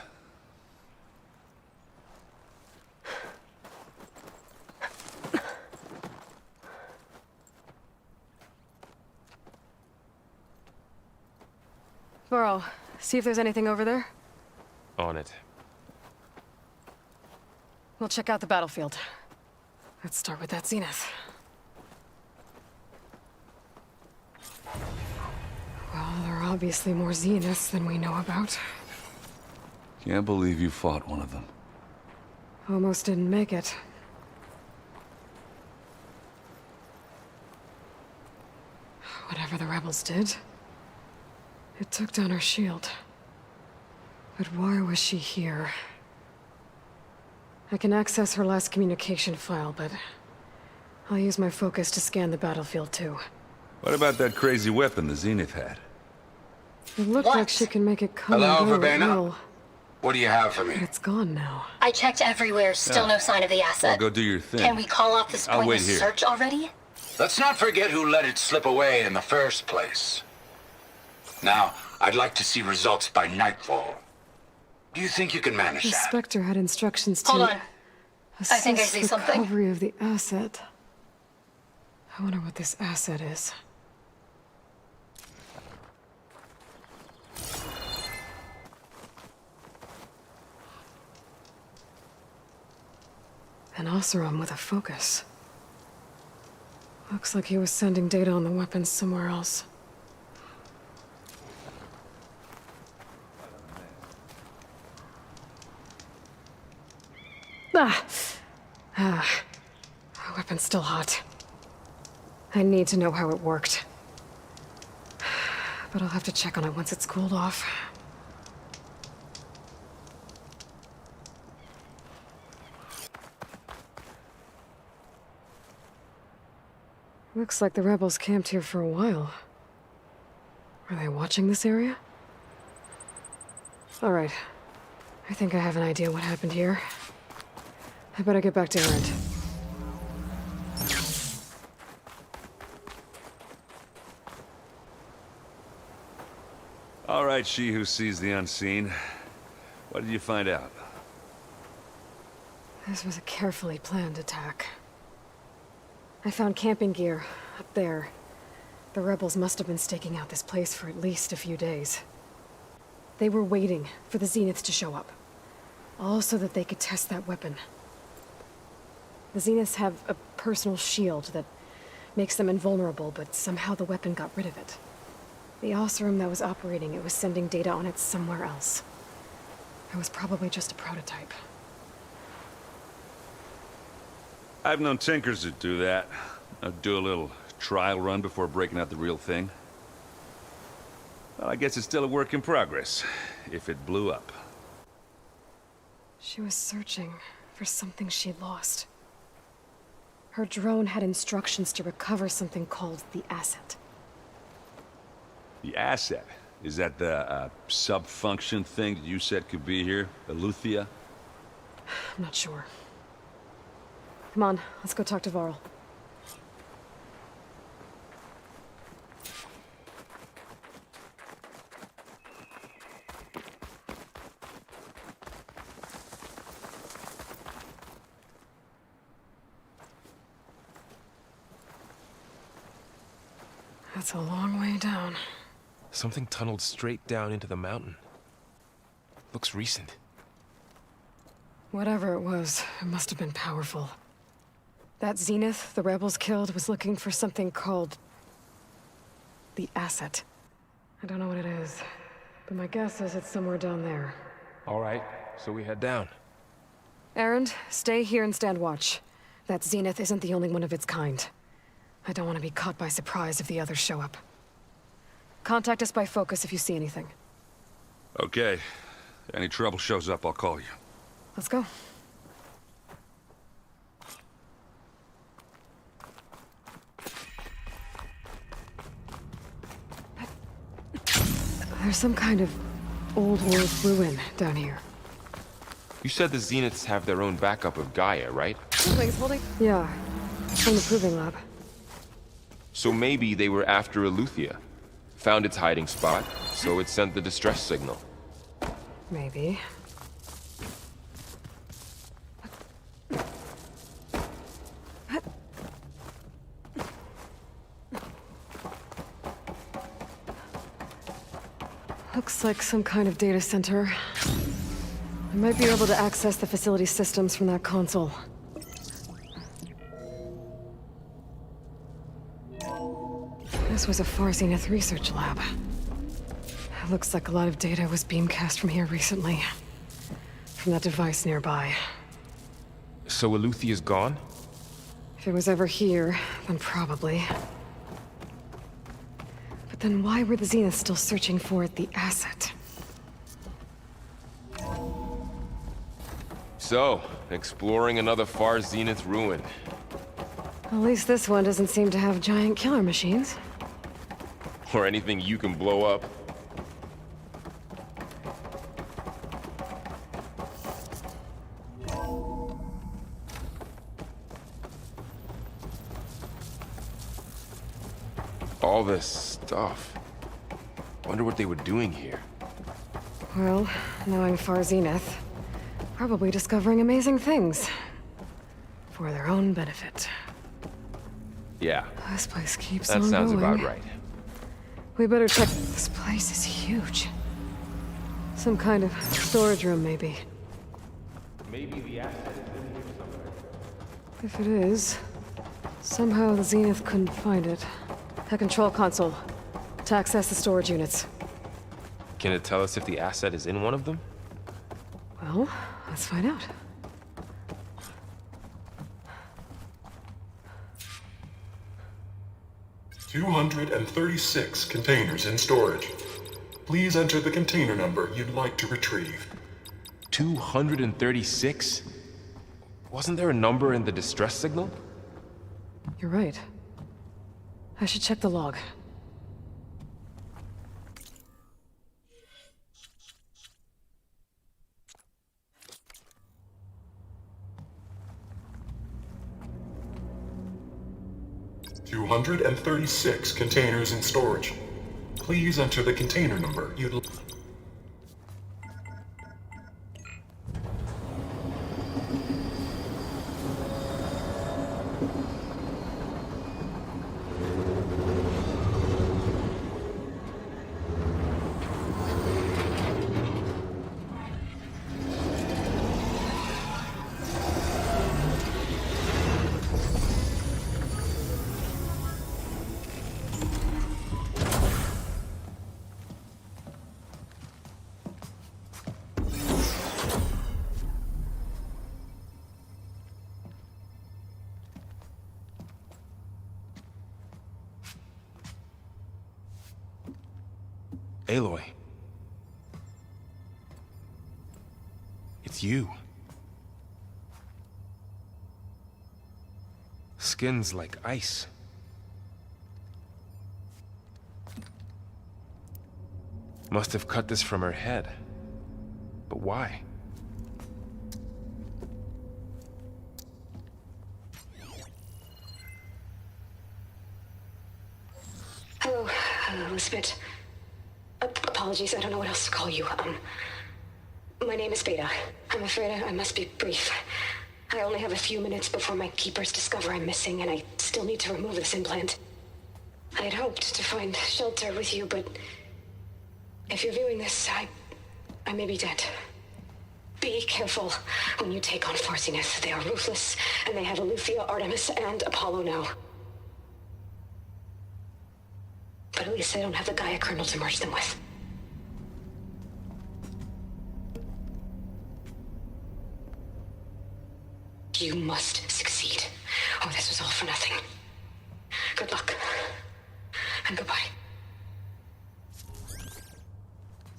Speaker 1: Varl, see if there's anything over there.
Speaker 2: On it.
Speaker 1: We'll check out the battlefield. Let's start with that zenith. Well, there are obviously more zeniths than we know about.
Speaker 19: Can't believe you fought one of them.
Speaker 1: Almost didn't make it. Whatever the rebels did, it took down her shield. But why was she here? I can access her last communication file, but I'll use my focus to scan the battlefield too.
Speaker 19: What about that crazy weapon the Zenith had?
Speaker 1: It looked like she can make it come
Speaker 12: Hello,
Speaker 1: and go at
Speaker 12: Verbena?
Speaker 1: will.
Speaker 12: What do you have for me?
Speaker 1: But it's gone now.
Speaker 15: I checked everywhere, still no sign of the asset.
Speaker 19: Well, go do your thing.
Speaker 15: Can we call off this
Speaker 19: I'll wait
Speaker 15: pointless
Speaker 19: here.
Speaker 15: search already?
Speaker 12: Let's not forget who let it slip away in the first place. Now, I'd like to see results by nightfall. Do you think you can manage
Speaker 1: The
Speaker 12: that?
Speaker 1: Spectre had instructions to
Speaker 15: Hold on. I think I
Speaker 1: assist
Speaker 15: see something.
Speaker 1: recovery of the asset. I wonder what this asset is. An Oseram with a focus. Looks like he was sending data on the weapons somewhere else. The weapon's still hot. I need to know how it worked. But I'll have to check on it once it's cooled off. Looks like the rebels camped here for a while. Are they watching this area? All right. I think I have an idea what happened here. I better get back to Erend.
Speaker 19: All right, she who sees the unseen. What did you find out?
Speaker 1: This was a carefully planned attack. I found camping gear up there. The rebels must have been staking out this place for at least a few days. They were waiting for the Zeniths to show up. All so that they could test that weapon. The Zeniths have a personal shield that makes them invulnerable, but somehow the weapon got rid of it. The Oseram that was operating it was sending data on it somewhere else. It was probably just a prototype.
Speaker 19: I've known tinkers that do that. I'd do a little trial run before breaking out the real thing. Well, I guess it's still a work in progress, if it blew up.
Speaker 1: She was searching for something she'd lost. Her drone had instructions to recover something called the asset.
Speaker 19: The asset? Is that the sub-function thing that you said could be here? Aletheia?
Speaker 1: I'm not sure. Come on, let's go talk to Varl. That's a long way down.
Speaker 18: Something tunneled straight down into the mountain. Looks recent.
Speaker 1: Whatever it was, it must have been powerful. That Zenith the rebels killed was looking for something called the asset. I don't know what it is, but my guess is it's somewhere down there.
Speaker 18: All right, so we head down.
Speaker 1: Erend, stay here and stand watch. That Zenith isn't the only one of its kind. I don't want to be caught by surprise if the others show up. Contact us by focus if you see anything.
Speaker 19: Okay. Any trouble shows up, I'll call you.
Speaker 1: Let's go. There's some kind of old world ruin down here.
Speaker 23: You said the Zeniths have their own backup of Gaia, right?
Speaker 1: Yeah, from the proving lab.
Speaker 23: So maybe they were after Aletheia. Found its hiding spot, so it sent the distress signal.
Speaker 1: Maybe. Looks like some kind of data center. I might be able to access the facility systems from that console. This was a Far Zenith research lab. It looks like a lot of data was beamcast from here recently. From that device nearby.
Speaker 23: So Aletheia's gone?
Speaker 1: If it was ever here, then probably. then why were the Zeniths still searching for the asset?
Speaker 23: So, exploring another Far Zenith ruin.
Speaker 1: At least this one doesn't seem to have giant killer machines.
Speaker 23: Or anything you can blow up. All this stuff. Wonder what they were doing here.
Speaker 1: Well, knowing Far Zenith, probably discovering amazing things. For their own benefit.
Speaker 23: Yeah.
Speaker 1: This place keeps
Speaker 23: That
Speaker 1: on
Speaker 23: sounds
Speaker 1: going.
Speaker 23: about right.
Speaker 1: We better check. This place is huge. Some kind of storage room, maybe.
Speaker 23: Maybe the asset is in here somewhere.
Speaker 1: If it is, somehow the Zenith couldn't find it. A control console to access the storage units.
Speaker 23: Can it tell us if the asset is in one of them?
Speaker 1: Well, let's find out.
Speaker 6: "236 containers in storage. Please enter the container number you'd like to retrieve."
Speaker 23: 236? Wasn't there a number in the distress signal?
Speaker 1: You're right. I should check the log.
Speaker 6: "236 containers in storage. Please enter the container number you'd like.
Speaker 23: Aloy. It's you. Skin's like ice. Must have cut this from her head. But why?
Speaker 10: Hello, Elizabeth. Apologies, I don't know what else to call you. My name is Beta. I'm afraid I must be brief. I only have a few minutes before my keepers discover I'm missing, and I still need to remove this implant. I had hoped to find shelter with you, but if you're viewing this, I may be dead. Be careful when you take on Far Zenith. They are ruthless, and they have Aletheia, Artemis, and Apollo now. But at least I don't have the Gaia kernel to merge them with. You must succeed. Oh, this was all for nothing. Good luck. And goodbye.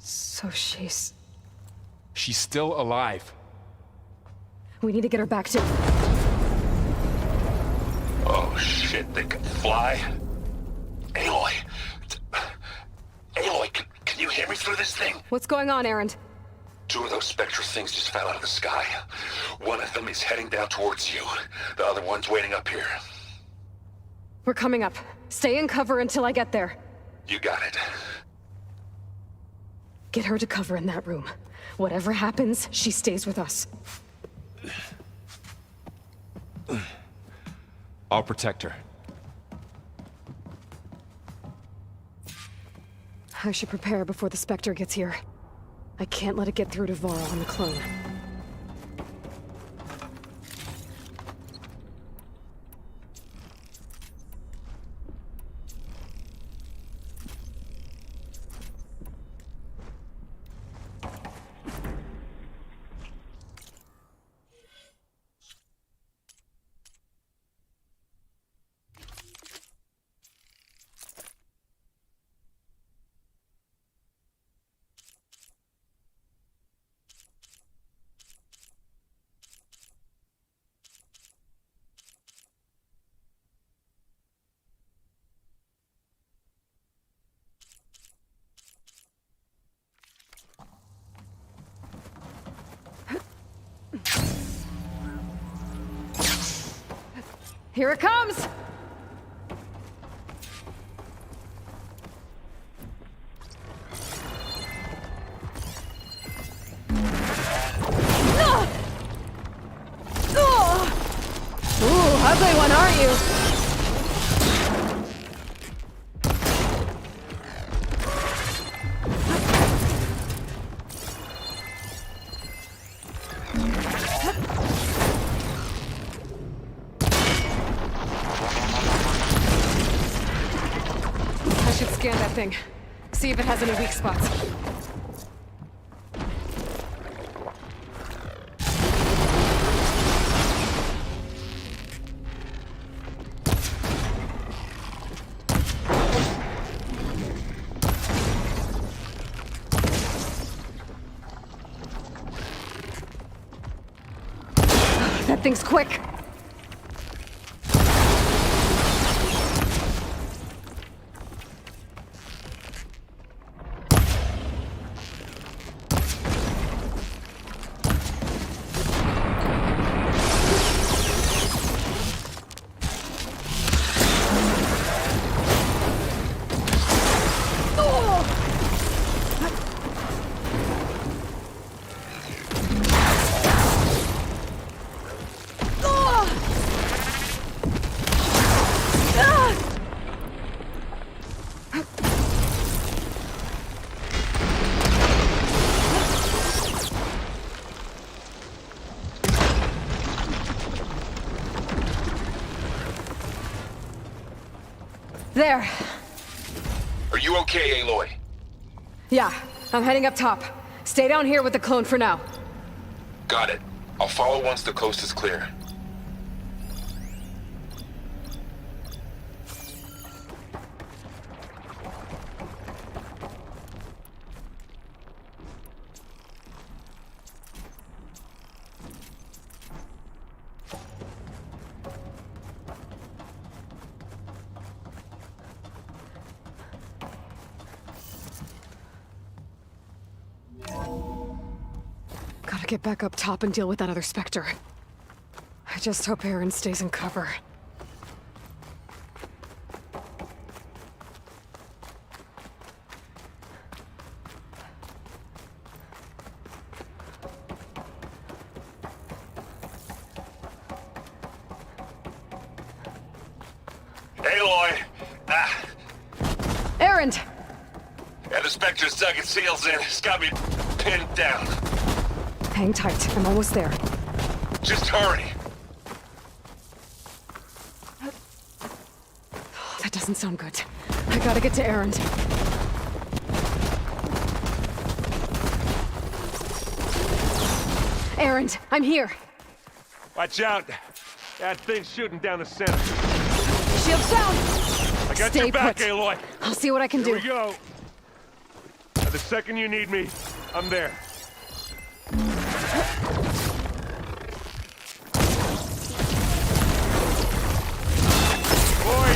Speaker 1: So she's...
Speaker 23: She's still alive.
Speaker 1: We need to get her back to...
Speaker 12: Oh shit, they can fly? Aloy! Aloy, can you hear me through this thing?
Speaker 1: What's going on, Erend?
Speaker 12: Two of those spectral things just fell out of the sky. One of them is heading down towards you. The other one's waiting up here.
Speaker 1: We're coming up. Stay in cover until I get there.
Speaker 12: You got it.
Speaker 1: Get her to cover in that room. Whatever happens, she stays with us.
Speaker 23: I'll protect her.
Speaker 1: I should prepare before the Spectre gets here. I can't let it get through to Varl and the clone. Here it comes! Ooh, ugly one, aren't you? I should scan that thing. See if it has any weak spots. That thing's quick. There.
Speaker 7: Are you okay, Aloy?
Speaker 1: Yeah, I'm heading up top. Stay down here with the clone for now.
Speaker 7: Got it. I'll follow once the coast is clear.
Speaker 1: Gotta get back up top and deal with that other Spectre. I just hope Aaron stays in cover.
Speaker 7: Aloy!
Speaker 1: Aaron!
Speaker 7: Yeah, the Spectre's dug its heels in. It's got me pinned down.
Speaker 1: Hang tight, I'm almost there.
Speaker 7: Just hurry.
Speaker 1: That doesn't sound good. I gotta get to Aaron. Aaron, I'm here.
Speaker 19: Watch out! That thing's shooting down the center.
Speaker 1: Shields down!
Speaker 19: I got
Speaker 1: Stay
Speaker 19: your back,
Speaker 1: put.
Speaker 19: Aloy.
Speaker 1: I'll see what I can do.
Speaker 19: Here we go. The second you need me, I'm there. Boy,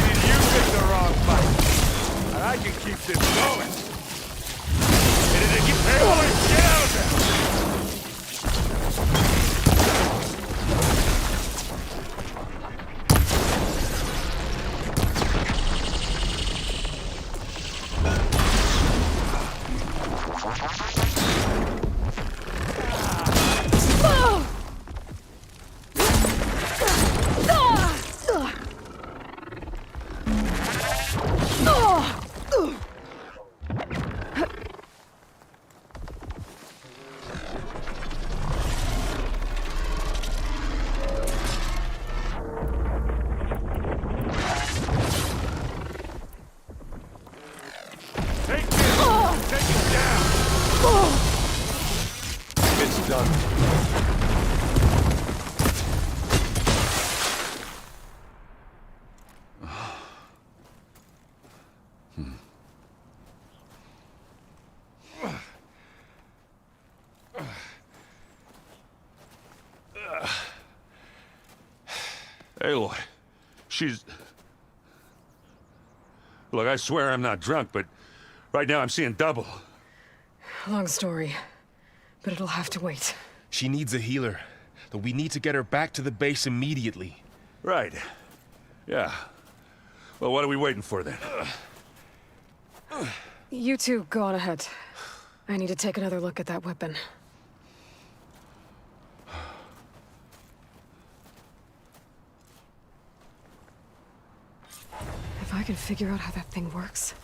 Speaker 19: did you pick the wrong fight. And I can keep this going. Aloy, get out of there!
Speaker 7: It's done.
Speaker 19: Aloy, she's... Look, I swear I'm not drunk, but right now I'm seeing double.
Speaker 1: Long story, but it'll have to wait.
Speaker 18: She needs a healer, but we need to get her back to the base immediately.
Speaker 19: Right. Yeah. Well, what are we waiting for then?
Speaker 1: You two go on ahead. I need to take another look at that weapon. If I can figure out how that thing works,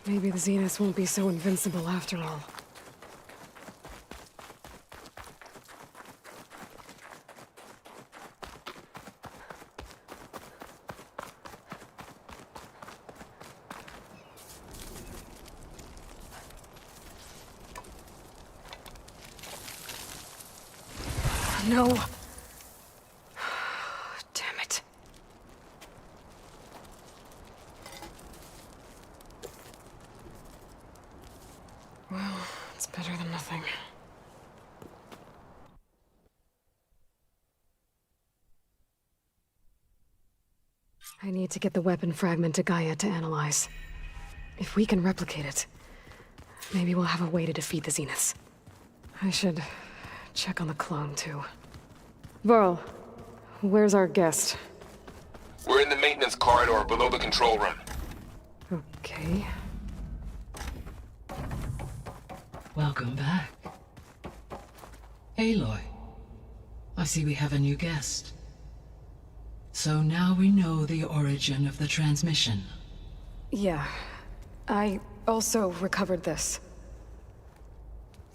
Speaker 1: maybe the Zeniths won't be so invincible after all. No. Damn it. Well, it's better than nothing. I need to get the weapon fragment to Gaia to analyze. If we can replicate it, maybe we'll have a way to defeat the Zeniths. I should check on the clone, too. Varl, where's our guest?
Speaker 23: We're in the maintenance corridor below the control room.
Speaker 1: Okay.
Speaker 5: Welcome back. Aloy, I see we have a new guest. So now we know the origin of the transmission.
Speaker 1: Yeah. I also recovered this.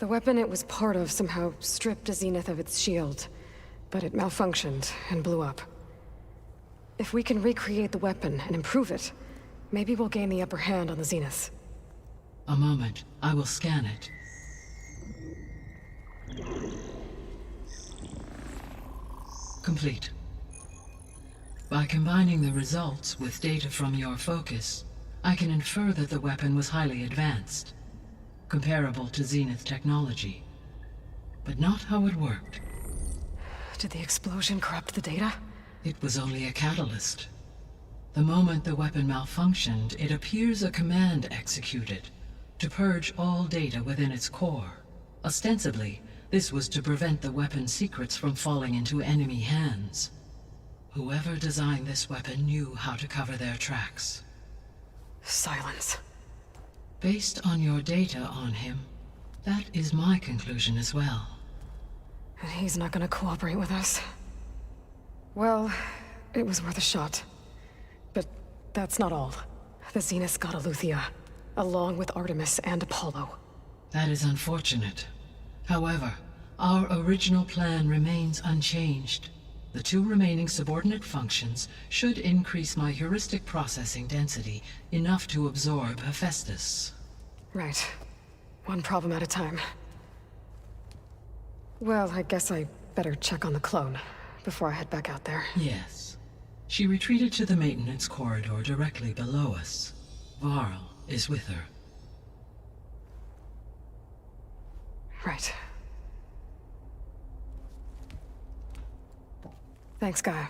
Speaker 1: The weapon it was part of somehow stripped a Zenith of its shield, but it malfunctioned and blew up. If we can recreate the weapon and improve it, maybe we'll gain the upper hand on the Zeniths.
Speaker 5: A moment, I will scan it. Complete. By combining the results with data from your focus, I can infer that the weapon was highly advanced, comparable to Zenith technology, but not how it worked.
Speaker 1: Did the explosion corrupt the data?
Speaker 5: It was only a catalyst. The moment the weapon malfunctioned, it appears a command executed to purge all data within its core. Ostensibly, this was to prevent the weapon's secrets from falling into enemy hands. Whoever designed this weapon knew how to cover their tracks.
Speaker 1: Silence.
Speaker 5: Based on your data on him, that is my conclusion as well.
Speaker 1: And he's not gonna cooperate with us. Well, it was worth a shot. But that's not all. The Zeniths got Aletheia, along with Artemis and Apollo.
Speaker 5: That is unfortunate. However, our original plan remains unchanged. The two remaining subordinate functions should increase my heuristic processing density enough to absorb Hephaestus.
Speaker 1: Right. One problem at a time. Well, I guess I better check on the clone before I head back out there.
Speaker 5: Yes. She retreated to the maintenance corridor directly below us. Varl is with her.
Speaker 1: Right. Thanks, Gaia.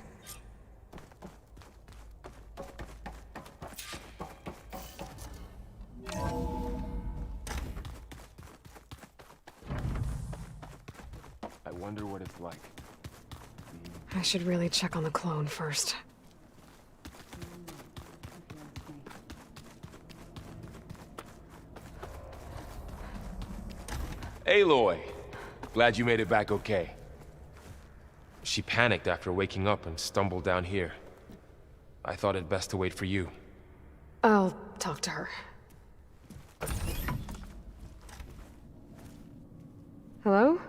Speaker 23: I wonder what it's like.
Speaker 1: I should really check on the clone first.
Speaker 23: Aloy! Glad you made it back okay. She panicked after waking up and stumbled down here. I thought it best to wait for you.
Speaker 1: I'll talk to her. Hello?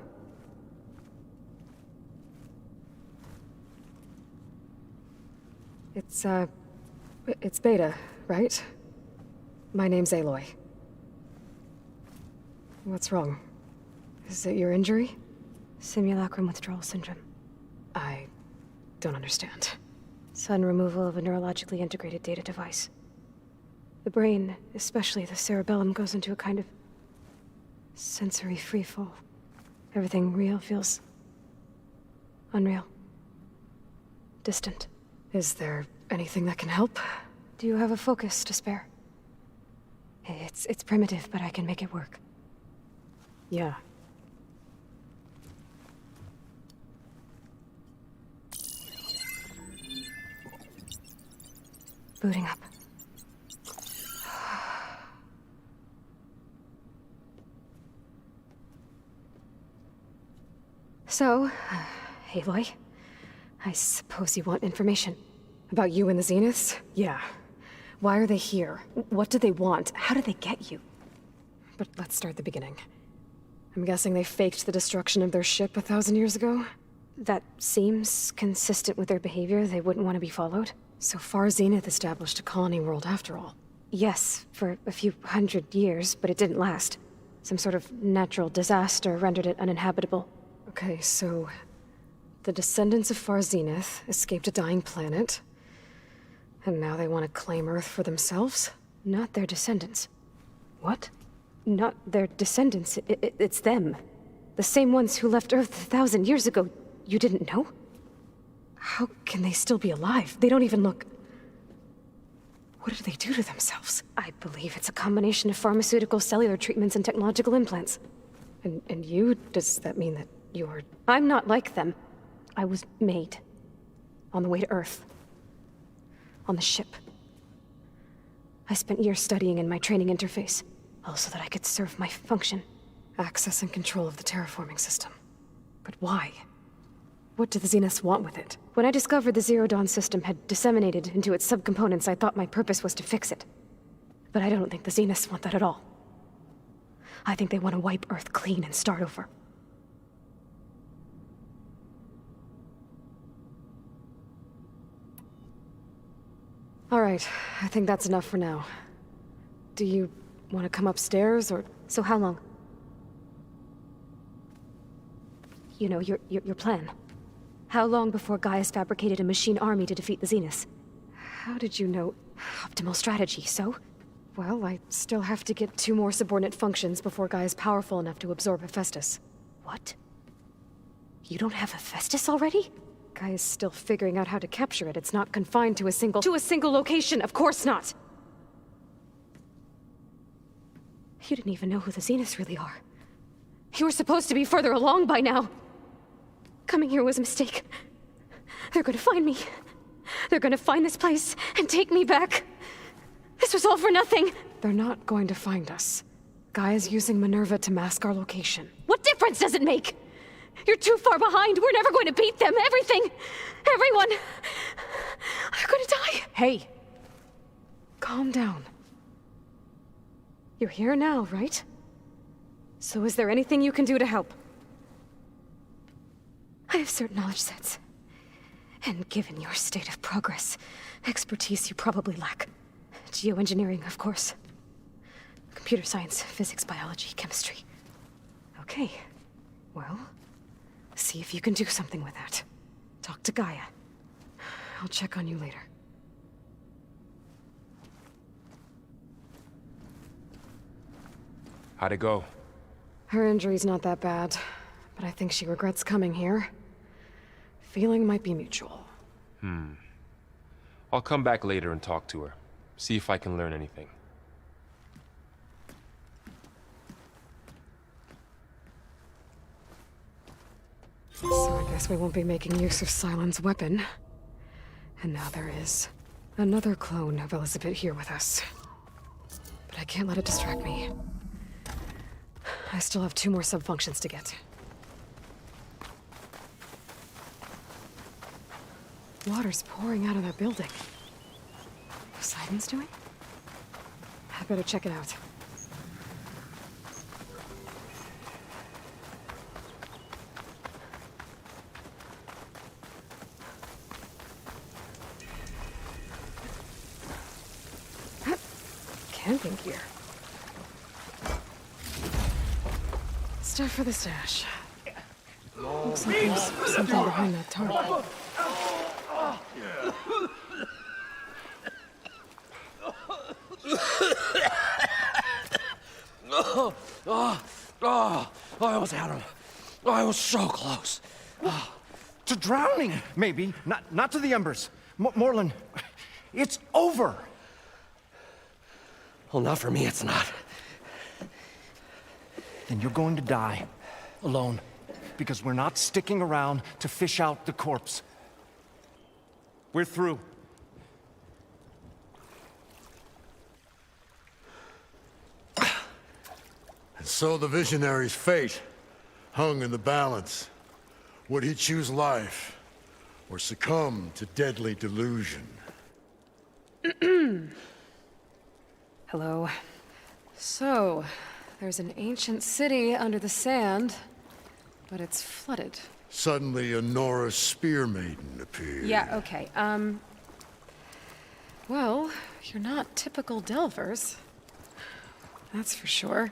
Speaker 1: It's Beta, right? My name's Aloy. What's wrong? Is it your injury?
Speaker 8: Simulacrum withdrawal syndrome.
Speaker 1: I don't understand.
Speaker 8: Sudden removal of a neurologically integrated data device. The brain, especially the cerebellum, goes into a kind of sensory freefall. Everything real feels unreal. Distant.
Speaker 1: Is there anything that can help?
Speaker 8: Do you have a focus to spare? It's primitive, but I can make it work.
Speaker 1: Yeah.
Speaker 8: Booting up. So, Aloy, I suppose you want information. About you and the Zeniths? Yeah. Why are they here? What do they want? How did they get you? But let's start at the beginning. I'm guessing they faked the destruction of their ship 1,000 years ago? That seems consistent with their behavior. They wouldn't want to be followed. So far, Zenith established a colony world after all. Yes, for a few hundred years, but it didn't last. Some sort of natural disaster rendered it uninhabitable. Okay, so the descendants of Far Zenith escaped a dying planet, and now they want to claim Earth for themselves? Not their descendants. What? Not their descendants. It's them. The same ones who left Earth 1,000 years ago. You didn't know? How can they still be alive? They don't even look... What did they do to themselves? I believe it's a combination of pharmaceutical, cellular treatments, and technological implants. And you? Does that mean that you're... I'm not like them. I was made. On the way to Earth. On the ship. I spent years studying in my training interface, all so that I could serve my function. Access and control of the terraforming system. But why? What do the Zeniths want with it? When I discovered the Zero Dawn system had disseminated into its subcomponents, I thought my purpose was to fix it. But I don't think the Zeniths want that at all. I think they want to wipe Earth clean and start over. All right, I think that's enough for now. Do you want to come upstairs, or... So how long? You know, your plan. How long before Gaia's fabricated a machine army to defeat the Zeniths?
Speaker 1: How did you know?
Speaker 8: Optimal strategy, so?
Speaker 1: Well, I still have to get 2 more subordinate functions before Gaia's powerful enough to absorb Hephaestus.
Speaker 8: What? You don't have Hephaestus already?
Speaker 1: Gaia's still figuring out how to capture it. It's not confined to a single... To a single location! Of course not!
Speaker 8: You didn't even know who the Zeniths really are.
Speaker 1: You were supposed to be further along by now!
Speaker 8: Coming here was a mistake. They're gonna find me. They're gonna find this place and take me back. This was all for nothing.
Speaker 1: They're not going to find us. Gaia's using Minerva to mask our location.
Speaker 8: What difference does it make? You're too far behind. We're never going to beat them. Everything. Everyone. They're gonna die.
Speaker 1: Hey. Calm down. You're here now, right? So is there anything you can do to help?
Speaker 8: I have certain knowledge sets. And given your state of progress, expertise you probably lack. Geoengineering, of course. Computer science, physics, biology, chemistry.
Speaker 1: Okay. Well, see if you can do something with that. Talk to Gaia. I'll check on you later.
Speaker 23: How'd it go?
Speaker 1: Her injury's not that bad, but I think she regrets coming here. Feeling might be mutual.
Speaker 23: I'll come back later and talk to her. See if I can learn anything.
Speaker 1: So I guess we won't be making use of Sylens' weapon. And now there is another clone of Elizabeth here with us. But I can't let it distract me. I still have 2 more sub-functions to get. Water's pouring out of that building. Poseidon's doing? I better check it out. Camping gear. Stuff for the stash. Looks like there's something behind that tarp.
Speaker 2: I almost had him. I was so close. To drowning, maybe. Not to the embers. Morlun, it's over. Well, not for me, it's not. Then you're going to die. Alone. Because we're not sticking around to fish out the corpse. We're through.
Speaker 9: And so the visionary's fate hung in the balance. Would he choose life, or succumb to deadly delusion?
Speaker 1: Hello. So, there's an ancient city under the sand, but it's flooded.
Speaker 9: Suddenly, a Nora spear maiden appeared.
Speaker 1: Yeah, okay. Well, you're not typical Delvers. That's for sure.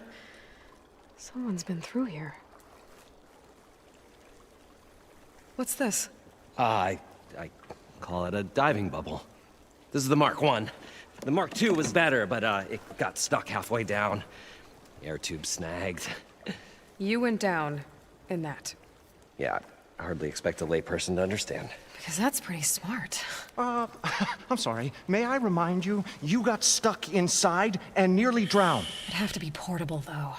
Speaker 1: Someone's been through here. What's this?
Speaker 13: I call it a diving bubble. This is the Mark I. The Mark II was better, but it got stuck halfway down. Air tube snagged.
Speaker 1: You went down in that.
Speaker 13: Yeah, I hardly expect a layperson to understand.
Speaker 1: Because that's pretty smart.
Speaker 2: I'm sorry. May I remind you, you got stuck inside and nearly drowned.
Speaker 1: It'd have to be portable, though.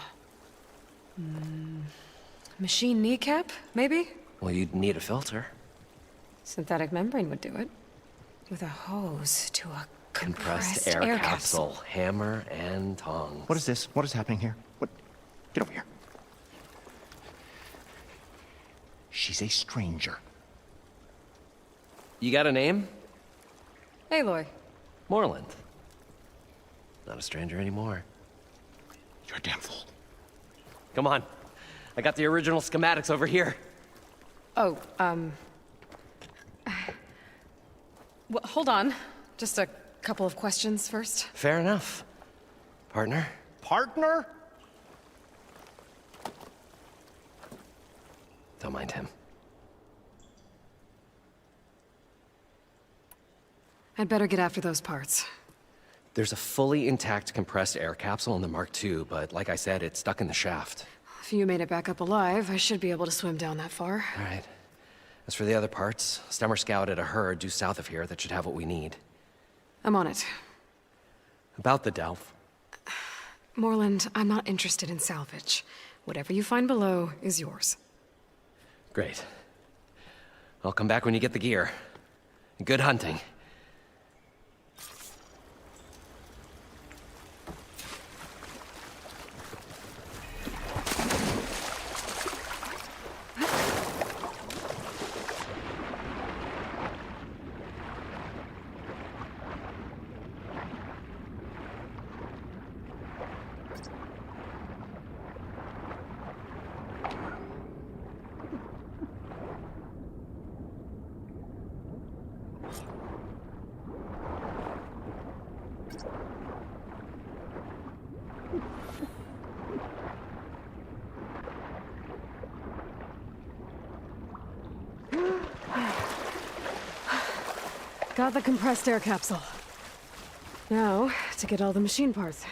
Speaker 1: Machine kneecap, maybe?
Speaker 13: Well, you'd need a filter.
Speaker 1: Synthetic membrane would do it. With a hose to a
Speaker 13: Compressed air capsule. Hammer and tongs.
Speaker 2: What is this? What is happening here? What? Get over here. She's a stranger.
Speaker 13: You got a name?
Speaker 1: Aloy.
Speaker 13: Moreland. Not a stranger anymore.
Speaker 2: You're a damn fool.
Speaker 13: Come on. I got the original schematics over here.
Speaker 1: Oh, well, hold on. Just a couple of questions first.
Speaker 13: Fair enough. Partner?
Speaker 2: Partner?
Speaker 13: Don't mind him.
Speaker 1: I'd better get after those parts.
Speaker 13: There's a fully intact compressed air capsule in the Mark II, but like I said, it's stuck in the shaft.
Speaker 1: If you made it back up alive, I should be able to swim down that far.
Speaker 13: All right. As for the other parts, Stemmer scouted a herd due south of here that should have what we need.
Speaker 1: I'm on it.
Speaker 13: About the Delph.
Speaker 1: Moreland, I'm not interested in salvage. Whatever you find below is yours.
Speaker 13: Great. I'll come back when you get the gear. Good hunting.
Speaker 1: Got the compressed air capsule. Now, to get all the machine parts.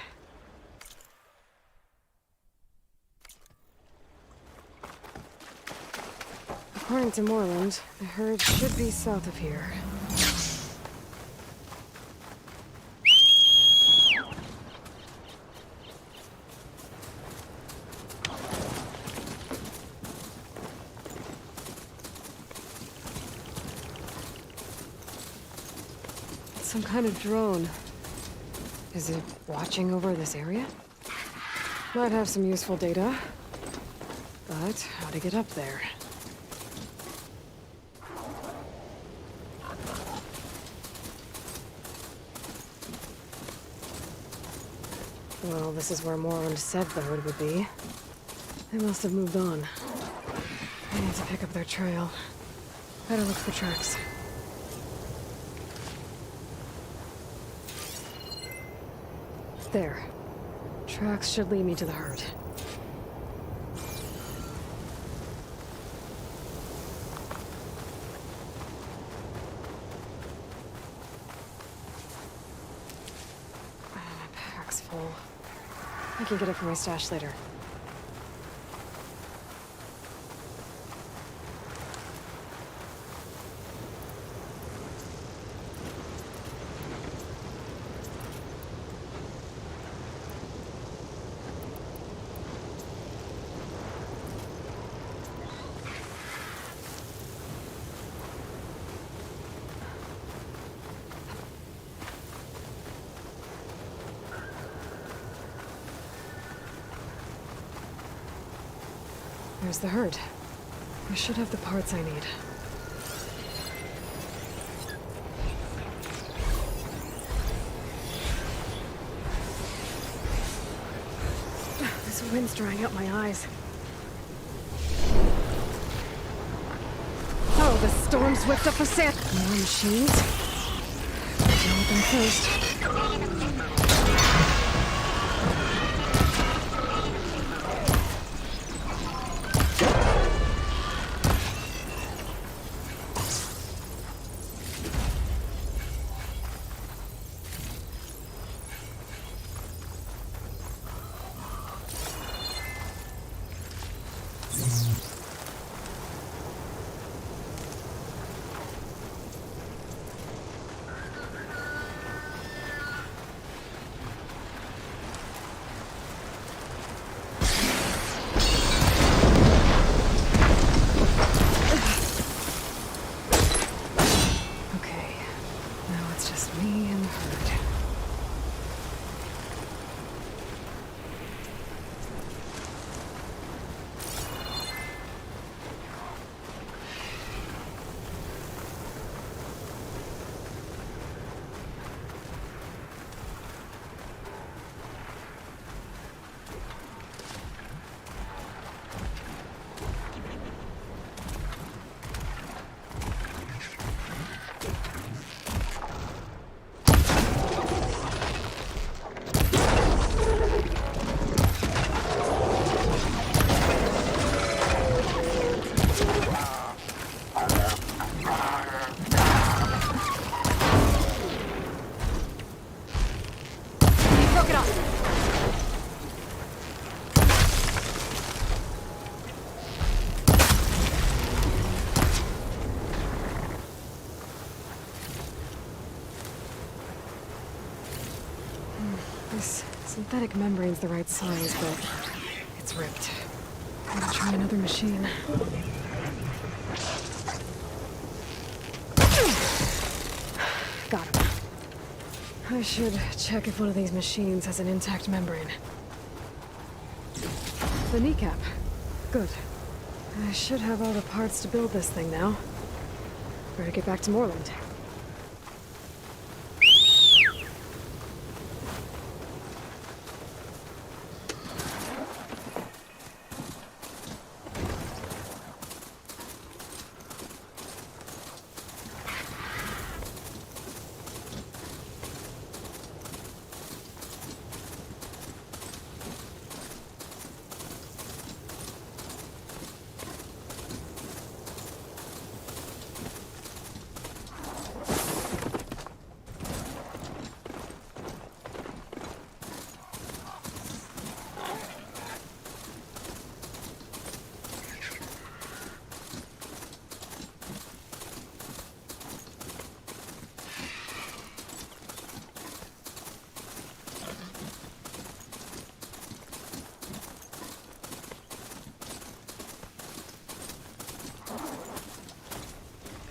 Speaker 1: According to Moreland, the herd should be south of here. Some kind of drone. Is it watching over this area? Might have some useful data. But how to get up there? Well, this is where Moreland said the herd would be. They must have moved on. I need to pick up their trail. Better look for tracks. There. Tracks should lead me to the herd. My pack's full. I can get it from my stash later. There's the herd. I should have the parts I need. This wind's drying out my eyes. Oh, the storm's whipped up a sand. More machines? Deal with them first. This synthetic membrane's the right size, but it's ripped. Gotta try another machine. Got him. I should check if one of these machines has an intact membrane. The kneecap. Good. I should have all the parts to build this thing now. Better get back to Moreland.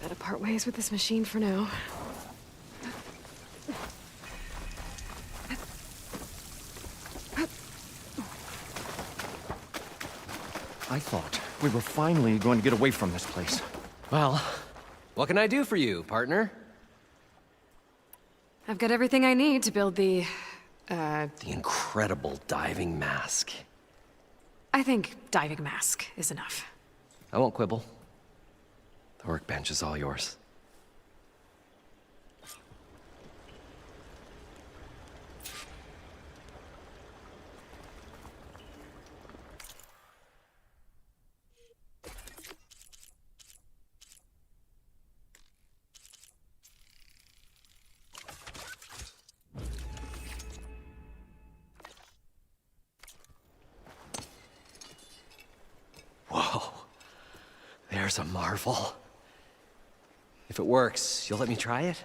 Speaker 1: Gotta part ways with this machine for now.
Speaker 2: I thought we were finally going to get away from this place.
Speaker 13: Well, what can I do for you, partner?
Speaker 1: I've got everything I need to build the
Speaker 13: incredible diving mask.
Speaker 1: I think diving mask is enough.
Speaker 13: I won't quibble. The workbench is all yours. Whoa. There's a marvel. If it works, you'll let me try it?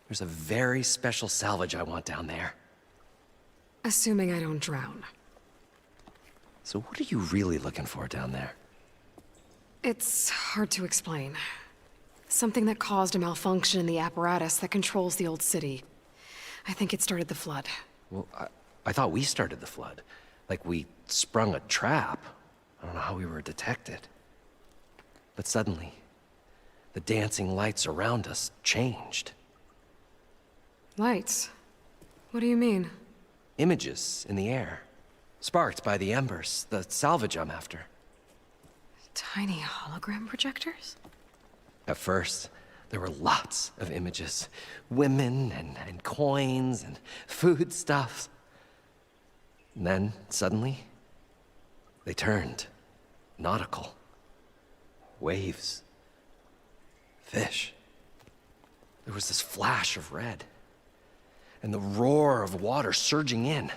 Speaker 13: There's a very special salvage I want down there.
Speaker 1: Assuming I don't drown.
Speaker 13: So what are you really looking for down there?
Speaker 1: It's hard to explain. Something that caused a malfunction in the apparatus that controls the old city. I think it started the flood.
Speaker 13: Well, I thought we started the flood. Like we sprung a trap. I don't know how we were detected. But suddenly, the dancing lights around us changed.
Speaker 1: Lights? What do you mean?
Speaker 13: Images in the air, sparked by the embers, the salvage I'm after.
Speaker 1: Tiny hologram projectors?
Speaker 13: At first, there were lots of images. Women and coins and foodstuffs. And then, suddenly, they turned nautical. Waves. Fish. There was this flash of red. And the roar of water surging in.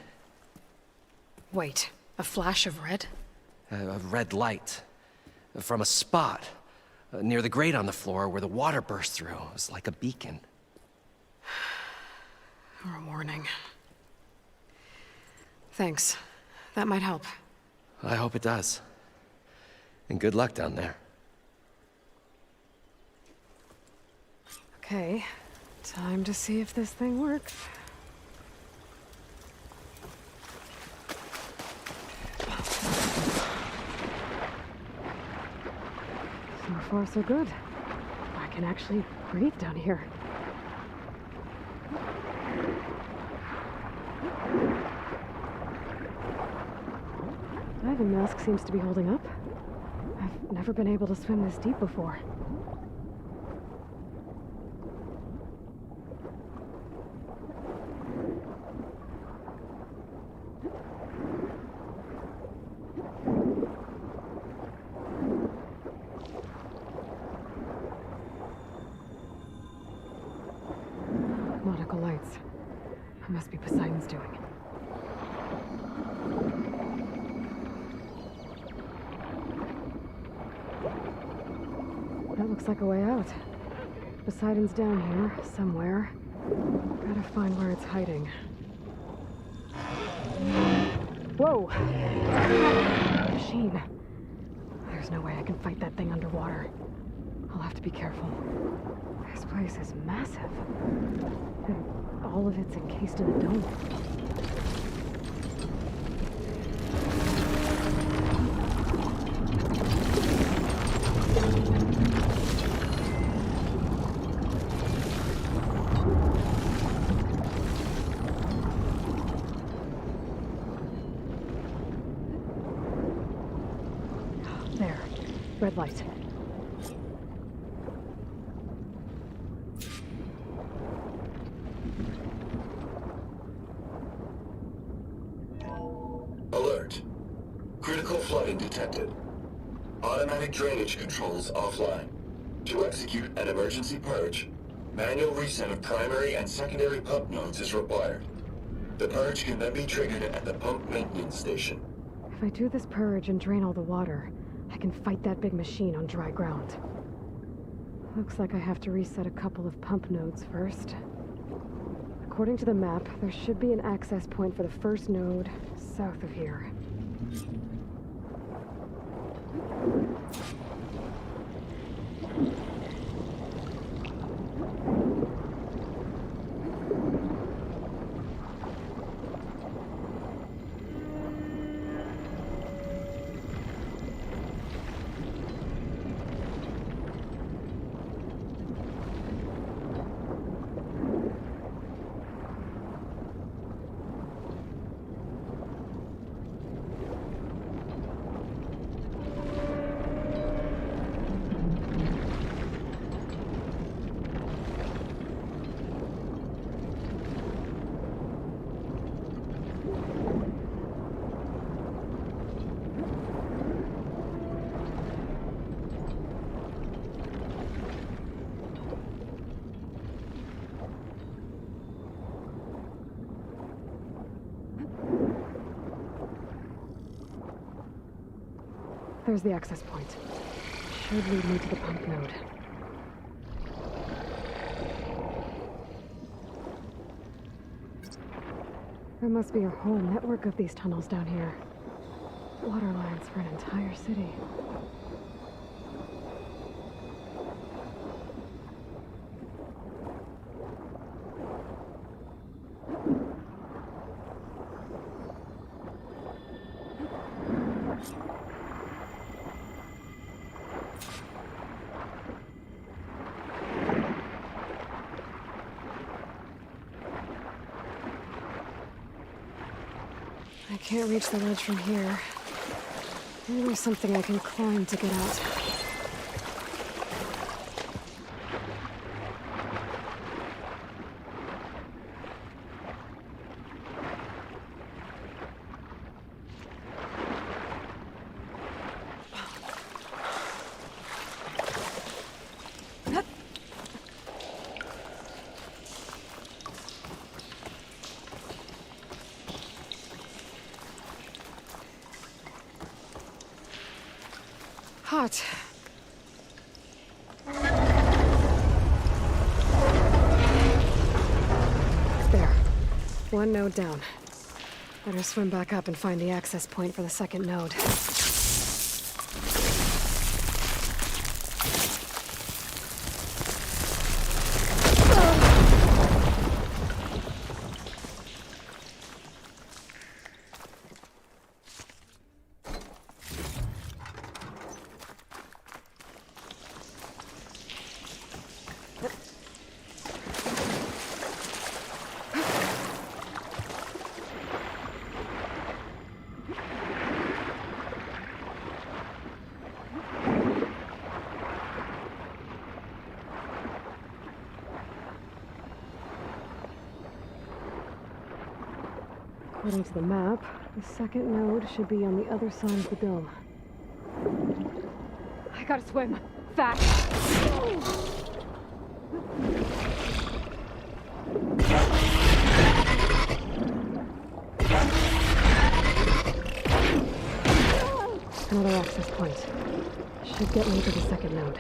Speaker 1: Wait, a flash of red?
Speaker 13: A red light. From a spot near the grate on the floor where the water burst through. It was like a beacon.
Speaker 1: Or a warning. Thanks. That might help.
Speaker 13: I hope it does. And good luck down there.
Speaker 1: Okay, time to see if this thing works. So far, so good. I can actually breathe down here. Diving mask seems to be holding up. I've never been able to swim this deep before. Nautical lights. It must be Poseidon's doing. That looks like a way out. Poseidon's down here, somewhere. Gotta find where it's hiding. Whoa! Machine. There's no way I can fight that thing underwater. I'll have to be careful. This place is massive. And all of it's encased in a dome. There. Red light.
Speaker 6: Alert. Critical flooding detected. Automatic drainage controls offline. To execute an emergency purge, manual reset of primary and secondary pump nodes is required. The purge can then be triggered at the pump maintenance station.
Speaker 1: If I do this purge and drain all the water, I can fight that big machine on dry ground. Looks like I have to reset a couple of pump nodes first. According to the map, there should be an access point for the first node south of here. There's the access point. Should lead me to the pump node. There must be a whole network of these tunnels down here. Water lines for an entire city. I can't reach the ledge from here. Maybe there's something I can climb to get out. Hot. There. One node down. Better swim back up and find the access point for the second node. According to the map, the second node should be on the other side of the dome. I gotta swim. Fast. Another access point. Should get me to the second node.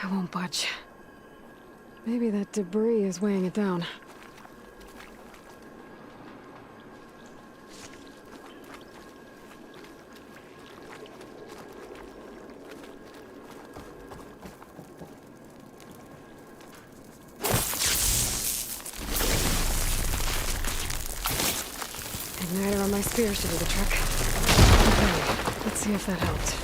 Speaker 1: I won't budge. Maybe that debris is weighing it down. Igniter on my spear should do the trick. Okay, let's see if that helped.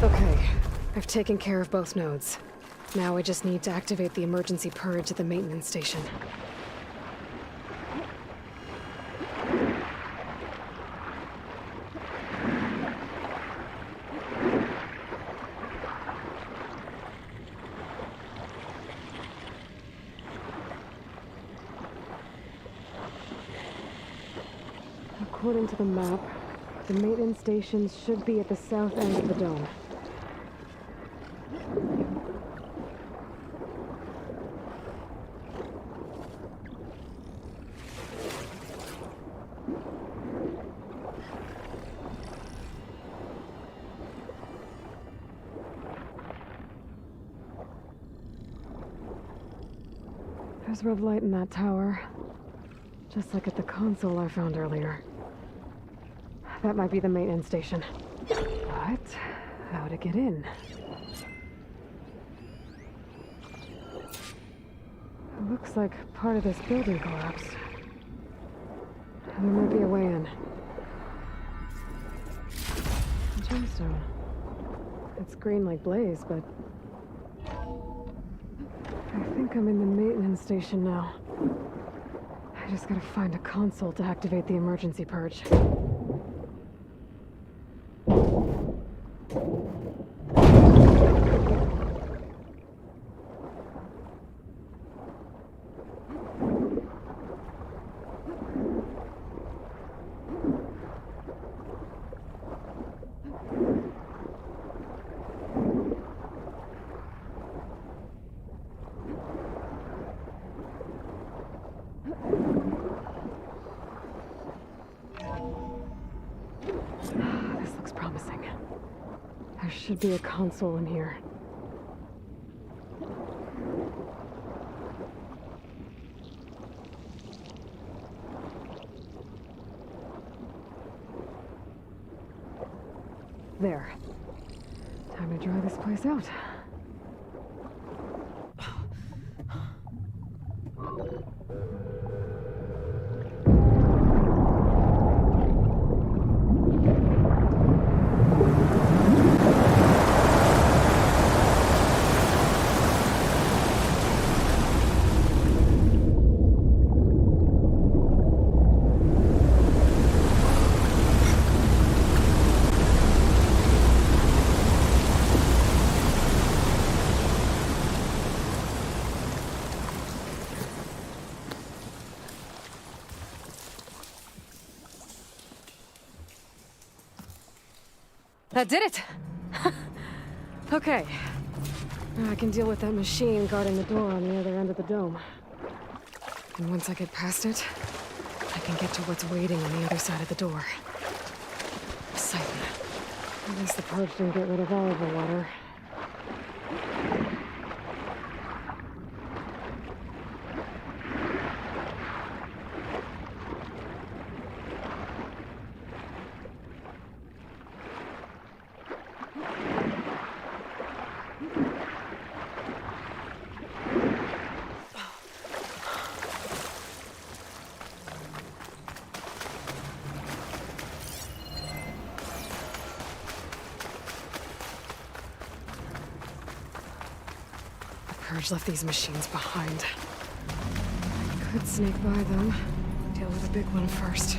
Speaker 1: Okay, I've taken care of both nodes. Now I just need to activate the emergency purge at the maintenance station. According to the map, the maintenance stations should be at the south end of the dome. There's red light in that tower, just like at the console I found earlier. That might be the maintenance station. But how to get in? It looks like part of this building collapsed. There might be a way in. A gemstone. It's green like Blaze, but... I think I'm in the maintenance station now. I just gotta find a console to activate the emergency purge. This looks promising. There should be a console in here. There. Time to dry this place out. That did it! Okay. Now I can deal with that machine guarding the door on the other end of the dome. And once I get past it, I can get to what's waiting on the other side of the door. Poseidon. At least the purge didn't get rid of all of the water. Purge left these machines behind. I could sneak by them. Deal with the big one first.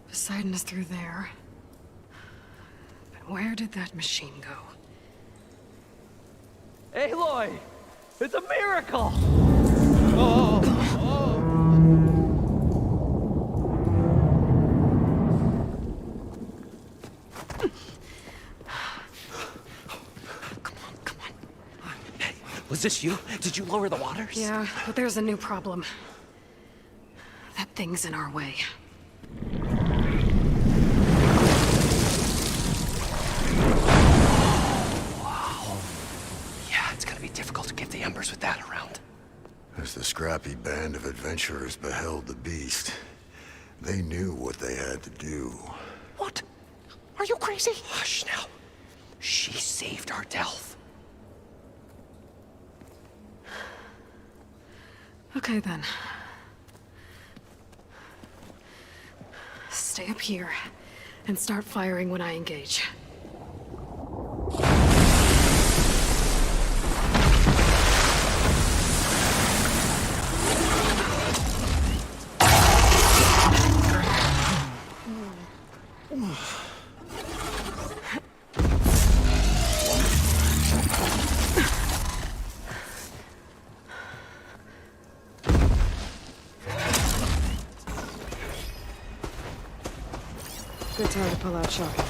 Speaker 1: Poseidon is through there. But where did that machine go?
Speaker 14: Aloy! It's a miracle!
Speaker 13: Was this you? Did you lower the waters?
Speaker 1: Yeah, but there's a new problem. That thing's in our way.
Speaker 13: Wow. Yeah, it's gonna be difficult to get the embers with that around.
Speaker 9: As the scrappy band of adventurers beheld the beast, they knew what they had to do.
Speaker 13: What? Are you crazy? Hush now. She saved our Delph.
Speaker 1: Okay, then. Stay up here and start firing when I engage. Good time to pull out shocking.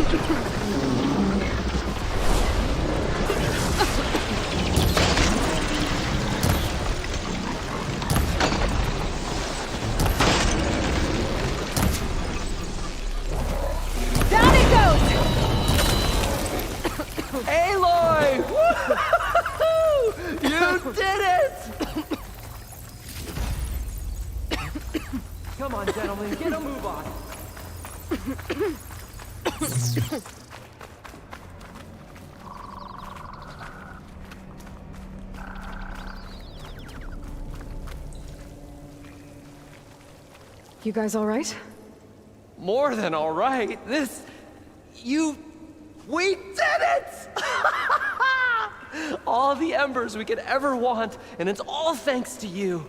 Speaker 4: Down it goes!
Speaker 14: Aloy! Woo-hoo-hoo-hoo! You did it! Come on, gentlemen, get a move on.
Speaker 1: You guys all right?
Speaker 13: More than all right. We did it! All the embers we could ever want, and it's all thanks to you.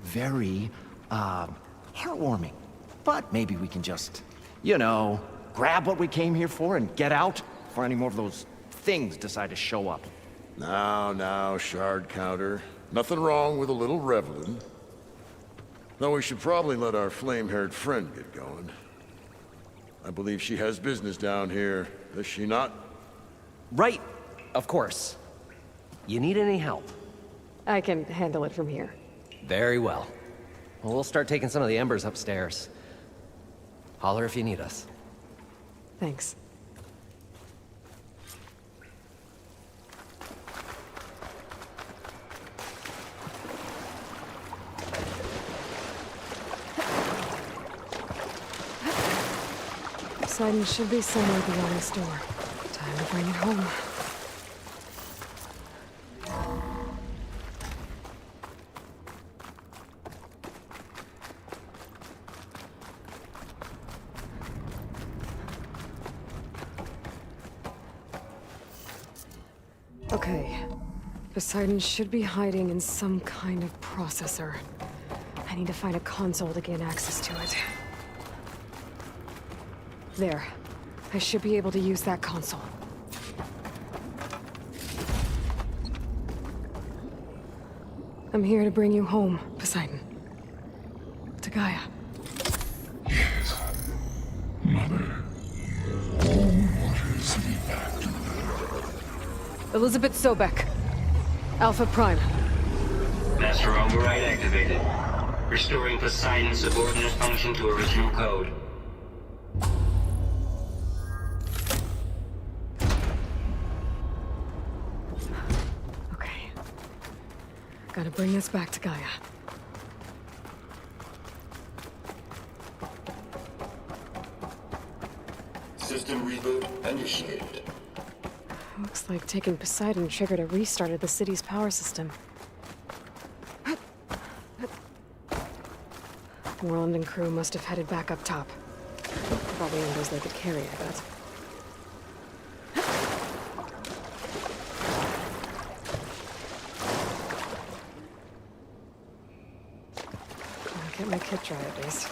Speaker 2: Very, heartwarming. But maybe we can just, grab what we came here for and get out before any more of those things decide to show up.
Speaker 9: Now, shard counter. Nothing wrong with a little reveling. Though we should probably let our flame-haired friend get going. I believe she has business down here, does she not?
Speaker 13: Right, of course. You need any help?
Speaker 1: I can handle it from here.
Speaker 13: Very well. Well, we'll start taking some of the embers upstairs. Holler if you need us.
Speaker 1: Thanks. Poseidon should be somewhere beyond this door. Time to bring it home. Okay. Poseidon should be hiding in some kind of processor. I need to find a console to gain access to it. There. I should be able to use that console. I'm here to bring you home, Poseidon. To Gaia.
Speaker 16: Mother, all waters lead back to
Speaker 1: Elizabeth Sobek. Alpha Prime.
Speaker 3: Master override activated. Restoring Poseidon's subordinate function to original code.
Speaker 1: Okay. Gotta bring this back to Gaia.
Speaker 6: System reboot initiated.
Speaker 1: Looks like taking Poseidon triggered a restart of the city's power system. Moreland and crew must have headed back up top. Probably embers they could carry, I bet. I'll get my kit dry at least.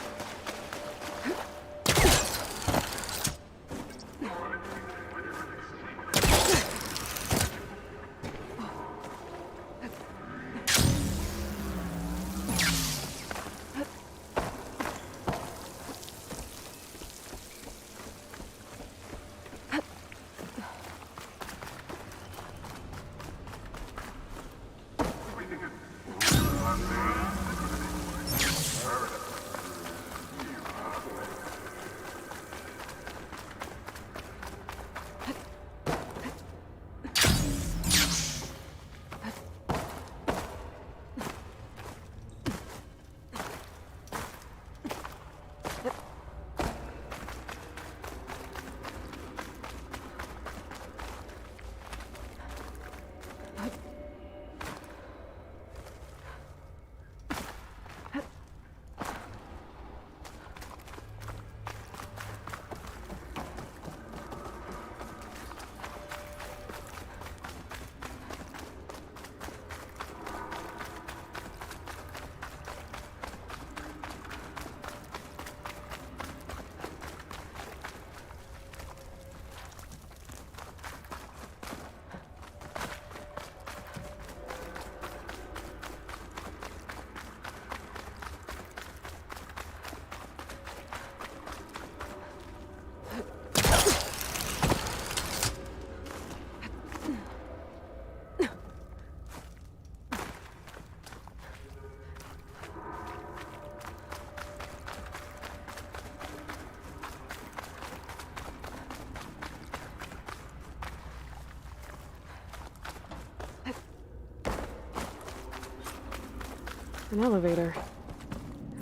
Speaker 1: An elevator.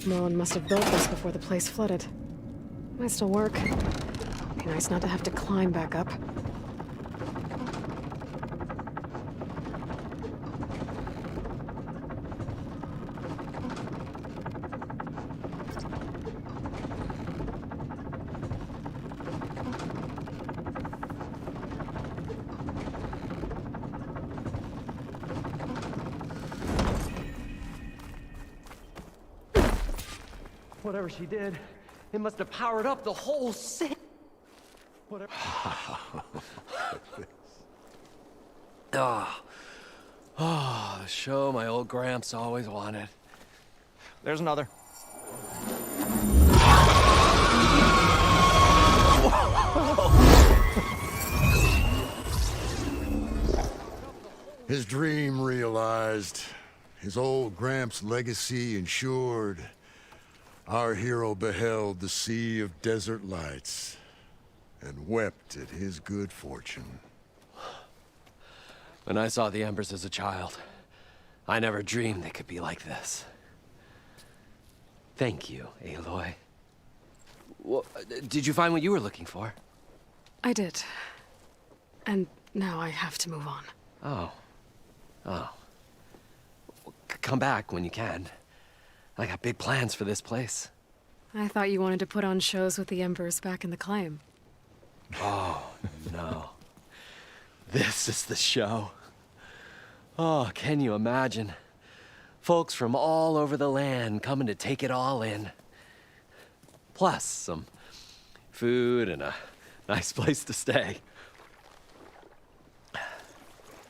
Speaker 1: Merlin must have built this before the place flooded. Might still work. Be nice not to have to climb back up.
Speaker 13: Whatever she did, it must have powered up the whole city. Whatever. Oh, the show my old Gramps always wanted.
Speaker 2: There's another.
Speaker 9: His dream realized. His old Gramps' legacy ensured. Our hero beheld the sea of desert lights and wept at his good fortune.
Speaker 13: When I saw the embers as a child, I never dreamed they could be like this. Thank you, Aloy. Well, did you find what you were looking for?
Speaker 1: I did. And now I have to move on.
Speaker 13: Oh. Well, come back when you can. I got big plans for this place.
Speaker 1: I thought you wanted to put on shows with the Embers back in the claim.
Speaker 13: Oh, no. This is the show. Oh, can you imagine? Folks from all over the land coming to take it all in. Plus some food and a nice place to stay.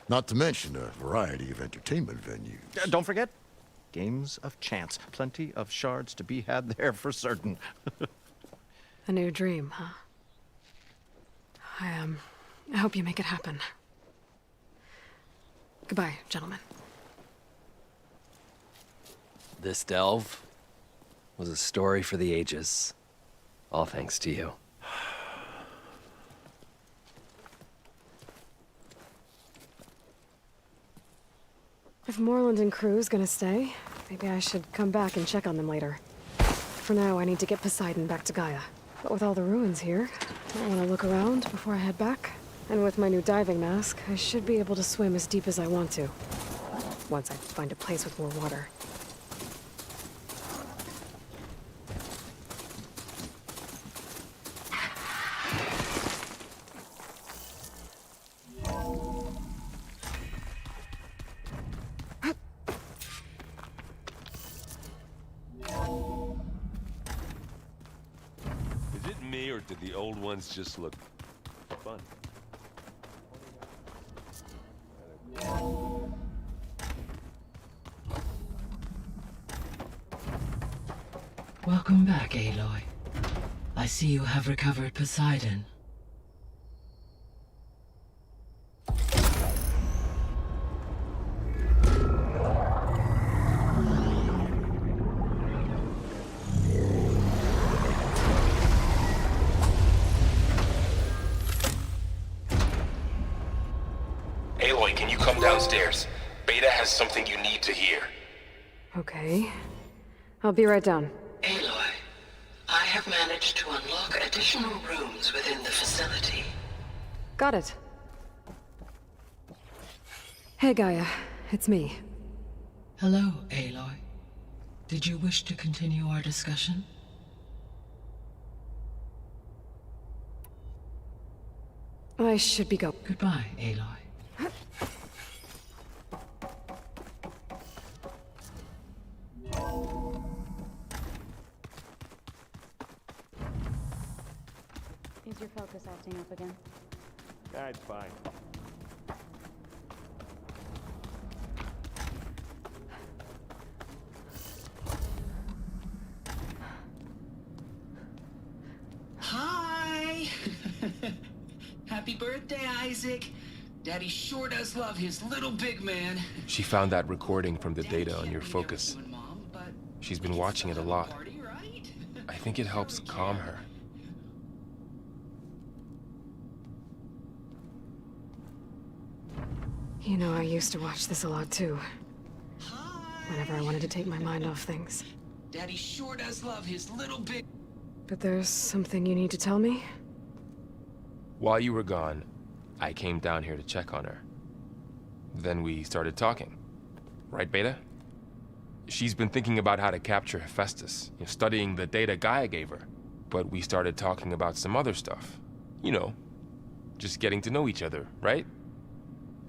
Speaker 9: Not to mention a variety of entertainment venues.
Speaker 2: Don't forget, games of chance. Plenty of shards to be had there for certain.
Speaker 1: A new dream, huh? I hope you make it happen. Goodbye, gentlemen.
Speaker 13: This delve was a story for the ages. All thanks to you.
Speaker 1: If Moreland and crew's gonna stay, maybe I should come back and check on them later. For now, I need to get Poseidon back to Gaia. But with all the ruins here, I want to look around before I head back. And with my new diving mask, I should be able to swim as deep as I want to. Once I find a place with more water.
Speaker 7: Is it me, or did the old ones just look fun?
Speaker 5: Welcome back, Aloy. I see you have recovered Poseidon.
Speaker 18: Aloy, can you come downstairs? Beta has something you need to hear.
Speaker 1: Okay. I'll be right down.
Speaker 5: Aloy, I have managed to unlock additional rooms within the facility.
Speaker 1: Got it. Hey, Gaia. It's me.
Speaker 5: Hello, Aloy. Did you wish to continue our discussion?
Speaker 1: I should be go.
Speaker 5: Goodbye, Aloy.
Speaker 24: Is your focus acting up again?
Speaker 7: That's fine.
Speaker 11: Hi! Happy birthday, Isaac. Daddy sure does love his little big man.
Speaker 23: She found that recording from the data on your focus. She's been watching it a lot. I think it helps calm her.
Speaker 1: You know, I used to watch this a lot too. whenever I wanted to take my mind off things.
Speaker 11: Daddy sure does love his little big...
Speaker 1: But there's something you need to tell me?
Speaker 23: While you were gone, I came down here to check on her. Then we started talking. Right, Beta? She's been thinking about how to capture Hephaestus, studying the data Gaia gave her. But we started talking about some other stuff. You know, just getting to know each other, right?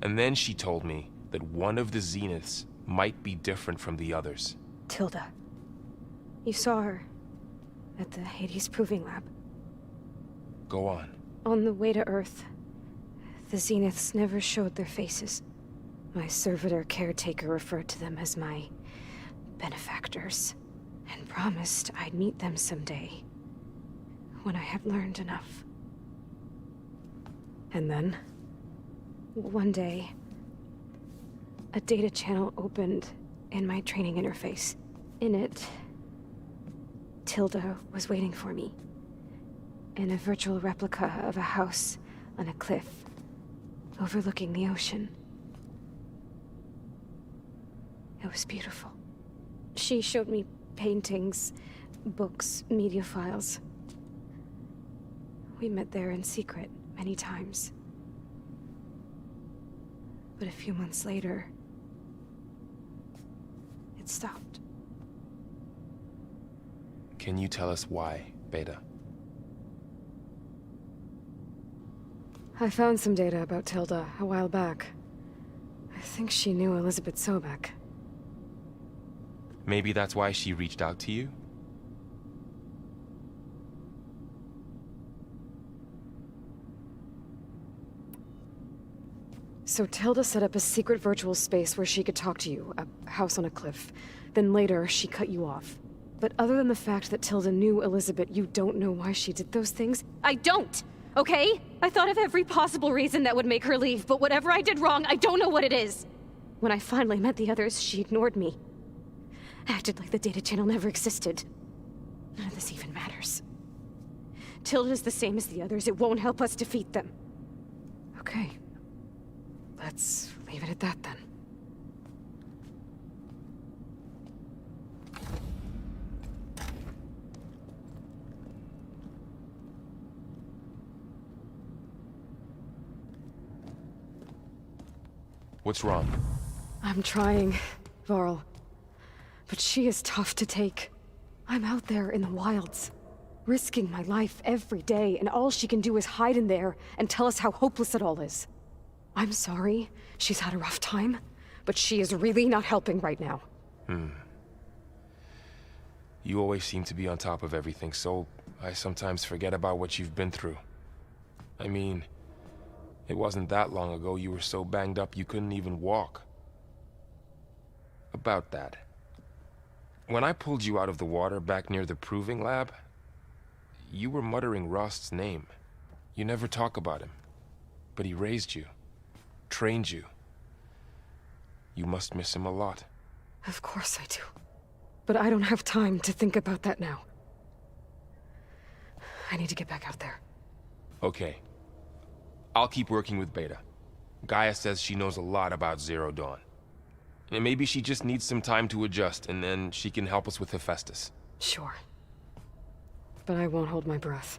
Speaker 23: And then she told me that one of the Zeniths might be different from the others.
Speaker 8: Tilda. You saw her at the Hades Proving Lab.
Speaker 23: Go on.
Speaker 8: On the way to Earth, the Zeniths never showed their faces. My servitor caretaker referred to them as my benefactors, and promised I'd meet them someday, when I had learned enough.
Speaker 1: And then?
Speaker 8: One day, a data channel opened in my training interface. In it, Tilda was waiting for me, in a virtual replica of a house on a cliff, overlooking the ocean. It was beautiful. She showed me paintings, books, media files. We met there in secret many times. But a few months later, it stopped.
Speaker 23: Can you tell us why, Beta?
Speaker 1: I found some data about Tilda a while back. I think she knew Elizabeth Sobek.
Speaker 23: Maybe that's why she reached out to you?
Speaker 1: So Tilda set up a secret virtual space where she could talk to you, a house on a cliff. Then later, she cut you off. But other than the fact that Tilda knew Elizabeth, you don't know why she did those things?
Speaker 4: I don't! Okay? I thought of every possible reason that would make her leave, but whatever I did wrong, I don't know what it is. When I finally met the others, she ignored me. Acted like the data channel never existed. None of this even matters. Tilda's the same as the others. It won't help us defeat them.
Speaker 1: Okay. Let's leave it at that, then.
Speaker 23: What's wrong?
Speaker 1: I'm trying, Varl. But she is tough to take. I'm out there in the wilds, risking my life every day, and all she can do is hide in there and tell us how hopeless it all is. I'm sorry, she's had a rough time, but she is really not helping right now.
Speaker 23: You always seem to be on top of everything, so I sometimes forget about what you've been through. I mean, it wasn't that long ago you were so banged up you couldn't even walk. About that. When I pulled you out of the water back near the Proving Lab, you were muttering Rost's name. You never talk about him. But he raised you, trained you. You must miss him a lot.
Speaker 1: Of course I do. But I don't have time to think about that now. I need to get back out there.
Speaker 23: Okay. I'll keep working with Beta. Gaia says she knows a lot about Zero Dawn. And maybe she just needs some time to adjust, and then she can help us with Hephaestus.
Speaker 1: Sure. But I won't hold my breath.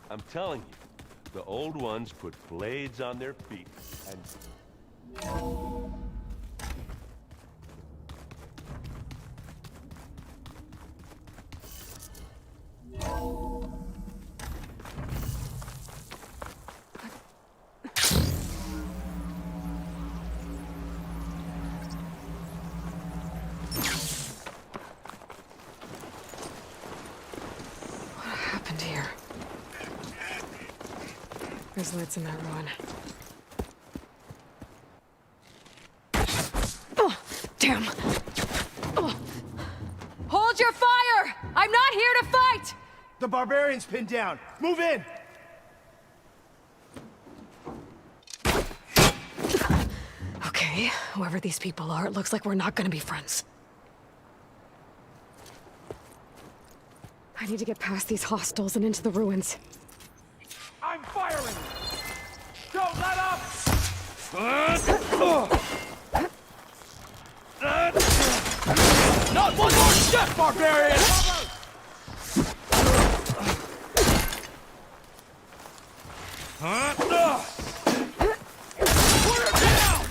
Speaker 17: I'm telling you, the old ones put blades on their feet and...
Speaker 1: What happened here? There's lights in that ruin. Oh, damn! Oh.
Speaker 4: Hold your fire! I'm not here to fight!
Speaker 20: The barbarian's pinned down. Move in!
Speaker 1: Okay, whoever these people are, it looks like we're not gonna be friends. I need to get past these hostiles and into the ruins.
Speaker 14: I'm firing! Don't let up! Not one more step, barbarian! Put her down!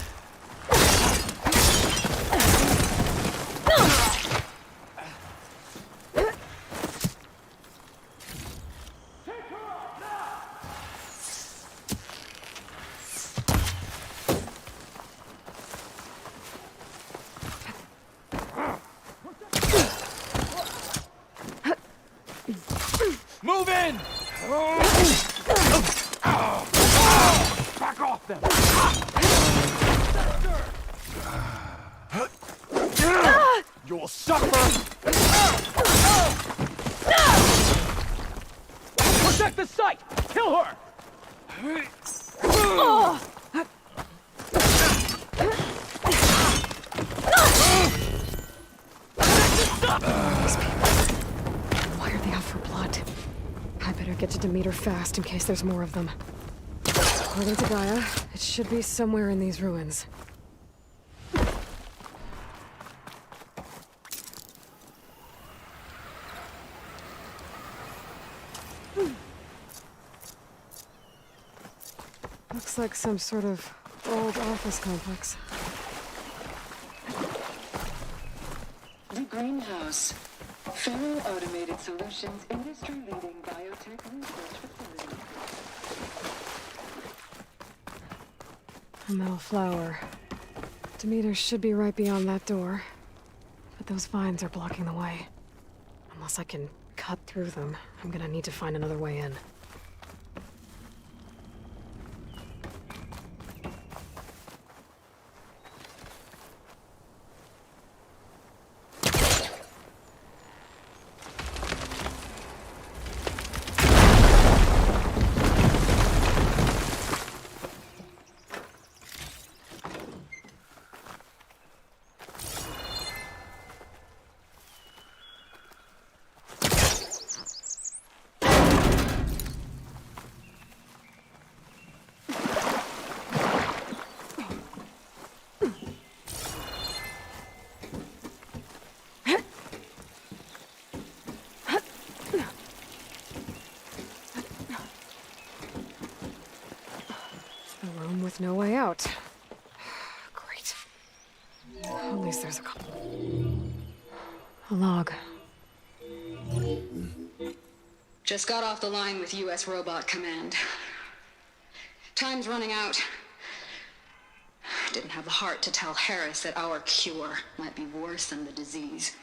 Speaker 14: Move in! Back off them! You'll suffer! Protect the site! Kill her!
Speaker 1: Why are they out for blood? I better get to Demeter fast in case there's more of them. According to Gaia, it should be somewhere in these ruins. Looks like some sort of old office complex.
Speaker 10: The Greenhouse. Federal Automated Solutions industry-leading biotech research facility.
Speaker 1: A metal flower. Demeter should be right beyond that door. But those vines are blocking the way. Unless I can cut through them, I'm gonna need to find another way in. With no way out. Great. At least there's a couple. A log.
Speaker 10: Just got off the line with U.S. Robot Command. Time's running out. Didn't have the heart to tell Harris that our cure might be worse than the disease.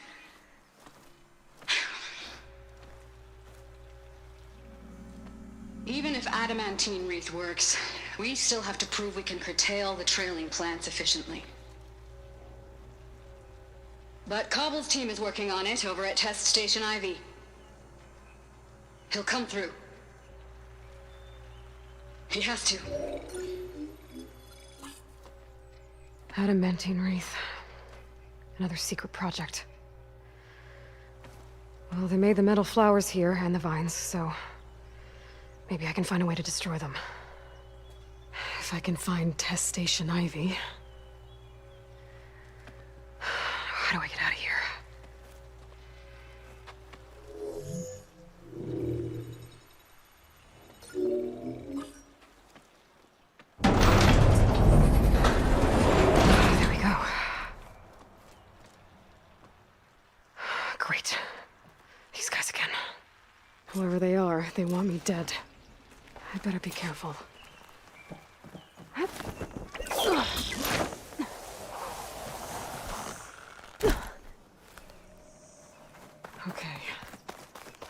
Speaker 10: Even if adamantine wreath works, we still have to prove we can curtail the trailing plants efficiently. But Cobble's team is working on it over at Test Station Ivy. He'll come through. He has to.
Speaker 1: Adamantine wreath. Another secret project. Well, they made the metal flowers here and the vines, so maybe I can find a way to destroy them. If I can find Test Station Ivy. How do I get out of here? There we go. Great. These guys again. Whoever they are, they want me dead. I better be careful. Okay.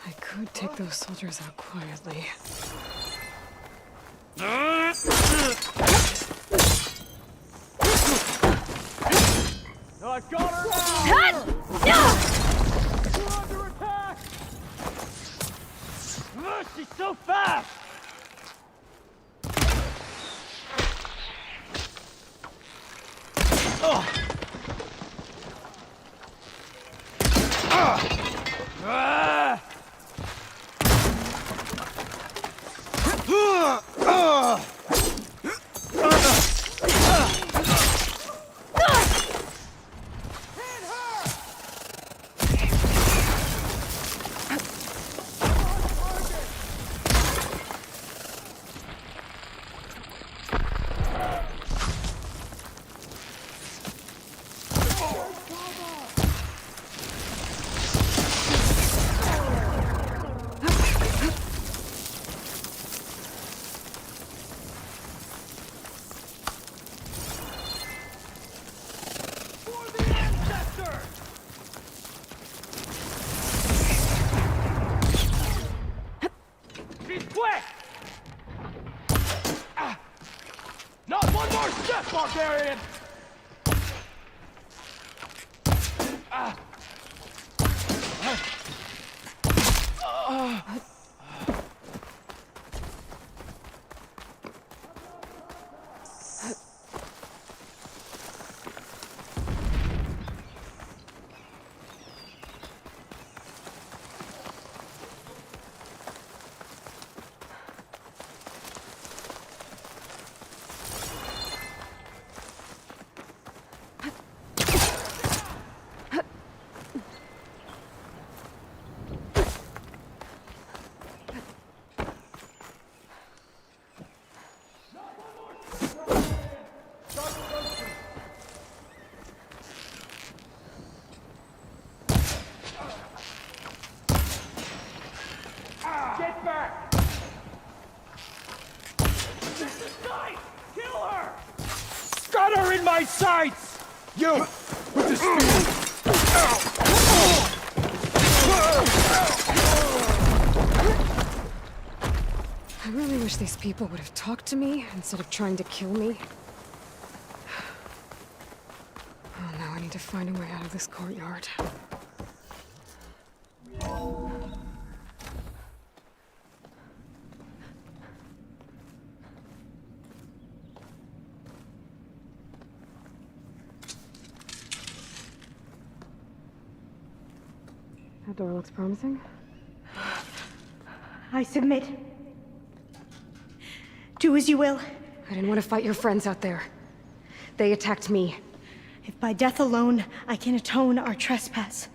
Speaker 1: I could take those soldiers out quietly.
Speaker 14: I got her now! We're under attack! She's so fast! Get back! This is nice! Kill her! Got her in my sights! You! With the spear!
Speaker 1: I really wish these people would have talked to me instead of trying to kill me. Oh, now I need to find a way out of this courtyard. That door looks promising.
Speaker 8: I submit. Do as you will.
Speaker 1: I didn't want to fight your friends out there. They attacked me.
Speaker 8: If by death alone I can atone our trespass.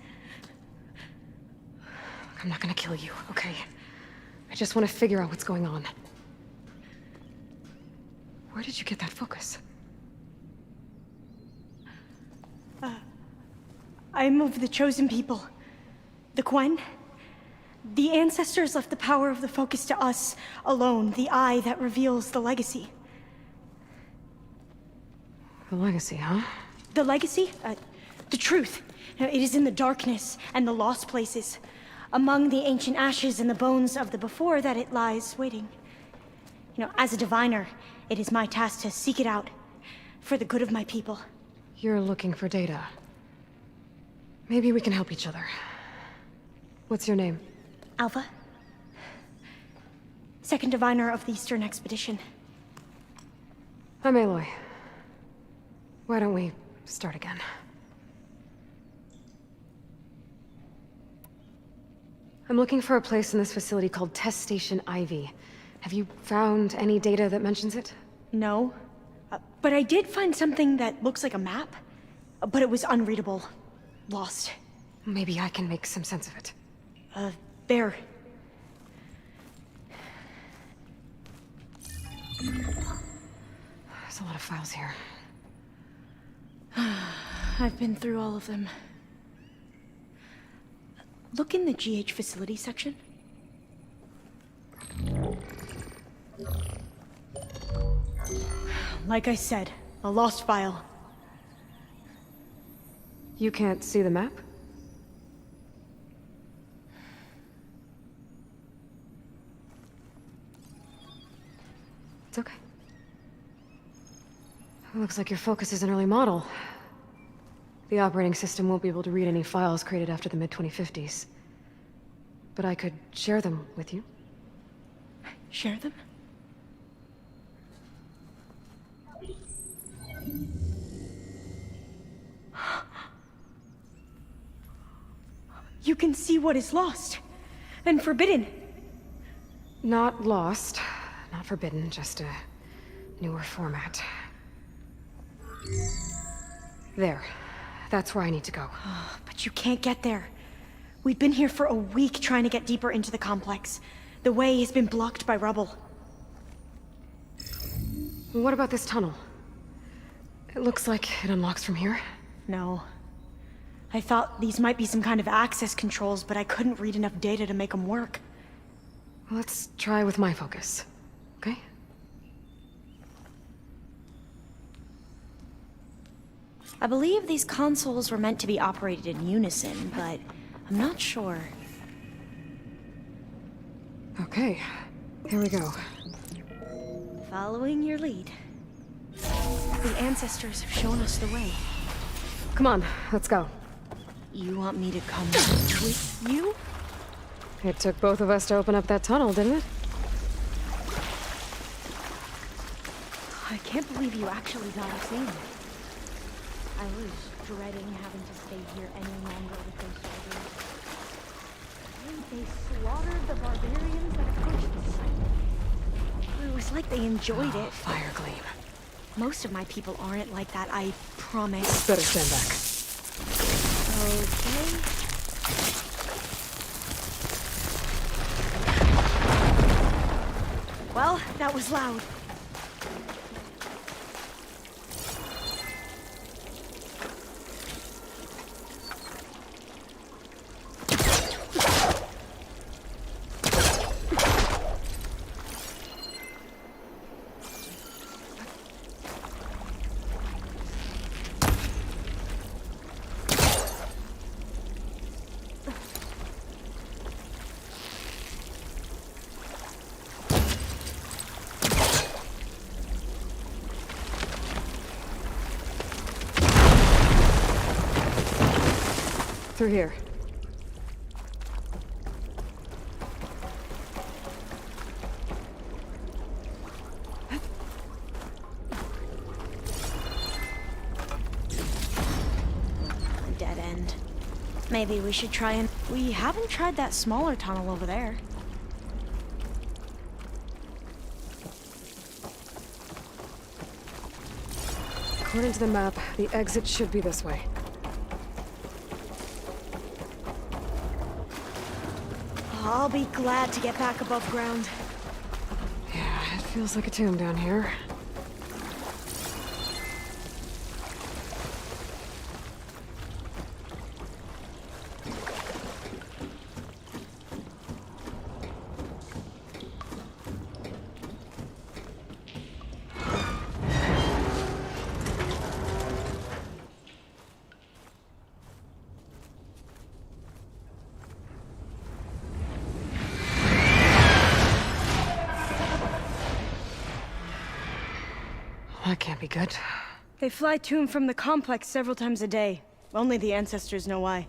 Speaker 1: I'm not gonna kill you, okay? I just want to figure out what's going on. Where did you get that focus?
Speaker 8: I'm of the chosen people. The Quen. The ancestors left the power of the focus to us alone, the eye that reveals the legacy.
Speaker 1: The legacy, huh?
Speaker 8: The legacy? The truth. It is in the darkness and the lost places, among the ancient ashes and the bones of the before that it lies waiting. You know, as a diviner, it is my task to seek it out for the good of my people.
Speaker 1: You're looking for data. Maybe we can help each other. What's your name?
Speaker 8: Alpha. Second diviner of the Eastern Expedition.
Speaker 1: I'm Aloy. Why don't we start again? I'm looking for a place in this facility called Test Station Ivy. Have you found any data that mentions it?
Speaker 8: No. But I did find something that looks like a map. But it was unreadable. Lost.
Speaker 1: Maybe I can make some sense of it.
Speaker 8: There.
Speaker 1: There's a lot of files here.
Speaker 8: I've been through all of them. Look in the GH facility section. Like I said, a lost file.
Speaker 1: You can't see the map? It's okay. It looks like your focus is an early model. The operating system won't be able to read any files created after the mid-2050s. But I could share them with you.
Speaker 8: Share them? You can see what is lost and forbidden.
Speaker 1: Not lost, not forbidden, just a newer format. There. That's where I need to go.
Speaker 8: But you can't get there. We've been here for a week trying to get deeper into the complex. The way has been blocked by rubble.
Speaker 1: What about this tunnel? It looks like it unlocks from here.
Speaker 8: No. I thought these might be some kind of access controls, but I couldn't read enough data to make them work.
Speaker 1: Let's try with my focus, okay?
Speaker 8: I believe these consoles were meant to be operated in unison, but I'm not sure.
Speaker 1: Okay, here we go.
Speaker 8: Following your lead. The ancestors have shown us the way.
Speaker 1: Come on, let's go.
Speaker 15: You want me to come with you?
Speaker 1: It took both of us to open up that tunnel, didn't it?
Speaker 15: I can't believe you actually got us in. I was dreading having to stay here any longer with those soldiers. They slaughtered the barbarians that approached the site. It was like they enjoyed it.
Speaker 1: Fire gleam.
Speaker 15: Most of my people aren't like that, I promise.
Speaker 1: Better stand back.
Speaker 15: Okay. Well, that was loud.
Speaker 1: Through here.
Speaker 15: Dead end. Maybe we should try and... We haven't tried that smaller tunnel over there.
Speaker 1: According to the map, the exit should be this way.
Speaker 15: I'll be glad to get back above ground.
Speaker 1: Yeah, it feels like a tomb down here. That can't be good.
Speaker 15: They fly to and from the complex several times a day. Only the ancestors know why.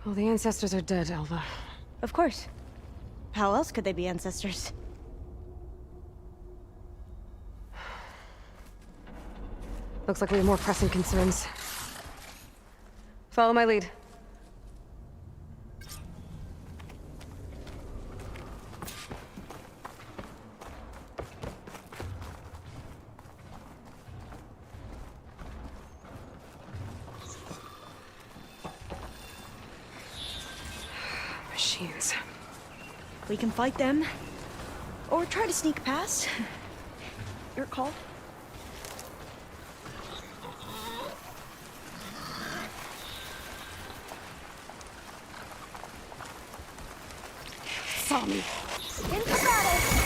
Speaker 1: Well, the ancestors are dead, Elva.
Speaker 15: Of course. How else could they be ancestors?
Speaker 1: Looks like we have more pressing concerns. Follow my lead. Machines.
Speaker 15: We can fight them. Or try to sneak past. Your call.
Speaker 1: Saw me.
Speaker 15: Into battle!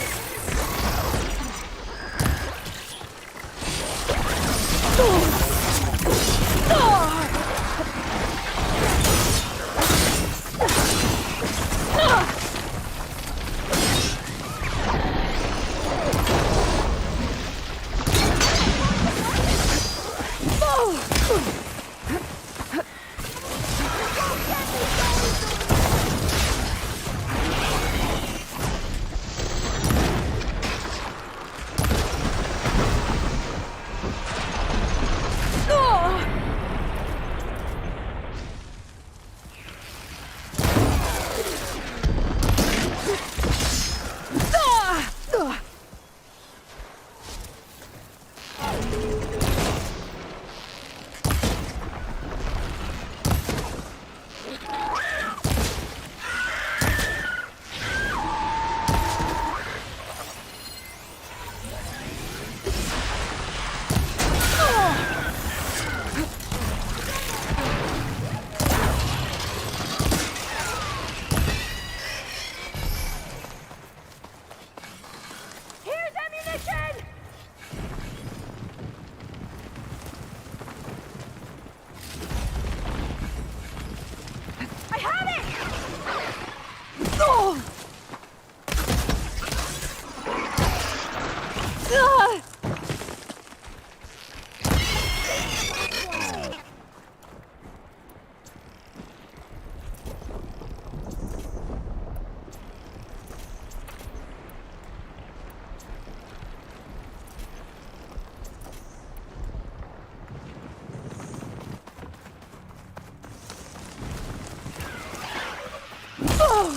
Speaker 15: I've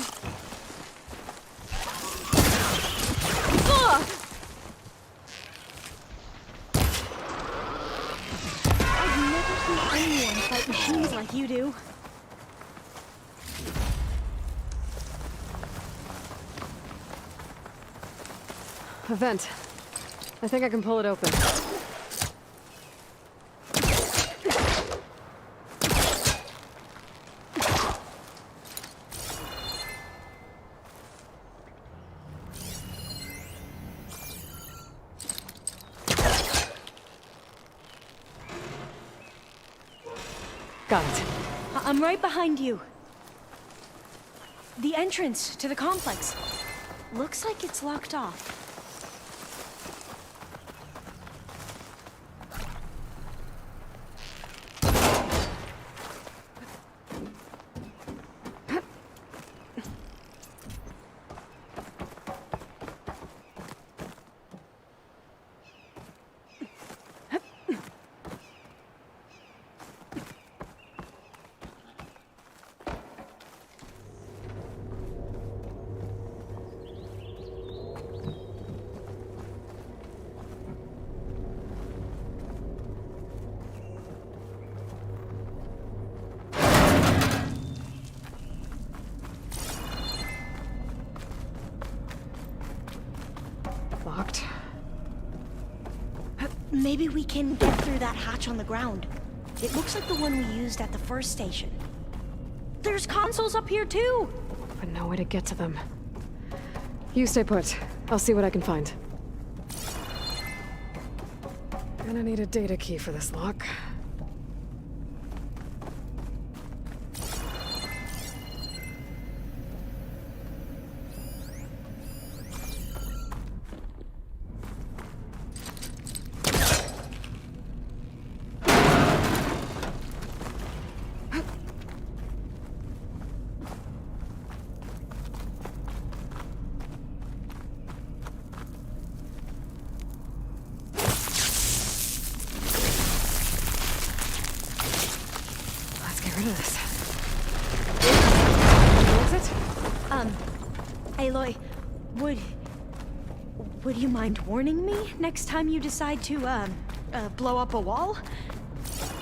Speaker 15: never seen anyone fight machines like you do.
Speaker 1: A vent. I think I can pull it open. Got it.
Speaker 15: I'm right behind you. The entrance to the complex. Looks like it's locked off.
Speaker 1: Locked.
Speaker 15: Maybe we can get through that hatch on the ground. It looks like the one we used at the first station. There's consoles up here too!
Speaker 1: But no way to get to them. You stay put. I'll see what I can find. Gonna need a data key for this lock.
Speaker 15: Aloy, would you mind warning me next time you decide to, blow up a wall?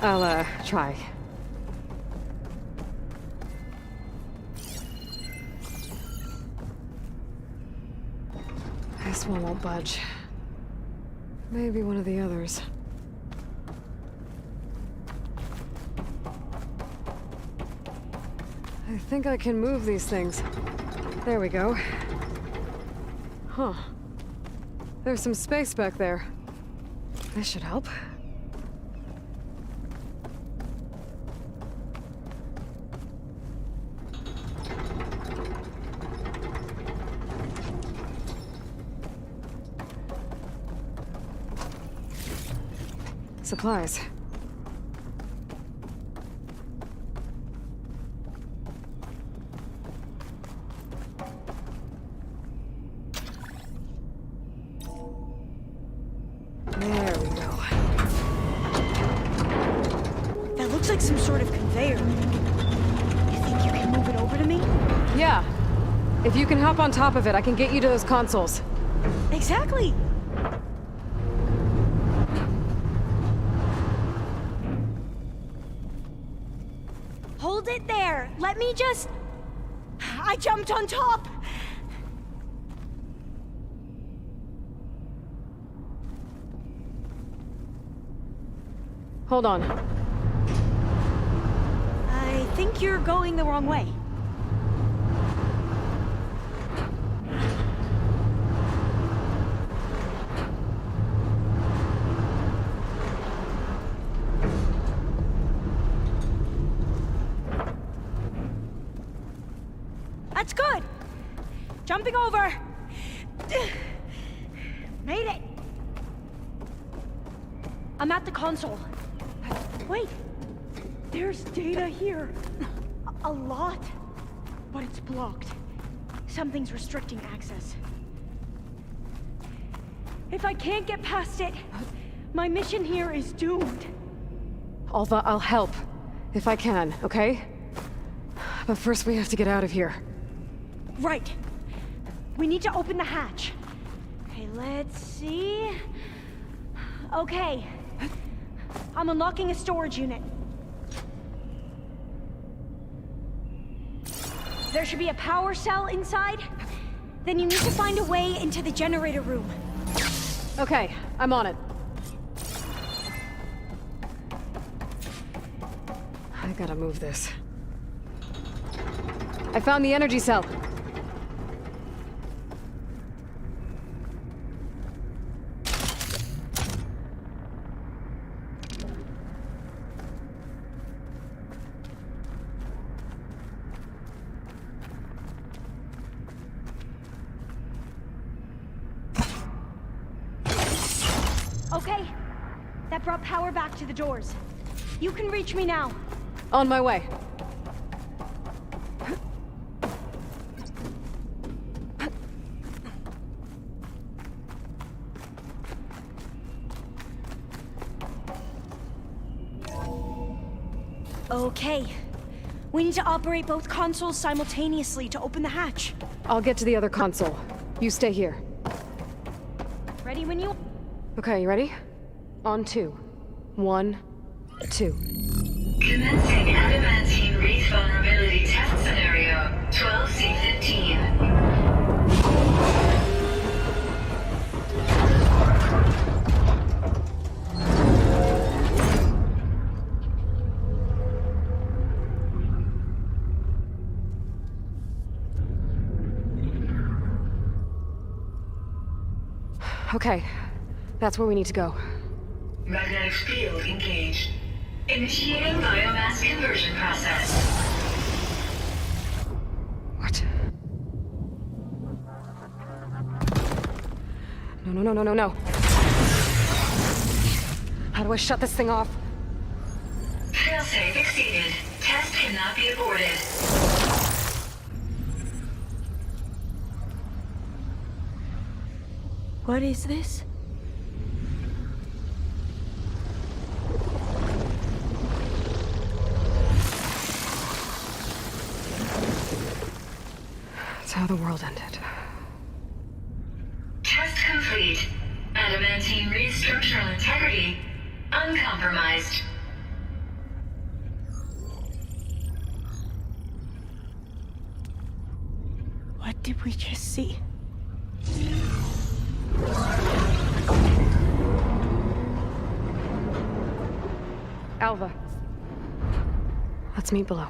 Speaker 1: I'll, try. This one won't budge. Maybe one of the others. I think I can move these things. There we go. Huh. There's some space back there. This should help. Supplies. There we go.
Speaker 15: That looks like some sort of conveyor. You think you can move it over to me?
Speaker 1: Yeah. If you can hop on top of it, I can get you to those consoles.
Speaker 15: Exactly! Hold it there! Let me just... I jumped on top!
Speaker 1: Hold on.
Speaker 15: I think you're going the wrong way. That's good! Jumping over! Made it! I'm at the console. Wait! There's data here. A lot. But it's blocked. Something's restricting access. If I can't get past it, my mission here is doomed.
Speaker 1: Alva, I'll help. If I can, okay? But first we have to get out of here.
Speaker 15: Right. We need to open the hatch. Okay, let's see. Okay. I'm unlocking a storage unit. There should be a power cell inside. Then you need to find a way into the generator room.
Speaker 1: Okay, I'm on it. I gotta move this. I found the energy cell.
Speaker 15: Okay. That brought power back to the doors. You can reach me now.
Speaker 1: On my way.
Speaker 15: Okay. We need to operate both consoles simultaneously to open the hatch.
Speaker 1: I'll get to the other console. You stay here.
Speaker 15: Ready when you...
Speaker 1: Okay, you ready? On 2. 1, 2.
Speaker 10: Commencing adamantine wreath vulnerability test scenario 12C15.
Speaker 1: Okay, that's where we need to go.
Speaker 10: Magnetic field engaged. Initiating biomass conversion process.
Speaker 1: What? No. How do I shut this thing off?
Speaker 10: Failsafe exceeded. Test cannot be aborted.
Speaker 15: What is this?
Speaker 1: That's how the world ended.
Speaker 10: Test complete. Adamantine wreath structural integrity uncompromised.
Speaker 15: What did we just see?
Speaker 1: Alva. Let's meet below.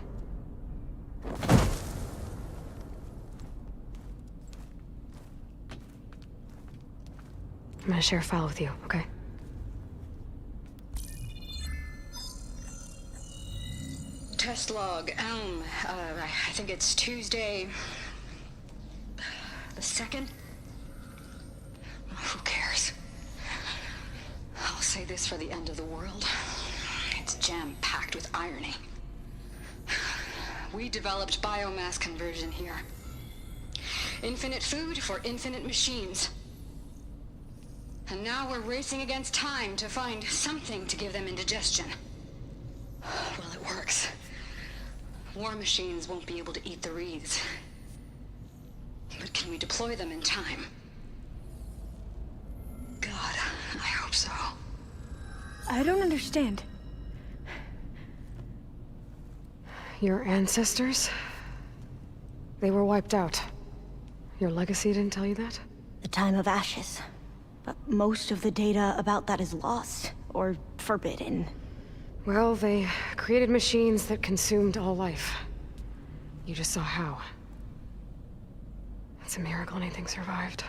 Speaker 1: I'm gonna share a file with you, okay?
Speaker 12: Test log, Elm. I think it's Tuesday... the 2nd? Who cares? I'll say this for the end of the world. It's jam-packed with irony. We developed biomass conversion here. Infinite food for infinite machines. And now we're racing against time to find something to give them indigestion. Well, it works. War machines won't be able to eat the wreaths. But can we deploy them in time? God, I hope so.
Speaker 15: I don't understand.
Speaker 1: Your ancestors? They were wiped out. Your legacy didn't tell you that?
Speaker 15: The time of ashes. But most of the data about that is lost, or forbidden.
Speaker 1: Well, they created machines that consumed all life. You just saw how. It's a miracle anything survived.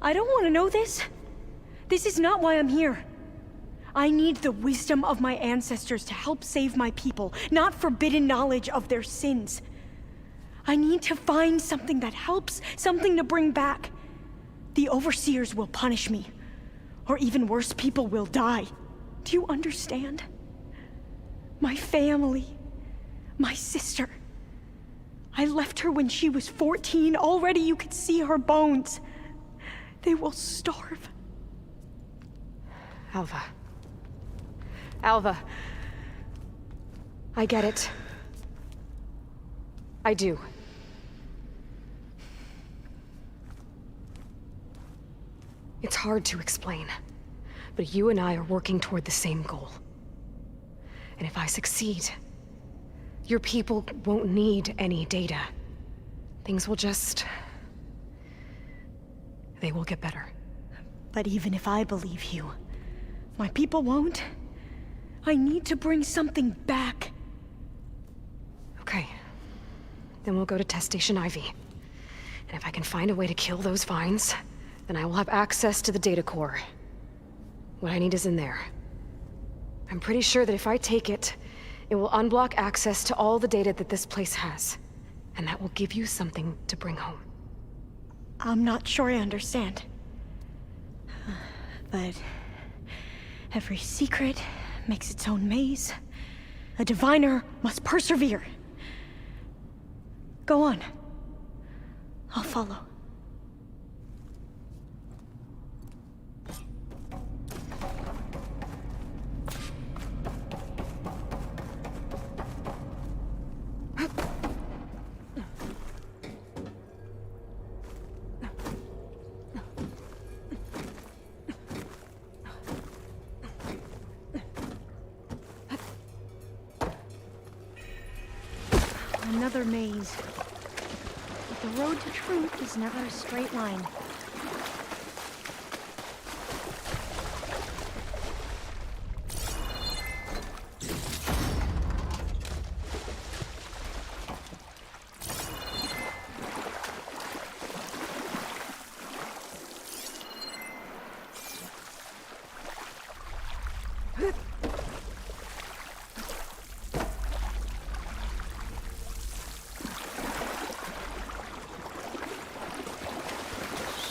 Speaker 15: I don't want to know this. This is not why I'm here. I need the wisdom of my ancestors to help save my people, not forbidden knowledge of their sins. I need to find something that helps, something to bring back. The overseers will punish me. Or even worse, people will die. Do you understand? My family. My sister. I left her when she was 14. Already you could see her bones. They will starve.
Speaker 1: Alva. Alva. I get it. I do. hard to explain, but you and I are working toward the same goal. And if I succeed, your people won't need any data. Things will just... they will get better.
Speaker 15: But even if I believe you, my people won't. I need to bring something back.
Speaker 1: Okay. Then we'll go to Test Station Ivy. And if I can find a way to kill those vines, then I will have access to the data core. What I need is in there. I'm pretty sure that if I take it, it will unblock access to all the data that this place has. And that will give you something to bring home.
Speaker 15: I'm not sure I understand. But every secret makes its own maze. A diviner must persevere. Go on. I'll follow. Another maze. But the road to truth is never a straight line.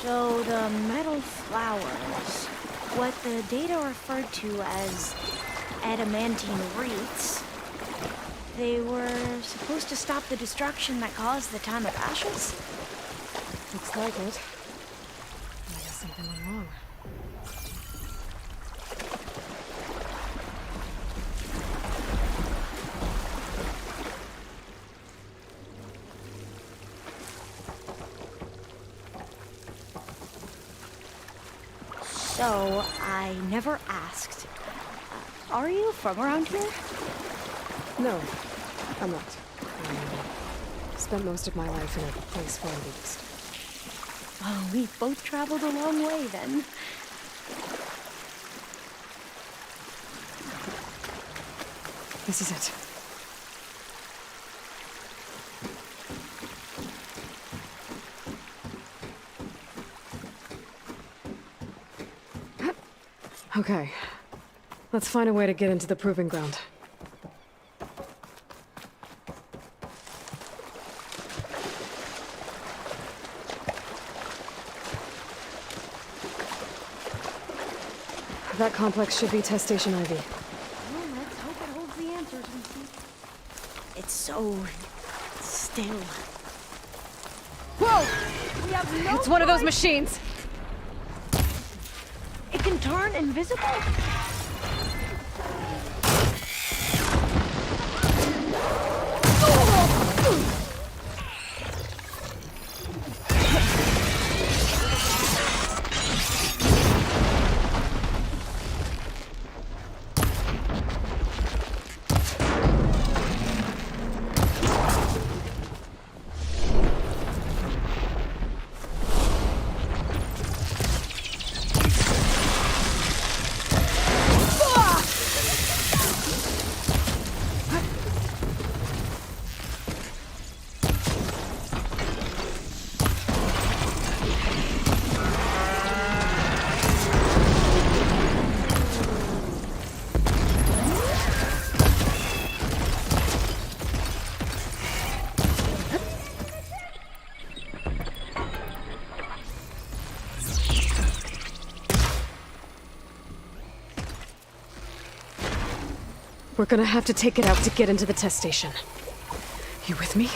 Speaker 15: So the metal flowers, what the data referred to as adamantine wreaths, they were supposed to stop the destruction that caused the Time of Ashes?
Speaker 1: Looks like it. I guess something went wrong.
Speaker 15: So, I never asked. Are you from around here?
Speaker 1: No, I'm not. I spent most of my life in a place far east.
Speaker 15: Oh, we both traveled a long way then.
Speaker 1: This is it. Okay. Let's find a way to get into the proving ground. That complex should be Test Station Ivy.
Speaker 15: Well, let's hope it holds the answers we seek. It's so... still.
Speaker 1: Whoa!
Speaker 15: We have no
Speaker 1: It's one of those
Speaker 15: choice.
Speaker 1: machines!
Speaker 15: It can turn invisible?
Speaker 1: We're gonna have to take it out to get into the test station. You with me?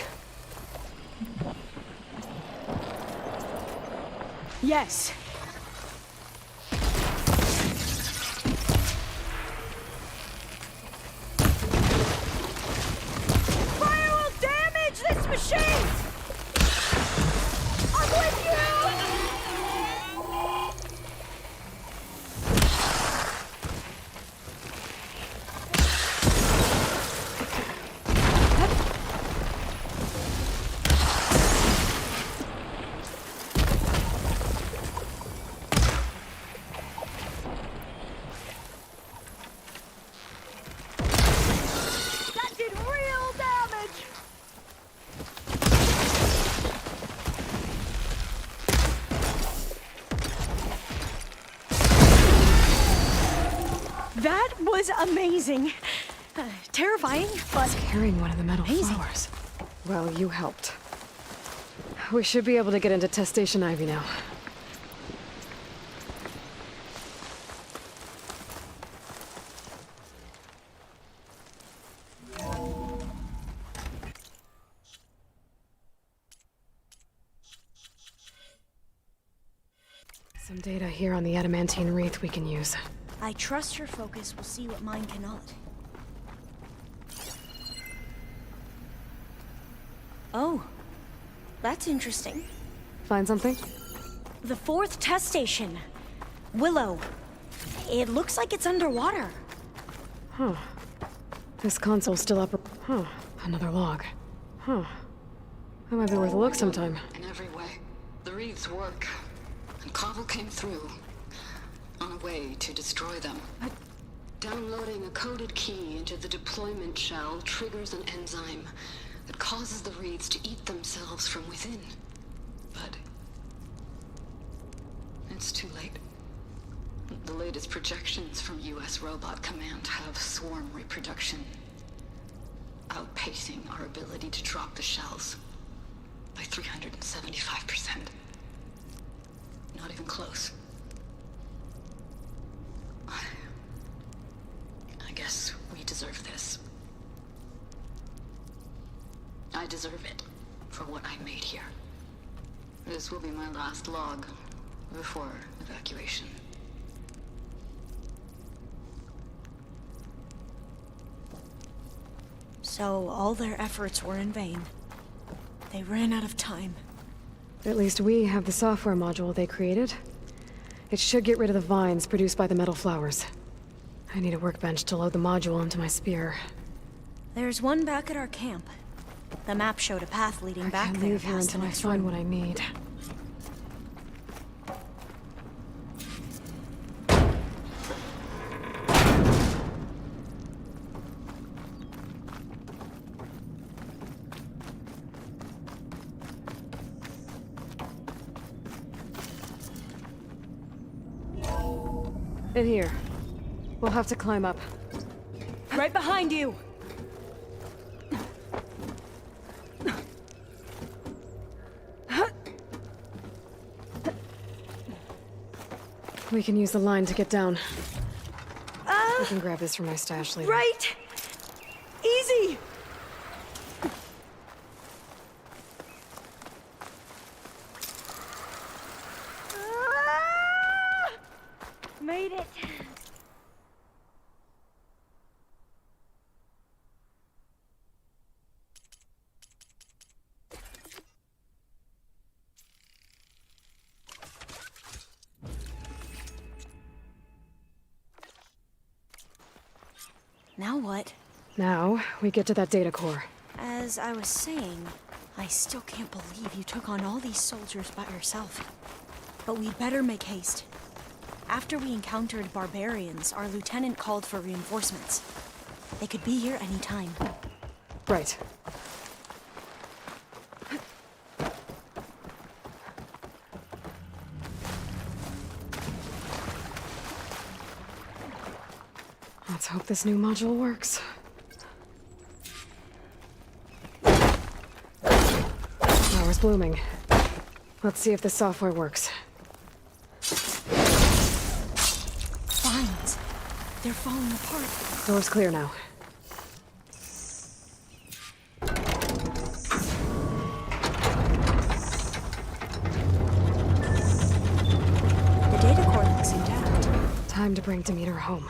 Speaker 15: Yes. Fire will damage this machine! I'm with you! amazing. Terrifying, but
Speaker 1: carrying one of the metal
Speaker 15: amazing.
Speaker 1: flowers. Well, you helped. We should be able to get into Test Station Ivy now. Some data here on the adamantine wreath we can use.
Speaker 15: I trust your focus will see what mine cannot. Oh, that's interesting.
Speaker 1: Find something?
Speaker 15: The 4th test station. Willow. It looks like it's underwater.
Speaker 1: Huh. This console's still up. Huh. Another log. Huh. That might be worth a look sometime.
Speaker 10: In every way, the wreaths work. And Cobble came through on a way to destroy them. Downloading a coded key into the deployment shell triggers an enzyme that causes the wreaths to eat themselves from within. But it's too late. The latest projections from US Robot Command have swarm reproduction, outpacing our ability to drop the shells by 375%. Not even close. I guess we deserve this. I deserve it for what I made here. This will be my last log before evacuation.
Speaker 15: So all their efforts were in vain. They ran out of time.
Speaker 1: At least we have the software module they created. It should get rid of the vines produced by the metal flowers. I need a workbench to load the module into my spear.
Speaker 15: There's one back at our camp. The map showed a path leading back
Speaker 1: Can't
Speaker 15: there
Speaker 1: leave here
Speaker 15: past
Speaker 1: until
Speaker 15: the
Speaker 1: I
Speaker 15: next
Speaker 1: find
Speaker 15: room.
Speaker 1: what I need. In here. We'll have to climb up.
Speaker 15: Right behind you!
Speaker 1: We can use the line to get down. I can grab this from my stash later.
Speaker 15: Right! Easy! Made it. Now what?
Speaker 1: Now, we get to that data core.
Speaker 15: As I was saying, I still can't believe you took on all these soldiers by yourself. But we'd better make haste. After we encountered barbarians, our lieutenant called for reinforcements. They could be here any time.
Speaker 1: Right. Let's hope this new module works. Flower's blooming. Let's see if the software works.
Speaker 15: Vines. They're falling apart.
Speaker 1: Door's clear now.
Speaker 15: The data core looks intact.
Speaker 1: Time to bring Demeter home.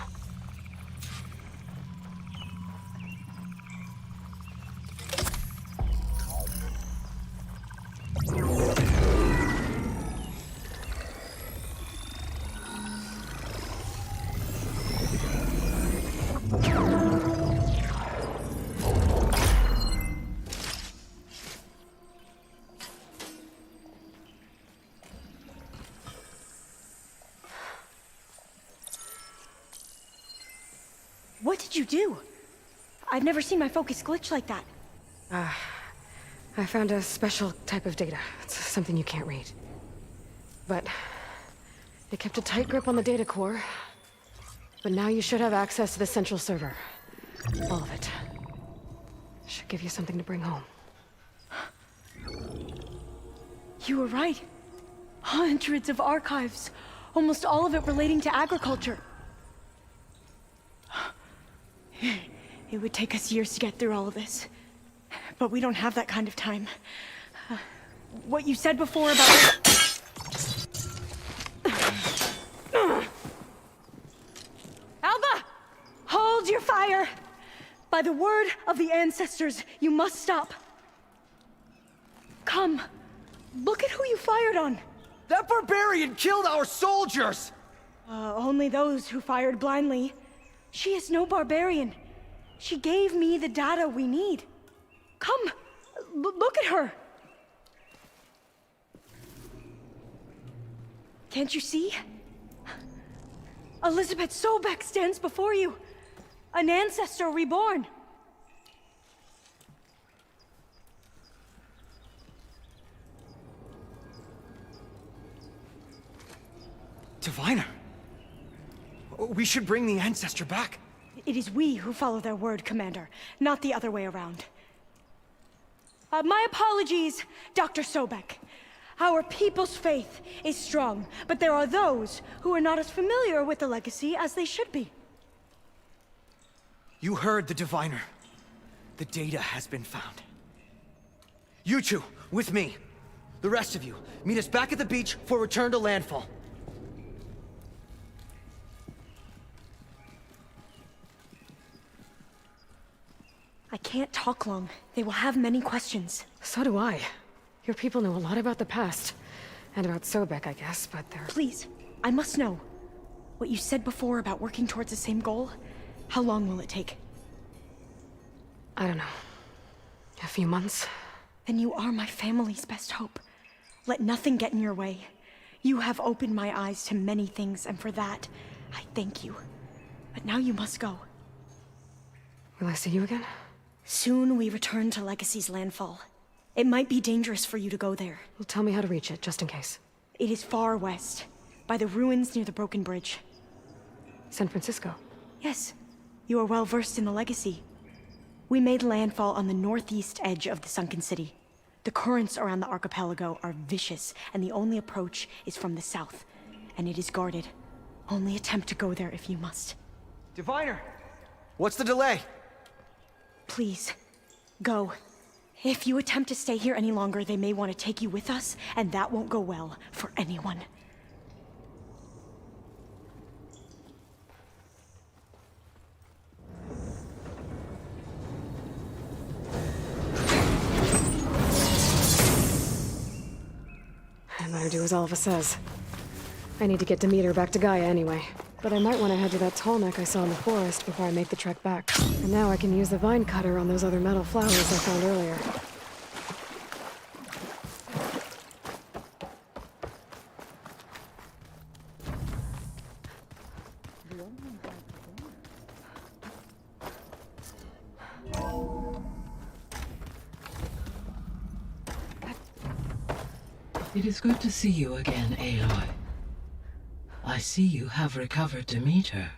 Speaker 15: What did you do? I've never seen my focus glitch like that.
Speaker 1: I found a special type of data. It's something you can't read. But it kept a tight grip on the data core. But now you should have access to the central server. All of it. Should give you something to bring home.
Speaker 15: You were right. Hundreds of archives. Almost all of it relating to agriculture. It would take us years to get through all of this. But we don't have that kind of time. What you said before about... Alva! Hold your fire! By the word of the ancestors, you must stop. Come. Look at who you fired on.
Speaker 2: That barbarian killed our soldiers!
Speaker 15: Only those who fired blindly. She is no barbarian. She gave me the data we need. Come, look at her. Can't you see? Elizabeth Sobek stands before you. An ancestor reborn.
Speaker 2: Diviner. We should bring the ancestor back.
Speaker 15: It is we who follow their word, Commander, not the other way around. My apologies, Dr. Sobek. Our people's faith is strong, but there are those who are not as familiar with the legacy as they should be.
Speaker 2: You heard the diviner. The data has been found. You two, with me. The rest of you, meet us back at the beach for return to landfall.
Speaker 15: I can't talk long. They will have many questions.
Speaker 1: So do I. Your people know a lot about the past. And about Sobek, I guess, but they're...
Speaker 15: Please, I must know. What you said before about working towards the same goal, how long will it take?
Speaker 1: I don't know. A few months?
Speaker 15: Then you are my family's best hope. Let nothing get in your way. You have opened my eyes to many things, and for that, I thank you. But now you must go.
Speaker 1: Will I see you again?
Speaker 15: Soon we return to Legacy's landfall. It might be dangerous for you to go there.
Speaker 1: Well, tell me how to reach it, just in case.
Speaker 15: It is far west, by the ruins near the Broken Bridge.
Speaker 1: San Francisco?
Speaker 15: Yes. You are well versed in the Legacy. We made landfall on the northeast edge of the sunken city. The currents around the archipelago are vicious, and the only approach is from the south. And it is guarded. Only attempt to go there if you must.
Speaker 2: Diviner! What's the delay?
Speaker 15: Please, go. If you attempt to stay here any longer, they may want to take you with us, and that won't go well for anyone.
Speaker 1: I better do as Alva says. I need to get Demeter back to Gaia anyway. But I might want to head to that tall neck I saw in the forest before I make the trek back. And now I can use the vine cutter on those other metal flowers I found earlier.
Speaker 5: It is good to see you again, Aloy. I see you have recovered Demeter.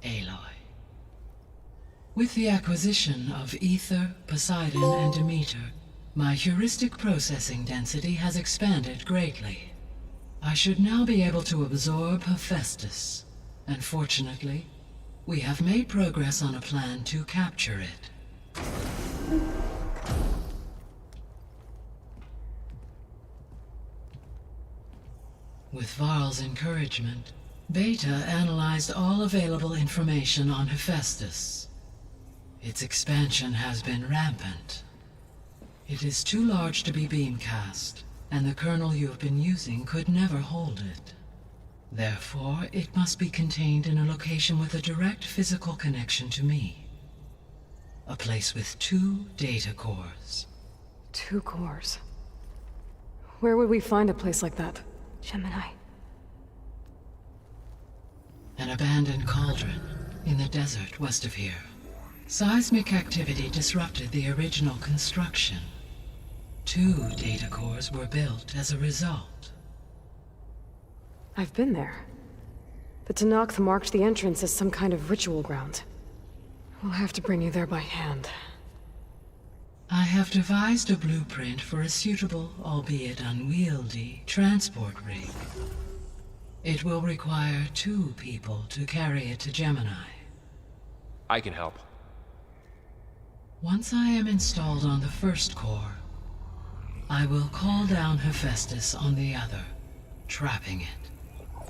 Speaker 5: Aloy. With the acquisition of Ether, Poseidon, and Demeter, my heuristic processing density has expanded greatly. I should now be able to absorb Hephaestus, and fortunately, we have made progress on a plan to capture it. With Varl's encouragement, Beta analyzed all available information on Hephaestus. Its expansion has been rampant. It is too large to be beamcast, and the kernel you have been using could never hold it. Therefore, it must be contained in a location with a direct physical connection to me. A place with 2 data cores.
Speaker 1: 2 cores? Where would we find a place like that?
Speaker 8: Gemini.
Speaker 5: An abandoned cauldron in the desert west of here. Seismic activity disrupted the original construction. 2 data cores were built as a result.
Speaker 8: I've been there. The Tanakh marked the entrance as some kind of ritual ground. We'll have to bring you there by hand.
Speaker 5: I have devised a blueprint for a suitable, albeit unwieldy, transport rig. It will require 2 people to carry it to Gemini.
Speaker 23: I can help.
Speaker 5: Once I am installed on the first core, I will call down Hephaestus on the other, trapping it.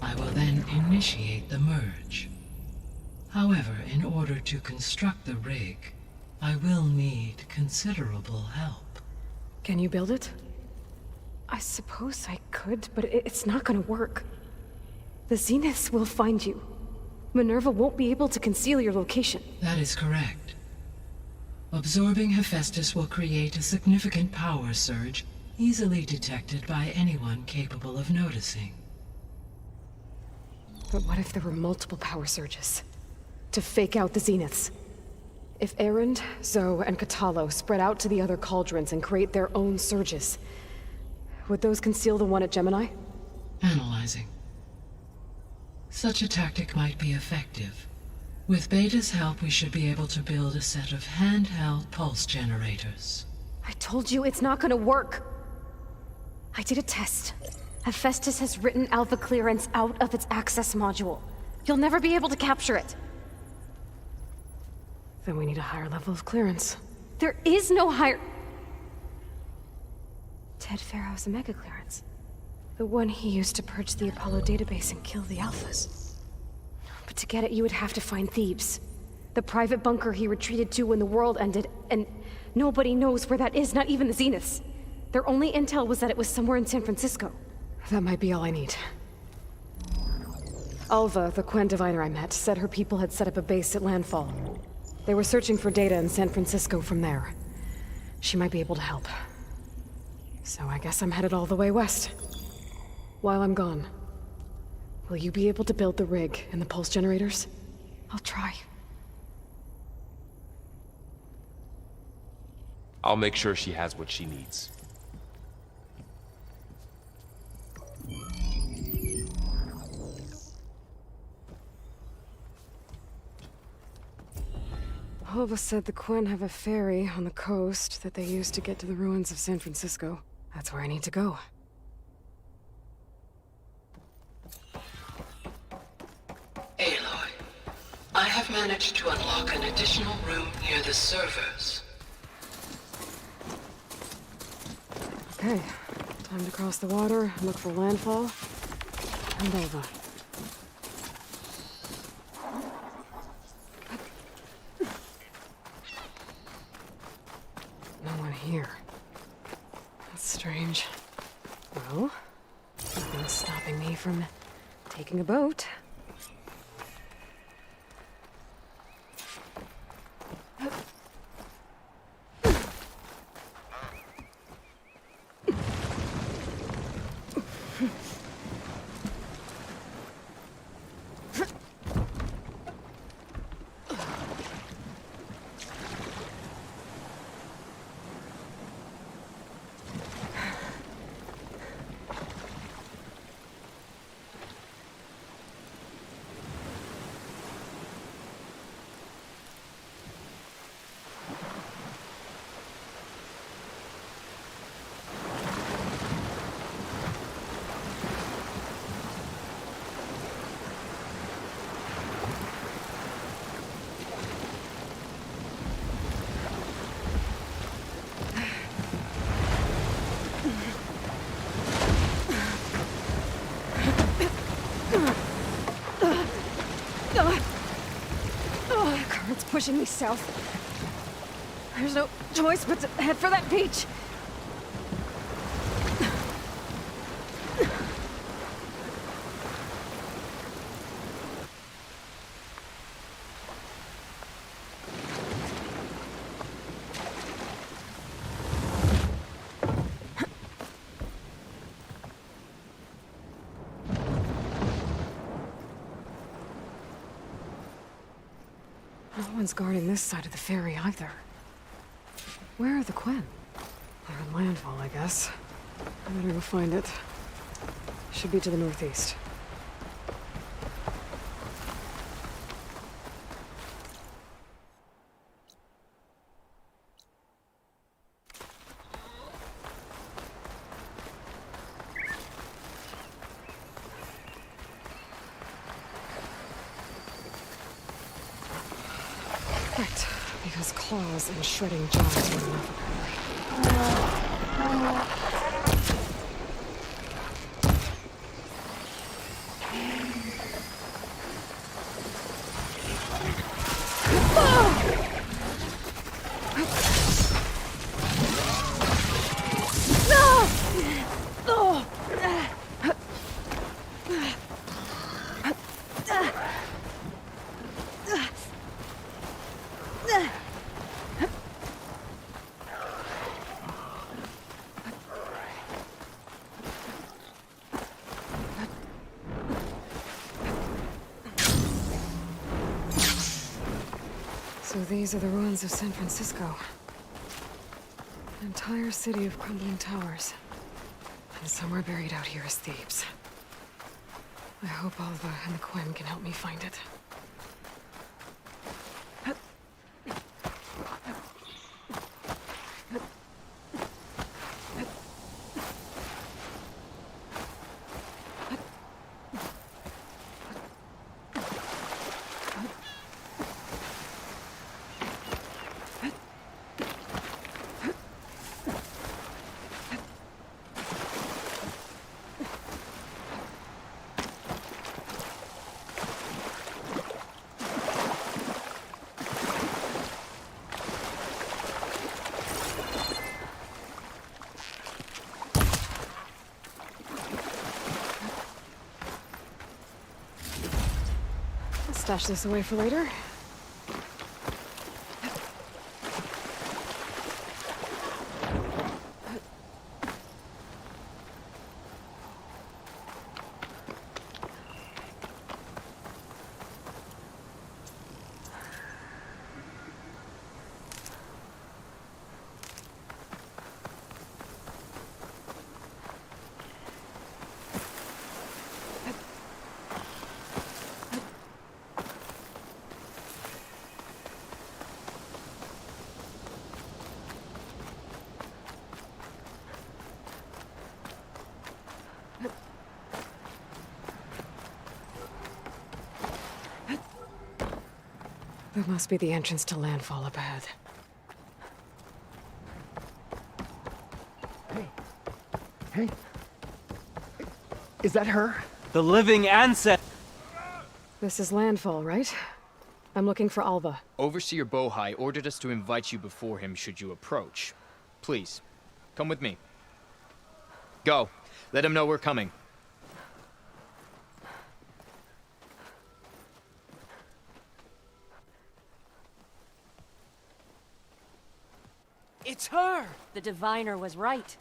Speaker 5: I will then initiate the merge. However, in order to construct the rig, I will need considerable help.
Speaker 8: Can you build it? I suppose I could, but it's not gonna work. The Zeniths will find you. Minerva won't be able to conceal your location.
Speaker 5: That is correct. Absorbing Hephaestus will create a significant power surge, easily detected by anyone capable of noticing.
Speaker 8: But what if there were multiple power surges? To fake out the Zeniths? If Erend, Zoe, and Katalo spread out to the other cauldrons and create their own surges, would those conceal the one at Gemini?
Speaker 5: Analyzing. Such a tactic might be effective. With Beta's help, we should be able to build a set of handheld pulse generators.
Speaker 8: I told you it's not gonna work. I did a test. Hephaestus has written Alpha clearance out of its access module. You'll never be able to capture it. Then we need a higher level of clearance. There is no higher... Ted Pharaoh's Omega clearance. The one he used to purge the Apollo database and kill the Alphas. But to get it, you would have to find Thebes. The private bunker he retreated to when the world ended, and nobody knows where that is, not even the Zeniths. Their only intel was that it was somewhere in San Francisco. That might be all I need. Alva, the Quen diviner I met, said her people had set up a base at landfall. They were searching for data in San Francisco from there. She might be able to help. So I guess I'm headed all the way west. While I'm gone, will you be able to build the rig and the pulse generators? I'll try.
Speaker 23: I'll make sure she has what she needs.
Speaker 8: Alva said the Quen have a ferry on the coast that they use to get to the ruins of San Francisco. That's where I need to go.
Speaker 5: Aloy, I have managed to unlock an additional room near the servers.
Speaker 8: Okay, time to cross the water, look for landfall, and Alva. No one here. That's strange. Well, nothing's stopping me from taking a boat. Current's pushing me south. There's no choice but to head for that beach.
Speaker 1: No one's guarding this side of the ferry either. Where are the Quen? They're in landfall, I guess. I better go find it. Should be to the northeast. Right, because claws and shredding jaws are enough. So these are the ruins of San Francisco. An entire city of crumbling towers. And somewhere buried out here is Thebes. I hope Alva and the Quen can help me find it. Stash this away for later. That must be the entrance to landfall up ahead.
Speaker 19: Hey. Is that her?
Speaker 20: The living ancestor.
Speaker 1: This is landfall, right? I'm looking for Alva.
Speaker 21: Overseer Bohai ordered us to invite you before him should you approach. Please, come with me. Go. Let him know we're coming.
Speaker 20: It's her!
Speaker 15: The diviner was right.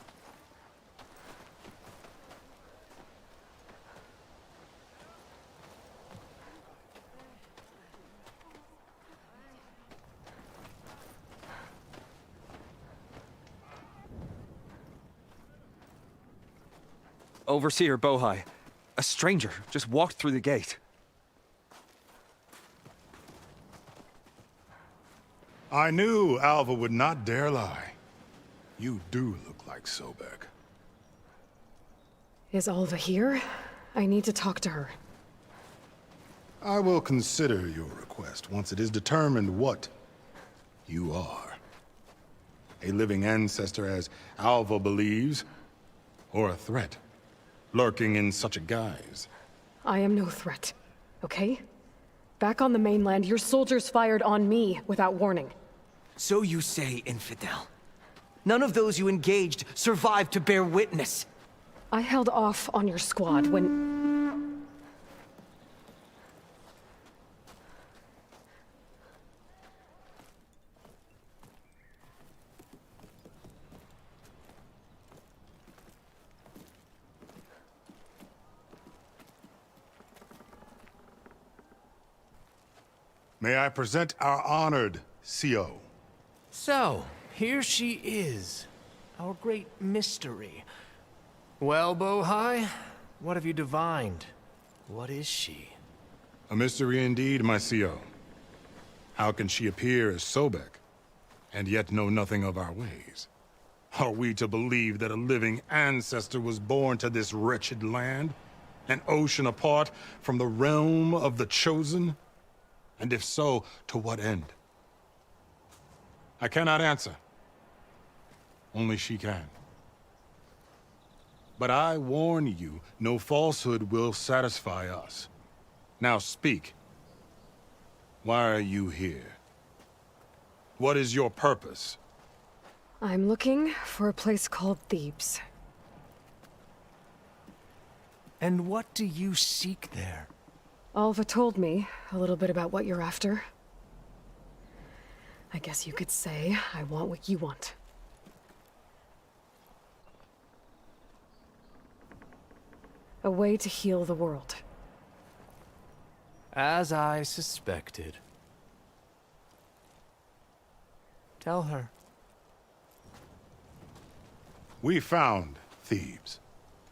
Speaker 20: Overseer Bohai. A stranger just walked through the gate.
Speaker 22: I knew Alva would not dare lie. You do look like Sobek.
Speaker 1: Is Alva here? I need to talk to her.
Speaker 22: I will consider your request once it is determined what you are. A living ancestor, as Alva believes, or a threat, lurking in such a guise.
Speaker 1: I am no threat, okay? Back on the mainland, your soldiers fired on me without warning.
Speaker 25: So you say, infidel. None of those you engaged survived to bear witness.
Speaker 1: I held off on your squad when...
Speaker 22: May I present our honored CO?
Speaker 3: So, here she is. Our great mystery. Well, Bohai, what have you divined? What is she?
Speaker 22: A mystery indeed, my CO. How can she appear as Sobek, and yet know nothing of our ways? Are we to believe that a living ancestor was born to this wretched land? An ocean apart from the realm of the Chosen? And if so, to what end? I cannot answer. Only she can. But I warn you, no falsehood will satisfy us. Now speak. Why are you here? What is your purpose?
Speaker 1: I'm looking for a place called Thebes.
Speaker 3: And what do you seek there?
Speaker 1: Alva told me a little bit about what you're after. I guess you could say I want what you want. A way to heal the world.
Speaker 3: As I suspected. Tell her.
Speaker 22: We found Thebes,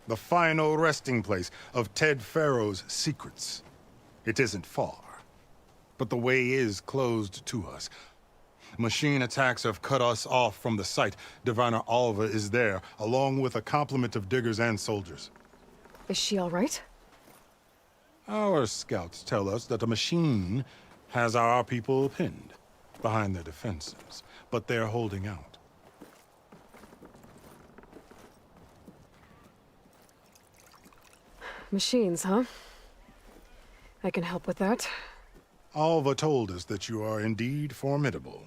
Speaker 22: the final resting place of Ted Pharaoh's secrets. It isn't far, but the way is closed to us. Machine attacks have cut us off from the site. Diviner Alva is there, along with a complement of diggers and soldiers.
Speaker 1: Is she all right?
Speaker 22: Our scouts tell us that a machine has our people pinned behind their defenses, but they're holding out.
Speaker 1: Machines, huh? I can help with that.
Speaker 22: Alva told us that you are indeed formidable.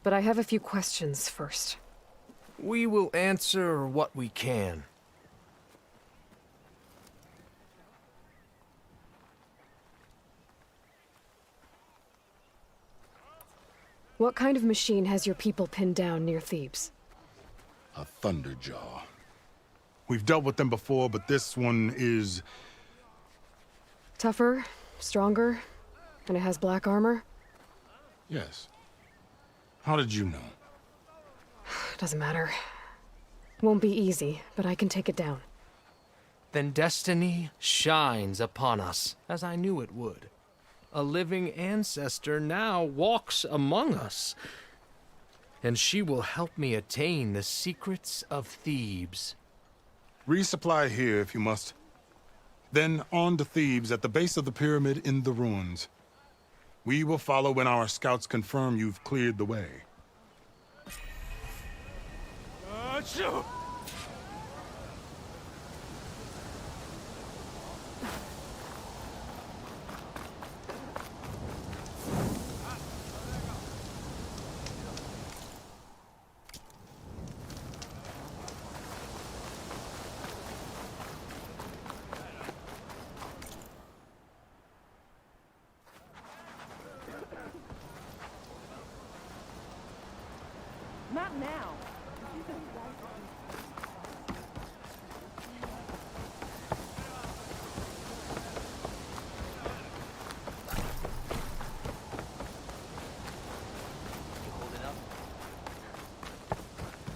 Speaker 1: But I have a few questions first.
Speaker 3: We will answer what we can.
Speaker 1: What kind of machine has your people pinned down near Thebes?
Speaker 22: A Thunderjaw. We've dealt with them before, but this one is...
Speaker 1: Tougher, stronger, and it has black armor?
Speaker 22: Yes. How did you know?
Speaker 1: Doesn't matter. Won't be easy, but I can take it down.
Speaker 3: Then destiny shines upon us, as I knew it would. A living ancestor now walks among us. And she will help me attain the secrets of Thebes.
Speaker 22: Resupply here if you must. Then on to Thebes at the base of the pyramid in the ruins. We will follow when our scouts confirm you've cleared the way.
Speaker 14: Achoo!
Speaker 15: Not now.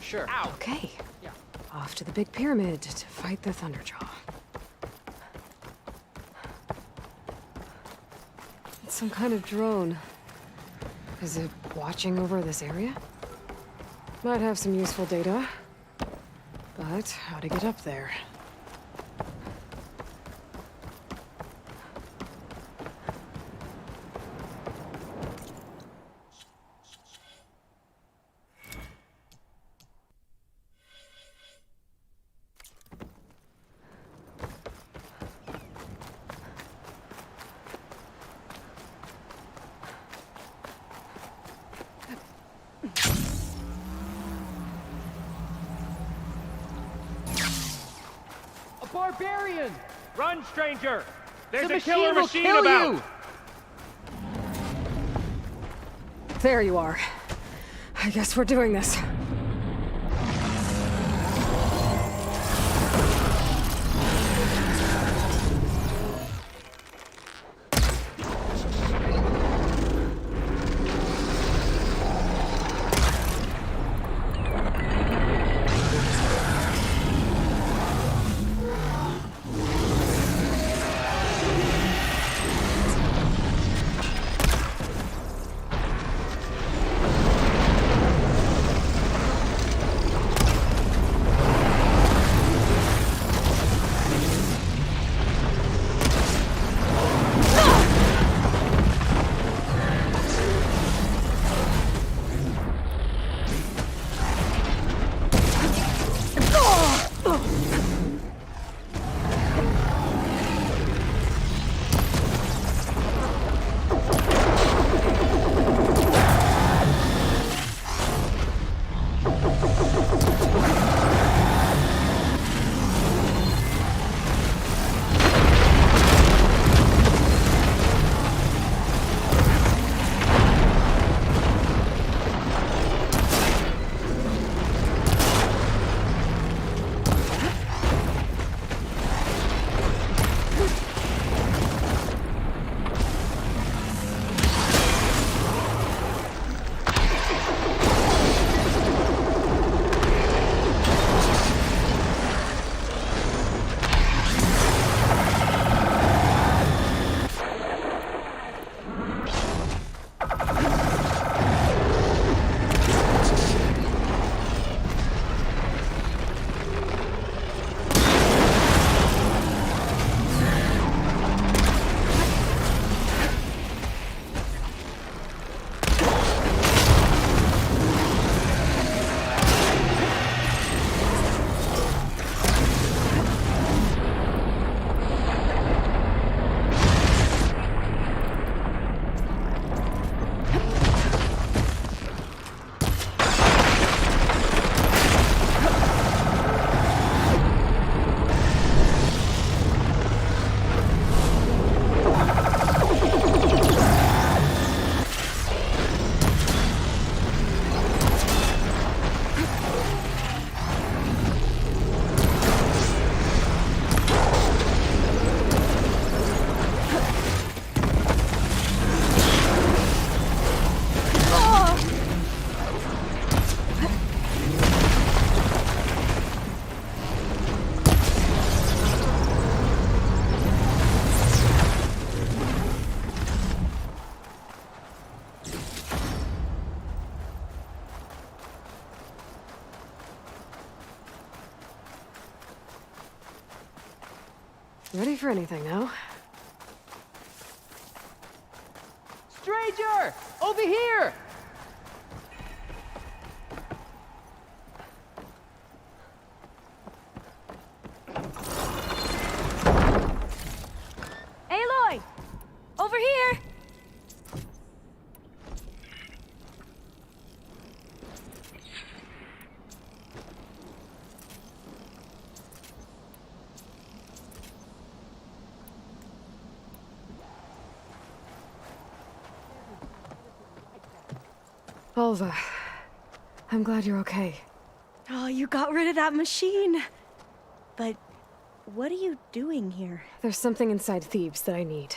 Speaker 21: Sure.
Speaker 1: Okay. Off to the big pyramid to fight the Thunderjaw. It's some kind of drone. Is it watching over this area? Might have some useful data. But how to get up there?
Speaker 14: Barbarian! Run, stranger! There's
Speaker 15: The
Speaker 14: a killer
Speaker 15: machine will
Speaker 14: machine
Speaker 15: kill
Speaker 14: about!
Speaker 15: you!
Speaker 1: There you are. I guess we're doing this. Ready for anything now?
Speaker 21: Stranger! Over here!
Speaker 15: Aloy! Over here!
Speaker 1: Alva, I'm glad you're okay.
Speaker 15: Oh, you got rid of that machine. But what are you doing here?
Speaker 1: There's something inside Thebes that I need.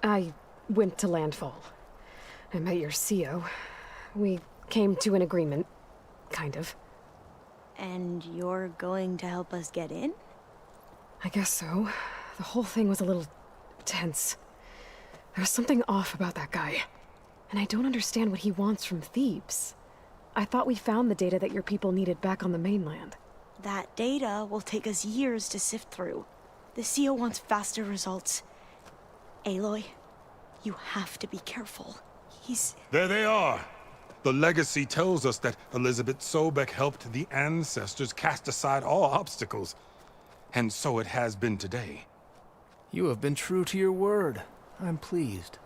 Speaker 1: I went to landfall. I met your CO. We came to an agreement, kind of.
Speaker 15: And you're going to help us get in?
Speaker 1: I guess so. The whole thing was a little tense. There was something off about that guy. And I don't understand what he wants from Thebes. I thought we found the data that your people needed back on the mainland.
Speaker 15: That data will take us years to sift through. The CO wants faster results. Aloy, you have to be careful. He's...
Speaker 22: There they are! The legacy tells us that Elizabeth Sobek helped the ancestors cast aside all obstacles. And so it has been today.
Speaker 3: You have been true to your word. I'm pleased.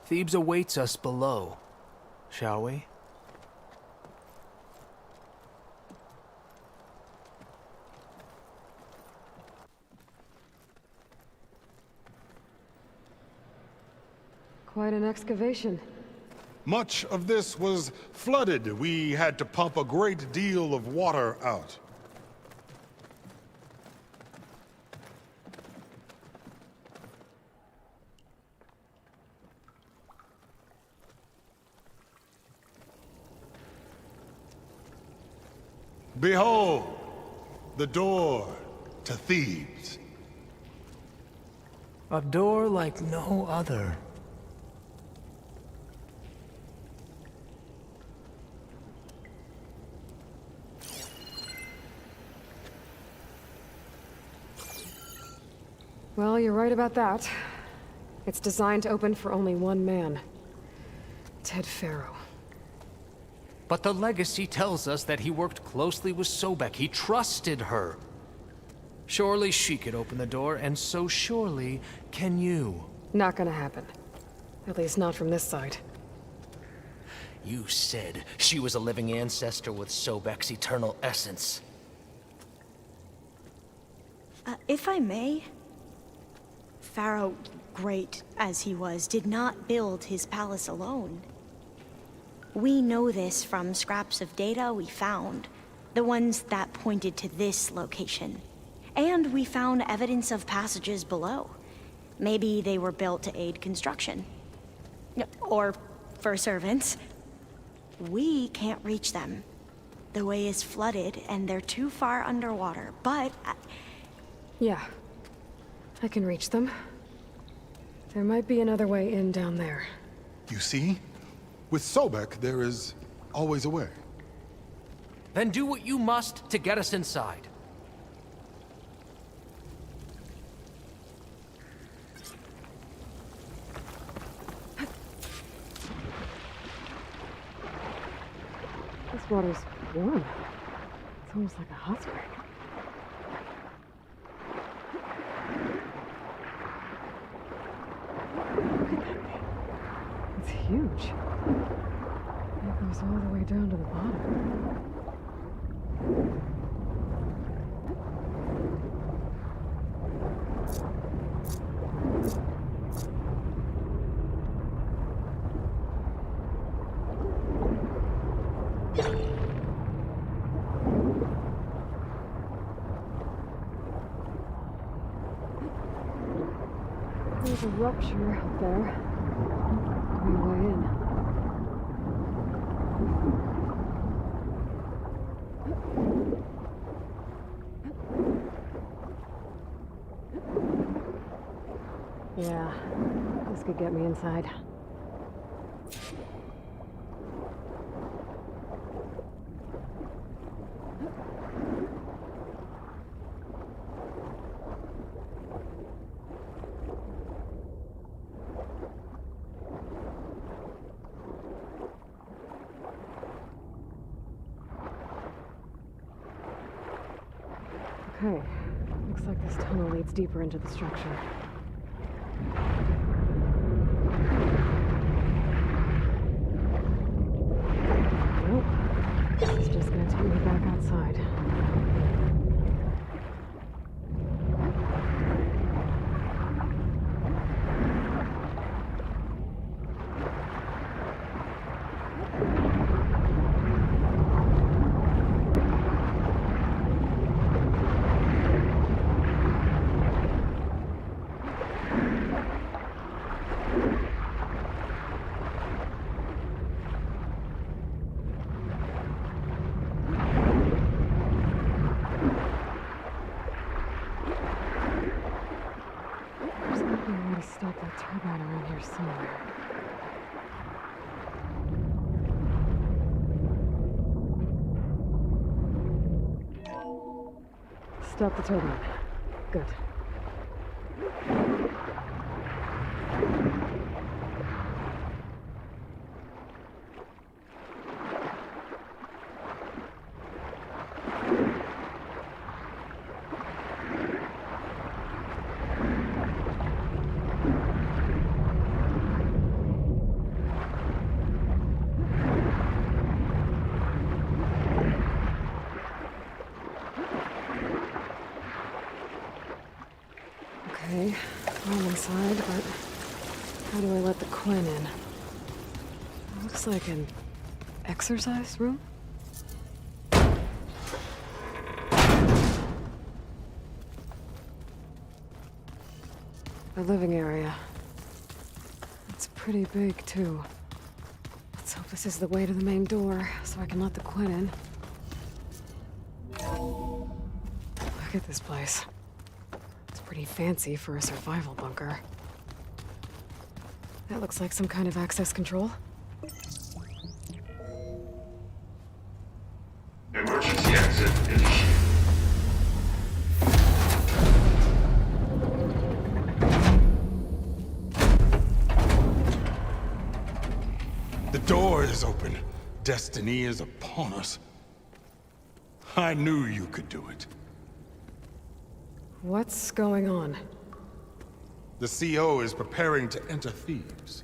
Speaker 3: Thebes awaits us below, shall we?
Speaker 1: Quite an excavation.
Speaker 22: Much of this was flooded. We had to pump a great deal of water out. Behold, the door to Thebes.
Speaker 3: A door like no other.
Speaker 1: Well, you're right about that. It's designed to open for only one man. Ted Farrow.
Speaker 3: But the legacy tells us that he worked closely with Sobek. He trusted her. Surely she could open the door, and so surely can you.
Speaker 1: Not gonna happen. At least not from this side.
Speaker 3: You said she was a living ancestor with Sobek's eternal essence.
Speaker 15: If I may... Pharaoh, great as he was, did not build his palace alone. We know this from scraps of data we found, the ones that pointed to this location. And we found evidence of passages below. Maybe they were built to aid construction. Or for servants. We can't reach them. The way is flooded and they're too far underwater, but...
Speaker 1: Yeah. I can reach them. There might be another way in down there.
Speaker 22: You see? With Sobek, there is always a way.
Speaker 3: Then do what you must to get us inside.
Speaker 1: This water's warm. It's almost like a hot spring. Look at that thing. It's huge. It goes all the way down to the bottom. There's a rupture up there. Maybe a way in. Yeah, this could get me inside. Okay. Looks like this tunnel leads deeper into the structure. Nope. It's just gonna take me back outside. Stop that turbine around here somewhere. Stop the turbine. Good. Okay, I'm inside, but how do I let the Quinn in? Looks like an exercise room? The living area. It's pretty big, too. Let's hope this is the way to the main door, so I can let the Quinn in. Look at this place. Pretty fancy for a survival bunker. That looks like some kind of access control.
Speaker 6: Emergency exit initiated.
Speaker 22: The door is open. Destiny is upon us. I knew you could do it.
Speaker 1: What's going on?
Speaker 22: The CO is preparing to enter Thebes.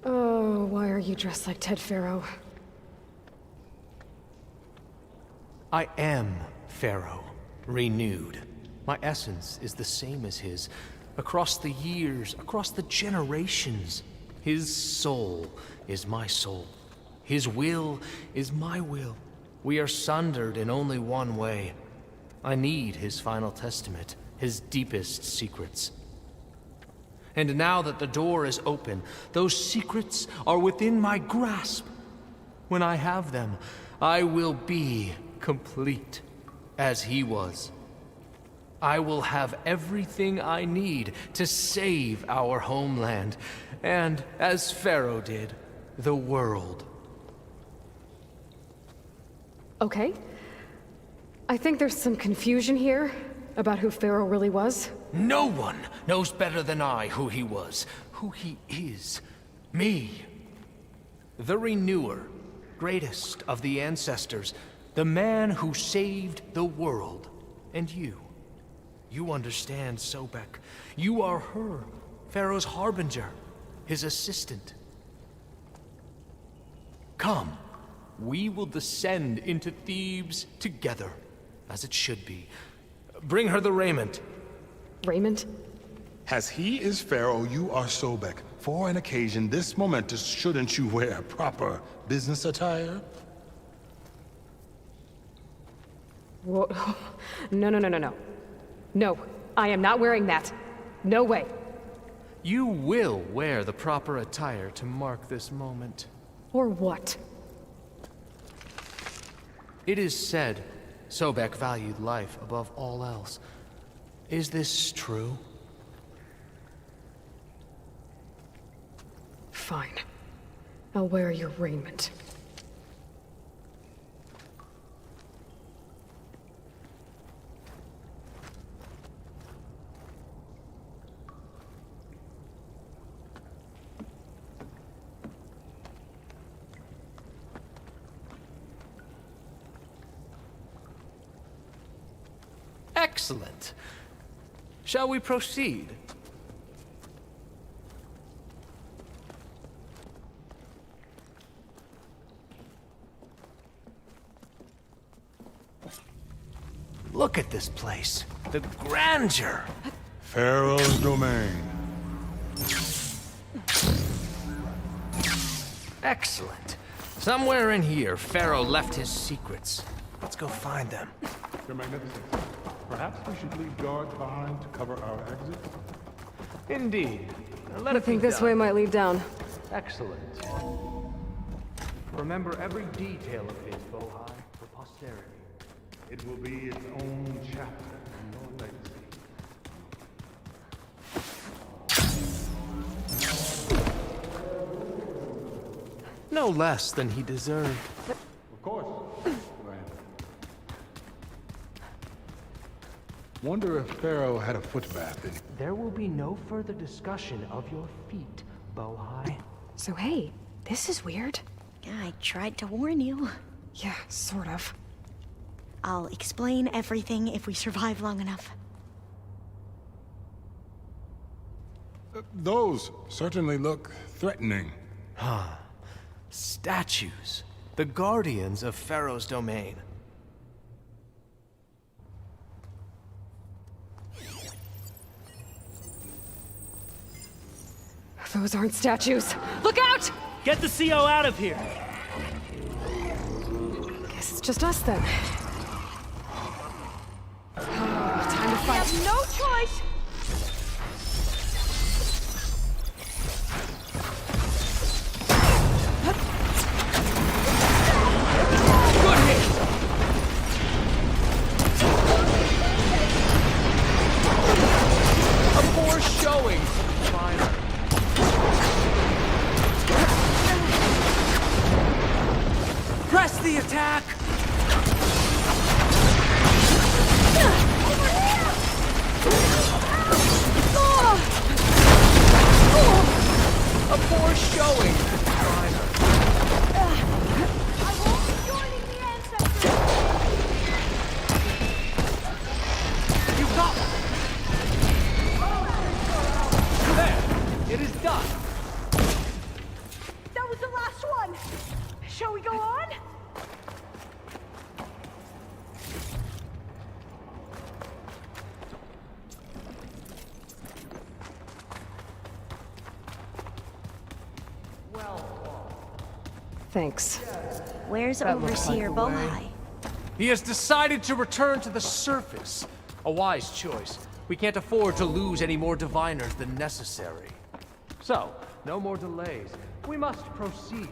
Speaker 1: Oh, why are you dressed like Ted Pharaoh?
Speaker 3: I am Pharaoh, renewed. My essence is the same as his. Across the years, across the generations, his soul is my soul. His will is my will. We are sundered in only one way. I need his final testament, his deepest secrets. And now that the door is open, those secrets are within my grasp. When I have them, I will be complete, as he was. I will have everything I need to save our homeland, and, as Pharaoh did, the world.
Speaker 1: Okay. I think there's some confusion here about who Pharaoh really was.
Speaker 3: No one knows better than I who he was, who he is. Me. The Renewer, greatest of the ancestors, the man who saved the world, and you. You understand, Sobek. You are her, Pharaoh's harbinger, his assistant. Come, we will descend into Thebes together, as it should be. Bring her the raiment.
Speaker 1: Raiment?
Speaker 22: As he is Pharaoh, you are Sobek. For an occasion this momentous, shouldn't you wear proper business attire?
Speaker 1: Whoa. No. No, I am not wearing that. No way.
Speaker 3: You will wear the proper attire to mark this moment.
Speaker 1: Or what?
Speaker 3: It is said Sobek valued life above all else. Is this true?
Speaker 1: Fine. I'll wear your raiment.
Speaker 3: Excellent. Shall we proceed? Look at this place. The grandeur.
Speaker 22: Pharaoh's domain.
Speaker 3: Excellent. Somewhere in here, Pharaoh left his secrets. Let's go find them.
Speaker 22: Your Magnificence, perhaps we should leave guards behind to cover our exit?
Speaker 3: Indeed.
Speaker 1: I think this way might lead down.
Speaker 3: Excellent. Remember every detail of his, Bohai, for posterity.
Speaker 22: It will be its own chapter in your legacy.
Speaker 3: No less than he deserved.
Speaker 22: Of course. Wonder if Pharaoh had a foot bath in.
Speaker 3: There will be no further discussion of your feet, Bohai.
Speaker 1: So hey, this is weird.
Speaker 15: Yeah, I tried to warn you.
Speaker 1: Yeah, sort of.
Speaker 15: I'll explain everything if we survive long enough.
Speaker 22: Those certainly look threatening.
Speaker 3: Huh. Statues. The guardians of Pharaoh's domain.
Speaker 1: Those aren't statues. Look out!
Speaker 14: Get the CO out of here!
Speaker 1: Guess it's just us then. Time to fight.
Speaker 15: I have no choice!
Speaker 3: Good hit! A poor showing! Fine. Press the attack! A poor showing. You got it. There. It is done.
Speaker 15: That was the last one! Shall we go on?
Speaker 1: Thanks.
Speaker 15: Where's
Speaker 3: That looks like
Speaker 15: Overseer
Speaker 3: the way.
Speaker 15: Bohai?
Speaker 3: He has decided to return to the surface. A wise choice. We can't afford to lose any more diviners than necessary. So, no more delays. We must proceed.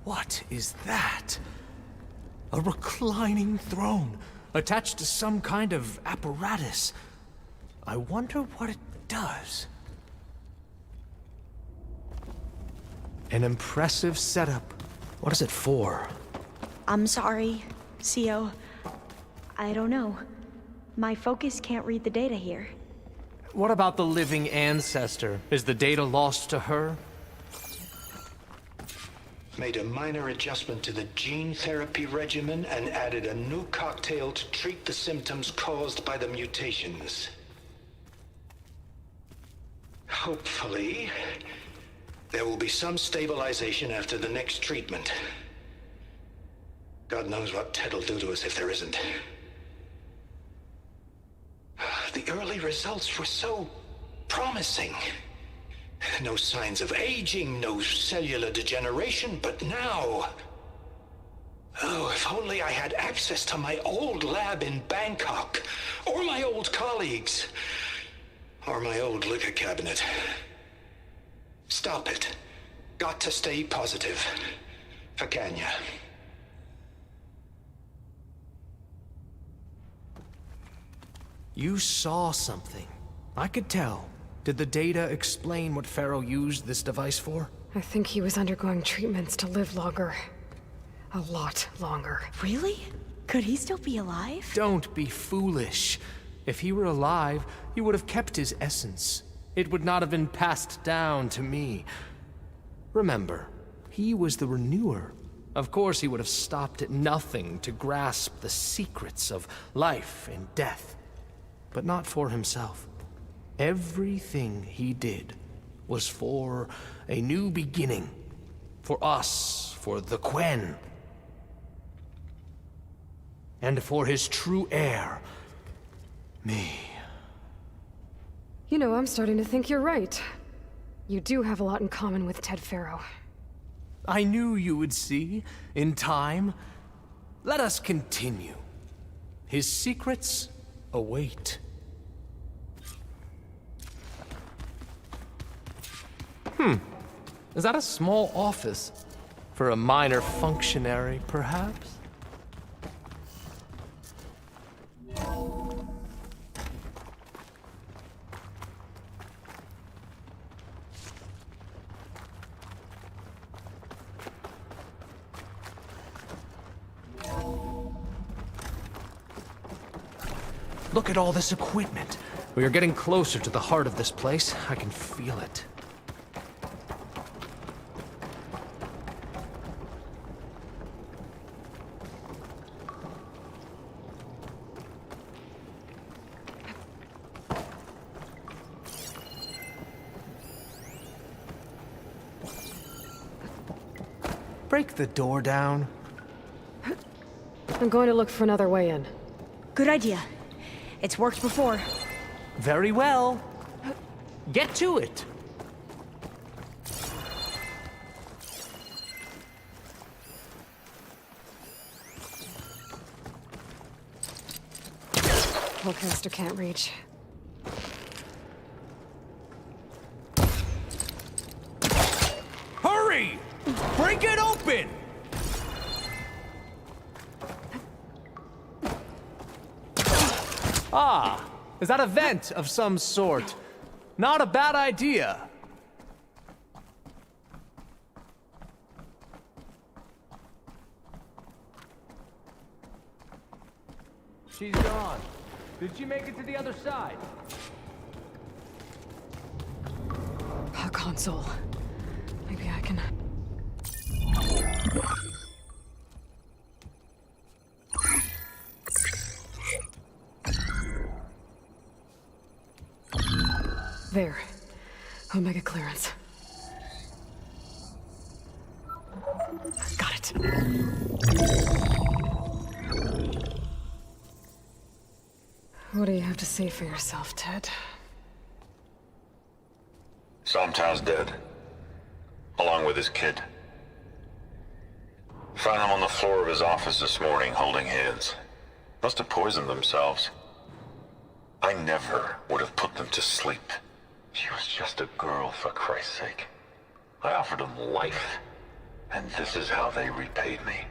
Speaker 3: What is that? A reclining throne, attached to some kind of apparatus. I wonder what it does. An impressive setup. What is it for?
Speaker 15: I'm sorry, CO. I don't know. My focus can't read the data here.
Speaker 3: What about the living ancestor? Is the data lost to her?
Speaker 9: Made a minor adjustment to the gene therapy regimen and added a new cocktail to treat the symptoms caused by the mutations. Hopefully, there will be some stabilization after the next treatment. God knows what Ted'll do to us if there isn't. The early results were so promising. No signs of aging, no cellular degeneration, but now... Oh, if only I had access to my old lab in Bangkok, or my old colleagues, or my old liquor cabinet. Stop it. Got to stay positive. For Kanya.
Speaker 3: You saw something. I could tell. Did the data explain what Pharaoh used this device for?
Speaker 1: I think he was undergoing treatments to live longer. A lot longer.
Speaker 15: Really? Could he still be alive?
Speaker 3: Don't be foolish. If he were alive, he would have kept his essence. It would not have been passed down to me. Remember, he was the renewer. Of course, he would have stopped at nothing to grasp the secrets of life and death, but not for himself. Everything he did was for a new beginning. For us, for the Quen. And for his true heir, me.
Speaker 1: You know, I'm starting to think you're right. You do have a lot in common with Ted Faro.
Speaker 3: I knew you would see, in time. Let us continue. His secrets await. Is that a small office? For a minor functionary, perhaps? Look at all this equipment. We are getting closer to the heart of this place. I can feel it. Break the door down.
Speaker 1: I'm going to look for another way in.
Speaker 15: Good idea. It's worked before.
Speaker 3: Very well. Get to it.
Speaker 1: Hellcaster can't reach.
Speaker 3: Hurry! Break it open! Ah, is that a vent of some sort? Not a bad idea. She's gone. Did she make it to the other side?
Speaker 1: A console. Maybe I can... There. Omega clearance. Got it. What do you have to say for yourself, Ted?
Speaker 9: Sometimes dead. Along with his kid. Found them on the floor of his office this morning, holding hands. Must have poisoned themselves. I never would have put them to sleep. She was just a girl, for Christ's sake. I offered them life, and this is how they repaid me.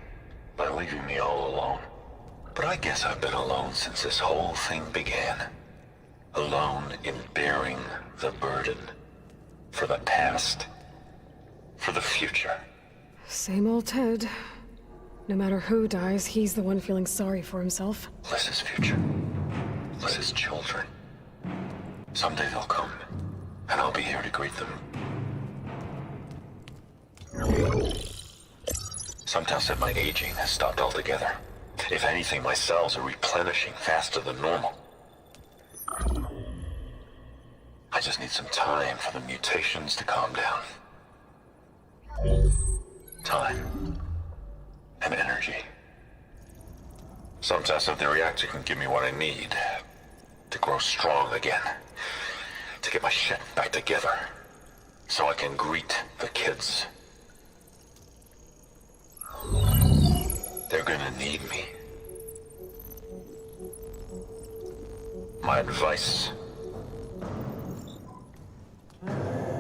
Speaker 9: By leaving me all alone. But I guess I've been alone since this whole thing began. Alone in bearing the burden. For the past. For the future.
Speaker 1: Same old Ted. No matter who dies, he's the one feeling sorry for himself.
Speaker 9: Liz's future. Liz's children. Someday they'll come, and I'll be here to greet them. Some tell said my aging has stopped altogether. If anything, my cells are replenishing faster than normal. I just need some time for the mutations to calm down. Time. And energy. Some tell said the reactor can give me what I need. To grow strong again. To get my shit back together. So I can greet the kids. They're gonna need me. My advice.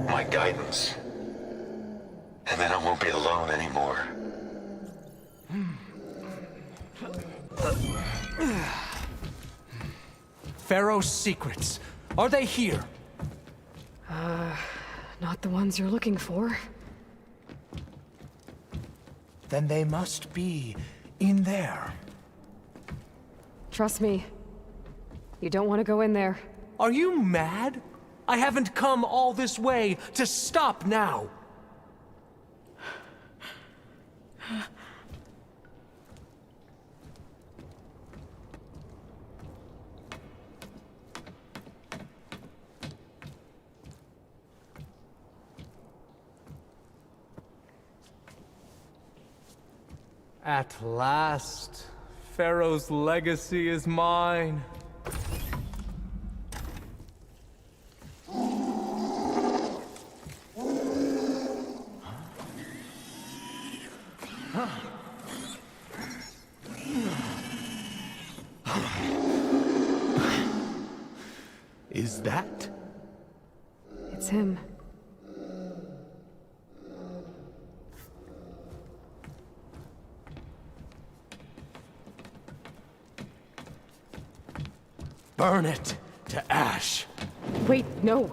Speaker 9: My guidance. And then I won't be alone anymore.
Speaker 3: Pharaoh's secrets. Are they here?
Speaker 1: Not the ones you're looking for.
Speaker 3: Then they must be in there.
Speaker 1: Trust me. You don't want to go in there.
Speaker 3: Are you mad? I haven't come all this way to stop now. At last, Pharaoh's legacy is mine. Is that?
Speaker 1: It's him.
Speaker 3: Burn it to ash.
Speaker 1: Wait, no.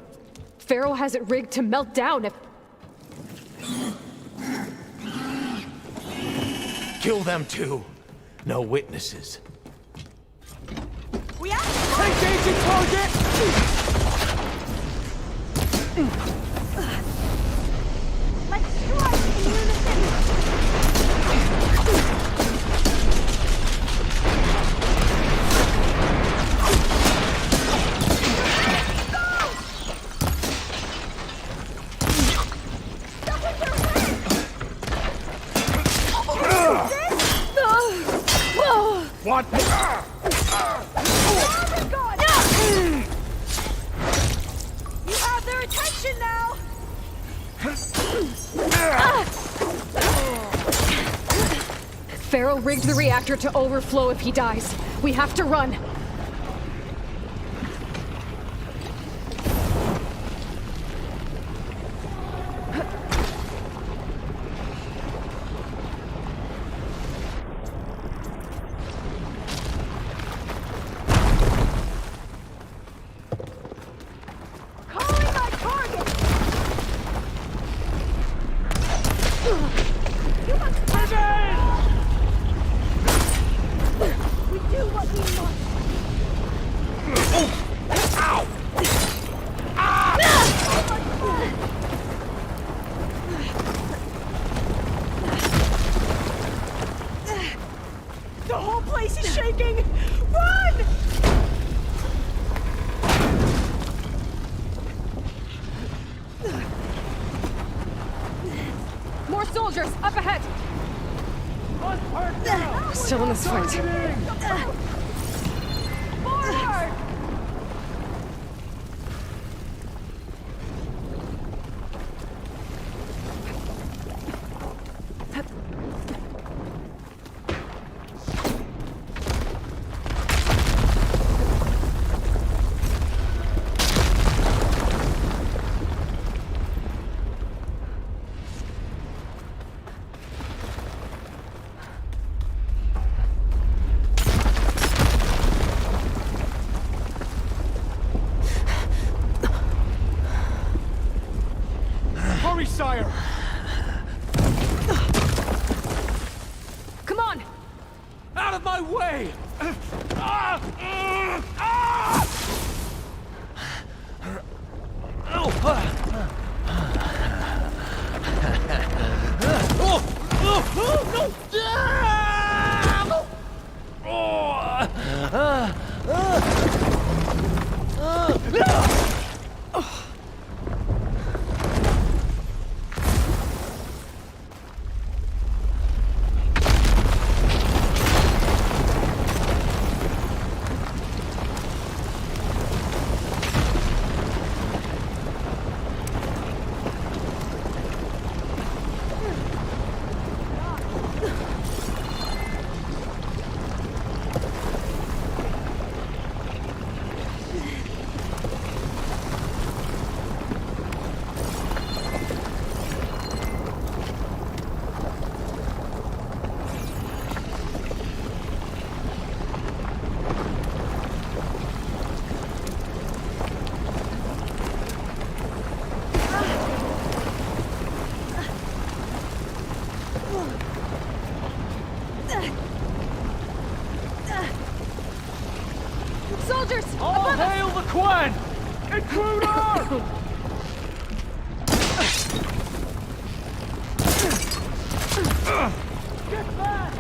Speaker 1: Pharaoh has it rigged to melt down if...
Speaker 3: Kill them too. No witnesses.
Speaker 14: We have engaging target!
Speaker 15: Let's strike in unison!
Speaker 14: What?
Speaker 15: You have their attention now!
Speaker 1: Pharaoh rigged the reactor to overflow if he dies. We have to run.
Speaker 15: The whole place is shaking! Run!
Speaker 1: More soldiers, up ahead! Still in this fight.
Speaker 15: Forward!
Speaker 14: Hurry, sire!
Speaker 1: Come on!
Speaker 3: Out of my way!
Speaker 14: Get back!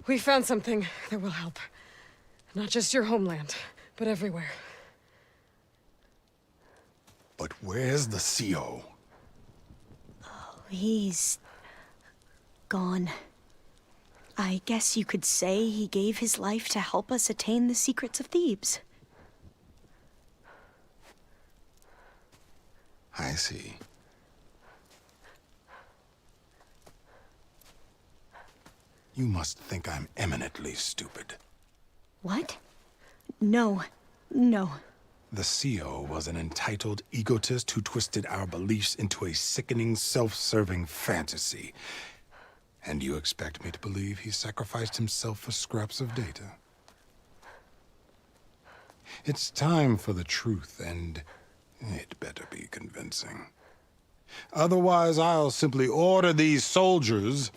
Speaker 1: We found something that will help. Not just your homeland, but everywhere.
Speaker 22: But where's the CO?
Speaker 15: Oh, he's gone. I guess you could say he gave his life to help us attain the secrets of Thebes.
Speaker 22: I see. You must think I'm eminently stupid.
Speaker 15: What? No. No.
Speaker 22: The CO was an entitled egotist who twisted our beliefs into a sickening, self-serving fantasy. And you expect me to believe he sacrificed himself for scraps of data? It's time for the truth, and it better be convincing. Otherwise, I'll simply order these soldiers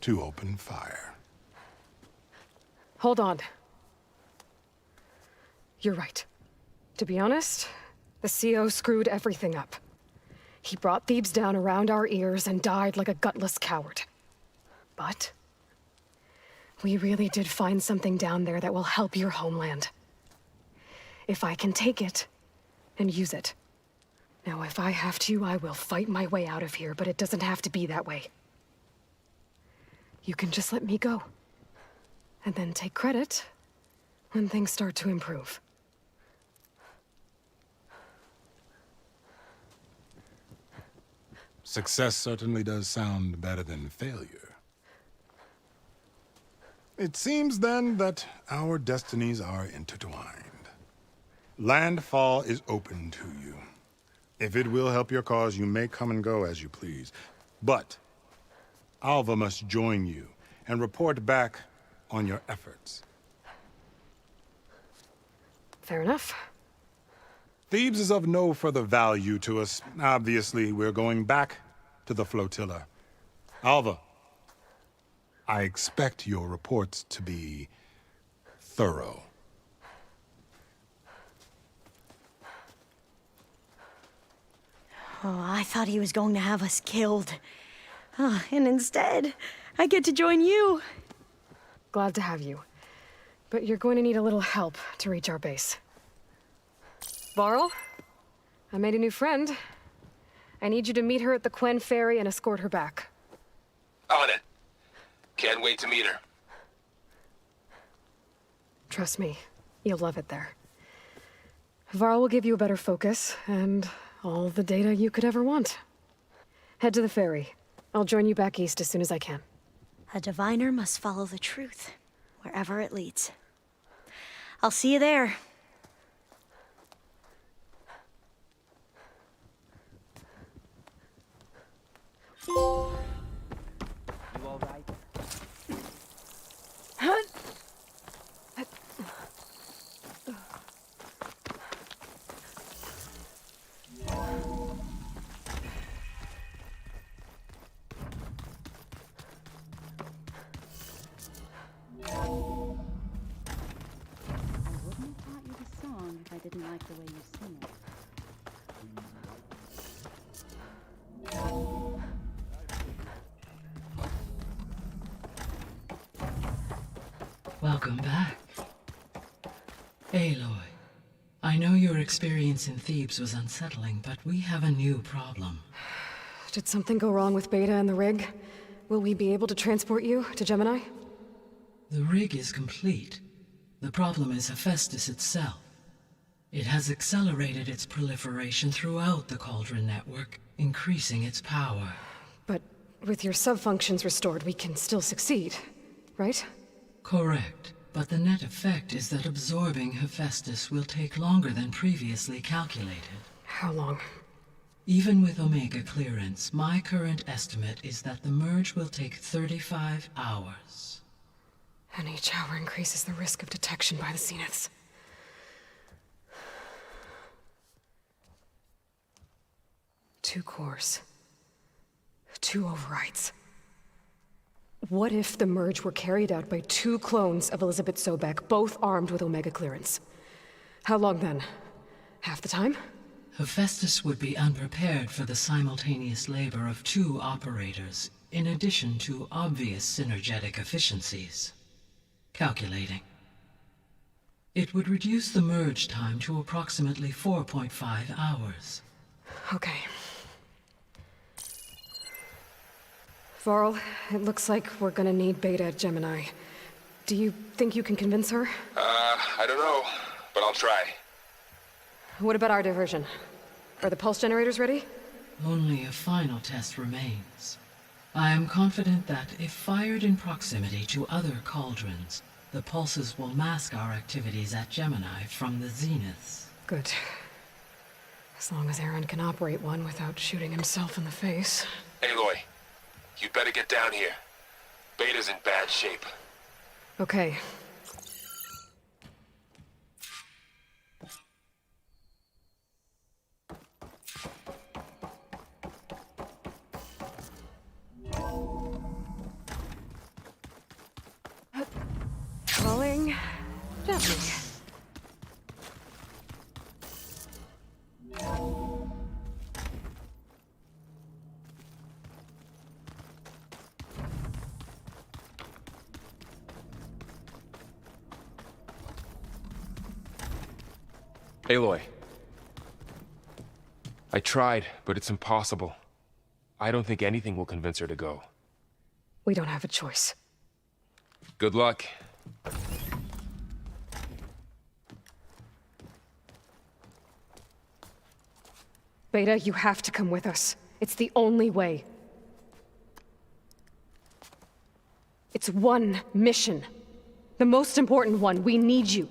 Speaker 22: to open fire.
Speaker 1: Hold on. You're right. To be honest, the CO screwed everything up. He brought Thebes down around our ears and died like a gutless coward. But we really did find something down there that will help your homeland. If I can take it and use it. Now, if I have to, I will fight my way out of here, but it doesn't have to be that way. You can just let me go. And then take credit when things start to improve.
Speaker 22: Success certainly does sound better than failure. It seems then that our destinies are intertwined. Landfall is open to you. If it will help your cause, you may come and go as you please. But Alva must join you and report back on your efforts.
Speaker 1: Fair enough.
Speaker 22: Thebes is of no further value to us. Obviously, we're going back to the flotilla. Alva, I expect your reports to be thorough.
Speaker 15: Oh, I thought he was going to have us killed. Oh, and instead, I get to join you.
Speaker 1: Glad to have you. But you're going to need a little help to reach our base. Varl, I made a new friend. I need you to meet her at the Quen Ferry and escort her back.
Speaker 7: On it. Can't wait to meet her.
Speaker 1: Trust me, you'll love it there. Varl will give you a better focus, and all the data you could ever want. Head to the ferry. I'll join you back east as soon as I can.
Speaker 15: A diviner must follow the truth, wherever it leads. I'll see you there.
Speaker 13: You all right?
Speaker 16: I didn't like the way you sing it.
Speaker 5: Welcome back. Aloy, I know your experience in Thebes was unsettling, but we have a new problem.
Speaker 1: Did something go wrong with Beta and the rig? Will we be able to transport you to Gemini?
Speaker 5: The rig is complete. The problem is Hephaestus itself. It has accelerated its proliferation throughout the Cauldron network, increasing its power.
Speaker 1: But with your sub-functions restored, we can still succeed, right?
Speaker 5: Correct. But the net effect is that absorbing Hephaestus will take longer than previously calculated.
Speaker 1: How long?
Speaker 5: Even with Omega clearance, my current estimate is that the merge will take 35 hours.
Speaker 1: And each hour increases the risk of detection by the Zeniths. Two cores. Two overrides. What if the merge were carried out by two clones of Elizabeth Sobek, both armed with Omega clearance? How long then? Half the time?
Speaker 5: Hephaestus would be unprepared for the simultaneous labor of two operators, in addition to obvious synergetic efficiencies. Calculating. It would reduce the merge time to approximately 4.5 hours.
Speaker 1: Okay. Varl, it looks like we're gonna need Beta at Gemini. Do you think you can convince her?
Speaker 7: I don't know, but I'll try.
Speaker 1: What about our diversion? Are the pulse generators ready?
Speaker 5: Only a final test remains. I am confident that if fired in proximity to other cauldrons, the pulses will mask our activities at Gemini from the Zeniths.
Speaker 1: Good. As long as Aaron can operate one without shooting himself in the face.
Speaker 7: Aloy, you better get down here. Beta's in bad shape.
Speaker 1: Okay. Rolling gently.
Speaker 7: Aloy. I tried, but it's impossible. I don't think anything will convince her to go.
Speaker 1: We don't have a choice.
Speaker 7: Good luck.
Speaker 1: Beta, you have to come with us. It's the only way. It's one mission. The most important one. We need you.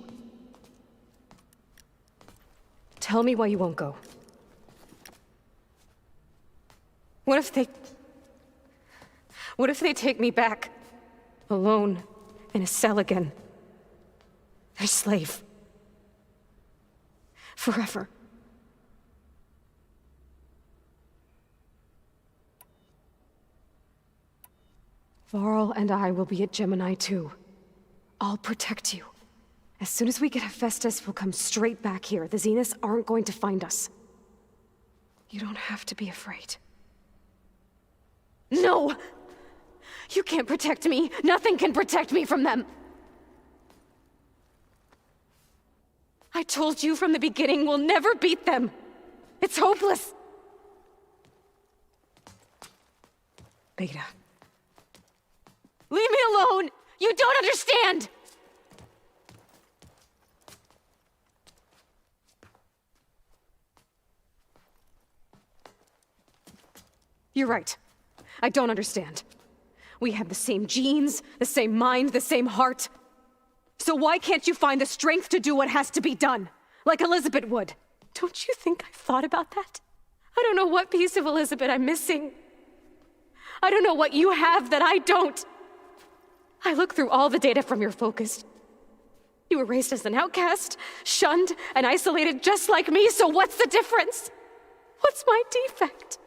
Speaker 1: Tell me why you won't go. What if they take me back? Alone, in a cell again. Their slave. Forever. Varl and I will be at Gemini too. I'll protect you. As soon as we get Hephaestus, we'll come straight back here. The Zeniths aren't going to find us. You don't have to be afraid. No! You can't protect me. Nothing can protect me from them. I told you from the beginning we'll never beat them. It's hopeless. Beta. Leave me alone! You don't understand! You're right. I don't understand. We have the same genes, the same mind, the same heart. So why can't you find the strength to do what has to be done? Like Elizabeth would. Don't you think I've thought about that? I don't know what piece of Elizabeth I'm missing. I don't know what you have that I don't. I look through all the data from your focus. You were raised as an outcast, shunned, and isolated just like me, so what's the difference? What's my defect?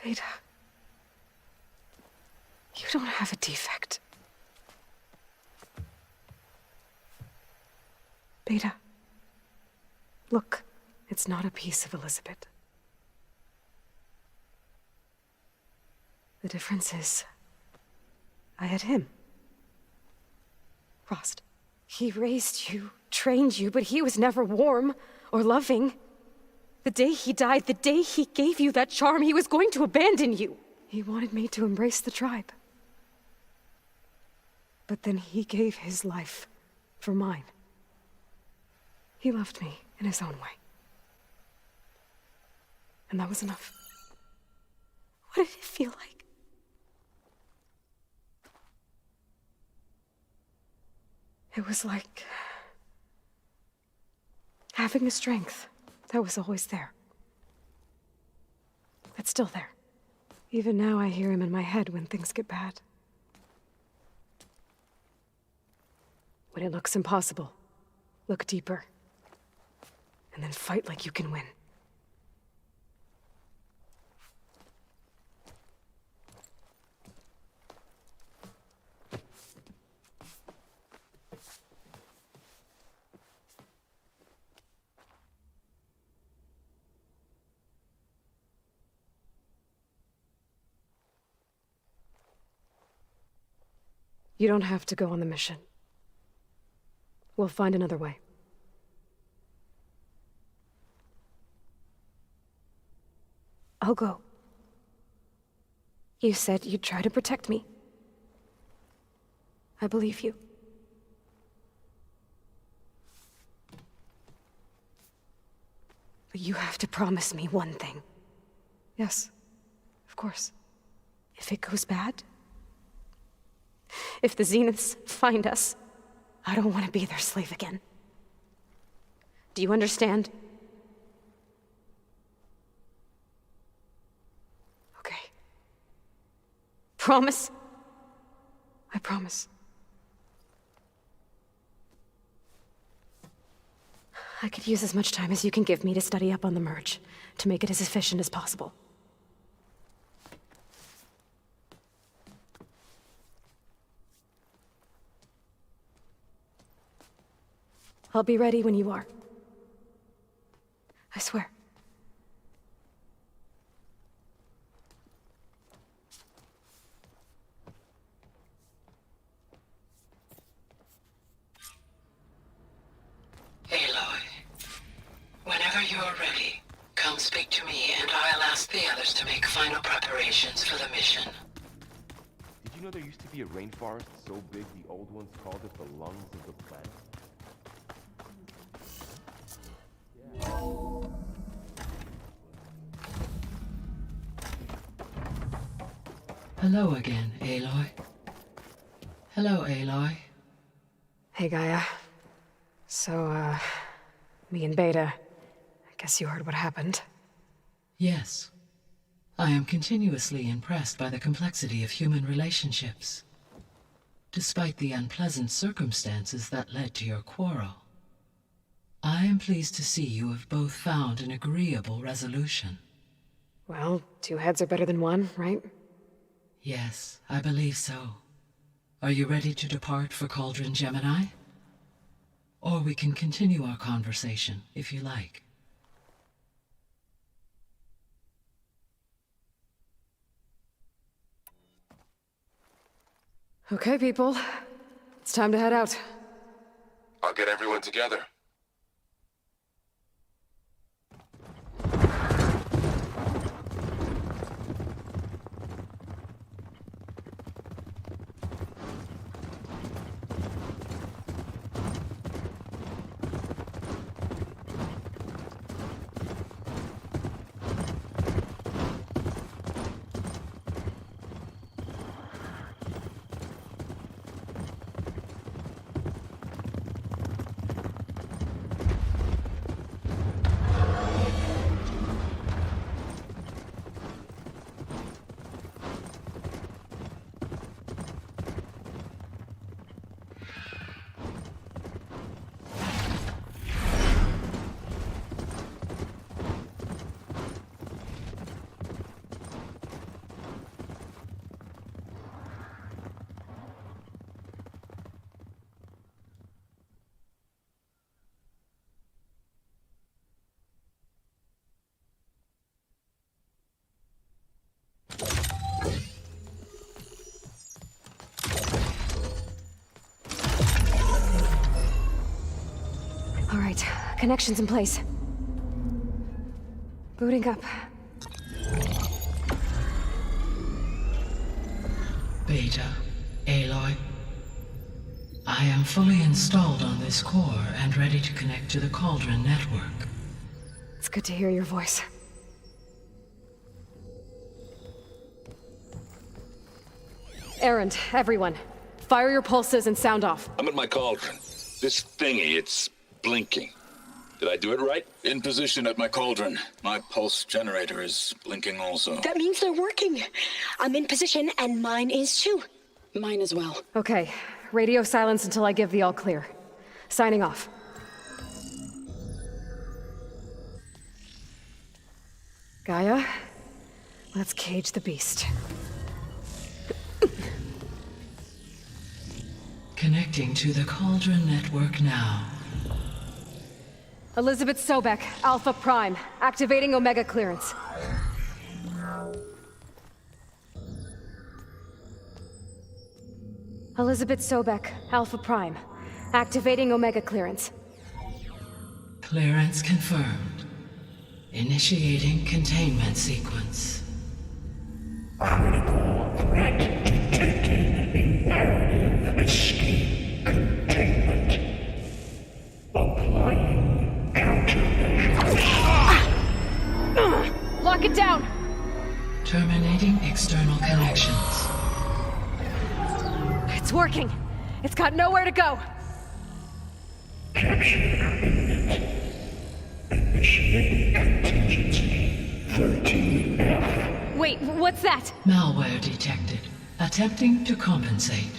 Speaker 1: Beta. don't have a defect. Beta. Look, it's not a piece of Elizabeth. The difference is, I had him. Rost. He raised you, trained you, but he was never warm or loving. The day he died, the day he gave you that charm, he was going to abandon you. He wanted me to embrace the tribe. But then he gave his life for mine. He loved me in his own way. And that was enough. What did it feel like? It was like having a strength that was always there. That's still there. Even now I hear him in my head when things get bad. When it looks impossible, look deeper. And then fight like you can win. You don't have to go on the mission. We'll find another way. I'll go. You said you'd try to protect me. I believe you. But you have to promise me one thing. Yes, of course. If it goes bad, if the Zeniths find us, I don't want to be their slave again. Do you understand? Okay. Promise? I promise. I could use as much time as you can give me to study up on the merge, to make it as efficient as possible. I'll be ready when you are. I swear.
Speaker 5: Aloy, whenever you're ready, come speak to me and I'll ask the others to make final preparations for the mission.
Speaker 7: Did you know there used to be a rainforest so big the old ones called it the lungs of the planet?
Speaker 5: Hello again, Aloy. Hello, Aloy.
Speaker 1: Hey, Gaia. So, me and Beta, I guess you heard what happened.
Speaker 5: Yes. I am continuously impressed by the complexity of human relationships. Despite the unpleasant circumstances that led to your quarrel, I am pleased to see you have both found an agreeable resolution.
Speaker 1: Well, two heads are better than one, right?
Speaker 5: Yes, I believe so. Are you ready to depart for Cauldron Gemini? Or we can continue our conversation, if you like.
Speaker 1: Okay, people. It's time to head out.
Speaker 7: I'll get everyone together.
Speaker 8: right. Connection's in place. Booting up.
Speaker 5: Beta, Aloy. I am fully installed on this core and ready to connect to the Cauldron network.
Speaker 8: It's good to hear your voice. Errand, everyone. Fire your pulses and sound off.
Speaker 6: I'm at my cauldron. This thingy, it's blinking. Did I do it right? In position at my cauldron. My pulse generator is blinking also.
Speaker 10: That means they're working. I'm in position, and mine is too. Mine as well.
Speaker 8: Okay. Radio silence until I give the all clear. Signing off. Gaia, let's cage the beast.
Speaker 5: Connecting to the Cauldron network now.
Speaker 8: Elizabeth Sobek, Alpha Prime, activating Omega clearance. Elizabeth Sobek, Alpha Prime, activating Omega clearance.
Speaker 5: Clearance confirmed. Initiating containment sequence.
Speaker 6: Critical threat detected. Imperative escape containment. Applying countermeasures.
Speaker 8: Lock it down!
Speaker 5: Terminating external connections.
Speaker 8: It's working. It's got nowhere to go.
Speaker 6: Capture imminent. Initiating contingency 13F.
Speaker 8: Wait, what's that?
Speaker 5: Malware detected. Attempting to compensate.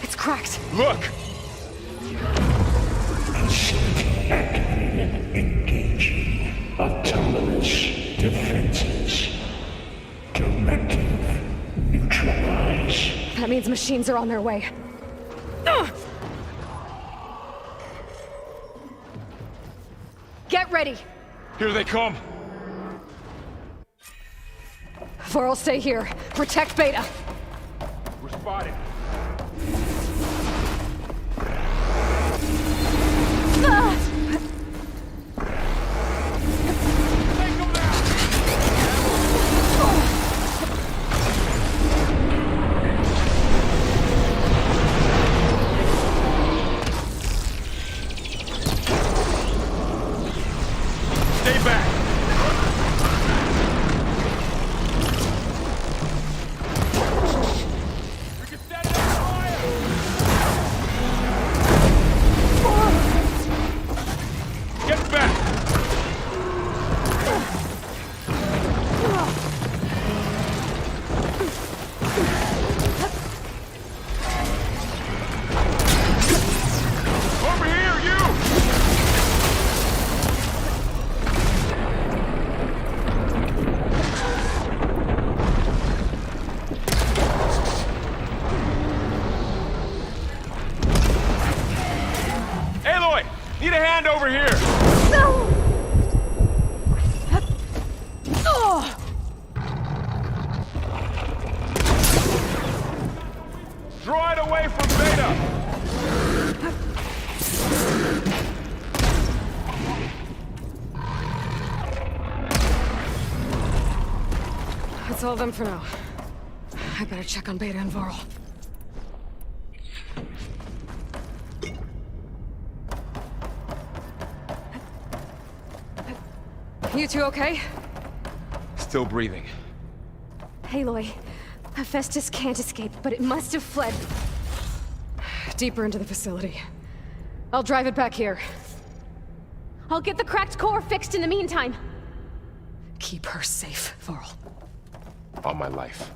Speaker 8: It's cracked.
Speaker 7: Look!
Speaker 6: Activated. Engaging autonomous defenses. Directive. Neutralize.
Speaker 8: That means machines are on their way. Get ready!
Speaker 7: Here they come!
Speaker 8: Vorl, stay here. Protect Beta.
Speaker 7: We're spotted. Stay back! We can set it on fire! Get back! Over here, you! Aloy! Need a hand over here! Draw it away from Beta!
Speaker 1: That's all them for now. I better check on Beta and Vorl. You two okay?
Speaker 23: Still breathing.
Speaker 8: Aloy, Hephaestus can't escape, but it must have fled.
Speaker 1: Deeper into the facility. I'll drive it back here.
Speaker 8: I'll get the cracked core fixed in the meantime.
Speaker 1: Keep her safe, Vorl.
Speaker 23: On my life.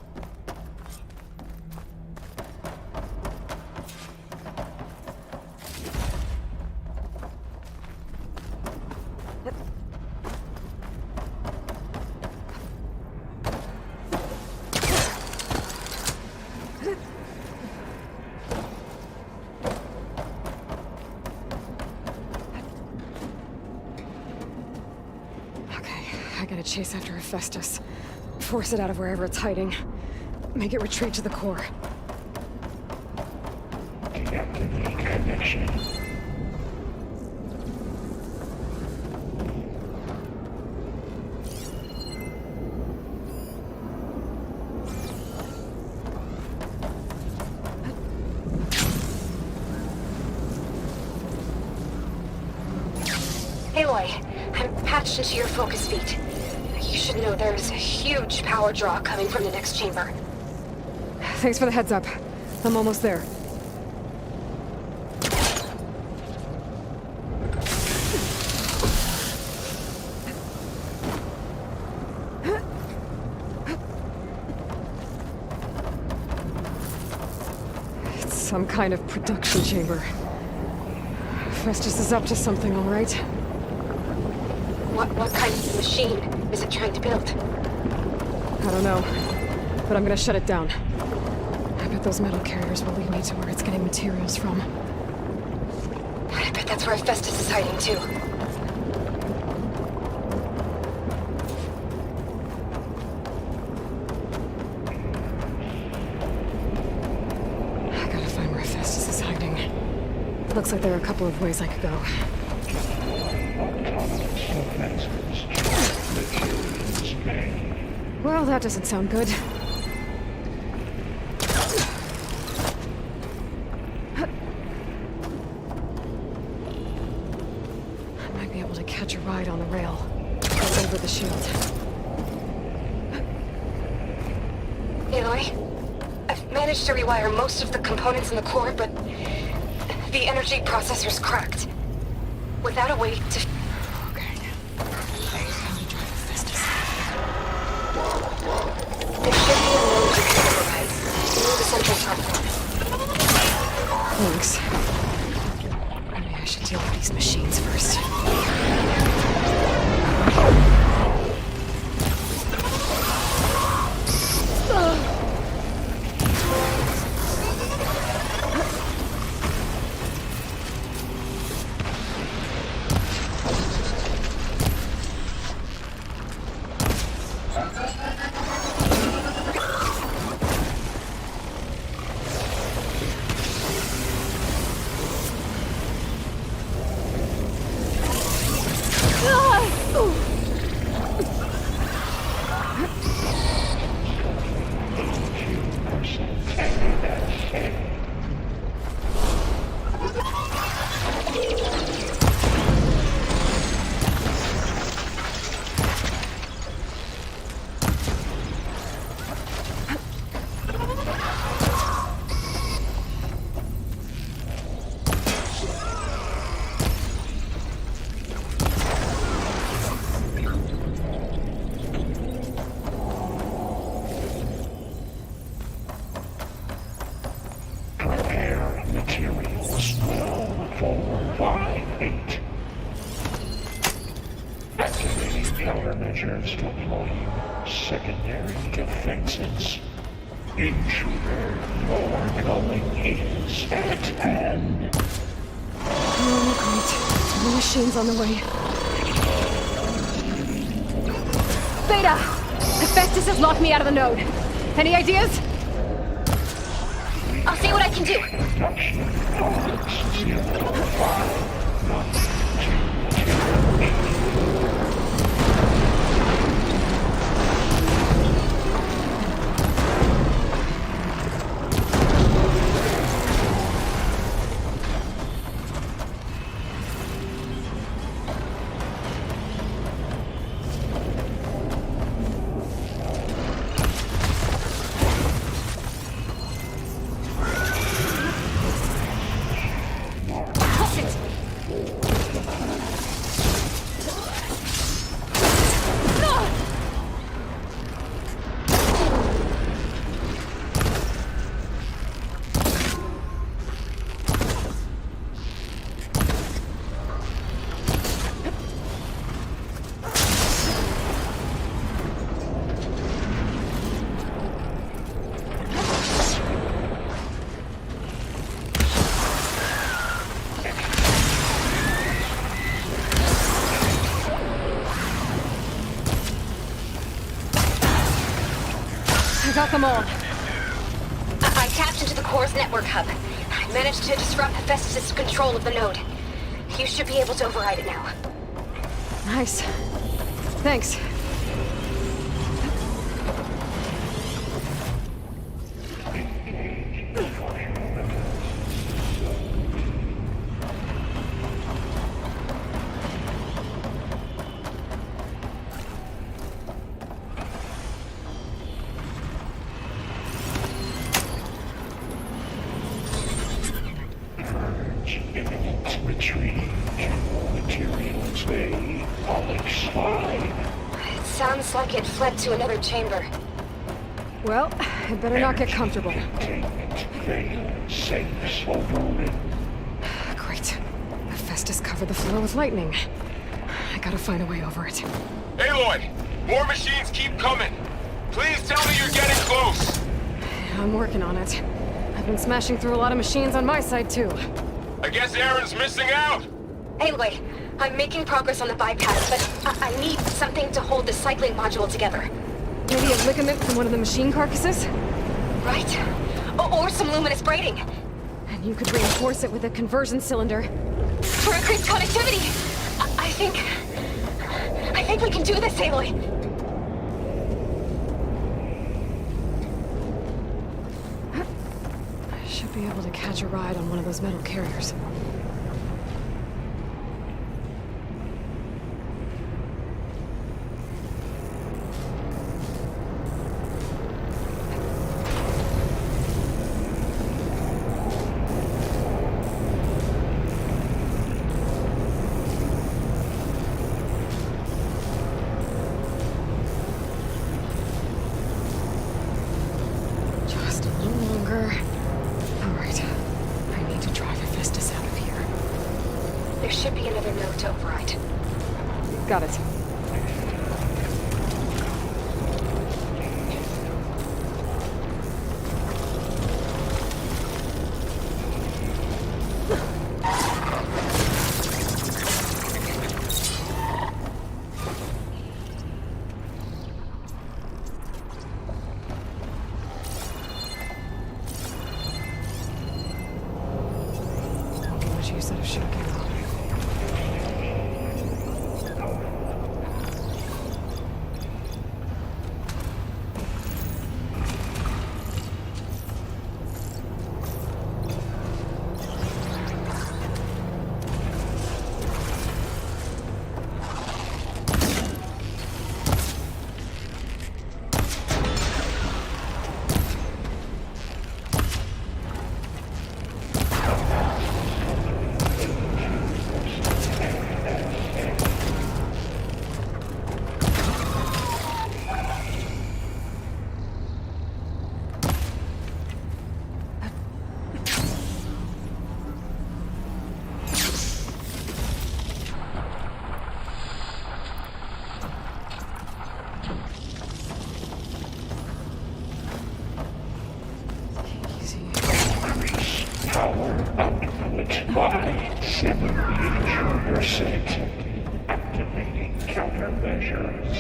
Speaker 1: I gotta chase after Hephaestus. Force it out of wherever it's hiding. Make it retreat to the core.
Speaker 9: connection.
Speaker 8: Aloy, I'm patched into your focus feed. You should know there's a huge power draw coming from the next chamber.
Speaker 1: Thanks for the heads up. I'm almost there. It's some kind of production chamber. Festus is up to something, all right?
Speaker 8: What kind of machine is it trying to build?
Speaker 1: I don't know, but I'm gonna shut it down. I bet those metal carriers will lead me to where it's getting materials from.
Speaker 8: I bet that's where Festus is hiding too.
Speaker 1: I gotta find where Festus is hiding. Looks like there are a couple of ways I could go. Well, that doesn't sound good. I might be able to catch a ride on the rail. Go over the shield.
Speaker 8: Aloy, I've managed to rewire most of the components in the core, but the energy processor's cracked. Without a way to...
Speaker 1: Thanks. Maybe I should deal with these machines first.
Speaker 9: Countermeasures deploying secondary defenses. Intruder, your going is at hand.
Speaker 1: Oh, great. More machines on the way.
Speaker 4: Beta! Festus has locked me out of the node. Any ideas?
Speaker 8: I'll see what I can do.
Speaker 9: Production codes 051228.
Speaker 4: Got them all.
Speaker 8: I tapped into the core's network hub.
Speaker 11: I managed to disrupt Hephaestus' control of the node. You should be able to override it now.
Speaker 1: Nice. Thanks.
Speaker 9: Retreat. Materials may all explode.
Speaker 11: It sounds like it fled to another chamber.
Speaker 1: Well, I better not get comfortable. Great. Hephaestus covered the floor with lightning. I gotta find a way over it.
Speaker 7: Aloy! More machines keep coming! Please tell me you're getting close!
Speaker 1: I'm working on it. I've been smashing through a lot of machines on my side, too.
Speaker 7: I guess Aaron's missing out!
Speaker 11: Aloy, I'm making progress on the bypass, but I need something to hold the cycling module together.
Speaker 1: Maybe a ligament from one of the machine carcasses?
Speaker 11: Right. Or some luminous braiding.
Speaker 1: And you could reinforce it with a conversion cylinder.
Speaker 11: For increased connectivity! I think we can do this, Aloy!
Speaker 1: I should be able to catch a ride on one of those metal carriers. Just a little longer. All right. I need to drive Hephaestus out of here.
Speaker 11: There should be another node to override.
Speaker 1: Got it. Much use out of shock ammo.
Speaker 9: Power output by 70%. Activating countermeasures.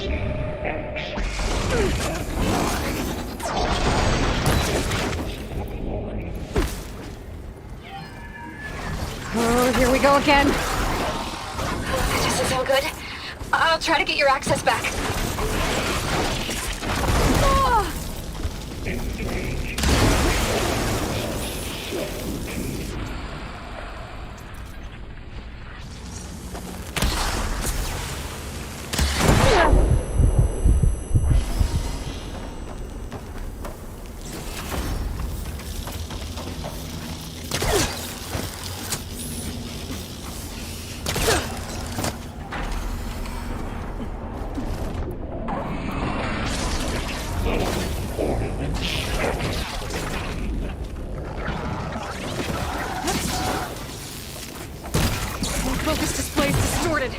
Speaker 1: Oh, here we go again.
Speaker 11: This doesn't sound good. I'll try to get your access back.
Speaker 1: Ah! Focus display's distorted.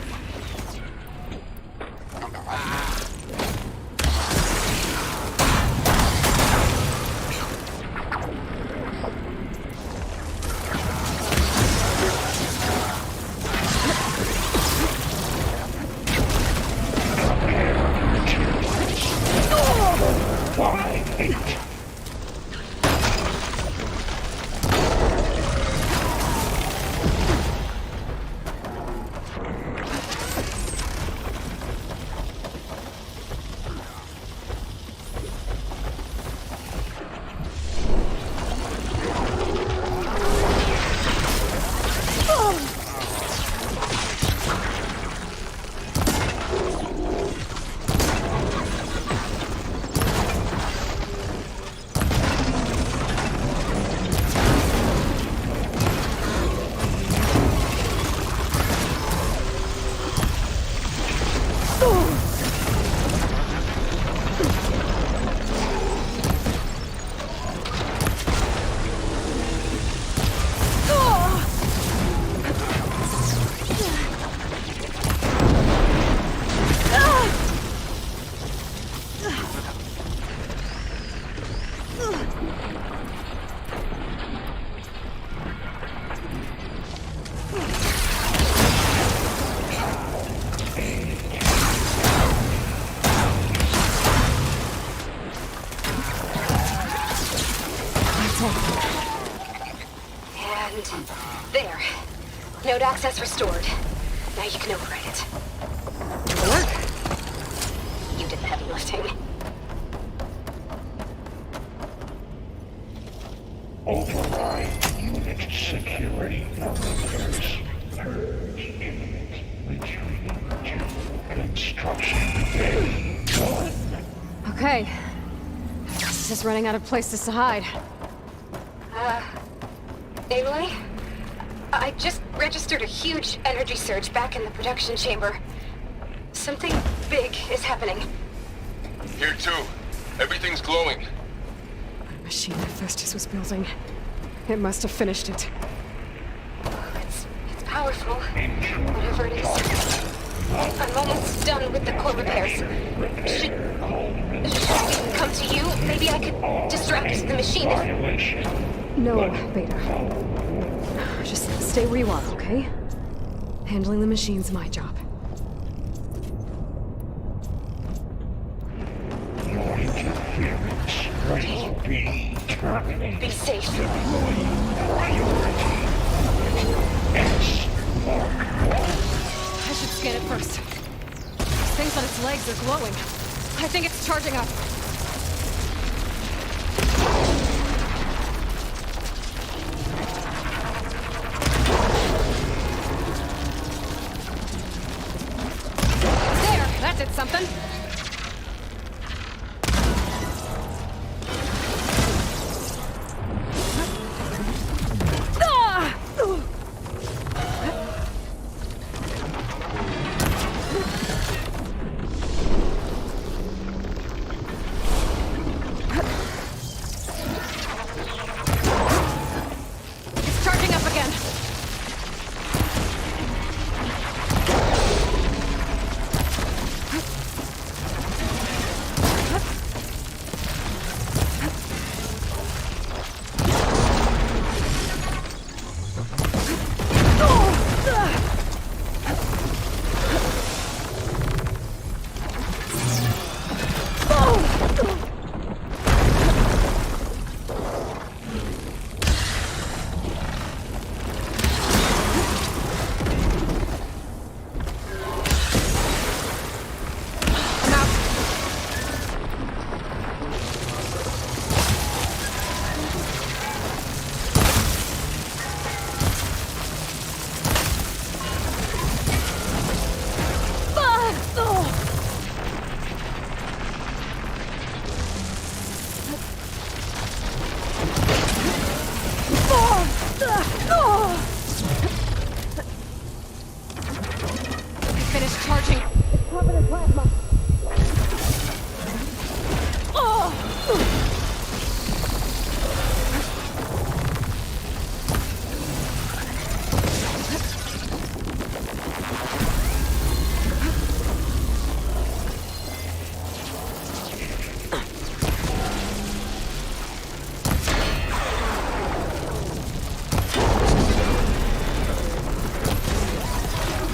Speaker 11: And there. Node access restored. Now you can override it. It'll work. You did the heavy lifting.
Speaker 9: Override unit security parameters. Purge imminent. Retreating to construction bay 1.
Speaker 1: Okay. This is running out of places to hide.
Speaker 11: Aloy? I just registered a huge energy surge back in the production chamber. Something big is happening.
Speaker 7: Here too. Everything's glowing.
Speaker 1: The machine Hephaestus was building. It must have finished it.
Speaker 11: It's powerful. Whatever it is. I'm almost done with the core repairs. Should we come to you? Maybe I could distract the machine if...
Speaker 1: No, Beta. Just stay where you are, okay? Handling the machine's my job.
Speaker 9: Your interference will be terminated.
Speaker 11: Be safe.
Speaker 9: Priority. S Mark 1.
Speaker 1: I should scan it first. These things on its legs are glowing. I think it's charging up. There! That did something.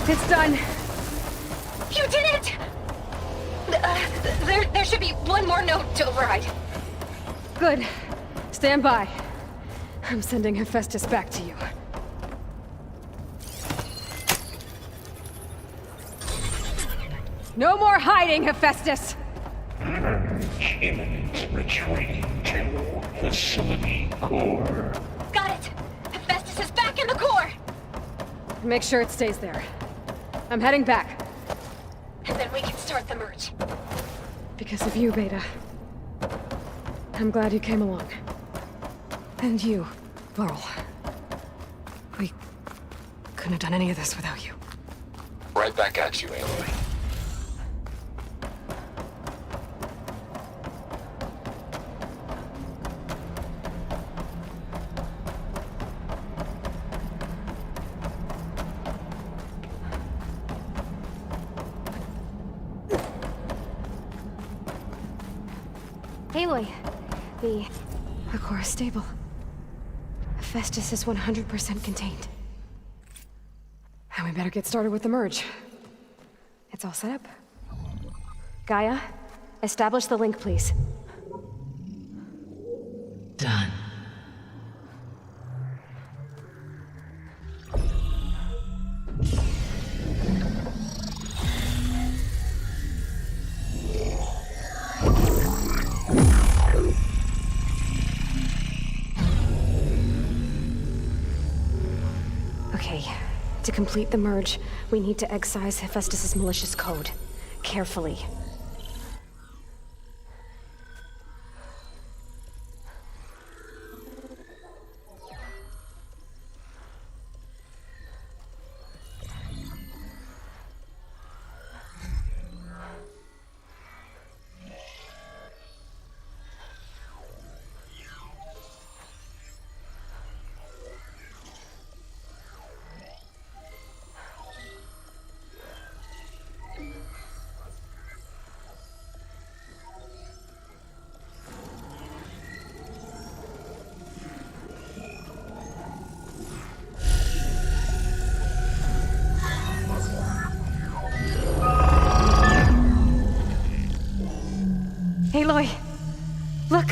Speaker 1: It's done.
Speaker 11: You did it! There should be one more node to override.
Speaker 1: Good. Stand by. I'm sending Hephaestus back to you. No more hiding, Hephaestus!
Speaker 9: Imminent retreating to facility core.
Speaker 11: Got it! Hephaestus is back in the core!
Speaker 1: Make sure it stays there. I'm heading back.
Speaker 11: And then we can start the merge.
Speaker 1: Because of you, Beta. I'm glad you came along. And you, Varl. We couldn't have done any of this without you.
Speaker 7: Right back at you, Aloy.
Speaker 8: Aloy, the
Speaker 1: core is stable. Hephaestus is 100% contained. And we better get started with the merge. It's all set up. Gaia, establish the link, please.
Speaker 5: Done.
Speaker 8: To complete the merge, we need to excise Hephaestus' malicious code. Carefully. Aloy! Look!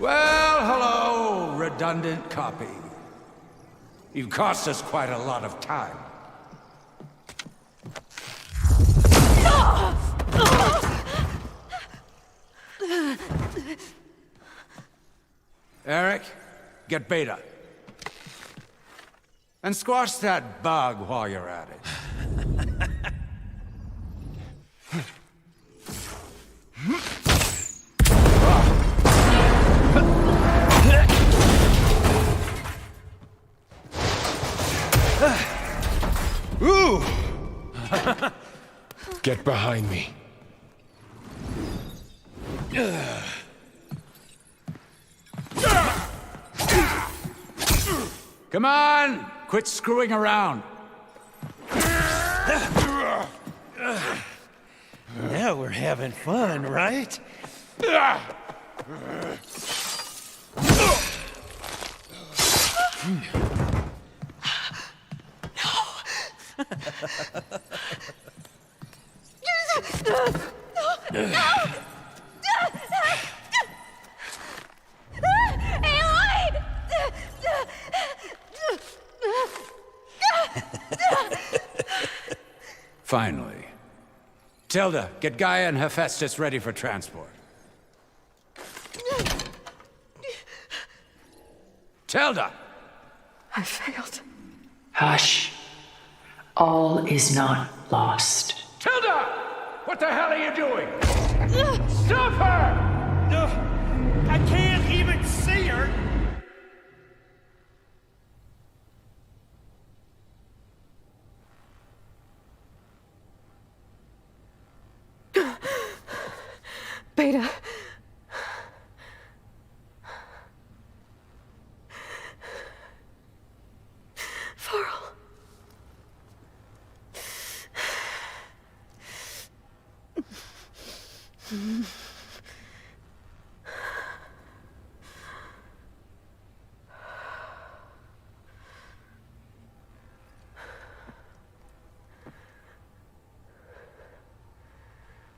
Speaker 9: Well, hello, redundant copy. You've cost us quite a lot of time. Eric, get Beta. And squash that bug while you're at it.
Speaker 23: Ooh! Get behind me.
Speaker 9: Come on! Quit screwing around.
Speaker 14: Now we're having fun, right?
Speaker 9: Finally. Tilda, get Gaia and Hephaestus ready for transport. Tilda!
Speaker 8: I failed.
Speaker 5: Hush. All is not lost.
Speaker 9: Tilda! What the hell are you doing? Stop her!
Speaker 14: I can't even see her!
Speaker 8: Beta. Farrell.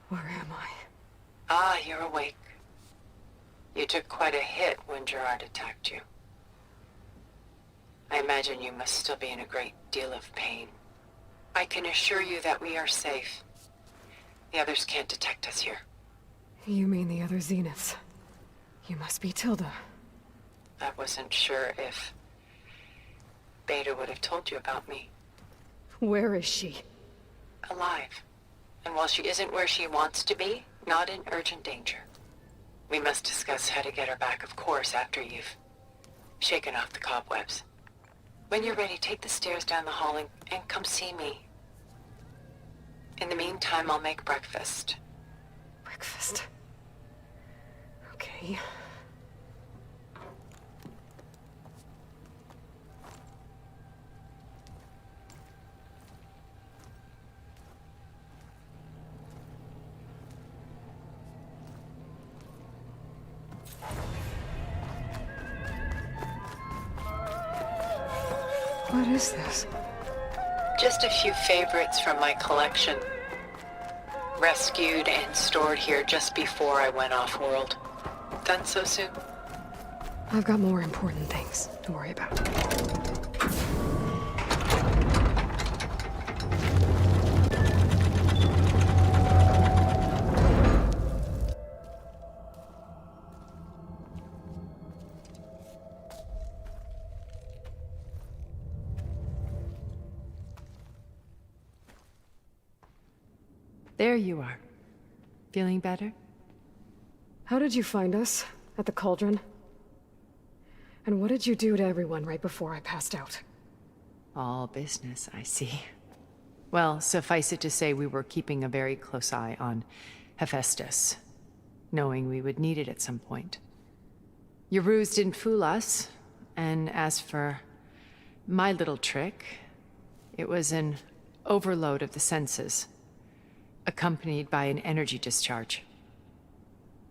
Speaker 8: Where am I?
Speaker 12: Ah, you're awake. You took quite a hit when Gerard attacked you. I imagine you must still be in a great deal of pain. I can assure you that we are safe. The others can't detect us here.
Speaker 8: You mean the other Zeniths? You must be Tilda.
Speaker 12: I wasn't sure if Beta would have told you about me.
Speaker 8: Where is she?
Speaker 12: Alive. And while she isn't where she wants to be, not in urgent danger. We must discuss how to get her back, of course, after you've shaken off the cobwebs. When you're ready, take the stairs down the hall and come see me. In the meantime, I'll make breakfast.
Speaker 8: Breakfast? Okay.
Speaker 12: What is this? Just a few favorites from my collection. rescued and stored here just before I went off-world. Done so soon?
Speaker 1: I've got more important things to worry about.
Speaker 2: There you are. Feeling better?
Speaker 1: How did you find us? At the cauldron? And what did you do to everyone right before I passed out?
Speaker 2: All business, I see. Well, suffice it to say we were keeping a very close eye on Hephaestus, knowing we would need it at some point. Your ruse didn't fool us, and as for my little trick, it was an overload of the senses, accompanied by an energy discharge.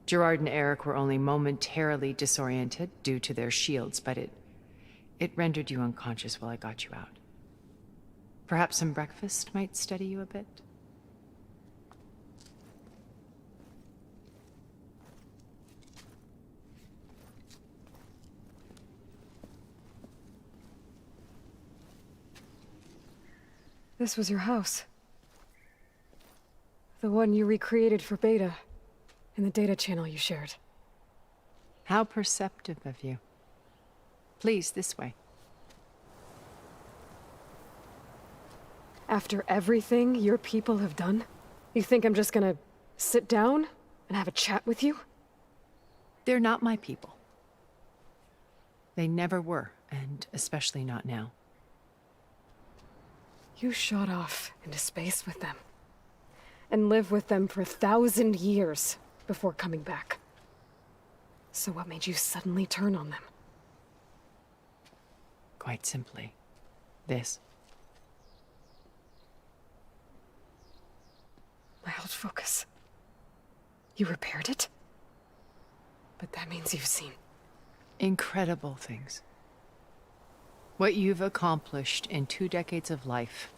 Speaker 2: Gerard and Eric were only momentarily disoriented due to their shields, but it rendered you unconscious while I got you out. Perhaps some breakfast might steady you a bit?
Speaker 1: This was your house. The one you recreated for Beta, in the data channel you shared.
Speaker 2: How perceptive of you. Please, this way.
Speaker 1: After everything your people have done, you think I'm just gonna sit down and have a chat with you?
Speaker 2: They're not my people. They never were, and especially not now.
Speaker 1: You shot off into space with them, and lived with them for 1,000 years before coming back. So what made you suddenly turn on them?
Speaker 2: Quite simply, this.
Speaker 1: My old focus. You repaired it? But that means you've seen
Speaker 2: incredible things. What you've accomplished in 2 decades of life.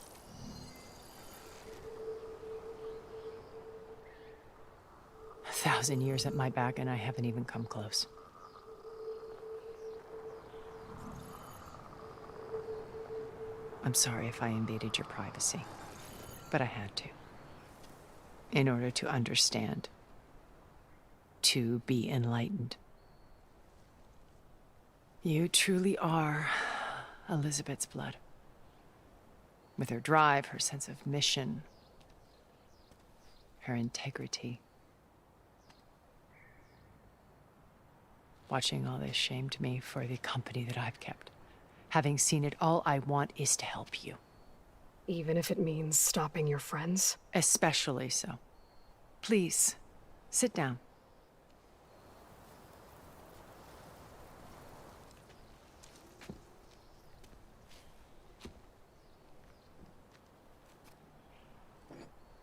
Speaker 2: A 1,000 years at my back and I haven't even come close. I'm sorry if I invaded your privacy, but I had to. In order to understand. To be enlightened. You truly are Elizabeth's blood. With her drive, her sense of mission, her integrity. Watching all this shamed me for the company that I've kept. Having seen it, all I want is to help you.
Speaker 1: Even if it means stopping your friends?
Speaker 2: Especially so. Please, sit down.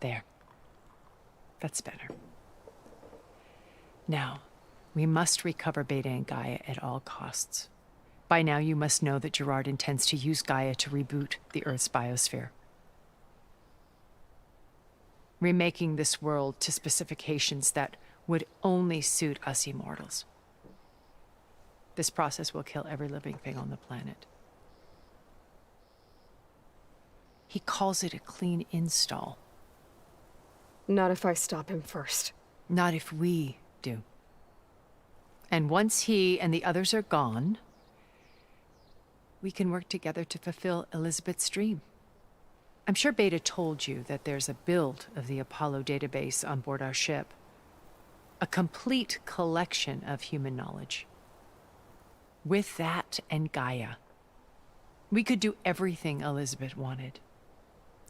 Speaker 2: There. That's better. Now, we must recover Beta and Gaia at all costs. By now, you must know that Gerard intends to use Gaia to reboot the Earth's biosphere. Remaking this world to specifications that would only suit us immortals. This process will kill every living thing on the planet. He calls it a clean install.
Speaker 1: Not if I stop him first.
Speaker 2: Not if we do. And once he and the others are gone, we can work together to fulfill Elizabeth's dream. I'm sure Beta told you that there's a build of the Apollo database on board our ship. A complete collection of human knowledge. With that and Gaia, we could do everything Elizabeth wanted.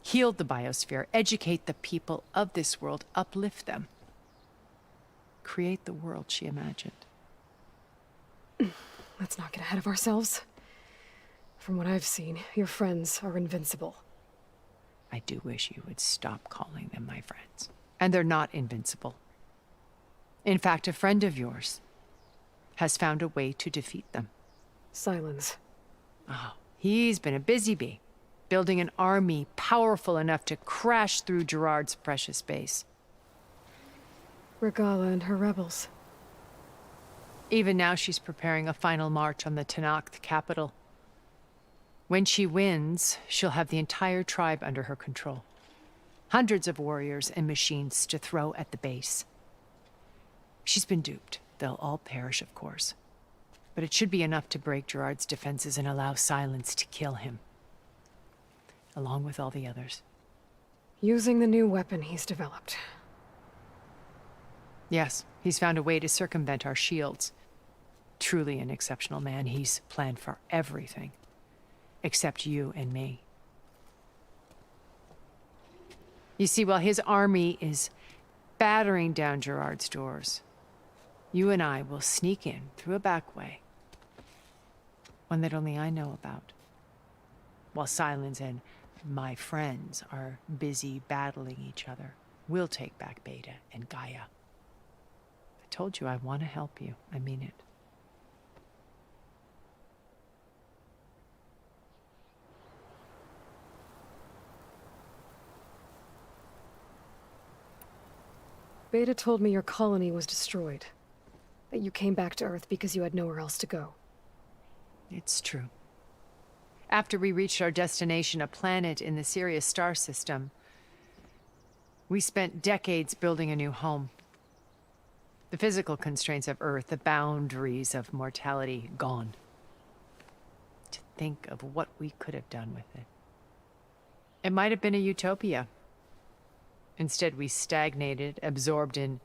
Speaker 2: Heal the biosphere, educate the people of this world, uplift them. Create the world she imagined.
Speaker 1: Let's not get ahead of ourselves. From what I've seen, your friends are invincible.
Speaker 2: I do wish you would stop calling them my friends. And they're not invincible. In fact, a friend of yours has found a way to defeat them.
Speaker 1: Silence.
Speaker 2: Oh, he's been a busy bee, building an army powerful enough to crash through Gerard's precious base.
Speaker 1: Regala and her rebels.
Speaker 2: Even now, she's preparing a final march on the Tenakth capital. When she wins, she'll have the entire tribe under her control. Hundreds of warriors and machines to throw at the base. She's been duped. They'll all perish, of course. But it should be enough to break Gerard's defenses and allow Silence to kill him. Along with all the others.
Speaker 1: Using the new weapon he's developed.
Speaker 2: Yes, he's found a way to circumvent our shields. Truly an exceptional man. He's planned for everything. Except you and me. You see, while his army is battering down Gerard's doors, you and I will sneak in through a back way. One that only I know about. While Silence and my friends are busy battling each other, we'll take back Beta and Gaia. I told you I want to help you. I mean it.
Speaker 1: Beta told me your colony was destroyed. That you came back to Earth because you had nowhere else to go.
Speaker 2: It's true. After we reached our destination, a planet in the Sirius star system, we spent decades building a new home. The physical constraints of Earth, the boundaries of mortality, gone. To think of what we could have done with it. It might have been a utopia. Instead, we stagnated, absorbed in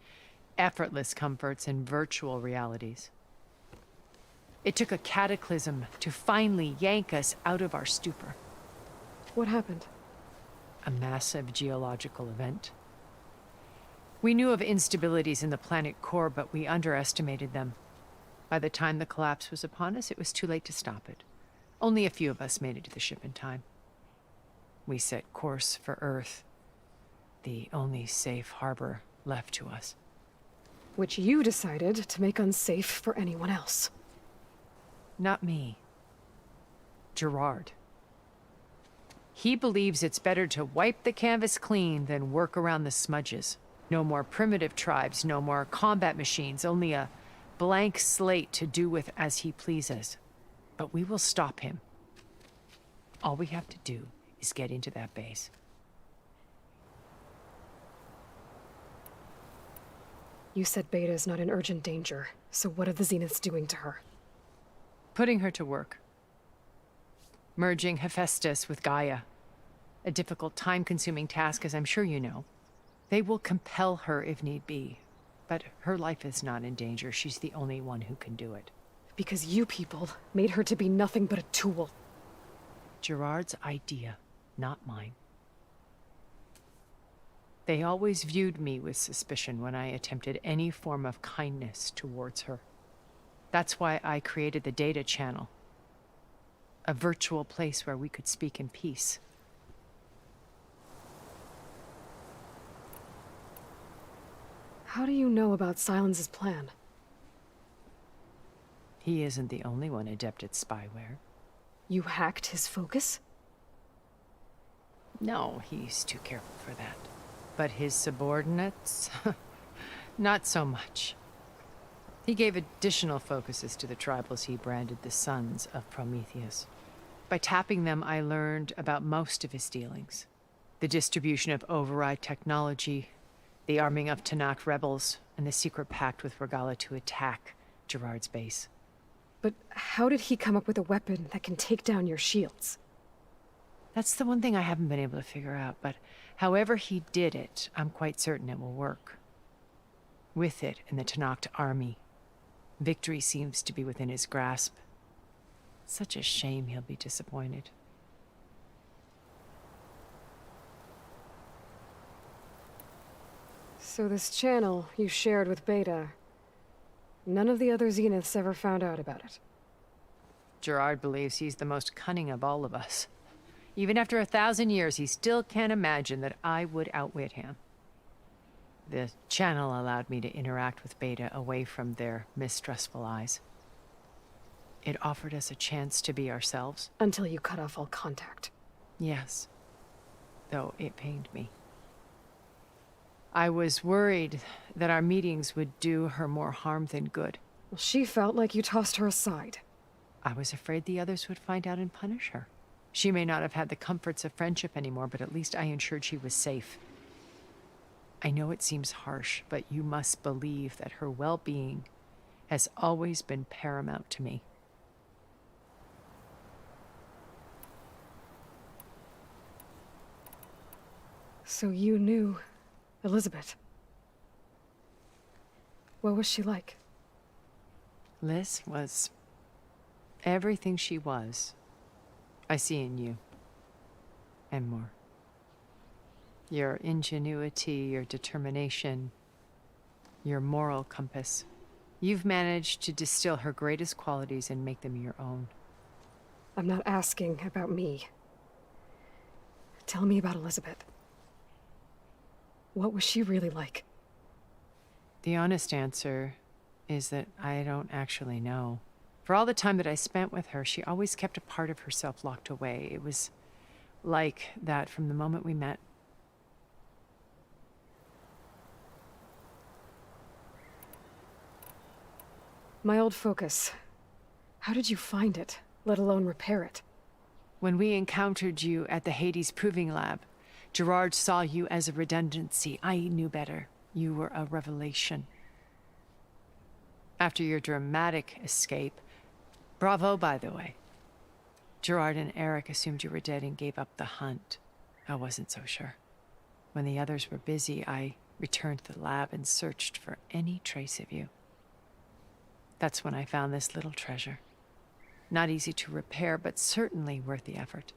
Speaker 2: effortless comforts and virtual realities. It took a cataclysm to finally yank us out of our stupor.
Speaker 1: What happened?
Speaker 2: A massive geological event. We knew of instabilities in the planet core, but we underestimated them. By the time the collapse was upon us, it was too late to stop it. Only a few of us made it to the ship in time. We set course for Earth, the only safe harbor left to us.
Speaker 1: Which you decided to make unsafe for anyone else.
Speaker 2: Not me. Gerard. He believes it's better to wipe the canvas clean than work around the smudges. No more primitive tribes, no more combat machines, only a blank slate to do with as he pleases. But we will stop him. All we have to do is get into that base.
Speaker 1: You said Beta is not in urgent danger, so what are the Zeniths doing to her?
Speaker 2: Putting her to work. Merging Hephaestus with Gaia. A difficult, time-consuming task, as I'm sure you know. They will compel her if need be. But her life is not in danger. She's the only one who can do it.
Speaker 1: Because you people made her to be nothing but a tool.
Speaker 2: Gerard's idea, not mine. They always viewed me with suspicion when I attempted any form of kindness towards her. That's why I created the data channel. A virtual place where we could speak in peace.
Speaker 1: How do you know about Silence's plan?
Speaker 2: He isn't the only one adept at spyware.
Speaker 1: You hacked his focus?
Speaker 2: No, he's too careful for that. But his subordinates? Not so much. He gave additional focuses to the tribals he branded the Sons of Prometheus. By tapping them, I learned about most of his dealings. The distribution of override technology, the arming of Tenakth rebels, and the secret pact with Regala to attack Gerard's base.
Speaker 1: But how did he come up with a weapon that can take down your shields?
Speaker 2: That's the one thing I haven't been able to figure out, but however he did it, I'm quite certain it will work. With it and the Tenakth army, victory seems to be within his grasp. Such a shame he'll be disappointed.
Speaker 1: So this channel you shared with Beta, none of the other Zeniths ever found out about it?
Speaker 2: Gerard believes he's the most cunning of all of us. Even after 1,000 years, he still can't imagine that I would outwit him. The channel allowed me to interact with Beta away from their mistrustful eyes. It offered us a chance to be ourselves.
Speaker 1: Until you cut off all contact.
Speaker 2: Yes. Though it pained me. I was worried that our meetings would do her more harm than good.
Speaker 1: Well, she felt like you tossed her aside.
Speaker 2: I was afraid the others would find out and punish her. She may not have had the comforts of friendship anymore, but at least I ensured she was safe. I know it seems harsh, but you must believe that her well-being has always been paramount to me.
Speaker 1: So you knew Elizabeth. What was she like?
Speaker 2: Liz was everything she was. I see in you. And more. Your ingenuity, your determination, your moral compass. You've managed to distill her greatest qualities and make them your own.
Speaker 1: I'm not asking about me. Tell me about Elizabeth. What was she really like?
Speaker 2: The honest answer is that I don't actually know. For all the time that I spent with her, she always kept a part of herself locked away. It was like that from the moment we met.
Speaker 1: My old focus. How did you find it, let alone repair it?
Speaker 2: When we encountered you at the Hades Proving Lab, Gerard saw you as a redundancy. I knew better. You were a revelation. After your dramatic escape, bravo, by the way. Gerard and Eric assumed you were dead and gave up the hunt. I wasn't so sure. When the others were busy, I returned to the lab and searched for any trace of you. That's when I found this little treasure. Not easy to repair, but certainly worth the effort.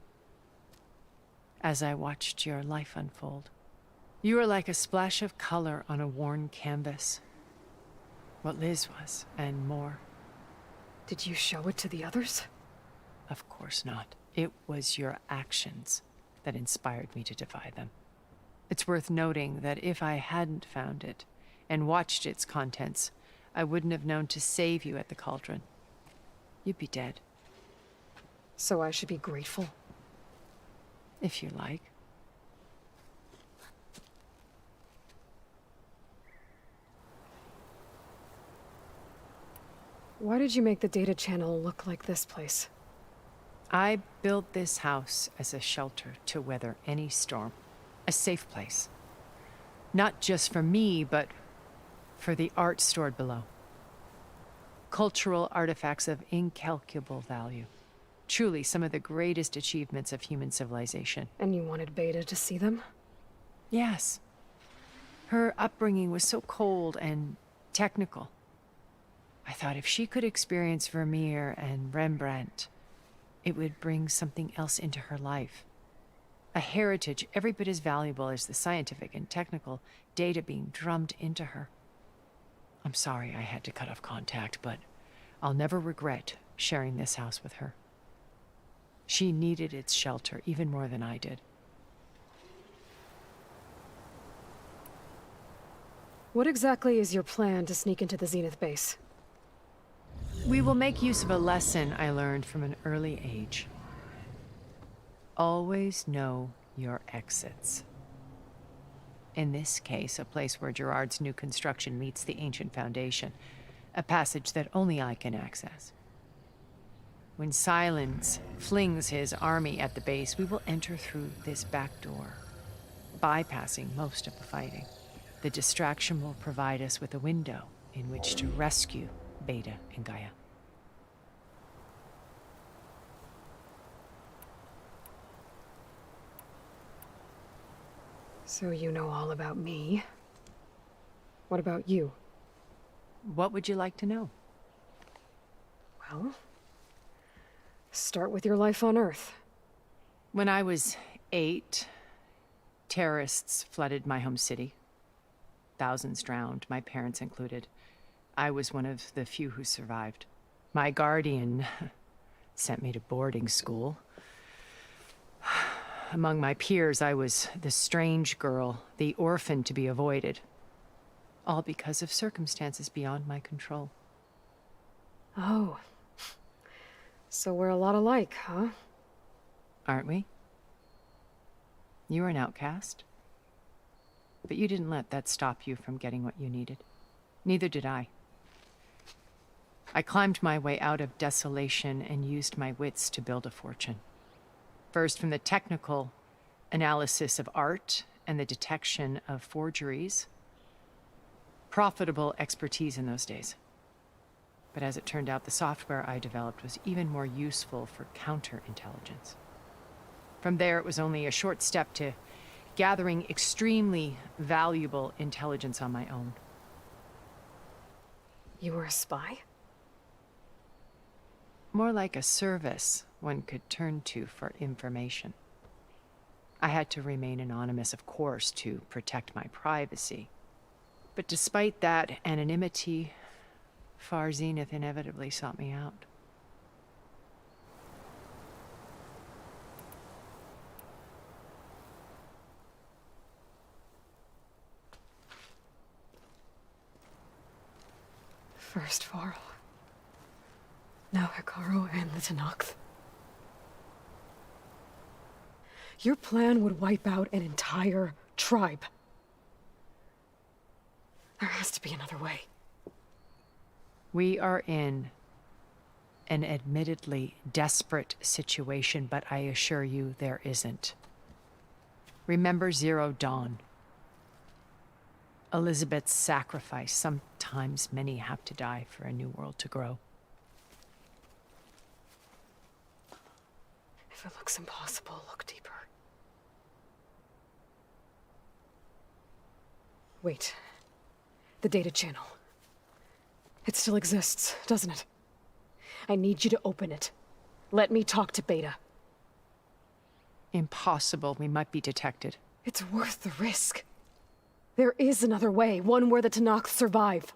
Speaker 2: As I watched your life unfold, you were like a splash of color on a worn canvas. What Liz was, and more.
Speaker 1: Did you show it to the others?
Speaker 2: Of course not. It was your actions that inspired me to defy them. It's worth noting that if I hadn't found it and watched its contents, I wouldn't have known to save you at the cauldron. You'd be dead.
Speaker 1: So I should be grateful?
Speaker 2: If you like.
Speaker 1: Why did you make the data channel look like this place?
Speaker 2: I built this house as a shelter to weather any storm. A safe place. Not just for me, but for the art stored below. Cultural artifacts of incalculable value. Truly some of the greatest achievements of human civilization.
Speaker 1: And you wanted Beta to see them?
Speaker 2: Yes. Her upbringing was so cold and technical. I thought if she could experience Vermeer and Rembrandt, it would bring something else into her life. A heritage every bit as valuable as the scientific and technical data being drummed into her. I'm sorry I had to cut off contact, but I'll never regret sharing this house with her. She needed its shelter even more than I did.
Speaker 1: What exactly is your plan to sneak into the Zenith base?
Speaker 2: We will make use of a lesson I learned from an early age. Always know your exits. In this case, a place where Gerard's new construction meets the ancient foundation, a passage that only I can access. When Silence flings his army at the base, we will enter through this back door, bypassing most of the fighting. The distraction will provide us with a window in which to rescue Beta and Gaia.
Speaker 1: So you know all about me. What about you?
Speaker 2: What would you like to know?
Speaker 1: Well, start with your life on Earth.
Speaker 2: When I was 8, terrorists flooded my home city. Thousands drowned, my parents included. I was one of the few who survived. My guardian sent me to boarding school. Among my peers, I was the strange girl, the orphan to be avoided. All because of circumstances beyond my control.
Speaker 1: Oh. So we're a lot alike, huh?
Speaker 2: Aren't we? You were an outcast. But you didn't let that stop you from getting what you needed. Neither did I. I climbed my way out of desolation and used my wits to build a fortune. First, from the technical analysis of art and the detection of forgeries. Profitable expertise in those days. But as it turned out, the software I developed was even more useful for counterintelligence. From there, it was only a short step to gathering extremely valuable intelligence on my own.
Speaker 1: You were a spy?
Speaker 2: More like a service one could turn to for information. I had to remain anonymous, of course, to protect my privacy. But despite that anonymity, Far Zenith inevitably sought me out.
Speaker 1: First Varl. Now Hikaru and the Tenakth. Your plan would wipe out an entire tribe. There has to be another way.
Speaker 2: We are in an admittedly desperate situation, but I assure you there isn't. Remember Zero Dawn. Elizabeth's sacrifice. Sometimes many have to die for a new world to grow.
Speaker 1: If it looks impossible, look deeper. Wait. The data channel. It still exists, doesn't it? I need you to open it. Let me talk to Beta.
Speaker 2: Impossible. We might be detected.
Speaker 1: It's worth the risk. There is another way, one where the Tenakth survive.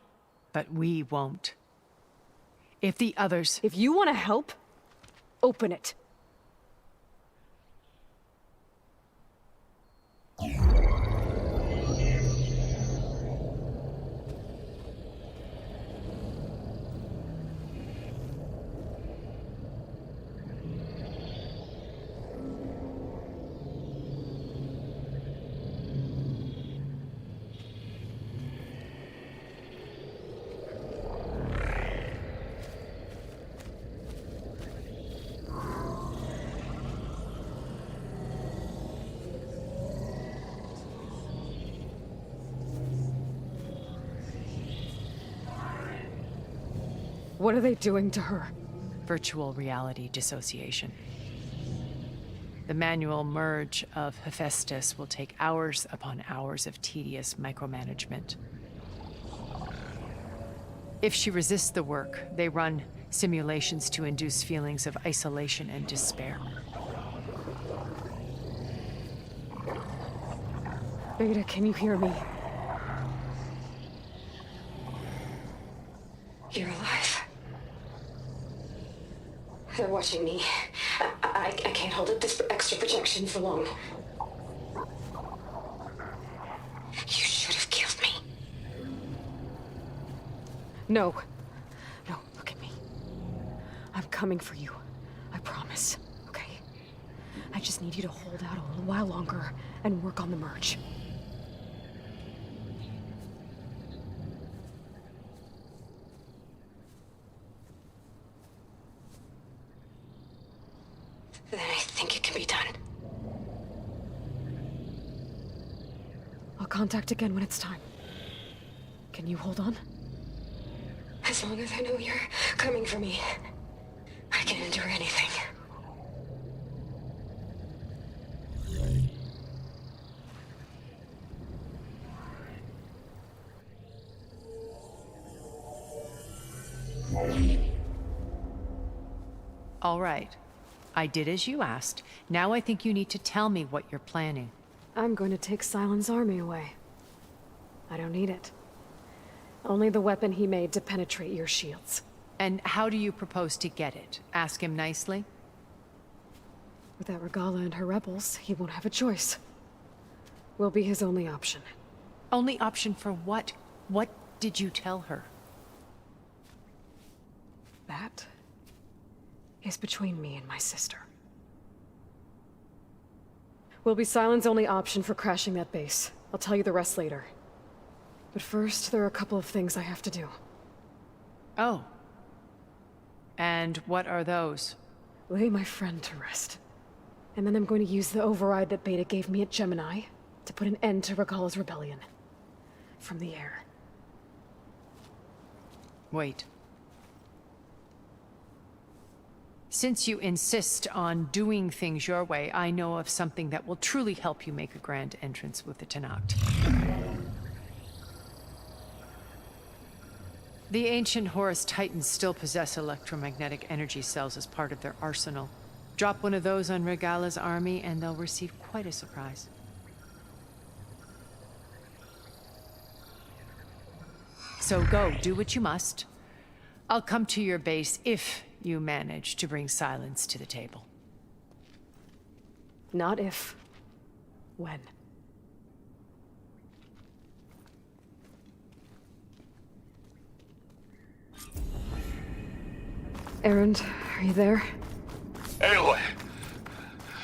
Speaker 2: But we won't. If the others...
Speaker 1: If you want to help, open it. What are they doing to her?
Speaker 2: Virtual reality dissociation. The manual merge of Hephaestus will take hours upon hours of tedious micromanagement. If she resists the work, they run simulations to induce feelings of isolation and despair.
Speaker 1: Beta, can you hear me?
Speaker 10: You're alive. They're watching me. I can't hold up this extra protection for long. You should have killed me.
Speaker 1: No. No, look at me. I'm coming for you. I promise, okay? I just need you to hold out a little while longer and work on the merge.
Speaker 10: Then I think it can be done.
Speaker 1: I'll contact again when it's time. Can you hold on?
Speaker 10: As long as I know you're coming for me, I can endure anything.
Speaker 2: All right. I did as you asked. Now I think you need to tell me what you're planning.
Speaker 1: I'm going to take Silent's army away. I don't need it. Only the weapon he made to penetrate your shields.
Speaker 2: And how do you propose to get it? Ask him nicely?
Speaker 1: Without Regala and her rebels, he won't have a choice. We'll be his only option.
Speaker 2: Only option for what? What did you tell her?
Speaker 1: That is between me and my sister. Will be Silent's only option for crashing that base. I'll tell you the rest later. But first, there are a couple of things I have to do.
Speaker 2: Oh. And what are those?
Speaker 1: Lay my friend to rest. And then I'm going to use the override that Beta gave me at Gemini to put an end to Regalla's rebellion. From the air.
Speaker 2: Wait. Since you insist on doing things your way, I know of something that will truly help you make a grand entrance with the Tenakth. The ancient Horus Titans still possess electromagnetic energy cells as part of their arsenal. Drop one of those on Regalla's army and they'll receive quite a surprise. So go, do what you must. I'll come to your base if you manage to bring silence to the table.
Speaker 1: Not if. When. Erend, are you there?
Speaker 6: Aloy!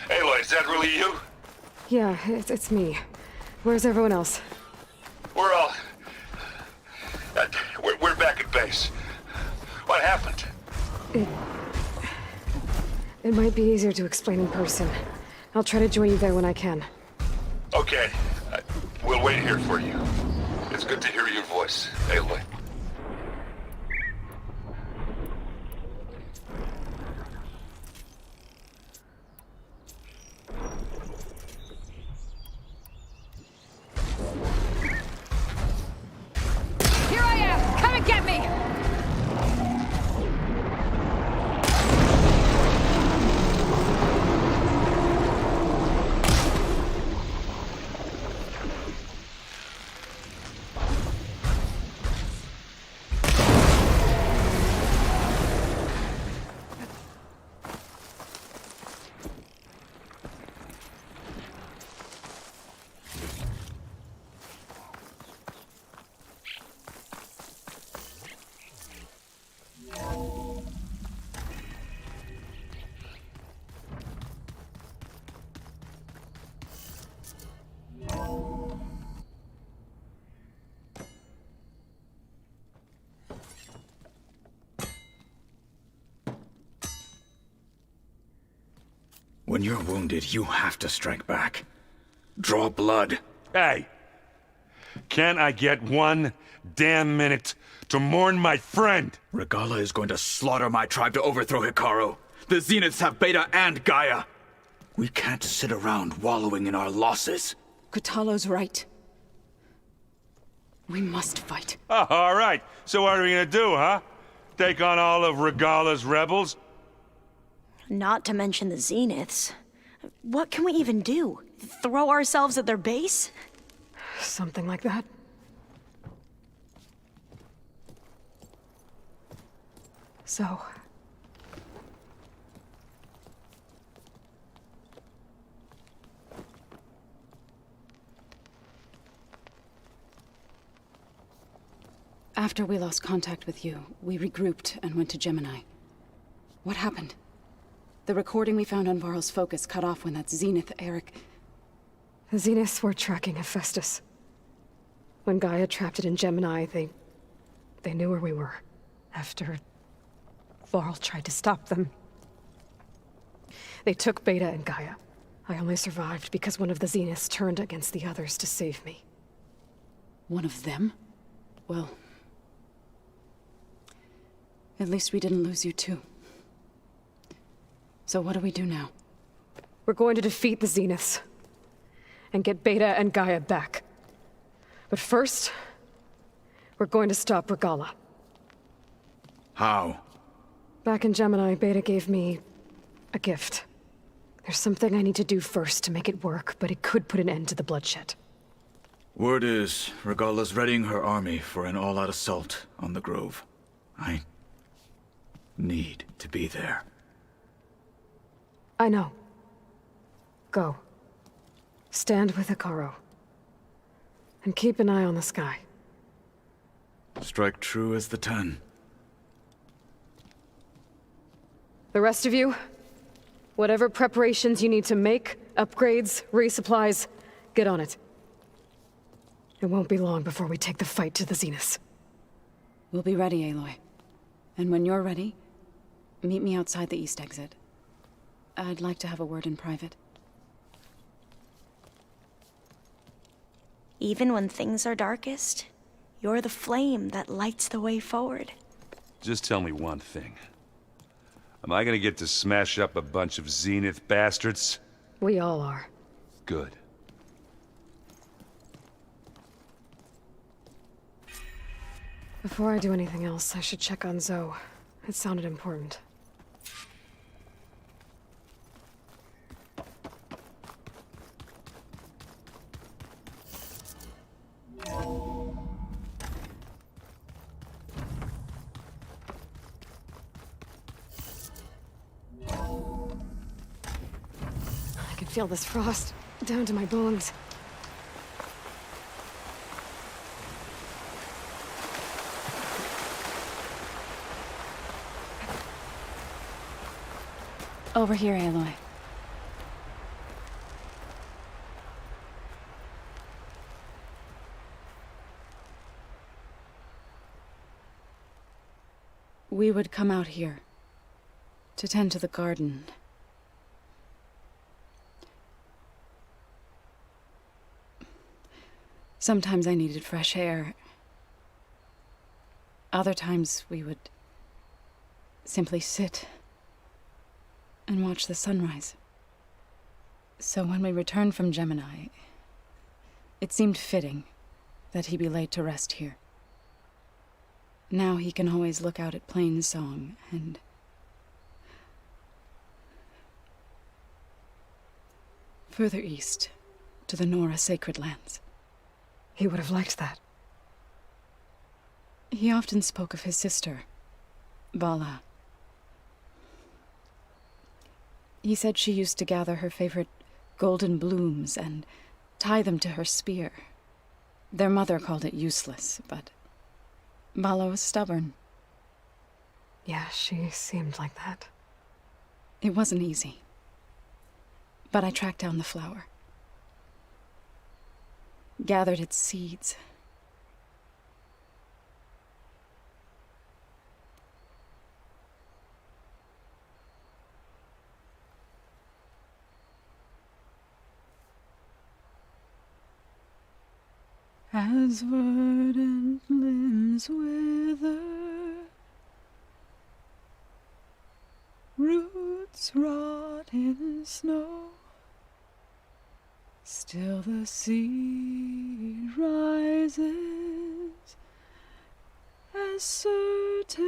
Speaker 6: Aloy, is that really you?
Speaker 1: Yeah, it's me. Where's everyone else?
Speaker 6: We're all... we're back at base. What happened?
Speaker 1: It might be easier to explain in person. I'll try to join you there when I can.
Speaker 6: Okay. We'll wait here for you. It's good to hear your voice, Aloy.
Speaker 4: Here I am! Come and get me!
Speaker 17: When you're wounded, you have to strike back. Draw blood.
Speaker 7: Hey! Can't I get one damn minute to mourn my friend?
Speaker 17: Regalla is going to slaughter my tribe to overthrow Hikaru. The Zeniths have Beta and Gaia. We can't sit around wallowing in our losses.
Speaker 18: Kotallo's right. We must fight.
Speaker 7: Oh, all right. So what are we gonna do, huh? Take on all of Regalla's rebels?
Speaker 15: Not to mention the Zeniths. What can we even do? Throw ourselves at their base?
Speaker 1: Something like that. So...
Speaker 18: After we lost contact with you, we regrouped and went to Gemini. What happened? The recording we found on Varl's focus cut off when that Zenith, Eric...
Speaker 1: The Zeniths were tracking Hephaestus. When Gaia trapped it in Gemini, they knew where we were. After... Varl tried to stop them. They took Beta and Gaia. I only survived because one of the Zeniths turned against the others to save me.
Speaker 18: One of them? Well... At least we didn't lose you too. So what do we do now?
Speaker 1: We're going to defeat the Zeniths. And get Beta and Gaia back. But first... we're going to stop Regalla.
Speaker 17: How?
Speaker 1: Back in Gemini, Beta gave me... a gift. There's something I need to do first to make it work, but it could put an end to the bloodshed.
Speaker 17: Word is, Regalla's readying her army for an all-out assault on the Grove. I... need to be there.
Speaker 1: I know. Go. Stand with Hikaru. And keep an eye on the sky.
Speaker 17: Strike true as the 10.
Speaker 1: The rest of you, whatever preparations you need to make, upgrades, resupplies, get on it. It won't be long before we take the fight to the Zenith.
Speaker 18: We'll be ready, Aloy. And when you're ready, meet me outside the east exit. I'd like to have a word in private.
Speaker 19: Even when things are darkest, you're the flame that lights the way forward.
Speaker 20: Just tell me one thing. Am I gonna get to smash up a bunch of Zenith bastards?
Speaker 1: We all are.
Speaker 20: Good.
Speaker 1: Before I do anything else, I should check on Zoe. It sounded important. I can feel this frost down to my bones.
Speaker 18: Over here, Aloy. We would come out here to tend to the garden. Sometimes I needed fresh air. Other times we would simply sit and watch the sunrise. So when we returned from Gemini, it seemed fitting that he be laid to rest here. Now he can always look out at Plain Song and further east to the Nora Sacred Lands.
Speaker 1: He would have liked that.
Speaker 18: He often spoke of his sister, Bala. He said she used to gather her favorite golden blooms and tie them to her spear. Their mother called it useless, but Bala was stubborn.
Speaker 1: Yeah, she seemed like that.
Speaker 18: It wasn't easy. But I tracked down the flower. Gathered its seeds. As verdant limbs wither, roots rot in snow, still the seed rises, as certain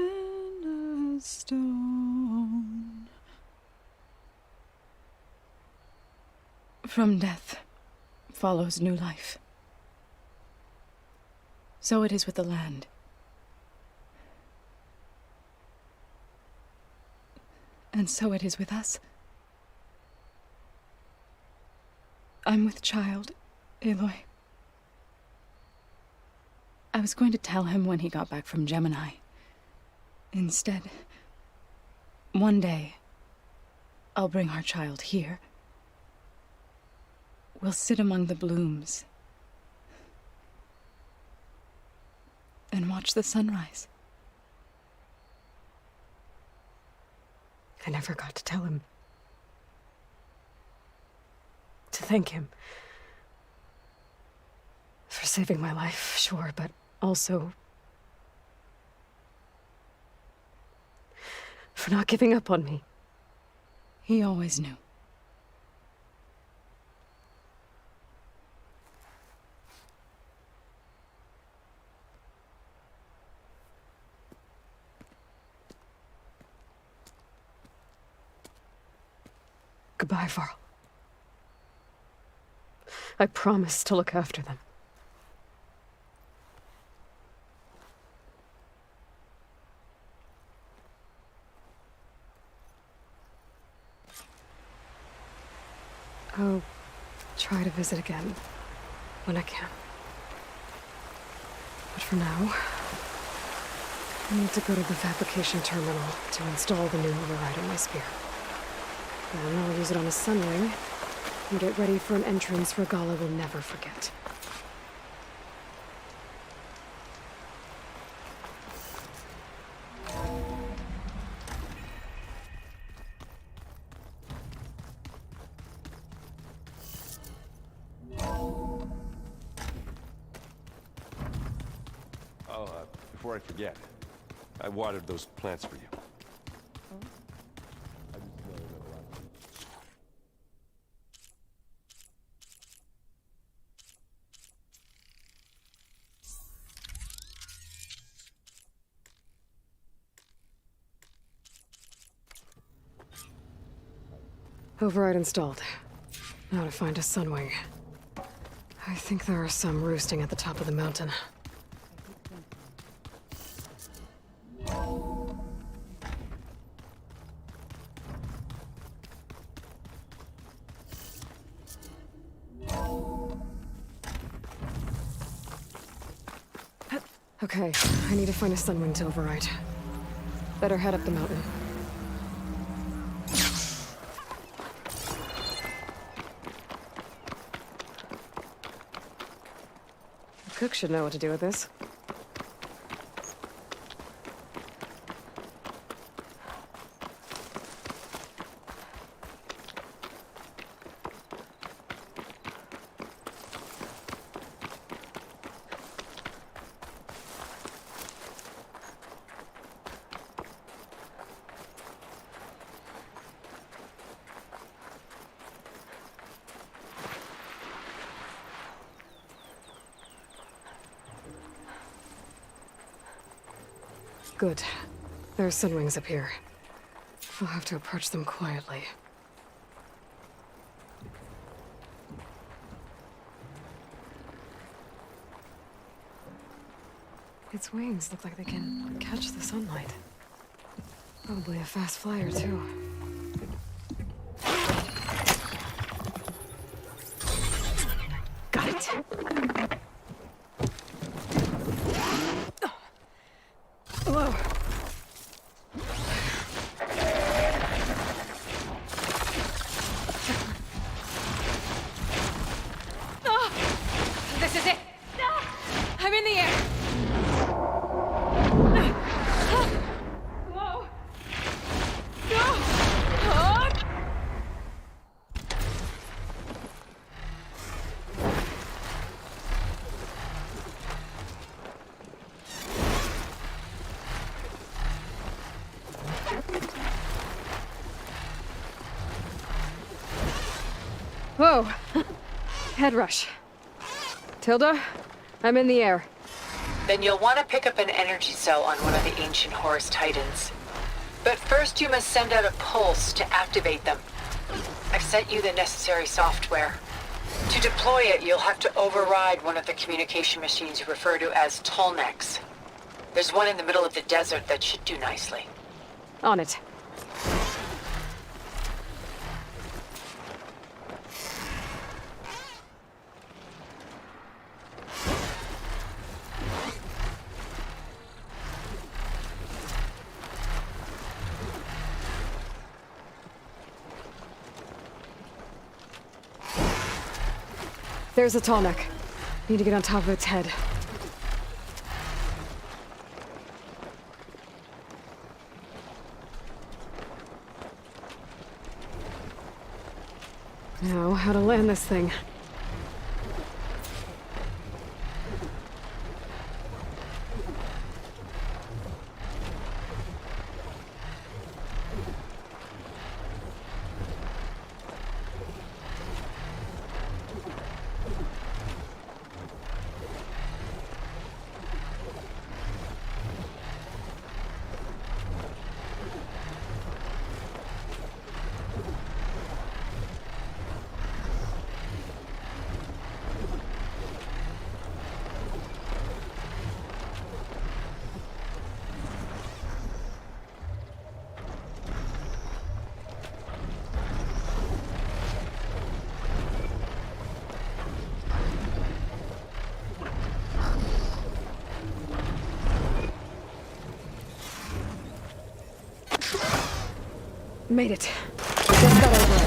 Speaker 18: as stone. From death follows new life. So it is with the land. And so it is with us. I'm with child, Aloy. I was going to tell him when he got back from Gemini. Instead, one day, I'll bring our child here. We'll sit among the blooms and watch the sunrise.
Speaker 1: I never got to tell him. To thank him. For saving my life, sure, but also for not giving up on me.
Speaker 18: He always knew.
Speaker 1: Goodbye, Varl. I promise to look after them. I'll try to visit again when I can. But for now, I need to go to the fabrication terminal to install the new override on my spear. Then I'll use it on a sunring and get ready for an entrance Regala will never forget.
Speaker 7: before I forget. I watered those plants for you.
Speaker 1: Override installed. Now to find a sunwing. I think there are some roosting at the top of the mountain. Okay, I need to find a sunwing to override. Better head up the mountain. The cook should know what to do with this. Good. There are sunwings up here. I'll have to approach them quietly. Its wings look like they can catch the sunlight. Probably a fast flyer, too. Got it. Whoa.
Speaker 4: This is it! I'm in the air! Whoa!
Speaker 1: Whoa! Head rush. Tilda, I'm in the air.
Speaker 12: Then you'll want to pick up an energy cell on one of the ancient Horus Titans. But first you must send out a pulse to activate them. I've sent you the necessary software. To deploy it, you'll have to override one of the communication machines you refer to as Tallnecks. There's one in the middle of the desert that should do nicely.
Speaker 1: On it. There's a tall neck. Need to get on top of its head. Now, how to land this thing. Made it. Just got over it.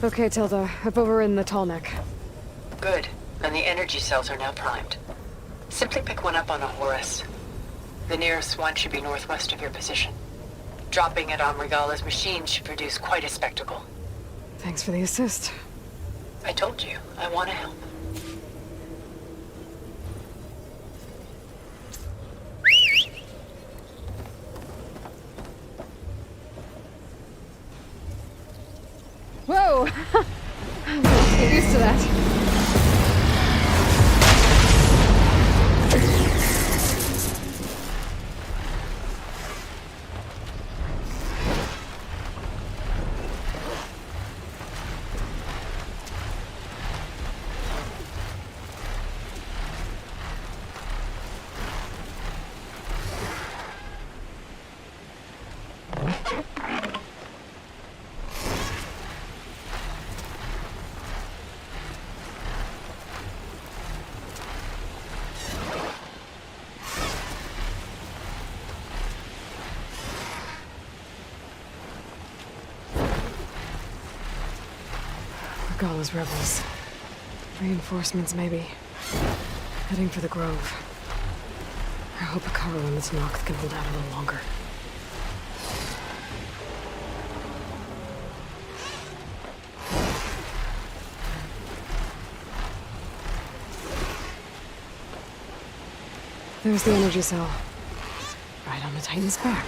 Speaker 1: Okay, Tilda. I've overridden the tall neck.
Speaker 12: Good. And the energy cells are now primed. Simply pick one up on a Horus. The nearest one should be northwest of your position. Dropping it on Regalla's machine should produce quite a spectacle.
Speaker 1: Thanks for the assist.
Speaker 12: I told you, I want to help.
Speaker 1: Whoa! Let's get used to that. Regalla's rebels. Reinforcements, maybe. Heading for the Grove. I hope Hikaru and this Noct can hold out a little longer. There's the energy cell. Right on the Titan's back.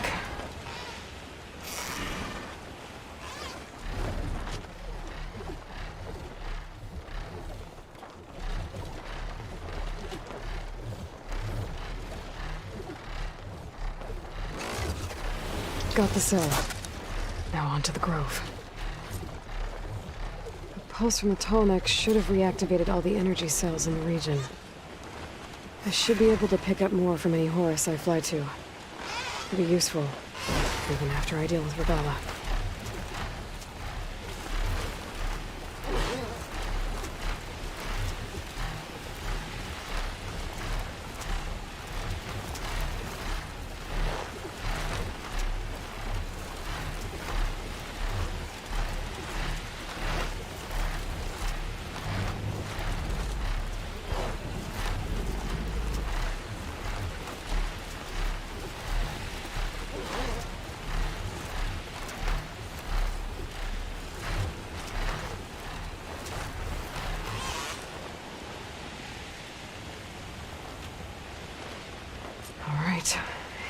Speaker 1: Got the cell. Now on to the Grove. The pulse from the Tallneck should have reactivated all the energy cells in the region. I should be able to pick up more from any Horus I fly to. It'll be useful, even after I deal with Regalla.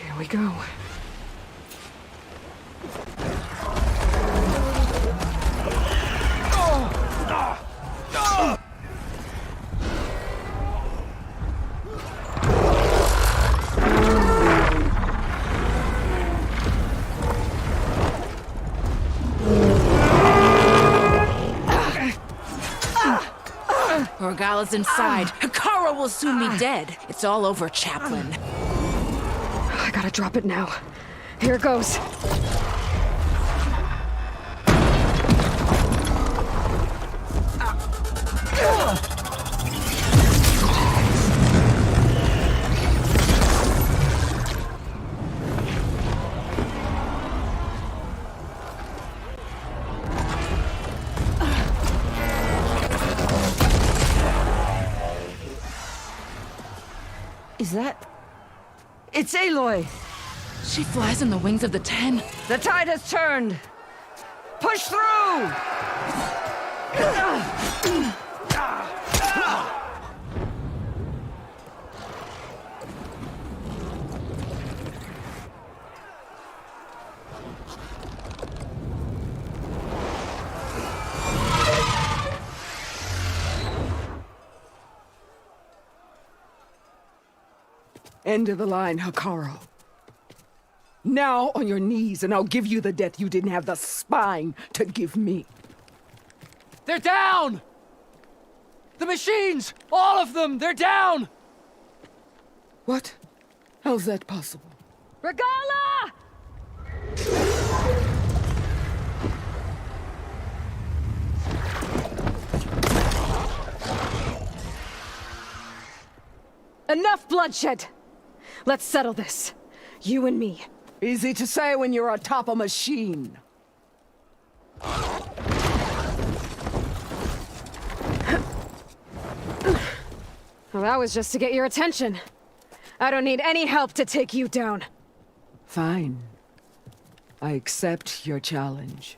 Speaker 1: Here we go.
Speaker 3: Regalla's inside. Hikaru will soon be dead. It's all over, Chaplain.
Speaker 1: I gotta drop it now. Here it goes.
Speaker 3: Is that... It's Aloy! She flies on the wings of the 10.
Speaker 21: The tide has turned! Push through!
Speaker 22: End of the line, Hikaru. Now on your knees, and I'll give you the death you didn't have the spine to give me.
Speaker 14: They're down! The machines! All of them! They're down!
Speaker 22: What? How's that possible?
Speaker 1: Regalla! Enough bloodshed! Let's settle this. You and me.
Speaker 22: Easy to say when you're atop a machine.
Speaker 1: Well, that was just to get your attention. I don't need any help to take you down.
Speaker 22: Fine. I accept your challenge.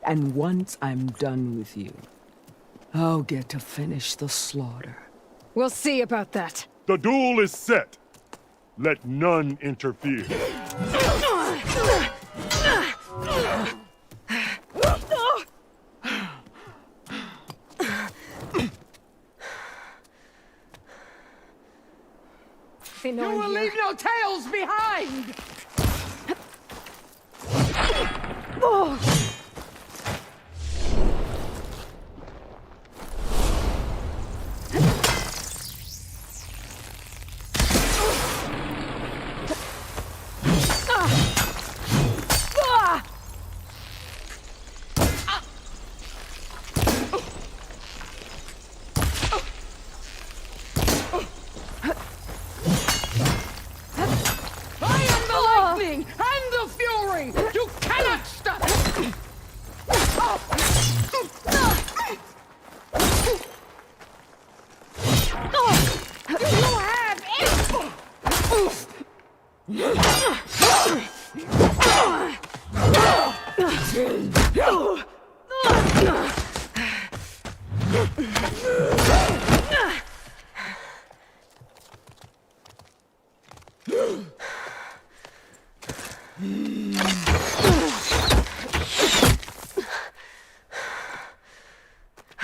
Speaker 22: And once I'm done with you, I'll get to finish the slaughter.
Speaker 1: We'll see about that.
Speaker 14: The duel is set. Let none interfere.
Speaker 22: You will leave no tales behind!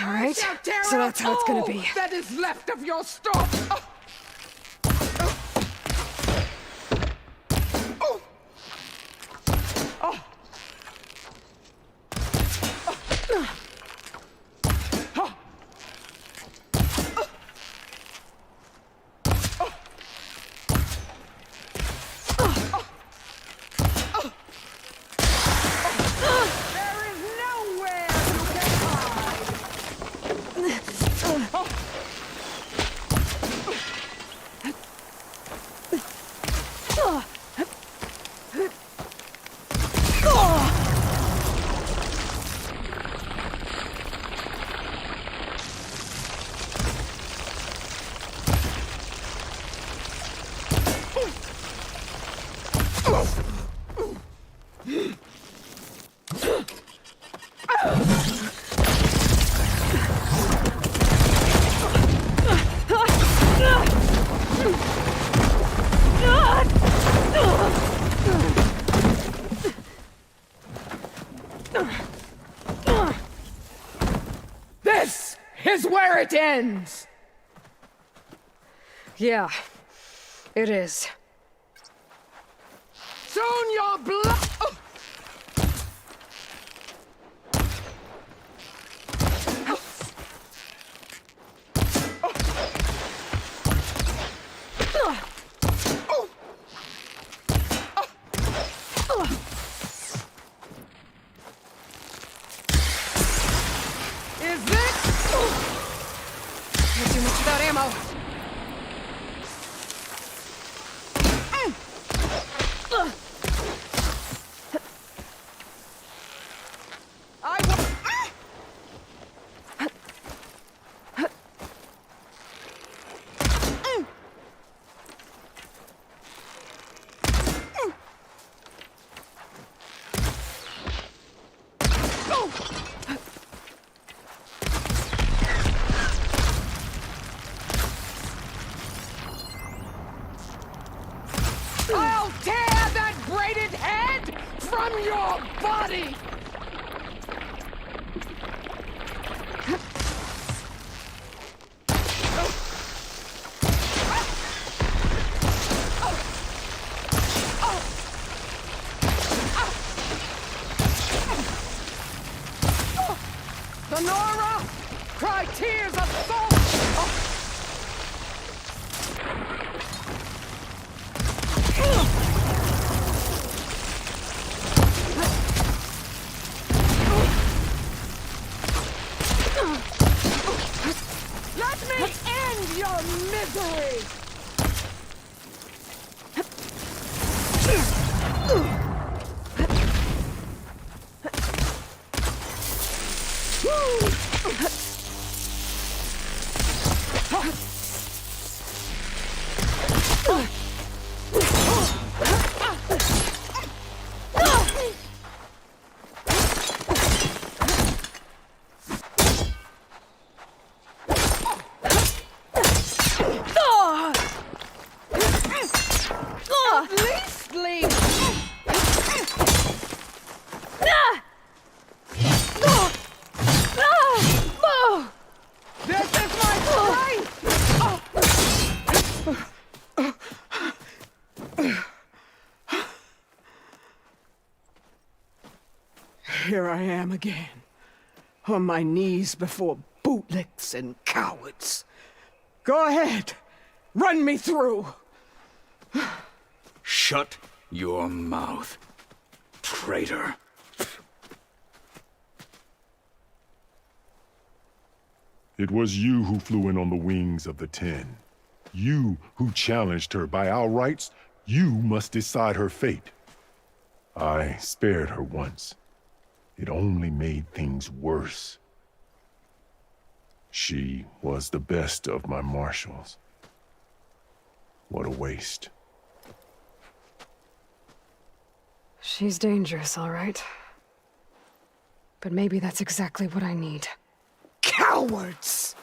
Speaker 1: All right, so that's how it's gonna be.
Speaker 22: That is left of your stock! This is where it ends!
Speaker 1: Yeah, it is.
Speaker 22: Soon your blood...
Speaker 1: Too much without ammo.
Speaker 22: I'll tear that braided head from your body! The Nora! Cry tears of salt! Let me end your misery! am again. On my knees before bootlicks and cowards. Go ahead. Run me through.
Speaker 17: Shut your mouth, traitor.
Speaker 7: It was you who flew in on the wings of the 10. You who challenged her. By our rights, you must decide her fate. I spared her once. It only made things worse. She was the best of my marshals. What a waste.
Speaker 1: She's dangerous, all right. But maybe that's exactly what I need.
Speaker 22: Cowards!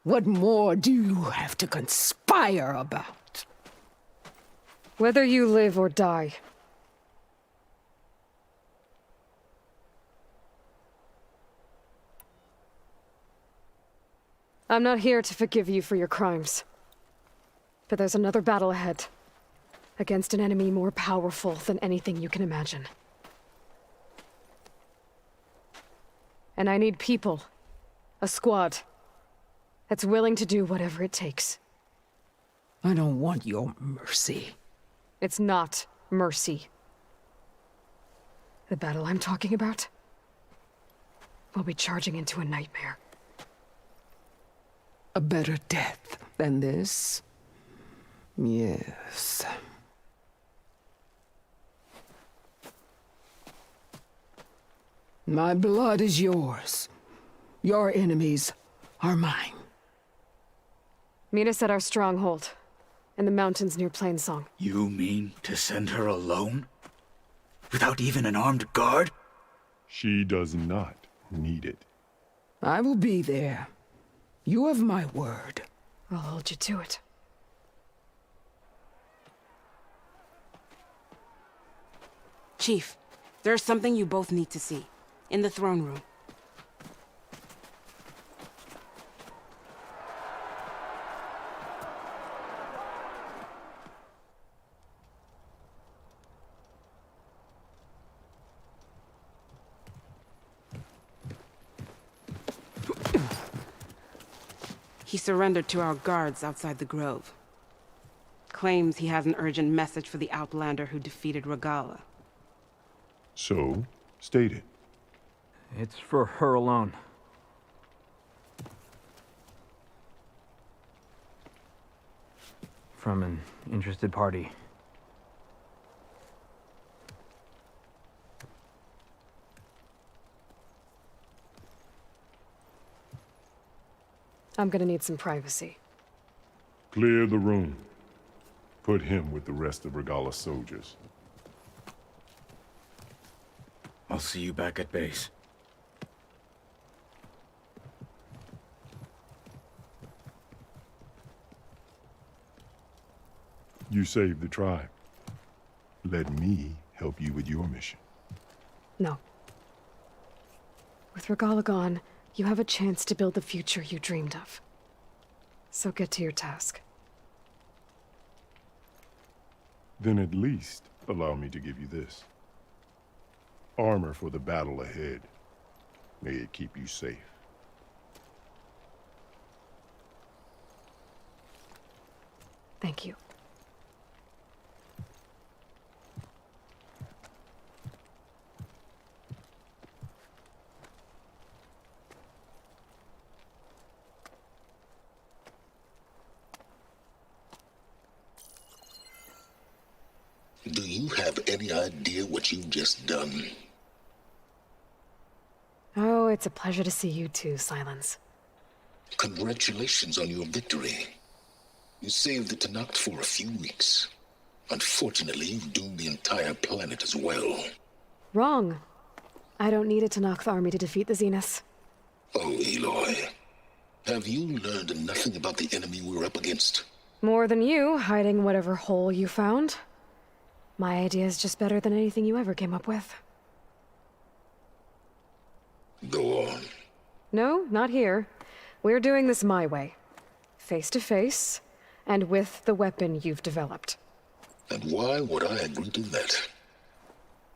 Speaker 22: What more do you have to conspire about?
Speaker 1: Whether you live or die. I'm not here to forgive you for your crimes. But there's another battle ahead. Against an enemy more powerful than anything you can imagine. And I need people. A squad. That's willing to do whatever it takes.
Speaker 22: I don't want your mercy.
Speaker 1: It's not mercy. The battle I'm talking about will be charging into a nightmare.
Speaker 22: A better death than this? Yes. My blood is yours. Your enemies are mine.
Speaker 1: Meet us at our stronghold, in the mountains near Plainsong.
Speaker 17: You mean to send her alone? Without even an armed guard?
Speaker 7: She does not need it.
Speaker 22: I will be there. You have my word.
Speaker 1: I'll hold you to it.
Speaker 11: Chief, there's something you both need to see. In the throne room. He surrendered to our guards outside the grove. Claims he has an urgent message for the Outlander who defeated Regalla.
Speaker 7: So, state it.
Speaker 13: It's for her alone. From an interested party.
Speaker 1: I'm gonna need some privacy.
Speaker 7: Clear the room. Put him with the rest of Regalla's soldiers.
Speaker 17: I'll see you back at base.
Speaker 7: You saved the tribe. Let me help you with your mission.
Speaker 1: No. With Regalla gone, you have a chance to build the future you dreamed of. So get to your task.
Speaker 7: Then at least allow me to give you this. Armor for the battle ahead. May it keep you safe.
Speaker 1: Thank you.
Speaker 16: Do you have any idea what you've just done?
Speaker 1: Oh, it's a pleasure to see you too, Silence.
Speaker 16: Congratulations on your victory. You saved the Tenakth for a few weeks. Unfortunately, you've doomed the entire planet as well.
Speaker 1: Wrong. I don't need a Tenakth army to defeat the Zeniths.
Speaker 16: Oh, Aloy. Have you learned nothing about the enemy we're up against?
Speaker 1: More than you, hiding whatever hole you found. My idea is just better than anything you ever came up with.
Speaker 16: Go on.
Speaker 1: No, not here. We're doing this my way. Face to face, and with the weapon you've developed.
Speaker 16: And why would I agree to that?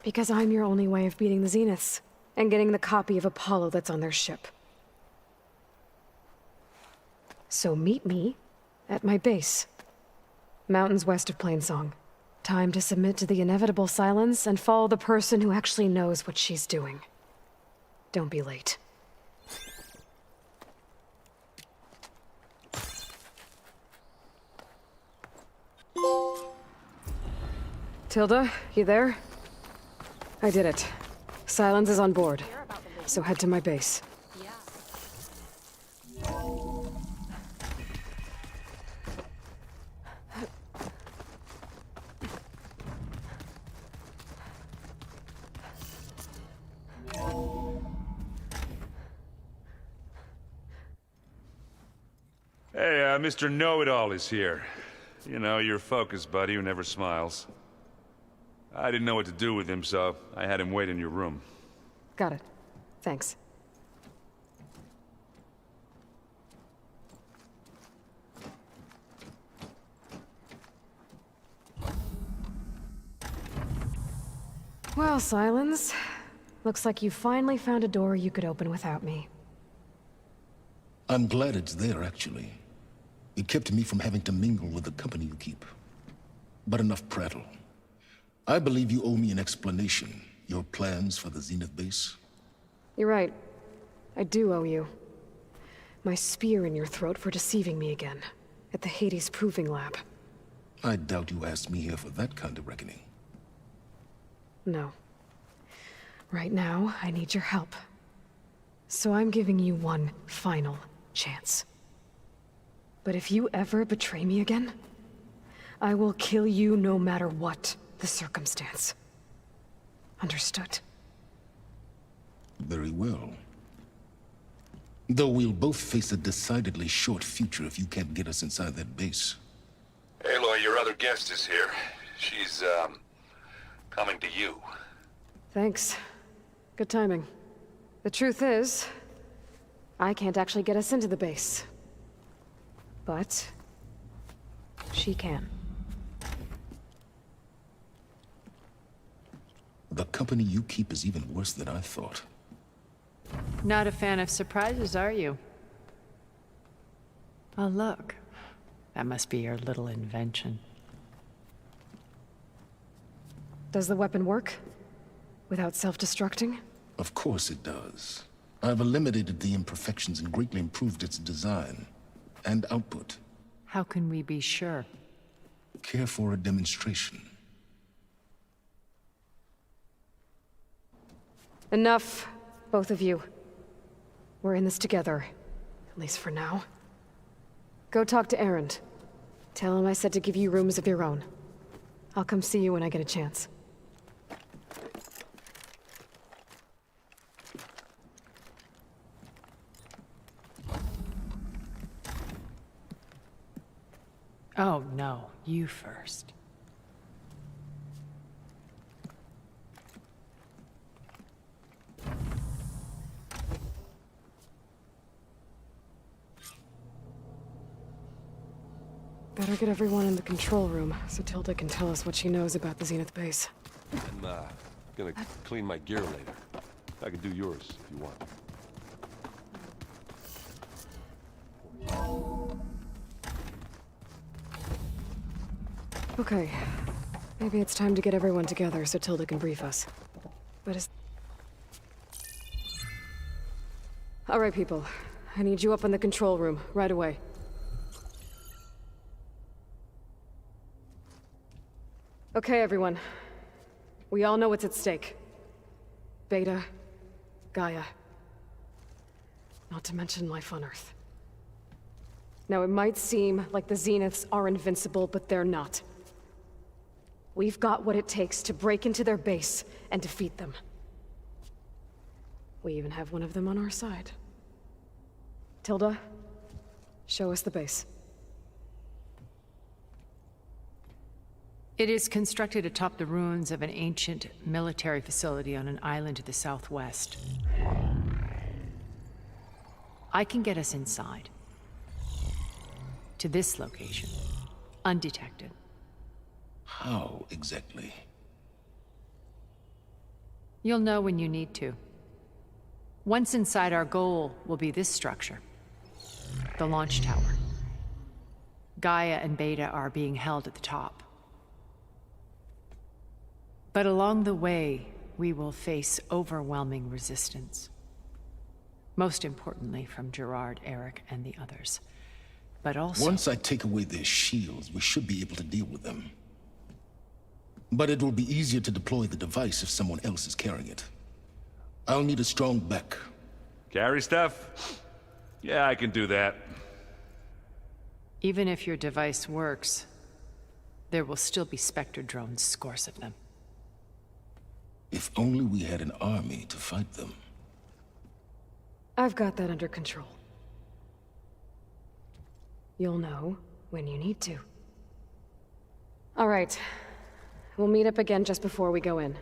Speaker 1: Because I'm your only way of beating the Zeniths. and getting the copy of Apollo that's on their ship. So meet me at my base. Mountains west of Plainsong. Time to submit to the inevitable silence and follow the person who actually knows what she's doing. Don't be late. Tilda, you there? I did it. Silence is on board, so head to my base.
Speaker 20: Hey, Mr. Know-It-All is here. You know, your focus buddy who never smiles. I didn't know what to do with him, so I had him wait in your room.
Speaker 1: Got it. Thanks. Well, Silence. Looks like you finally found a door you could open without me.
Speaker 16: I'm glad it's there, actually. It kept me from having to mingle with the company you keep. But enough prattle. I believe you owe me an explanation. Your plans for the Zenith base?
Speaker 1: You're right. I do owe you. My spear in your throat for deceiving me again. At the Hades Proving Lab.
Speaker 16: I doubt you asked me here for that kind of reckoning.
Speaker 1: No. Right now, I need your help. So I'm giving you one final chance. But if you ever betray me again, I will kill you no matter what the circumstance. Understood?
Speaker 16: Very well. Though we'll both face a decidedly short future if you can't get us inside that base.
Speaker 20: Aloy, your other guest is here. She's, coming to you.
Speaker 1: Thanks. Good timing. The truth is, I can't actually get us into the base. But she can.
Speaker 16: The company you keep is even worse than I thought.
Speaker 2: Not a fan of surprises, are you? Oh, look. That must be your little invention.
Speaker 1: Does the weapon work? Without self-destructing?
Speaker 16: Of course it does. I've eliminated the imperfections and greatly improved its design and output.
Speaker 2: How can we be sure?
Speaker 16: Care for a demonstration?
Speaker 1: Enough, both of you. We're in this together, at least for now. Go talk to Erend. Tell him I said to give you rooms of your own. I'll come see you when I get a chance.
Speaker 2: Oh, no. You first.
Speaker 1: Better get everyone in the control room, so Tilda can tell us what she knows about the Zenith base.
Speaker 5: I'm, gonna clean my gear later. I can do yours if you want.
Speaker 1: Okay. Maybe it's time to get everyone together so Tilda can brief us. But is... All right, people. I need you up in the control room, right away. Okay, everyone. We all know what's at stake. Beta, Gaia. Not to mention life on Earth. Now, it might seem like the Zeniths are invincible, but they're not. We've got what it takes to break into their base and defeat them. We even have one of them on our side. Tilda, show us the base.
Speaker 2: It is constructed atop the ruins of an ancient military facility on an island to the southwest. I can get us inside. To this location. Undetected.
Speaker 16: How exactly?
Speaker 2: You'll know when you need to. Once inside, our goal will be this structure. The launch tower. Gaia and Beta are being held at the top. But along the way, we will face overwhelming resistance. Most importantly from Gerard, Eric, and the others. But also...
Speaker 16: Once I take away their shields, we should be able to deal with them. But it will be easier to deploy the device if someone else is carrying it. I'll need a strong back.
Speaker 20: Carry stuff? Yeah, I can do that.
Speaker 2: Even if your device works, there will still be Spectre drones, scores of them.
Speaker 16: If only we had an army to fight them.
Speaker 1: I've got that under control. You'll know when you need to. All right. We'll meet up again just before we go in.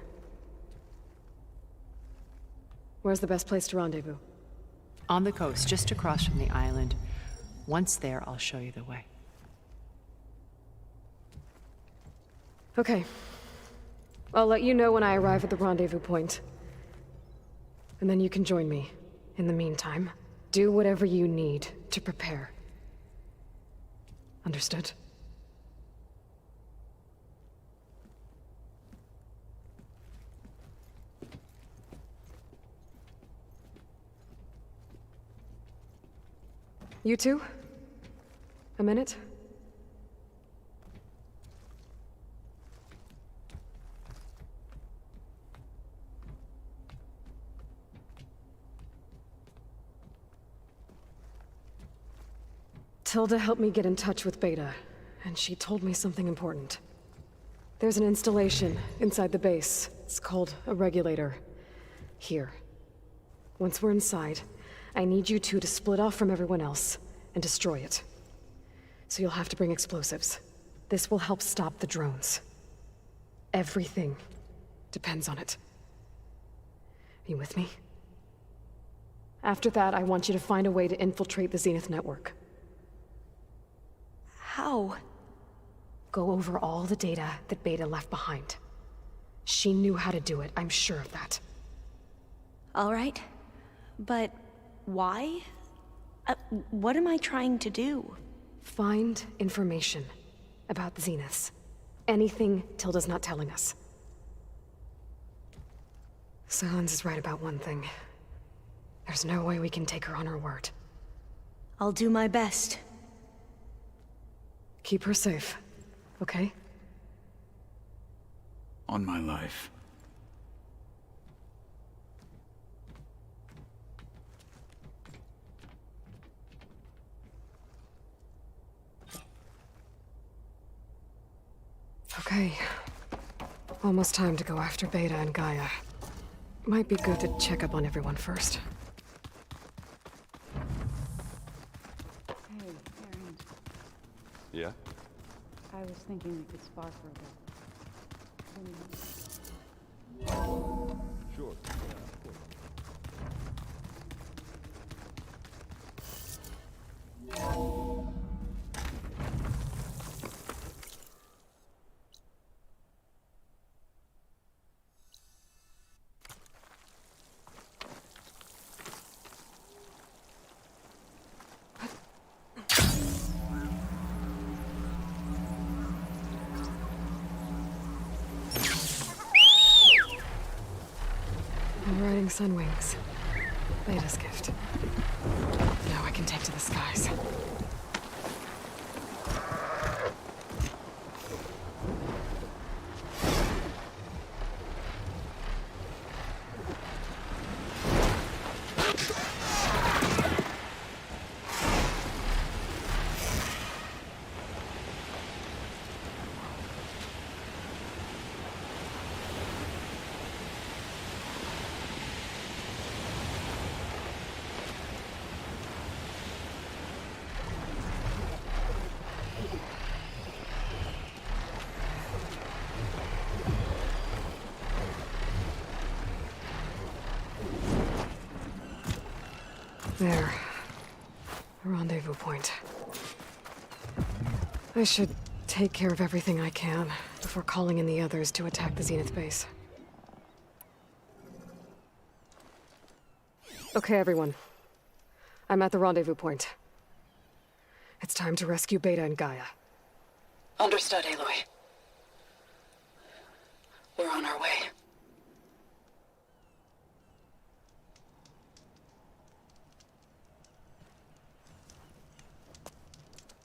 Speaker 1: Where's the best place to rendezvous?
Speaker 2: On the coast, just across from the island. Once there, I'll show you the way.
Speaker 1: Okay. I'll let you know when I arrive at the rendezvous point. And then you can join me. In the meantime, do whatever you need to prepare. Understood? You two? A minute? Tilda helped me get in touch with Beta, and she told me something important. There's an installation inside the base. It's called a regulator. Here. Once we're inside, I need you two to split off from everyone else and destroy it. So you'll have to bring explosives. This will help stop the drones. Everything depends on it. Are you with me? After that, I want you to find a way to infiltrate the Zenith network.
Speaker 19: How?
Speaker 1: Go over all the data that Beta left behind. She knew how to do it, I'm sure of that.
Speaker 19: All right. But why? What am I trying to do?
Speaker 1: Find information about the Zeniths. Anything Tilda's not telling us. Silence is right about one thing. There's no way we can take her on her word.
Speaker 19: I'll do my best.
Speaker 1: Keep her safe, okay?
Speaker 17: On my life.
Speaker 1: Okay. Almost time to go after Beta and Gaia. Might be good to check up on everyone first.
Speaker 11: Hey, Aaron.
Speaker 5: Yeah?
Speaker 11: I was thinking we could spar for a bit.
Speaker 5: Sure.
Speaker 1: I'm riding Sunwings. Beta's gift. Now I can take to the skies. There. A rendezvous point. I should take care of everything I can before calling in the others to attack the Zenith base. Okay, everyone. I'm at the rendezvous point. It's time to rescue Beta and Gaia.
Speaker 12: Understood, Aloy. We're on our way.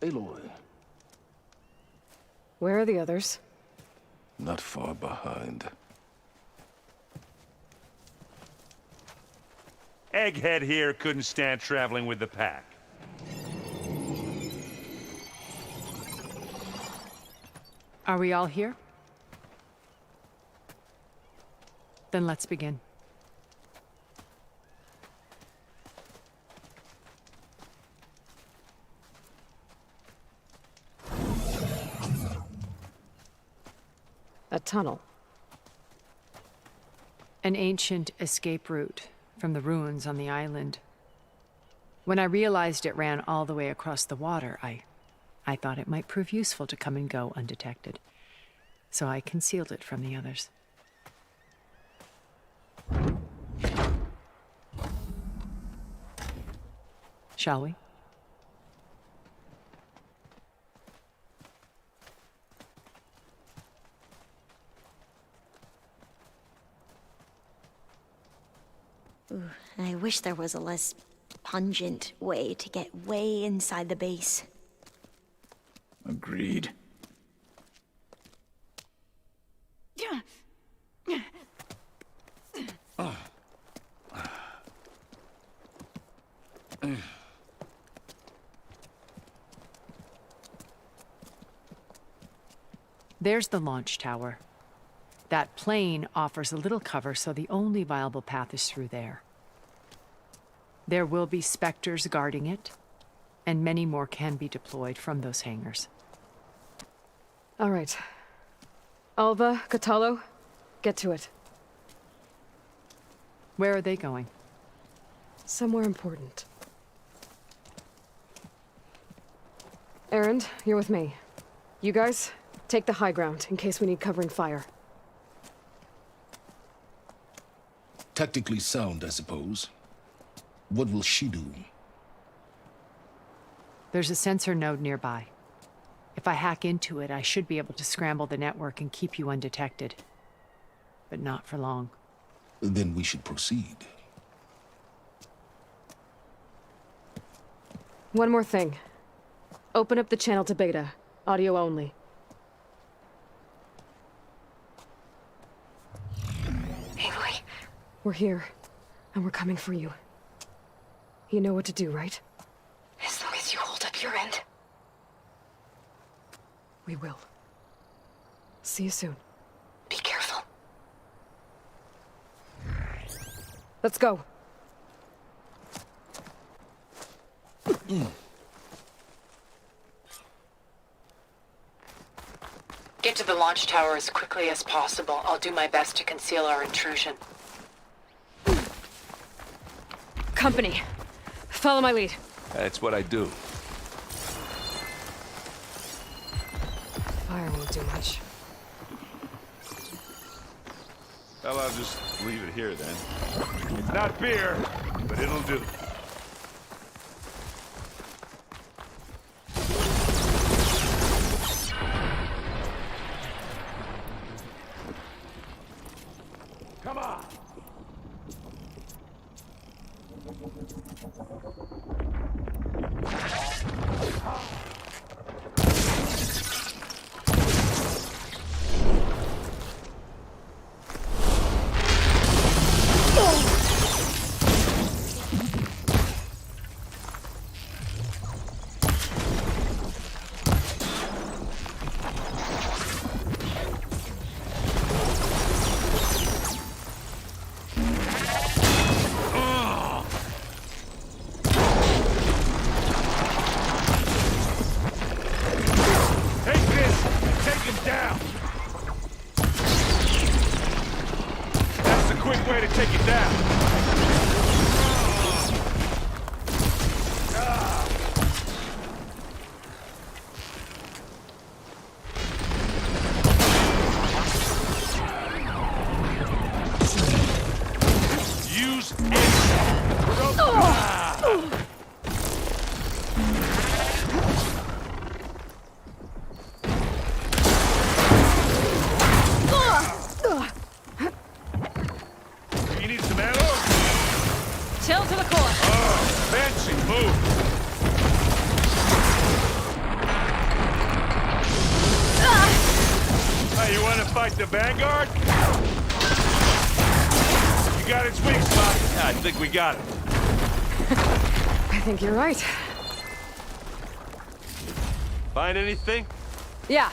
Speaker 16: Aloy,
Speaker 1: Where are the others?
Speaker 16: not far behind.
Speaker 20: Egghead here couldn't stand traveling with the pack.
Speaker 2: Are we all here? Then let's begin.
Speaker 1: A tunnel.
Speaker 2: An ancient escape route from the ruins on the island. When I realized it ran all the way across the water, I thought it might prove useful to come and go undetected. So I concealed it from the others. Shall we?
Speaker 19: Ooh, I wish there was a less pungent way to get way inside the base.
Speaker 17: Agreed.
Speaker 2: There's the launch tower. That plane offers a little cover, so the only viable path is through there. There will be specters guarding it, and many more can be deployed from those hangars.
Speaker 1: All right. Alva, Catalo, get to it.
Speaker 2: Where are they going?
Speaker 1: Somewhere important. Erend, you're with me. You guys, take the high ground in case we need covering fire.
Speaker 16: Tactically sound, I suppose. What will she do?
Speaker 2: There's a sensor node nearby. If I hack into it, I should be able to scramble the network and keep you undetected. But not for long.
Speaker 16: Then we should proceed.
Speaker 1: One more thing. Open up the channel to Beta. Audio only.
Speaker 10: Aloy.
Speaker 1: We're here, and we're coming for you. You know what to do, right?
Speaker 10: As long as you hold up your end.
Speaker 1: We will. See you soon.
Speaker 10: Be careful.
Speaker 1: Let's go.
Speaker 12: Get to the launch tower as quickly as possible. I'll do my best to conceal our intrusion.
Speaker 1: Company. Follow my lead.
Speaker 5: That's what I do.
Speaker 1: Fire won't do much.
Speaker 20: Well, I'll just leave it here then. It's not beer, but it'll do. Come on! Move! Hey, you want to fight the Vanguard? You got its weak spot. Yeah, I think we got it.
Speaker 1: I think you're right.
Speaker 5: Find anything?
Speaker 1: Yeah.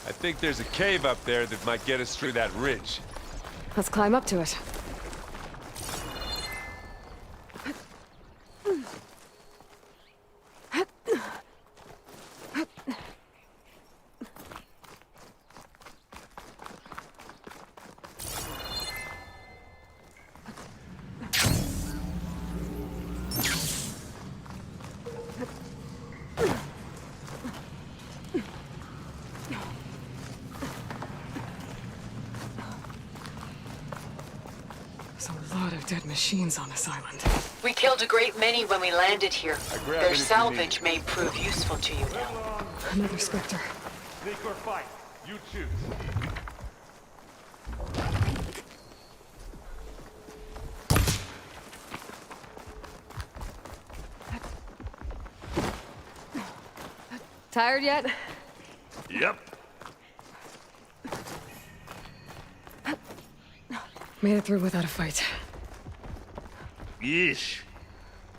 Speaker 5: I think there's a cave up there that might get us through that ridge.
Speaker 1: Let's climb up to it. There's a lot of dead machines on this island.
Speaker 12: We killed a great many when we landed here.
Speaker 5: grab
Speaker 12: Their
Speaker 5: it if you
Speaker 12: salvage may prove useful to you now.
Speaker 1: Another Spectre.
Speaker 20: Sneak or fight. You choose.
Speaker 1: Tired yet?
Speaker 20: Yep.
Speaker 1: Made it through without a fight.
Speaker 20: Yeesh.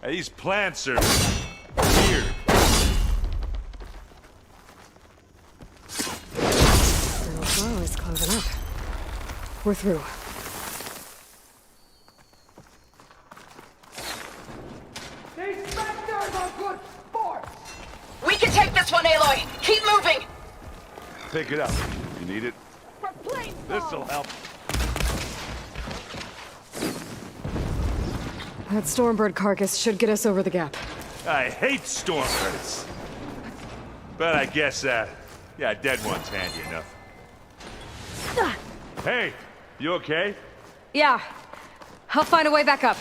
Speaker 20: Hey, these plants are weird.
Speaker 1: Colonel Flow is closing up. We're through.
Speaker 14: These Spectres are good sports!
Speaker 12: We can take this one, Aloy! Keep moving!
Speaker 20: Pick it up. You need it? This'll help.
Speaker 1: That Stormbird carcass should get us over the gap.
Speaker 20: I hate Stormbirds. But I guess, yeah, a dead one's handy enough. Hey, you okay?
Speaker 1: Yeah. I'll find a way back up.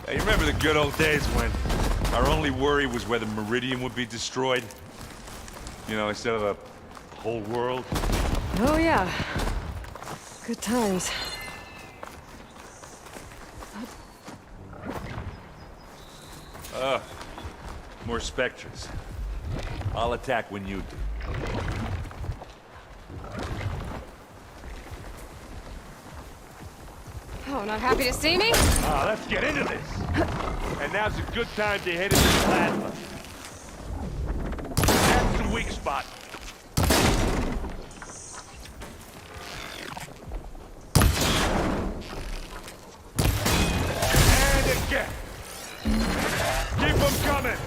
Speaker 20: Hey, you remember the good old days when our only worry was whether Meridian would be destroyed? You know, instead of the whole world?
Speaker 1: Oh, yeah. Good times.
Speaker 20: More Spectres. I'll attack when you do.
Speaker 1: Oh, not happy to see me?
Speaker 20: Let's get into this. And now's a good time to hit it with plasma. That's the weak spot. And again. Keep them coming.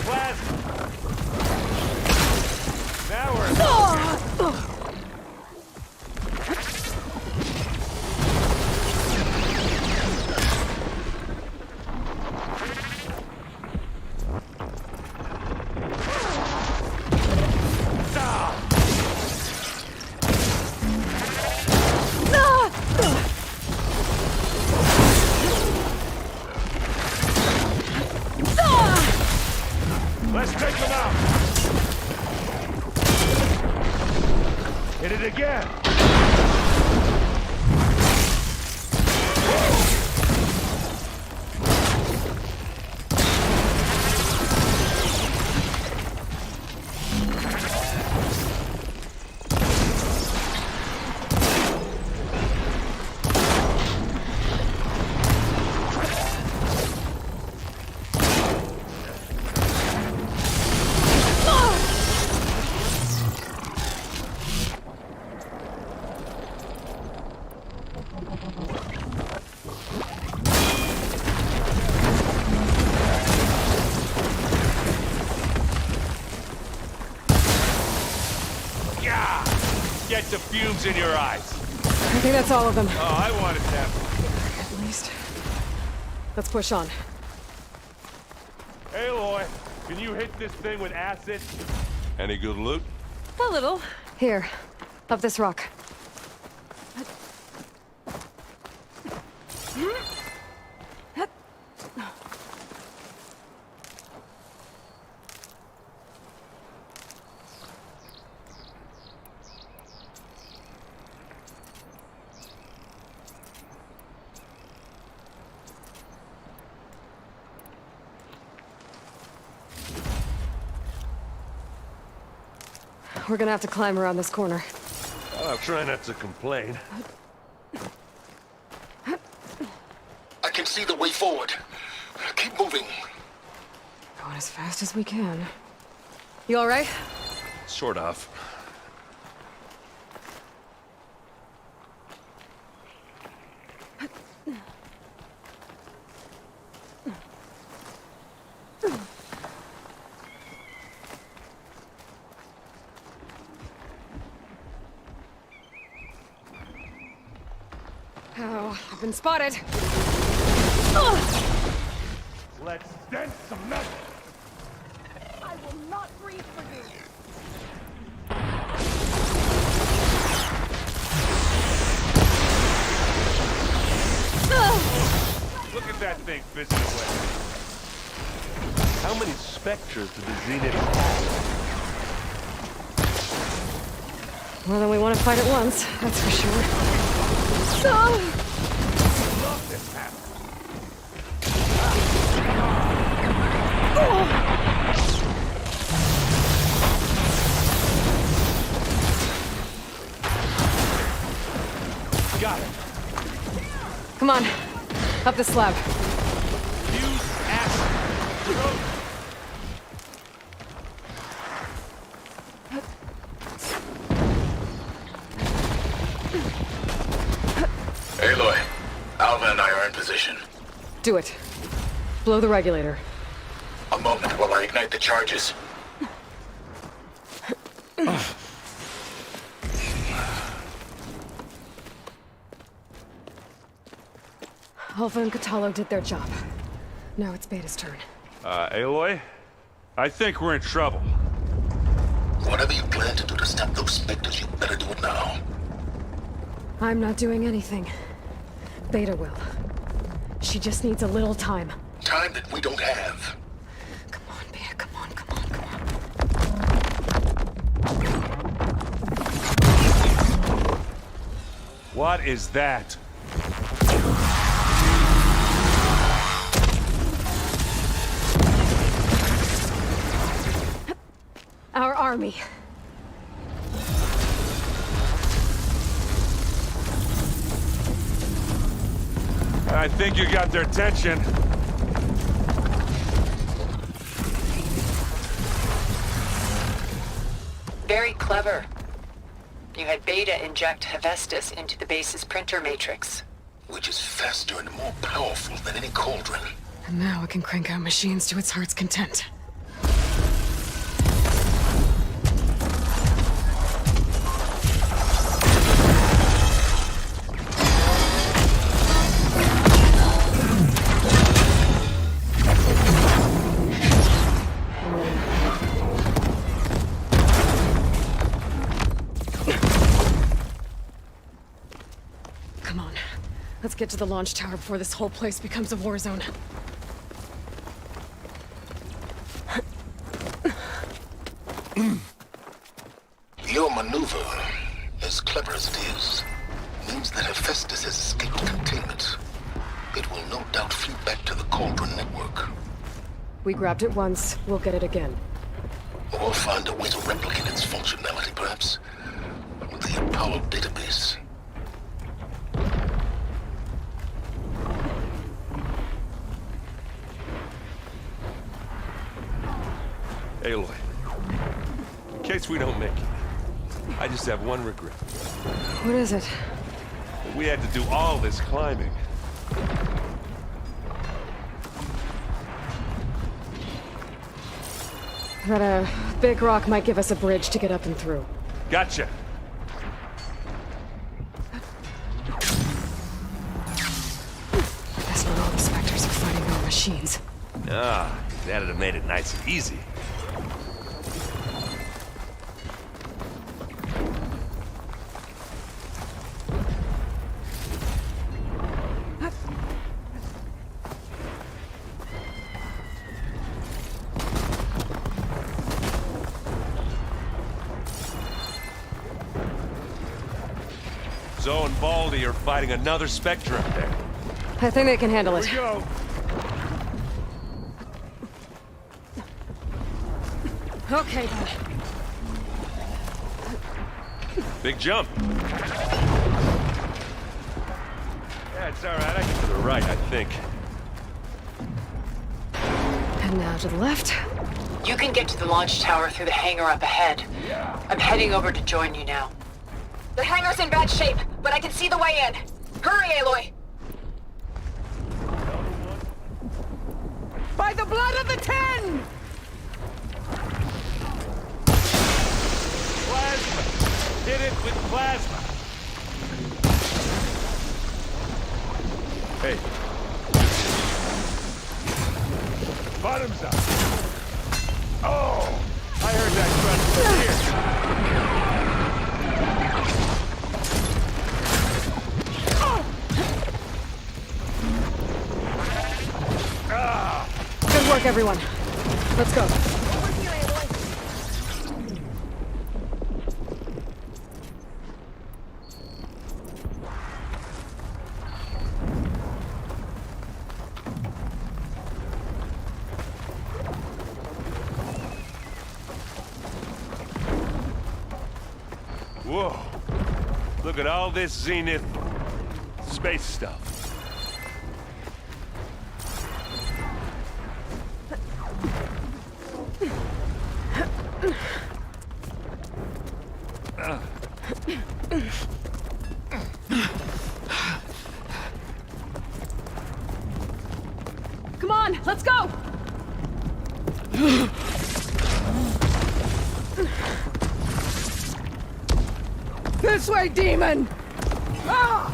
Speaker 20: plasma. Now we're... Let's take them out! Hit it again! Get the fumes in your eyes.
Speaker 1: I think that's all of them.
Speaker 20: Oh, I wanted that.
Speaker 1: At least. Let's push on.
Speaker 20: Aloy, can you hit this thing with acid? Any good loot?
Speaker 1: A little. Here, up this rock. We're gonna have to climb around this corner.
Speaker 5: I'll try not to complain.
Speaker 16: I can see the way forward. Keep moving.
Speaker 1: Going as fast as we can. You all right?
Speaker 5: Sort of.
Speaker 1: Oh, I've been spotted.
Speaker 20: Let's dent some metal.
Speaker 15: I will not breathe for you.
Speaker 20: Look at that thing fizzing away.
Speaker 5: How many specters did the Zenith have?
Speaker 1: More than we want to fight at once, that's for sure.
Speaker 20: Love this map. Got it.
Speaker 1: Come on, up the slab.
Speaker 20: Use acid.
Speaker 6: Aloy, Alva and I are in position.
Speaker 1: Do it. Blow the regulator.
Speaker 6: A moment while I ignite the charges.
Speaker 1: Alpha and Catalo did their job. Now it's Beta's turn.
Speaker 20: Aloy? I think we're in trouble.
Speaker 16: Whatever you plan to do to stop those specters, you better do it now.
Speaker 1: I'm not doing anything. Beta will. She just needs a little time.
Speaker 16: Time that we don't have.
Speaker 1: Come on, Beta, come on, come on, come on.
Speaker 20: What is that?
Speaker 1: Our army.
Speaker 20: I think you got their attention.
Speaker 12: Very clever. You had Beta inject Hephaestus into the base's printer matrix.
Speaker 16: Which is faster and more powerful than any cauldron.
Speaker 1: And now it can crank out machines to its heart's content. get to the launch tower before this whole place becomes a war zone.
Speaker 16: Your maneuver, as clever as it is, means that Hephaestus has escaped containment. It will no doubt flee back to the Cauldron network.
Speaker 1: We grabbed it once, we'll get it again.
Speaker 16: Or find a way to replicate its functionality, perhaps, with the Apollo database.
Speaker 5: Aloy, in case we don't make it, I just have one regret.
Speaker 1: What is it?
Speaker 5: We had to do all this climbing.
Speaker 1: That a big rock might give us a bridge to get up and through.
Speaker 5: Gotcha.
Speaker 1: That's not all the specters are fighting our machines.
Speaker 5: Ah, that'd have made it nice and easy. Zoe and Baldy are fighting another Spectre up there.
Speaker 1: I think they can handle it.
Speaker 5: Here we go.
Speaker 1: Okay, then.
Speaker 5: Big jump. Yeah, it's all right. I get to the right, I think.
Speaker 1: And now to the left.
Speaker 12: You can get to the launch tower through the hangar up ahead. I'm heading over to join you now.
Speaker 3: The hangar's in bad shape, but I can see the way in. Hurry, Aloy!
Speaker 22: By the blood of the Ten!
Speaker 5: Plasma! Hit it with plasma! Hey. Bottoms up! Oh! I heard that crunch from here!
Speaker 1: Good work, everyone. Let's go.
Speaker 15: Over here, Aloy.
Speaker 5: Whoa. Look at all this Zenith space stuff.
Speaker 1: Come on, let's go!
Speaker 22: This way, demon! Ah!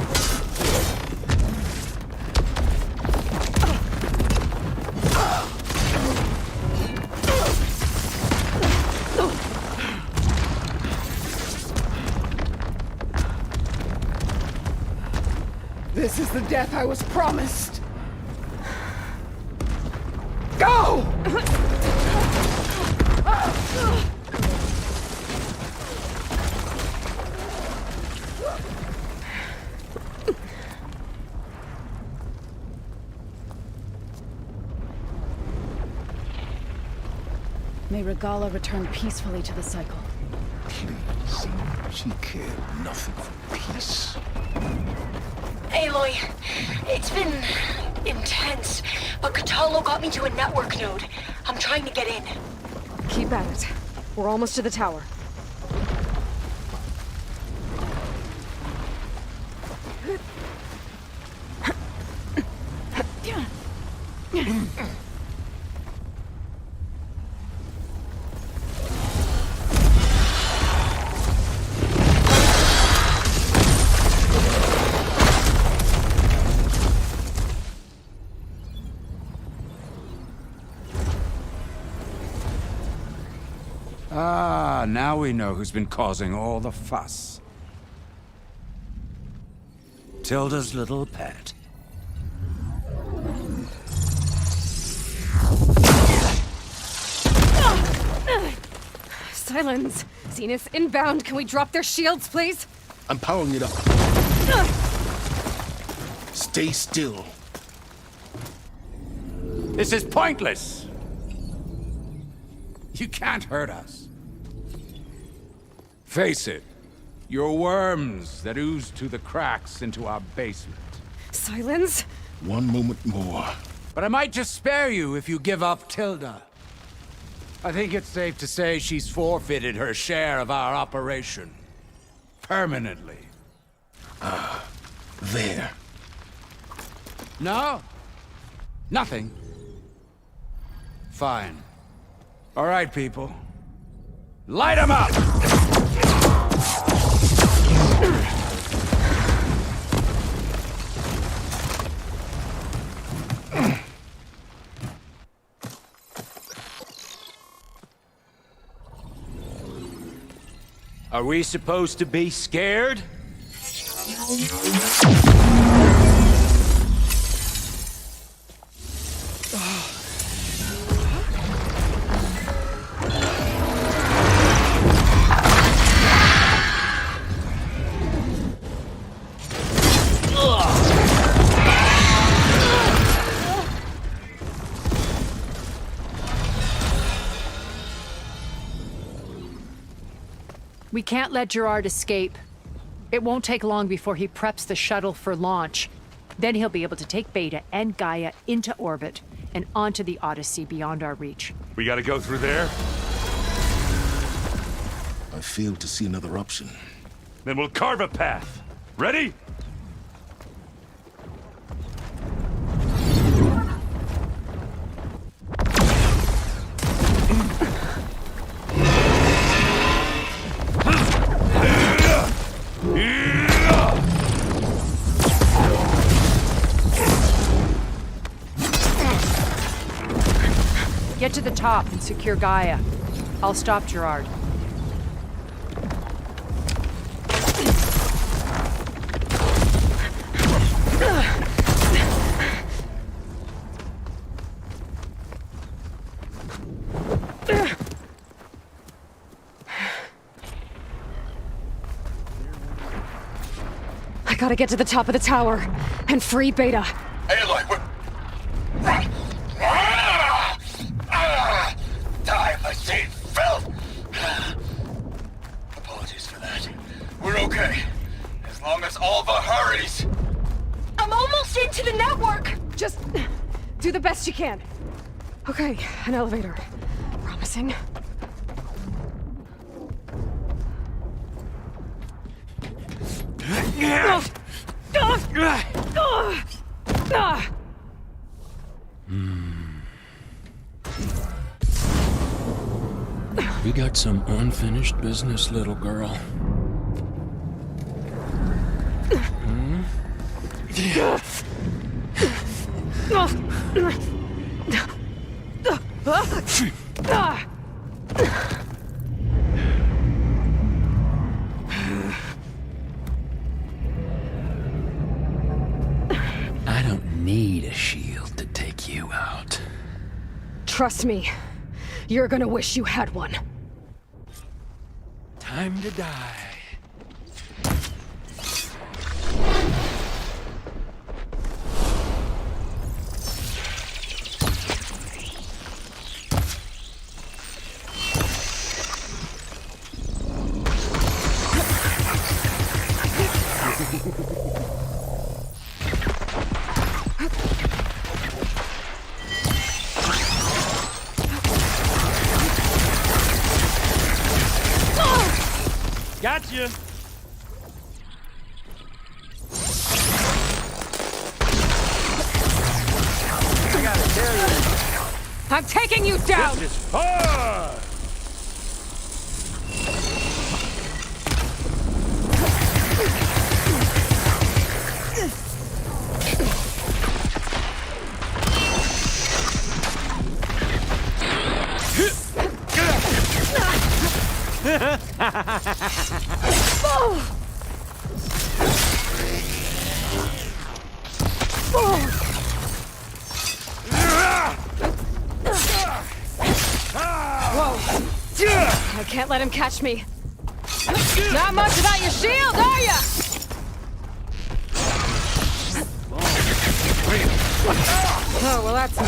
Speaker 22: This is the death I was promised. Go!
Speaker 18: May Regalla return peacefully to the cycle.
Speaker 16: Please. She cared nothing for peace.
Speaker 10: Aloy, it's been intense, but Catalo got me to a network node. I'm trying to get in.
Speaker 1: Keep at it. We're almost to the tower.
Speaker 8: Ah, now we know who's been causing all the fuss. Tilda's little pet.
Speaker 1: Silence! Zenith inbound. Can we drop their shields, please?
Speaker 16: I'm powering it up. Stay still.
Speaker 8: This is pointless. You can't hurt us. Face it. You're worms that ooze to the cracks into our basement.
Speaker 1: Silence?
Speaker 16: One moment more.
Speaker 8: But I might just spare you if you give up Tilda. I think it's safe to say she's forfeited her share of our operation. Permanently.
Speaker 16: There.
Speaker 8: No? Nothing? Fine. All right, people. Light 'em up! Are we supposed to be scared?
Speaker 2: We can't let Gerard escape. It won't take long before he preps the shuttle for launch. Then he'll be able to take Beta and Gaia into orbit and onto the Odyssey beyond our reach.
Speaker 20: We gotta go through there?
Speaker 16: I fail to see another option.
Speaker 20: Then we'll carve a path. Ready?
Speaker 2: Get to the top and secure Gaia. I'll stop Gerard.
Speaker 1: I gotta get to the top of the tower and free Beta.
Speaker 6: Aloy, we're... Die, my seed, filth! Apologies for that. We're okay. As long as Alva hurries.
Speaker 1: I'm almost into the network! Just do the best you can. Okay, an elevator. Promising.
Speaker 4: We got some unfinished business, little girl. Hmm? I don't need a shield to take you out.
Speaker 1: Trust me, you're gonna wish you had one.
Speaker 4: Time to die.
Speaker 14: Gotcha! I gotta tell you,
Speaker 1: I'm taking you down!
Speaker 14: this is hard!
Speaker 1: Whoa! I can't let him catch me. Not much about your shield, are ya? Oh, well, that's new.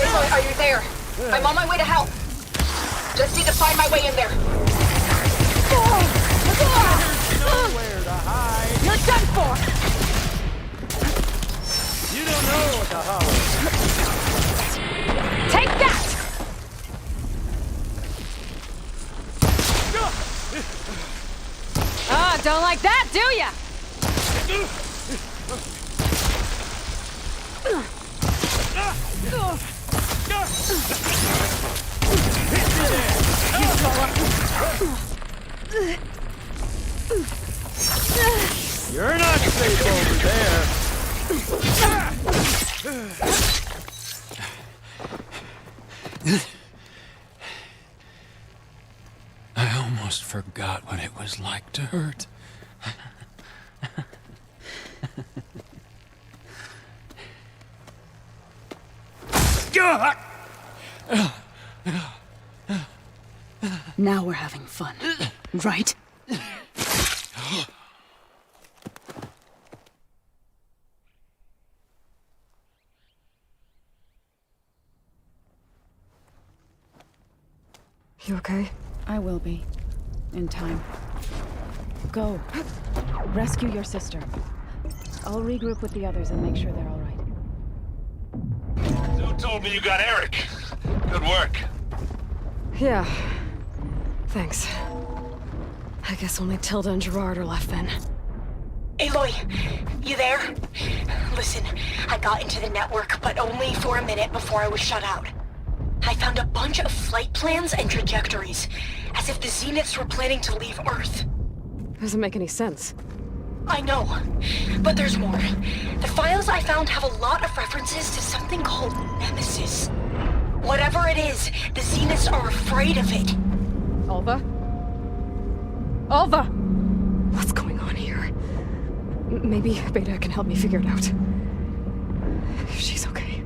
Speaker 9: Aloy, are you there? I'm on my way to help. Just need to find my way in there.
Speaker 14: Nowhere to hide.
Speaker 1: You're done for!
Speaker 14: You don't know what the hollow.
Speaker 1: Take that! Ah, don't like that, do ya?
Speaker 14: You're not safe over there.
Speaker 4: I almost forgot what it was like to hurt.
Speaker 18: Now we're having fun, right?
Speaker 1: You okay?
Speaker 18: I will be. In time. Go. Rescue your sister. I'll regroup with the others and make sure they're all right.
Speaker 5: Who told me you got Eric? Good work.
Speaker 1: Yeah. Thanks. I guess only Tilda and Gerard are left then.
Speaker 10: Aloy, you there? Listen, I got into the network, but only for a minute before I was shut out. I found a bunch of flight plans and trajectories, as if the Zeniths were planning to leave Earth.
Speaker 1: Doesn't make any sense.
Speaker 10: I know, but there's more. The files I found have a lot of references to something called Nemesis. Whatever it is, the Zeniths are afraid of it.
Speaker 1: Alva? Alva! What's going on here? Maybe Beta can help me figure it out. If she's okay.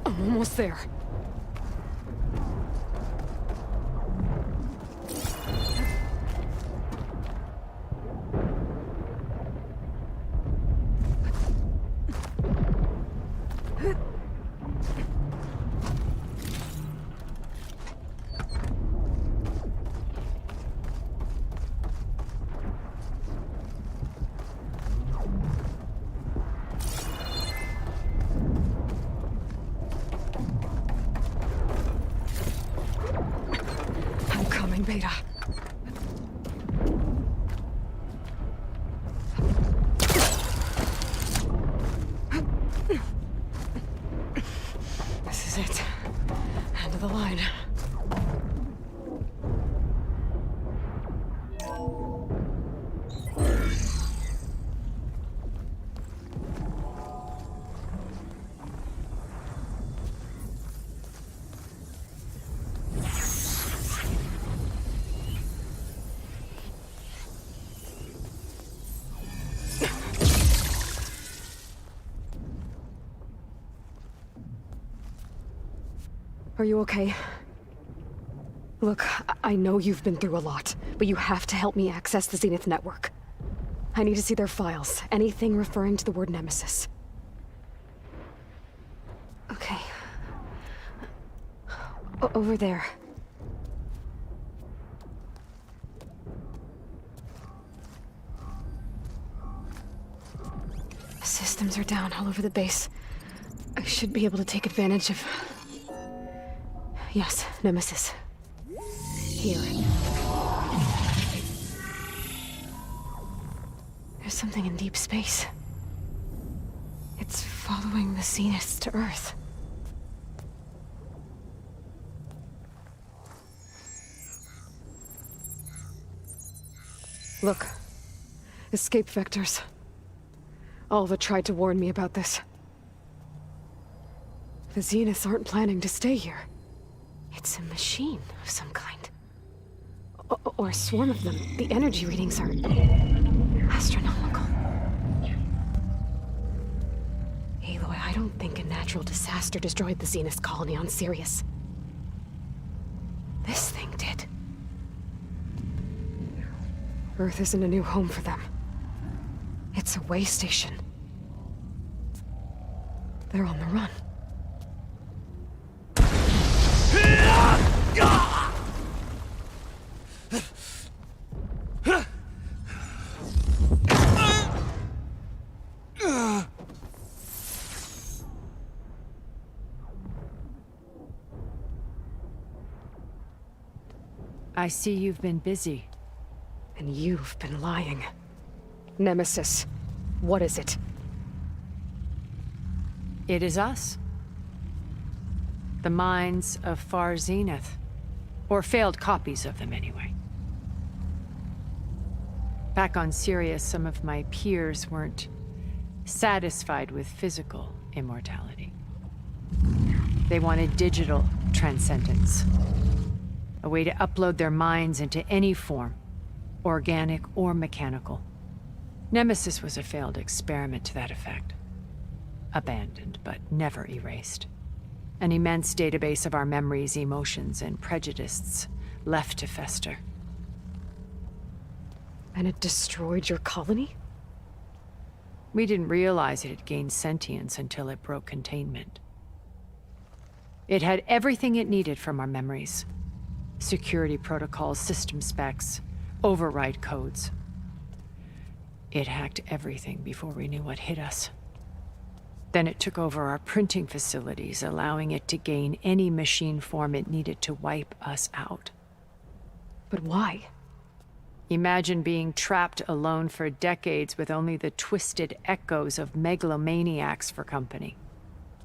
Speaker 1: Almost there. Beta. it. End of the line. Are you okay? Look, I know you've been through a lot, but you have to help me access the Zenith network. I need to see their files, anything referring to the word Nemesis. Okay. Over there. Systems are down all over the base. I should be able to take advantage of... Yes, Nemesis. Here. There's something in deep space. It's following the Zeniths to Earth. Look. Escape vectors. Alva tried to warn me about this. The Zeniths aren't planning to stay here. It's a machine of some kind. Or a swarm of them. The energy readings are... astronomical. Aloy, I don't think a natural disaster destroyed the Zenith colony on Sirius. This thing did. Earth isn't a new home for them. It's a way station. They're on the run.
Speaker 2: I see you've been busy.
Speaker 1: And you've been lying. Nemesis, what is it?
Speaker 2: It is us. The minds of Far Zenith. Or failed copies of them, anyway. Back on Sirius, some of my peers weren't satisfied with physical immortality. They wanted digital transcendence. A way to upload their minds into any form, organic or mechanical. Nemesis was a failed experiment to that effect. Abandoned, but never erased. An immense database of our memories, emotions, and prejudices left to fester.
Speaker 1: And it destroyed your colony?
Speaker 2: We didn't realize it had gained sentience until it broke containment. It had everything it needed from our memories. Security protocols, system specs, override codes. It hacked everything before we knew what hit us. Then it took over our printing facilities, allowing it to gain any machine form it needed to wipe us out.
Speaker 1: But why?
Speaker 2: Imagine being trapped alone for decades with only the twisted echoes of megalomaniacs for company.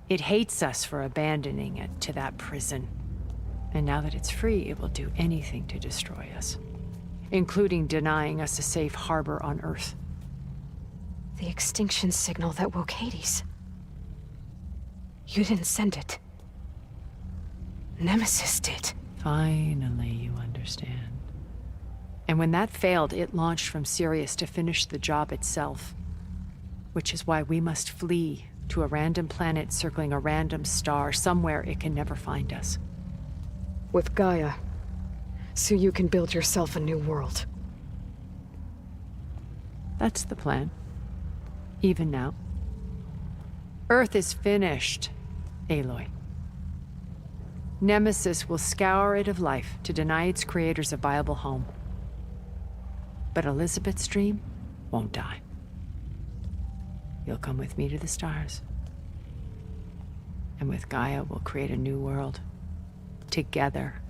Speaker 2: It hates us for abandoning it to that prison. And now that it's free, it will do anything to destroy us, including denying us a safe harbor on Earth.
Speaker 1: The extinction signal that woke Hades. You didn't send it. Nemesis did.
Speaker 2: Finally, you understand. And when that failed, it launched from Sirius to finish the job itself. Which is why we must flee to a random planet circling a random star, somewhere it can never find us.
Speaker 1: With Gaia. So you can build yourself a new world.
Speaker 2: That's the plan. Even now. Earth is finished, Aloy. Nemesis will scour it of life to deny its creators a viable home. But Elizabeth's dream won't die. You'll come with me to the stars. And with Gaia, we'll create a new world. Together.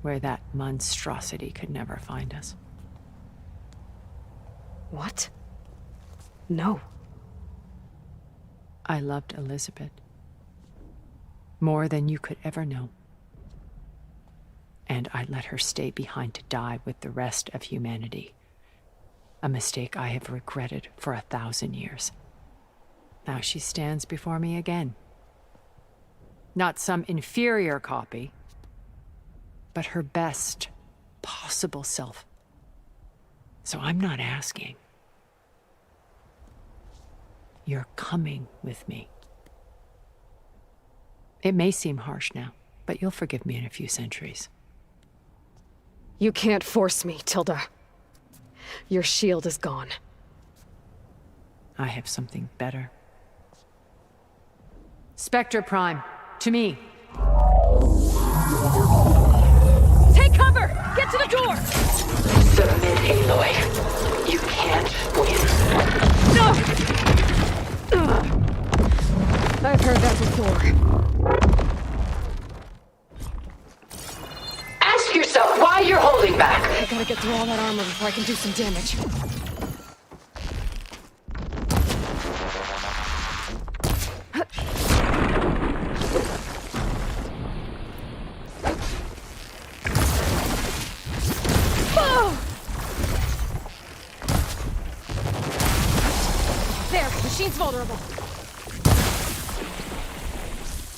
Speaker 2: Where that monstrosity could never find us.
Speaker 1: What? No.
Speaker 2: I loved Elizabeth. More than you could ever know. And I let her stay behind to die with the rest of humanity. A mistake I have regretted for 1,000 years. Now she stands before me again. Not some inferior copy, but her best possible self. So I'm not asking. You're coming with me. It may seem harsh now, but you'll forgive me in a few centuries.
Speaker 1: You can't force me, Tilda. Your shield is gone.
Speaker 2: I have something better. Spectre Prime, to me.
Speaker 1: Take cover! Get to the door!
Speaker 12: Submit, Aloy. You can't win.
Speaker 1: No! I've heard that before.
Speaker 12: Ask yourself why you're holding back.
Speaker 1: I gotta get through all that armor before I can do some damage. There, machine's vulnerable.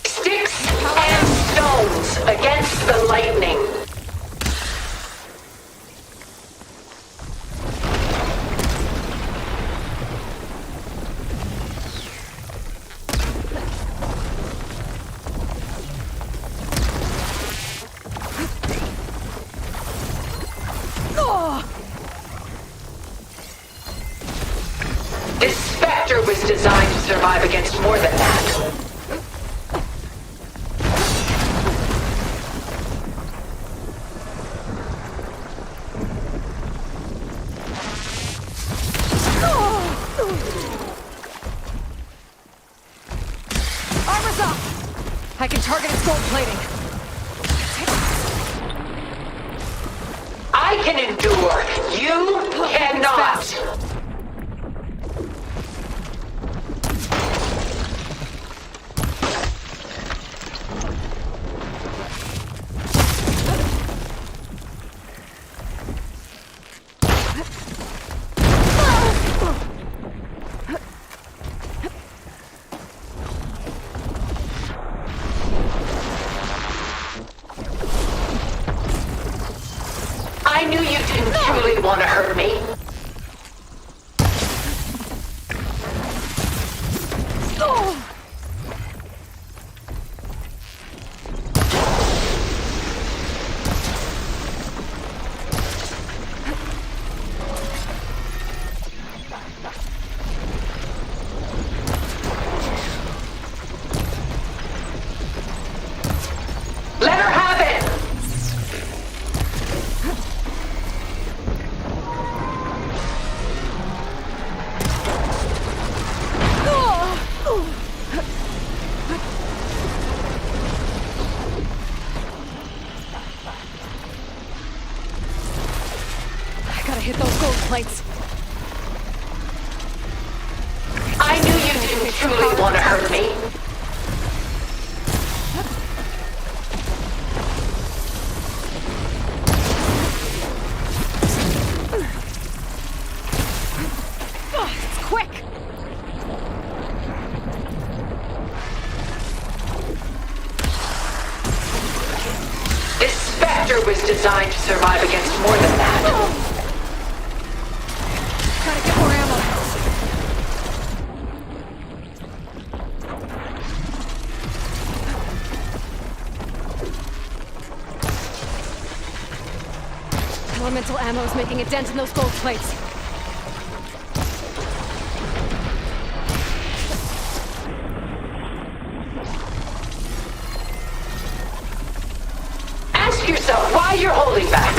Speaker 12: Sticks and stones against the lightning. This Spectre was designed to survive against more than that.
Speaker 1: Armor's up! I can target its gold plating.
Speaker 12: I can endure. You cannot. I knew you didn't truly want to hurt me. Let her have it!
Speaker 1: I gotta hit those gold plates.
Speaker 12: I knew you didn't truly want to hurt me.
Speaker 1: It's quick!
Speaker 12: This Spectre was designed to survive against more than that.
Speaker 1: Gotta get more ammo. Elemental ammo is making a dent in those gold plates.
Speaker 12: Ask yourself why you're holding back.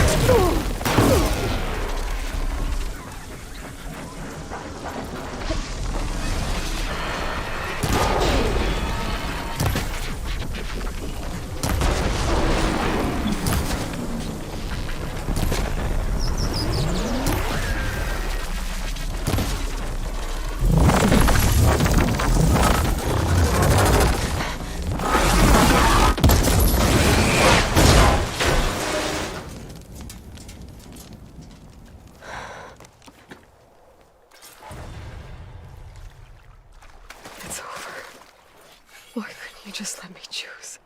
Speaker 1: just let me choose?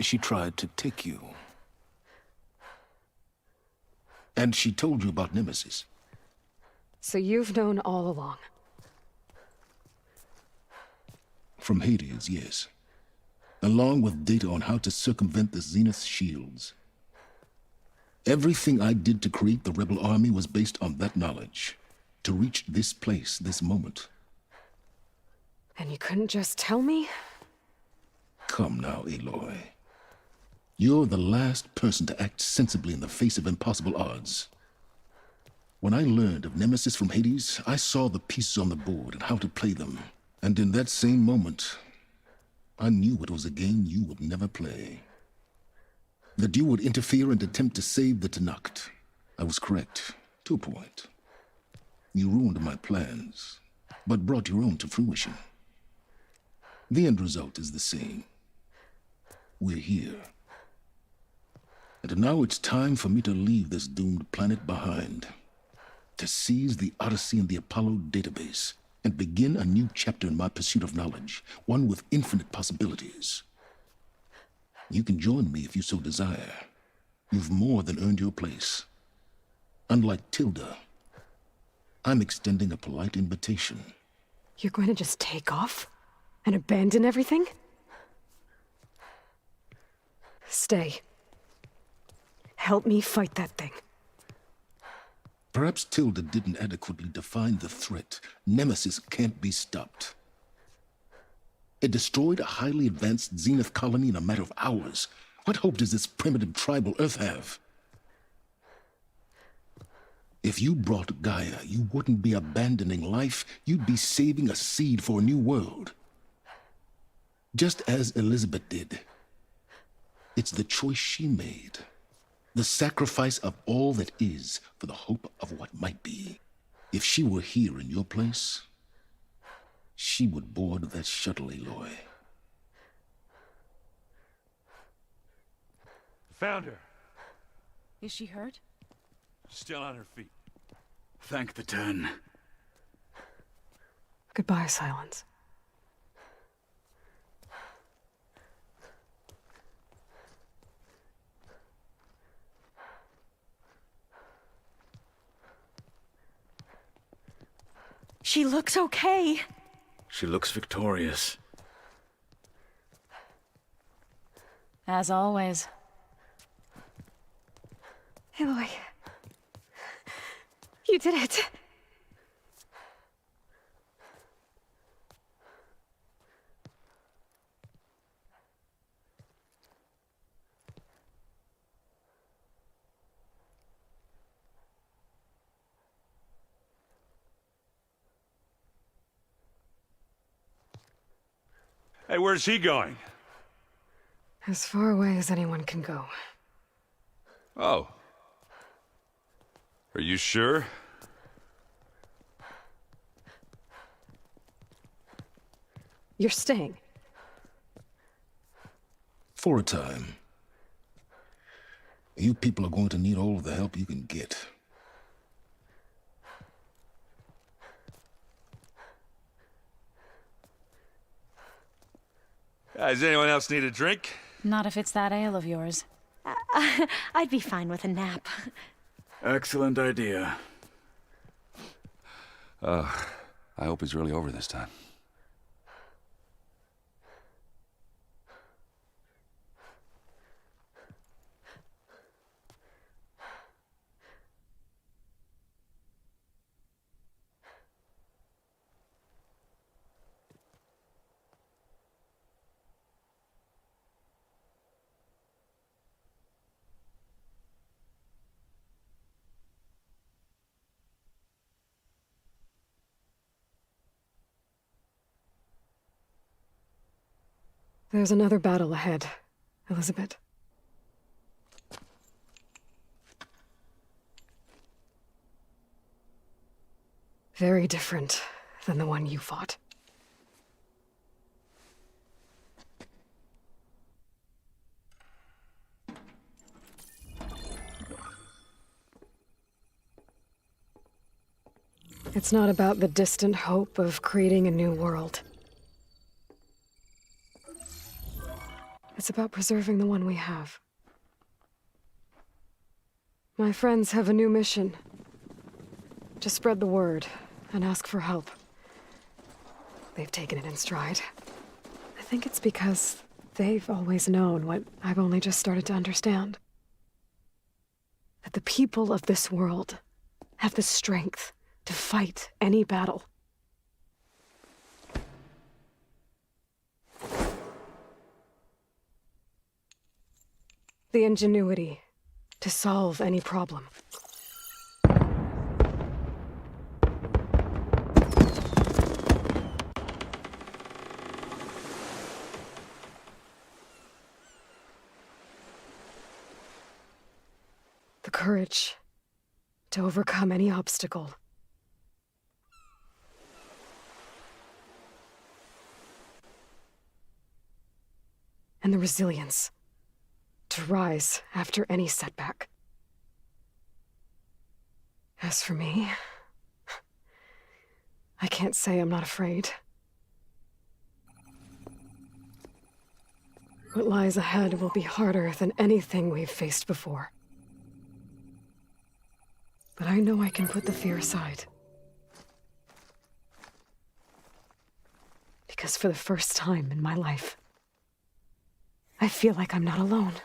Speaker 16: She tried to take you. And she told you about Nemesis.
Speaker 1: So you've known all along.
Speaker 16: From Hades, yes. Along with data on how to circumvent the Zenith's shields. Everything I did to create the Rebel Army was based on that knowledge. To reach this place, this moment.
Speaker 1: And you couldn't just tell me?
Speaker 16: Come now, Aloy. You're the last person to act sensibly in the face of impossible odds. When I learned of Nemesis from Hades, I saw the pieces on the board and how to play them. And in that same moment, I knew it was a game you would never play. That you would interfere and attempt to save the Tenakth. I was correct, to a point. You ruined my plans, but brought your own to fruition. The end result is the same. We're here. And now it's time for me to leave this doomed planet behind. To seize the Odyssey and the Apollo database, and begin a new chapter in my pursuit of knowledge, one with infinite possibilities. You can join me if you so desire. You've more than earned your place. Unlike Tilda, I'm extending a polite invitation.
Speaker 1: You're going to just take off? And abandon everything? Stay. Help me fight that thing.
Speaker 16: Perhaps Tilda didn't adequately define the threat. Nemesis can't be stopped. It destroyed a highly advanced Zenith colony in a matter of hours. What hope does this primitive tribal Earth have? If you brought Gaia, you wouldn't be abandoning life. You'd be saving a seed for a new world. Just as Elizabeth did. It's the choice she made. The sacrifice of all that is for the hope of what might be. If she were here in your place, she would board that shuttle, Aloy.
Speaker 20: Found her.
Speaker 18: Is she hurt?
Speaker 20: Still on her feet.
Speaker 17: Thank the Ten.
Speaker 1: Goodbye, Silence.
Speaker 19: She looks okay.
Speaker 17: She looks victorious.
Speaker 18: As always.
Speaker 1: Aloy. You did it.
Speaker 20: Hey, where's he going?
Speaker 1: As far away as anyone can go.
Speaker 20: Oh. Are you sure?
Speaker 1: You're staying.
Speaker 16: For a time. You people are going to need all of the help you can get.
Speaker 20: Does anyone else need a drink?
Speaker 18: Not if it's that ale of yours.
Speaker 19: I'd be fine with a nap.
Speaker 17: Excellent idea.
Speaker 5: I hope it's really over this time.
Speaker 1: There's another battle ahead, Elizabeth. Very different than the one you fought. It's not about the distant hope of creating a new world. It's about preserving the one we have. My friends have a new mission. To spread the word and ask for help. They've taken it in stride. I think it's because they've always known what I've only just started to understand. That the people of this world have the strength to fight any battle. The ingenuity to solve any problem. The courage to overcome any obstacle. And the resilience to rise after any setback. As for me, I can't say I'm not afraid. What lies ahead will be harder than anything we've faced before. But I know I can put the fear aside. Because for the first time in my life, I feel like I'm not alone.